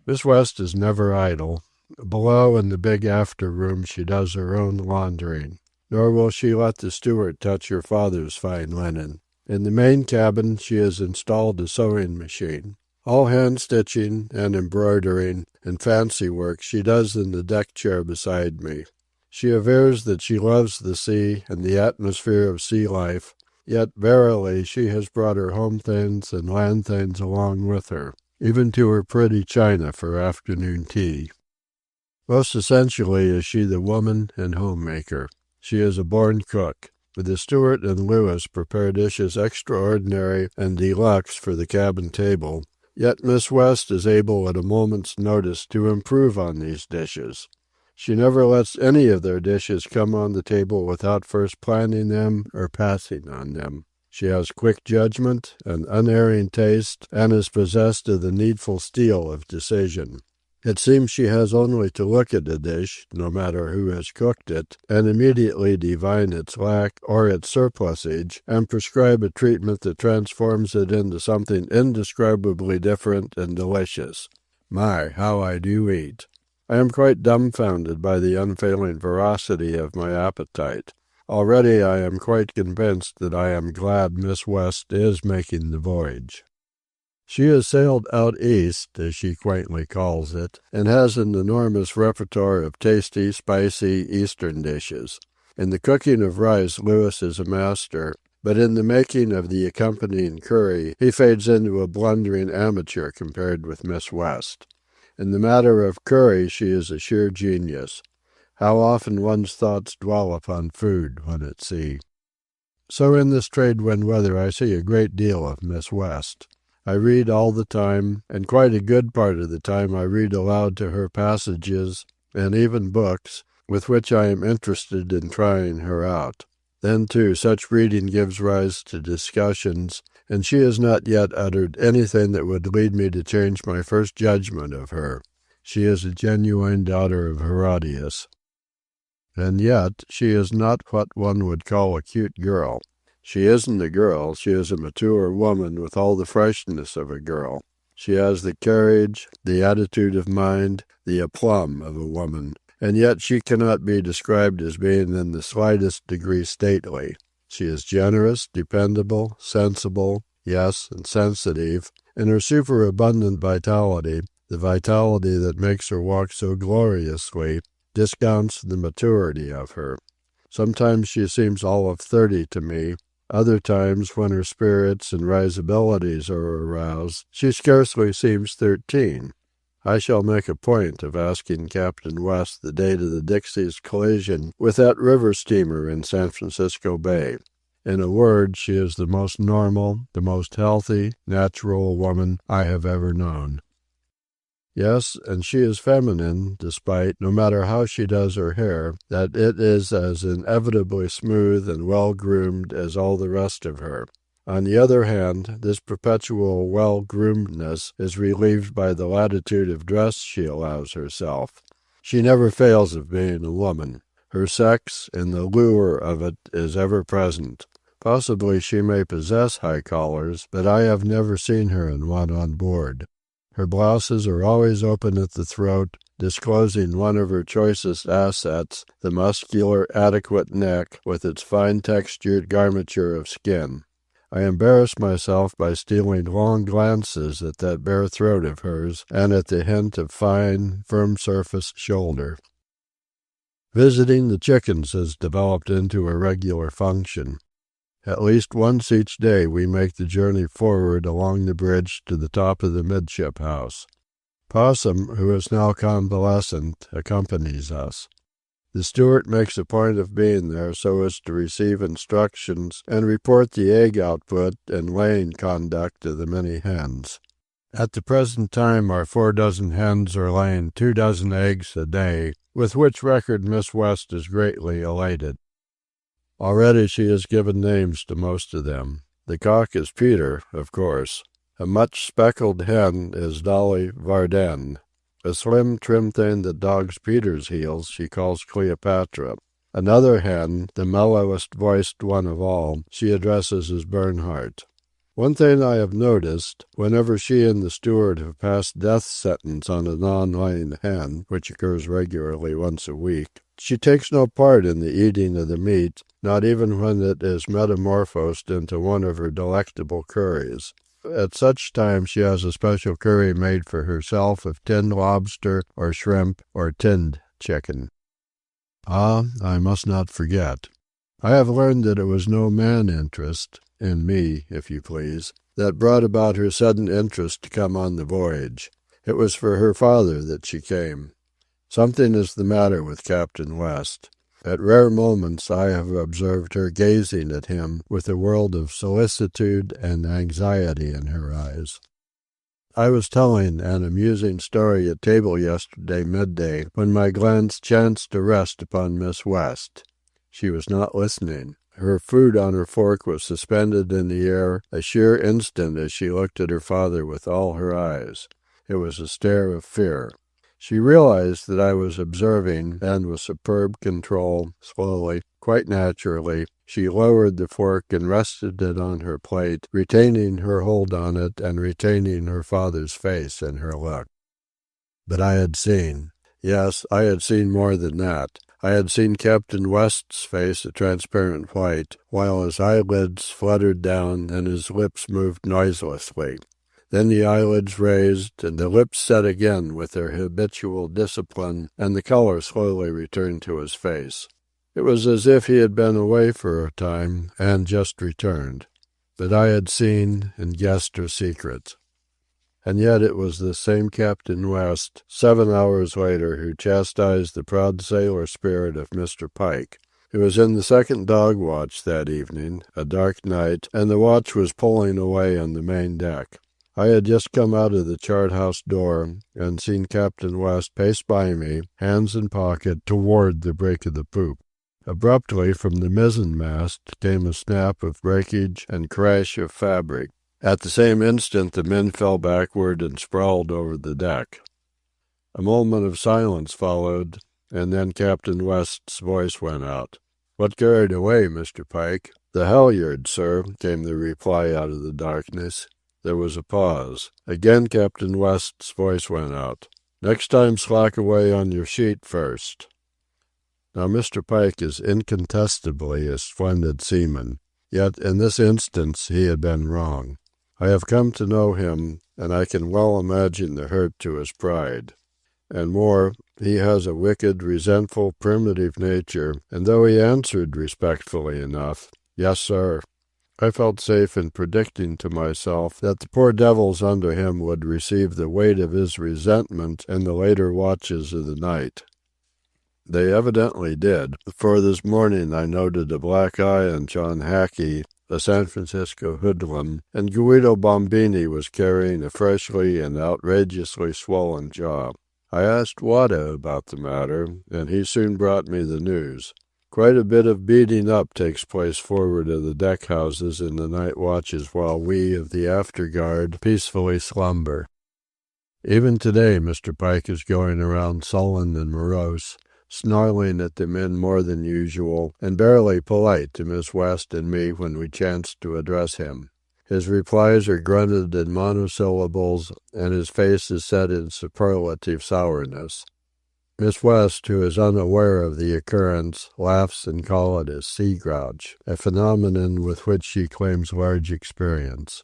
Miss West is never idle. Below in the big after room she does her own laundering, nor will she let the steward touch her father's fine linen. In the main cabin she has installed a sewing machine. All hand stitching and embroidering and fancy work she does in the deck chair beside me. She avers that she loves the sea and the atmosphere of sea life, yet verily she has brought her home things and land things along with her, even to her pretty china for afternoon tea. Most essentially is she the woman and homemaker. She is a born cook. The steward and Lewis prepare dishes extraordinary and deluxe for the cabin table, yet Miss West is able at a moment's notice to improve on these dishes. She never lets any of their dishes come on the table without first planning them or passing on them. She has quick judgment, an unerring taste, and is possessed of the needful steel of decision. It seems she has only to look at a dish, no matter who has cooked it, and immediately divine its lack or its surplusage, and prescribe a treatment that transforms it into something indescribably different and delicious. My, how I do eat! I am quite dumbfounded by the unfailing voracity of my appetite. Already I am quite convinced that I am glad Miss West is making the voyage. She has sailed out east, as she quaintly calls it, and has an enormous repertoire of tasty, spicy Eastern dishes. In the cooking of rice, Lewis is a master, but in the making of the accompanying curry, he fades into a blundering amateur compared with Miss West. In the matter of curry, she is a sheer genius. How often one's thoughts dwell upon food when at sea. So in this trade-wind weather I see a great deal of Miss West. I read all the time, and quite a good part of the time I read aloud to her passages, and even books, with which I am interested in trying her out. Then, too, such reading gives rise to discussions, and she has not yet uttered anything that would lead me to change my first judgment of her. She is a genuine daughter of Herodias. And yet, she is not what one would call a cute girl. She isn't a girl, she is a mature woman with all the freshness of a girl. She has the carriage, the attitude of mind, the aplomb of a woman, and yet she cannot be described as being in the slightest degree stately. She is generous, dependable, sensible, yes, and sensitive, and her superabundant vitality, the vitality that makes her walk so gloriously, discounts the maturity of her. Sometimes she seems all of 30 to me. Other times, when her spirits and risibilities are aroused, she scarcely seems 13. I shall make a point of asking Captain West the date of the Dixie's collision with that river steamer in San Francisco Bay. In a word, she is the most normal, the most healthy, natural woman I have ever known. Yes, and she is feminine, despite, no matter how she does her hair, that it is as inevitably smooth and well-groomed as all the rest of her. On the other hand, this perpetual well-groomedness is relieved by the latitude of dress she allows herself. She never fails of being a woman. Her sex, and the lure of it, is ever present. Possibly she may possess high collars, but I have never seen her in one on board. Her blouses are always open at the throat, disclosing one of her choicest assets, the muscular, adequate neck, with its fine-textured garniture of skin. I embarrass myself by stealing long glances at that bare throat of hers, and at the hint of fine, firm-surfaced shoulder. Visiting the chickens has developed into a regular function. At least once each day we make the journey forward along the bridge to the top of the midship house. Possum, who is now convalescent, accompanies us. The steward makes a point of being there so as to receive instructions and report the egg output and laying conduct of the many hens. At the present time our 4 dozen hens are laying 2 dozen eggs a day, with which record Miss West is greatly elated. Already she has given names to most of them. The cock is Peter, of course. A much speckled hen is Dolly Varden. A slim, trim thing that dogs Peter's heels she calls Cleopatra. Another hen, the mellowest voiced one of all, she addresses as Bernhardt. One thing I have noticed, whenever she and the steward have passed death sentence on a non-laying hen, which occurs regularly once a week, she takes no part in the eating of the meat, not even when it is metamorphosed into one of her delectable curries. At such times she has a special curry made for herself of tinned lobster or shrimp or tinned chicken. Ah, I must not forget. I have learned that it was no man-interest, in me, if you please, that brought about her sudden interest to come on the voyage. It was for her father that she came. Something is the matter with Captain West. At rare moments I have observed her gazing at him with a world of solicitude and anxiety in her eyes. I was telling an amusing story at table yesterday midday when my glance chanced to rest upon Miss West. She was not listening. Her food on her fork was suspended in the air a sheer instant as she looked at her father with all her eyes. It was a stare of fear. She realized that I was observing, and with superb control, slowly, quite naturally, she lowered the fork and rested it on her plate, retaining her hold on it and retaining her father's face in her look. But I had seen. Yes, I had seen more than that. I had seen Captain West's face a transparent white, while his eyelids fluttered down and his lips moved noiselessly. Then the eyelids raised, and the lips set again with their habitual discipline, and the color slowly returned to his face. It was as if he had been away for a time, and just returned. But I had seen and guessed her secret. And yet it was the same Captain West, 7 hours later, who chastised the proud sailor spirit of Mr. Pike. It was in the second dog watch that evening, a dark night, and the watch was pulling away on the main deck. I had just come out of the chart-house door and seen Captain West pace by me, hands in pocket, toward the break of the poop. Abruptly, from the mizzenmast, came a snap of breakage and crash of fabric. At the same instant the men fell backward and sprawled over the deck. A moment of silence followed, and then Captain West's voice went out. "What carried away, Mr. Pike?" "The halyard, sir," came the reply out of the darkness. There was a pause. Again Captain West's voice went out. "Next time slack away on your sheet first." Now Mr. Pike is incontestably a splendid seaman, yet in this instance he had been wrong. I have come to know him, and I can well imagine the hurt to his pride. And more, he has a wicked, resentful, primitive nature, and though he answered respectfully enough, "Yes, sir," I felt safe in predicting to myself that the poor devils under him would receive the weight of his resentment in the later watches of the night. They evidently did, for this morning I noted a black eye on John Hackey, a San Francisco hoodlum, and Guido Bombini was carrying a freshly and outrageously swollen jaw. I asked Wada about the matter, and he soon brought me the news. Quite a bit of beating up takes place forward of the deck houses in the night watches while we of the afterguard peacefully slumber. Even today Mr. Pike is going around sullen and morose, snarling at the men more than usual, and barely polite to Miss West and me when we chance to address him. His replies are grunted in monosyllables, and his face is set in superlative sourness. Miss West, who is unaware of the occurrence, laughs and calls it a sea grouch, a phenomenon with which she claims large experience.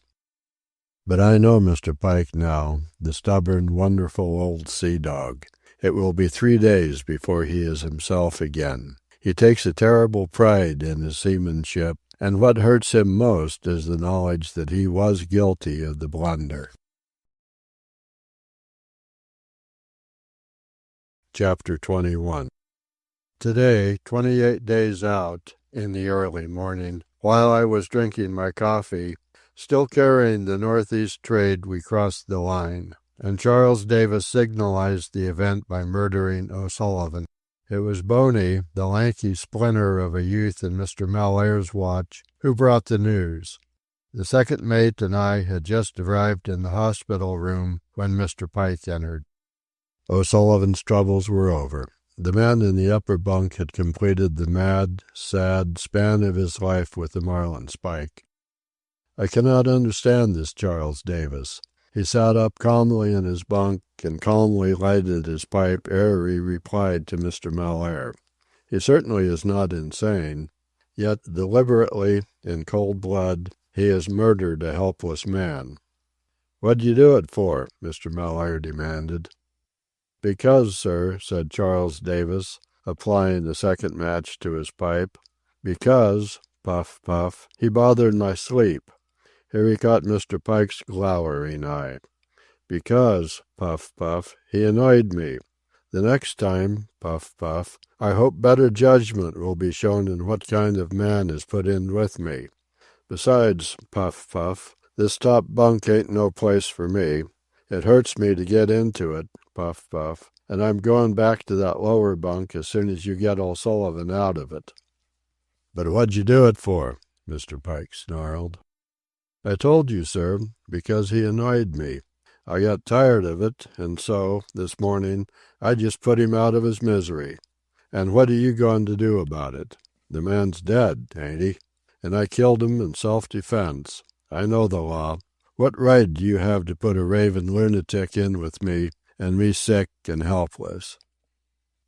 But I know Mr. Pike now, the stubborn, wonderful old sea dog. It will be 3 days before he is himself again. He takes a terrible pride in his seamanship, and what hurts him most is the knowledge that he was guilty of the blunder. Chapter 21. Today, 28 days out, in the early morning, while I was drinking my coffee, still carrying the northeast trade, we crossed the line, and Charles Davis signalized the event by murdering O'Sullivan. It was Boney, the lanky splinter of a youth in Mr. Mellaire's watch, who brought the news. The second mate and I had just arrived in the hospital room when Mr. Pike entered. O'Sullivan's troubles were over. The man in the upper bunk had completed the mad, sad span of his life with the marlinspike. I cannot understand this Charles Davis. He sat up calmly in his bunk and calmly lighted his pipe ere he replied to Mr. Mellaire. He certainly is not insane, yet deliberately, in cold blood, he has murdered a helpless man. "What'd you do it for?" Mr. Mellaire demanded. "Because, sir," said Charles Davis, applying the second match to his pipe, "because," puff, puff, "he bothered my sleep." Here he caught Mr. Pike's glowering eye. "Because," puff, puff, "he annoyed me. The next time," puff, puff, "I hope better judgment will be shown in what kind of man is put in with me. Besides," puff, puff, "this top bunk ain't no place for me. It hurts me to get into it," puff, puff, "and I'm going back to that lower bunk as soon as you get O'Sullivan out of it." "But what'd you do it for?" Mr. Pike snarled. "I told you, sir, because he annoyed me. I got tired of it, and so, this morning, I just put him out of his misery. And what are you going to do about it? The man's dead, ain't he? And I killed him in self-defense. I know the law. What right do you have to put a raving lunatic in with me, and me sick and helpless?"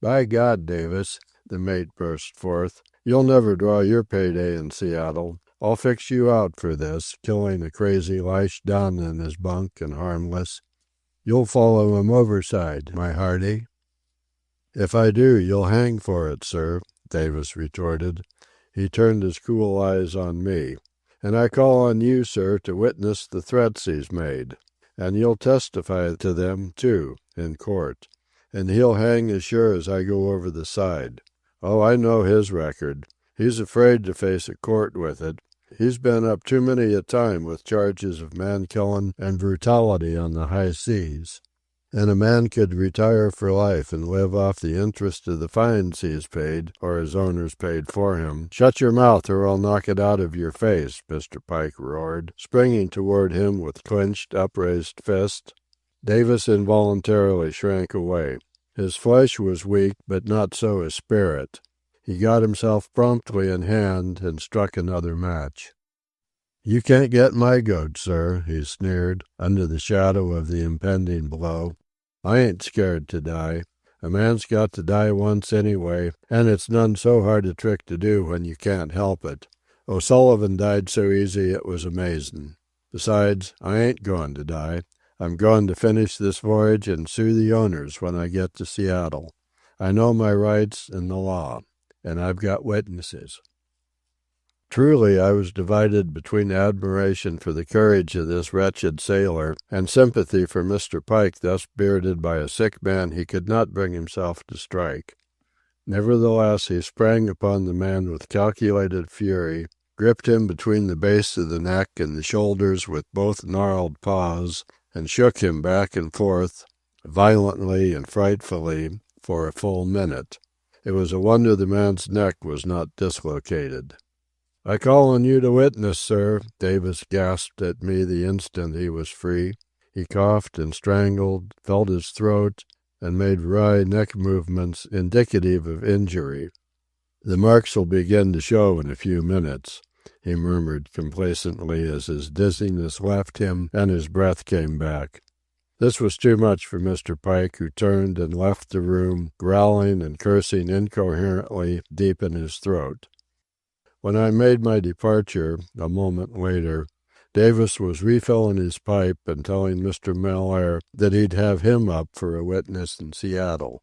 "By God, Davis," the mate burst forth, "you'll never draw your payday in Seattle. I'll fix you out for this, killing a crazy Leish down in his bunk and harmless. You'll follow him overside, my hearty." "If I do, you'll hang for it, sir," Davis retorted. He turned his cool eyes on me. "And I call on you, sir, to witness the threats he's made. And you'll testify to them, too, in court. And he'll hang as sure as I go over the side. Oh, I know his record. He's afraid to face a court with it. He's been up too many a time with charges of man-killing and brutality on the high seas. And a man could retire for life and live off the interest of the fines he's paid, or his owners paid for him. Shut your mouth or I'll knock it out of your face," Mr. Pike roared, springing toward him with clenched, upraised fist. Davis involuntarily shrank away. His flesh was weak, but not so his spirit. He got himself promptly in hand and struck another match. "You can't get my goat, sir," he sneered, under the shadow of the impending blow. "I ain't scared to die. A man's got to die once anyway, and it's none so hard a trick to do when you can't help it. O'Sullivan died so easy it was amazin'. Besides, I ain't going to die. I'm going to finish this voyage and sue the owners when I get to Seattle. I know my rights and the law. And I've got witnesses." Truly, I was divided between admiration for the courage of this wretched sailor and sympathy for Mr. Pike thus bearded by a sick man he could not bring himself to strike. Nevertheless, he sprang upon the man with calculated fury, gripped him between the base of the neck and the shoulders with both gnarled paws, and shook him back and forth, violently and frightfully, for a full minute. It was a wonder the man's neck was not dislocated. "I call on you to witness, sir," Davis gasped at me the instant he was free. He coughed and strangled, felt his throat, and made wry neck movements indicative of injury. "The marks will begin to show in a few minutes," he murmured complacently as his dizziness left him and his breath came back. This was too much for Mr. Pike, who turned and left the room, growling and cursing incoherently deep in his throat. When I made my departure, a moment later, Davis was refilling his pipe and telling Mr. Mellaire that he'd have him up for a witness in Seattle.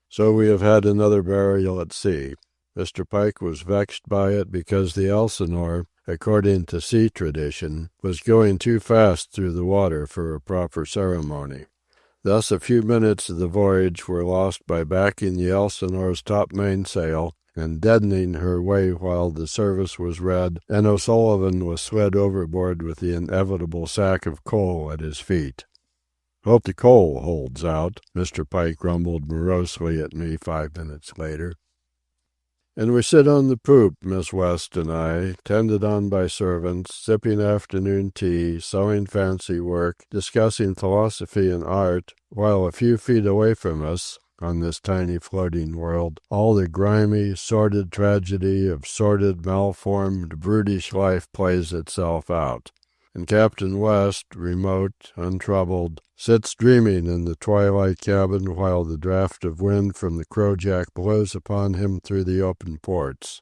So we have had another burial at sea. Mr. Pike was vexed by it because the Elsinore, according to sea tradition, was going too fast through the water for a proper ceremony. Thus a few minutes of the voyage were lost by backing the Elsinore's top mainsail and deadening her way while the service was read and O'Sullivan was slid overboard with the inevitable sack of coal at his feet. "Hope the coal holds out," Mr. Pike grumbled morosely at me 5 minutes later. And we sit on the poop, Miss West and I, tended on by servants, sipping afternoon tea, sewing fancy work, discussing philosophy and art, while a few feet away from us, on this tiny floating world, all the grimy, sordid tragedy of sordid, malformed, brutish life plays itself out. And Captain West, remote, untroubled, sits dreaming in the twilight cabin while the draught of wind from the Crojack blows upon him through the open ports.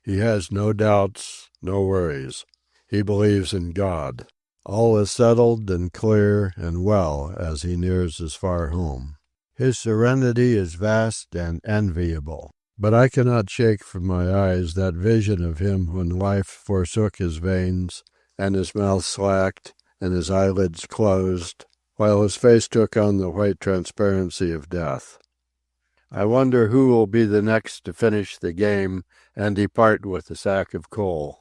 He has no doubts, no worries. He believes in God. All is settled and clear and well as he nears his far home. His serenity is vast and enviable. But I cannot shake from my eyes that vision of him when life forsook his veins, and his mouth slacked, and his eyelids closed, while his face took on the white transparency of death. I wonder who will be the next to finish the game and depart with a sack of coal.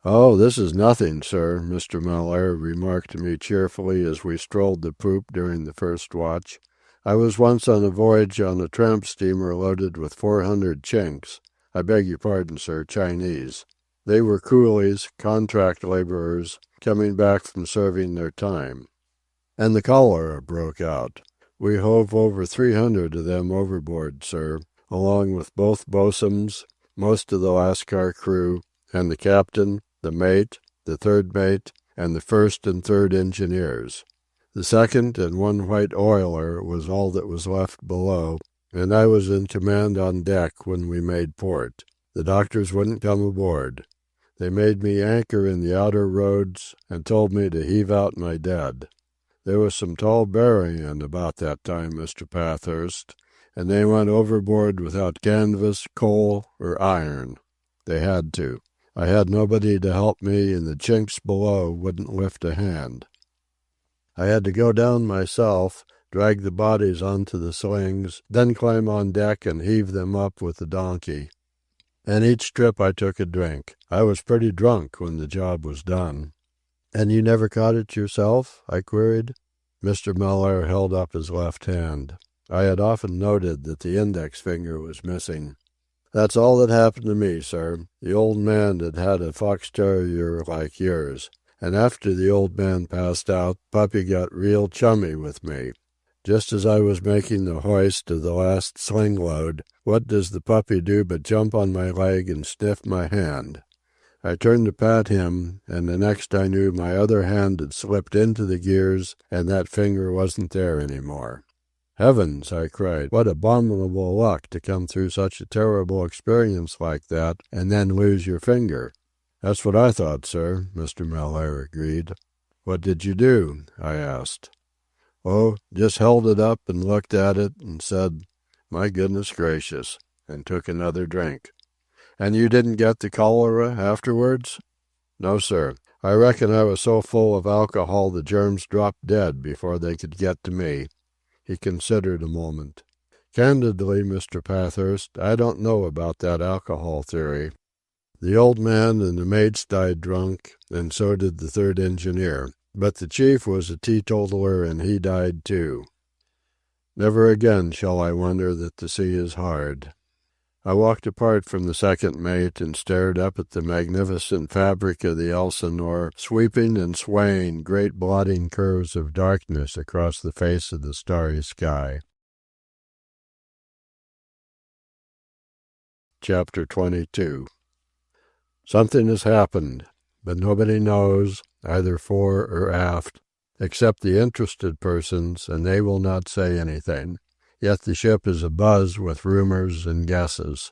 "Oh, this is nothing, sir," Mr. Mellaire remarked to me cheerfully as we strolled the poop during the first watch. "I was once on a voyage on a tramp steamer loaded with 400 Chinks. I beg your pardon, sir, Chinese. They were coolies, contract laborers, coming back from serving their time. And the cholera broke out. We hove over 300 of them overboard, sir, along with both bosuns, most of the lascar crew, and the captain, the mate, the third mate, and the first and third engineers. The second and one white oiler was all that was left below, and I was in command on deck when we made port. The doctors wouldn't come aboard. They made me anchor in the outer roads and told me to heave out my dead. There was some tall burying about that time, Mr. Pathurst, and they went overboard without canvas, coal, or iron. They had to. I had nobody to help me, and the chinks below wouldn't lift a hand. I had to go down myself, drag the bodies onto the slings, then climb on deck and heave them up with the donkey. And each trip I took a drink. I was pretty drunk when the job was done. "And you never caught it yourself?" I queried. Mr. Mellaire held up his left hand. I had often noted that the index finger was missing. "That's all that happened to me, sir. The old man had a fox terrier like yours. And after the old man passed out, Puppy got real chummy with me. Just as I was making the hoist of the last sling load, what does the puppy do but jump on my leg and sniff my hand? I turned to pat him, and the next I knew my other hand had slipped into the gears, and that finger wasn't there any more. "Heavens!" I cried. "What abominable luck to come through such a terrible experience like that, and then lose your finger." "That's what I thought, sir," Mr. Mellaire agreed. "What did you do?" I asked. "Oh, just held it up and looked at it and said, 'My goodness gracious,' and took another drink." "And you didn't get the cholera afterwards?" "No, sir. I reckon I was so full of alcohol the germs dropped dead before they could get to me." He considered a moment. "Candidly, Mr. Pathurst, I don't know about that alcohol theory. The old man and the mates died drunk, and so did the third engineer. But the chief was a teetotaler, and he died too. Never again shall I wonder that the sea is hard." I walked apart from the second mate and stared up at the magnificent fabric of the Elsinore, sweeping and swaying great blotting curves of darkness across the face of the starry sky. Chapter 22. Something has happened, but nobody knows, either fore or aft, except the interested persons, and they will not say anything. Yet the ship is abuzz with rumors and guesses.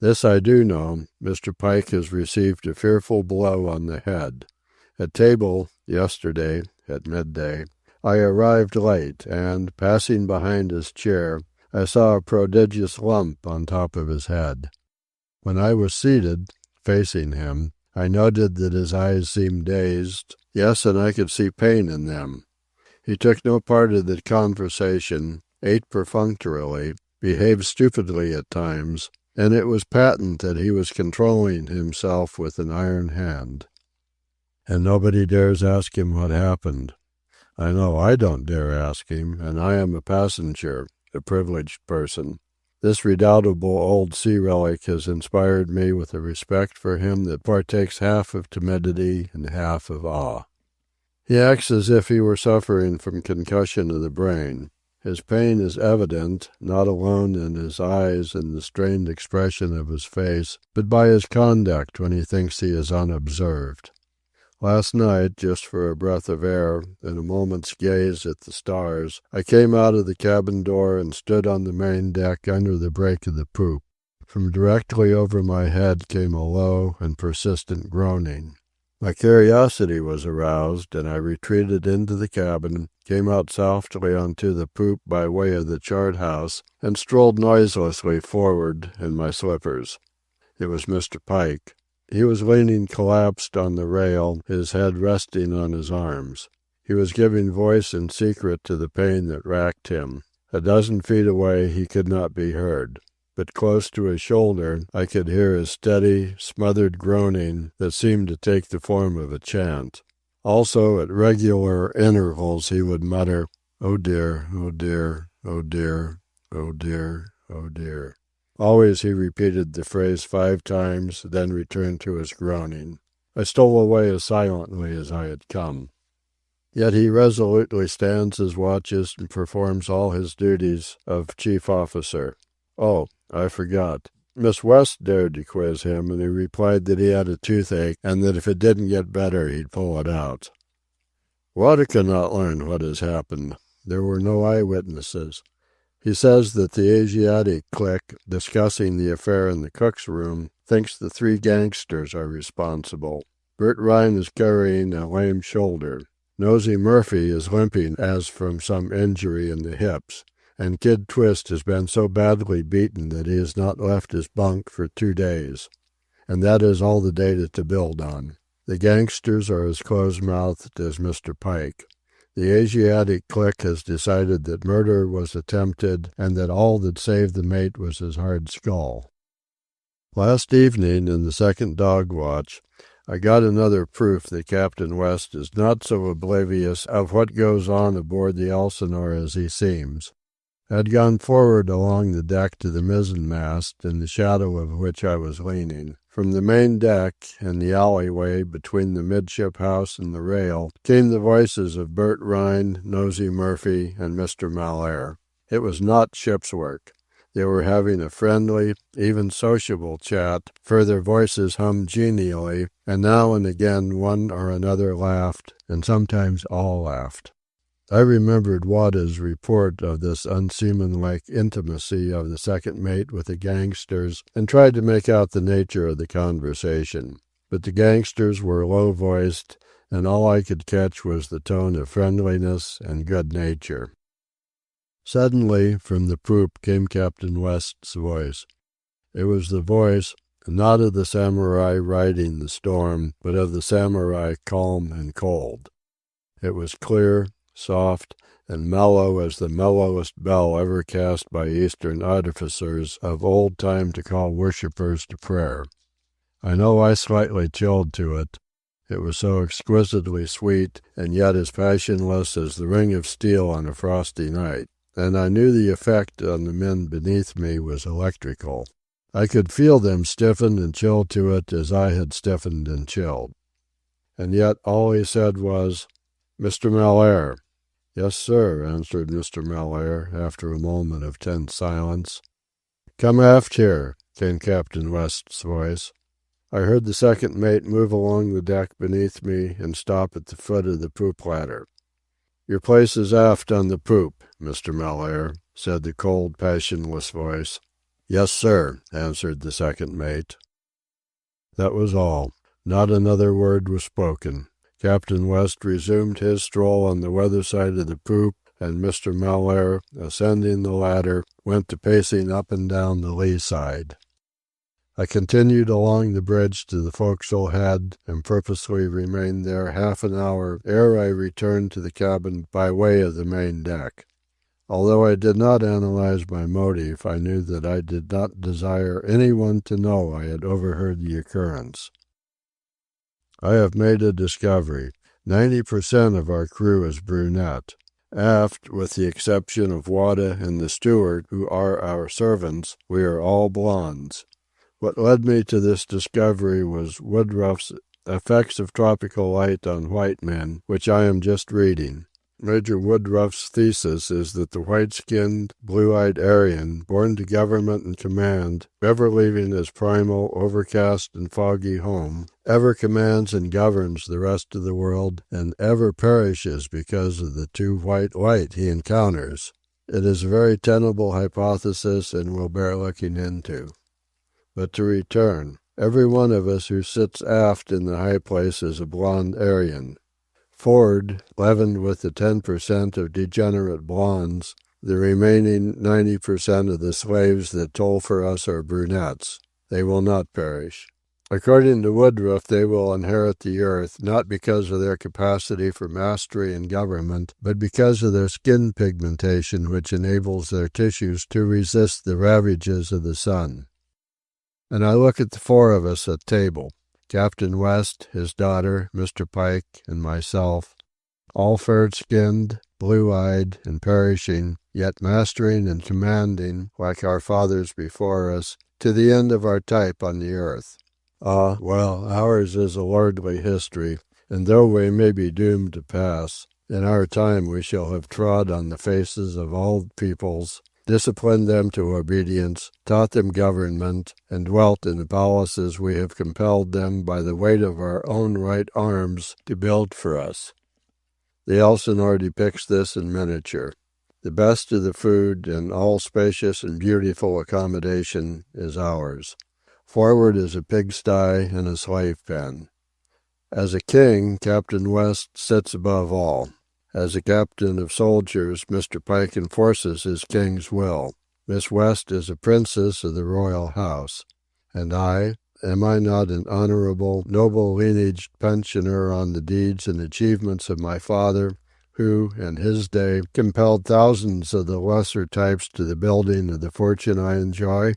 This I do know, Mr. Pike has received a fearful blow on the head. At table, yesterday, at midday, I arrived late, and, passing behind his chair, I saw a prodigious lump on top of his head. When I was seated, facing him, I noted that his eyes seemed dazed. Yes, and I could see pain in them. He took no part of the conversation, ate perfunctorily, behaved stupidly at times, and it was patent that he was controlling himself with an iron hand. And nobody dares ask him what happened. I know I don't dare ask him, and I am a passenger, a privileged person. This redoubtable old sea relic has inspired me with a respect for him that partakes half of timidity and half of awe. He acts as if he were suffering from concussion of the brain. His pain is evident, not alone in his eyes and the strained expression of his face, but by his conduct when he thinks he is unobserved. Last night, just for a breath of air and a moment's gaze at the stars, I came out of the cabin door and stood on the main deck under the break of the poop. From directly over my head came a low and persistent groaning. My curiosity was aroused, and I retreated into the cabin, came out softly onto the poop by way of the chart house, and strolled noiselessly forward in my slippers. It was Mr. Pike. He was leaning collapsed on the rail, his head resting on his arms. He was giving voice in secret to the pain that racked him. A dozen feet away he could not be heard, but close to his shoulder I could hear his steady, smothered groaning that seemed to take the form of a chant. Also, at regular intervals he would mutter, "Oh dear, oh dear, oh dear, oh dear, oh dear." Always he repeated the phrase 5 times, then returned to his groaning. I stole away as silently as I had come. Yet he resolutely stands his watches and performs all his duties of chief officer. Oh, I forgot. Miss West dared to quiz him, and he replied that he had a toothache, and that if it didn't get better, he'd pull it out. Wada cannot learn what has happened. There were no eyewitnesses. He says that the Asiatic clique, discussing the affair in the cook's room, thinks the 3 gangsters are responsible. Bert Rhine is carrying a lame shoulder. Nosey Murphy is limping as from some injury in the hips, and Kid Twist has been so badly beaten that he has not left his bunk for 2 days. And that is all the data to build on. The gangsters are as close-mouthed as Mr. Pike. The Asiatic clique has decided that murder was attempted and that all that saved the mate was his hard skull. Last evening, in the second dog watch, I got another proof that Captain West is not so oblivious of what goes on aboard the Elsinore as he seems. I had gone forward along the deck to the mizzenmast, in the shadow of which I was leaning. From the main deck, and the alleyway between the midship house and the rail, came the voices of Bert Rhine, Nosey Murphy, and Mr. Mellaire. It was not ship's work. They were having a friendly, even sociable chat, for their voices hummed genially, and now and again one or another laughed, and sometimes all laughed. I remembered Wada's report of this unseamanlike intimacy of the second mate with the gangsters, and tried to make out the nature of the conversation. But the gangsters were low-voiced, and all I could catch was the tone of friendliness and good nature. Suddenly, from the poop came Captain West's voice. It was the voice, not of the samurai riding the storm, but of the samurai calm and cold. It was clear, soft, and mellow as the mellowest bell ever cast by Eastern artificers of old time to call worshippers to prayer. I know I slightly chilled to it. It was so exquisitely sweet, and yet as passionless as the ring of steel on a frosty night. And I knew the effect on the men beneath me was electrical. I could feel them stiffen and chill to it as I had stiffened and chilled. And yet all he said was, "Mr. Mellaire." "Yes, sir," answered Mr. Mellaire, after a moment of tense silence. "Come aft here," came Captain West's voice. I heard the second mate move along the deck beneath me and stop at the foot of the poop ladder. "Your place is aft on the poop, Mr. Mellaire," said the cold, passionless voice. "Yes, sir," answered the second mate. That was all. Not another word was spoken. Captain West resumed his stroll on the weather side of the poop, and Mr. Mellaire, ascending the ladder, went to pacing up and down the lee side. I continued along the bridge to the forecastle head, and purposely remained there half an hour ere I returned to the cabin by way of the main deck. Although I did not analyze my motive, I knew that I did not desire anyone to know I had overheard the occurrence. I have made a discovery. 90% of our crew is brunette. Aft, with the exception of Wada and the steward, who are our servants, we are all blondes. What led me to this discovery was Woodruff's Effects of Tropical Light on White Men, which I am just reading. Major Woodruff's thesis is that the white-skinned, blue-eyed Aryan, born to government and command, ever leaving his primal, overcast and foggy home, ever commands and governs the rest of the world, and ever perishes because of the too white light he encounters. It is a very tenable hypothesis and will bear looking into. But to return, every one of us who sits aft in the high place is a blonde Aryan. For'ard, leavened with the 10% of degenerate blondes, the remaining 90% of the slaves that toll for us are brunettes. They will not perish. According to Woodruff, they will inherit the earth, not because of their capacity for mastery and government, but because of their skin pigmentation, which enables their tissues to resist the ravages of the sun. And I look at the 4 of us at table. Captain West, his daughter, Mr. Pike, and myself, all fair-skinned, blue-eyed, and perishing, yet mastering and commanding, like our fathers before us, to the end of our type on the earth. Ah, well, ours is a lordly history, and though we may be doomed to pass, In our time we shall have trod on the faces of all peoples, disciplined them to obedience, taught them government, and dwelt in the palaces we have compelled them by the weight of our own right arms to build for us. The Elsinore depicts this in miniature. The best of the food and all spacious and beautiful accommodation is ours. Forward is a pigsty and a slave pen. As a king, Captain West sits above all. As a captain of soldiers, Mr. Pike enforces his king's will. Miss West is a princess of the royal house. And am I not an honorable, noble-lineaged pensioner on the deeds and achievements of my father, who, in his day, compelled thousands of the lesser types to the building of the fortune I enjoy?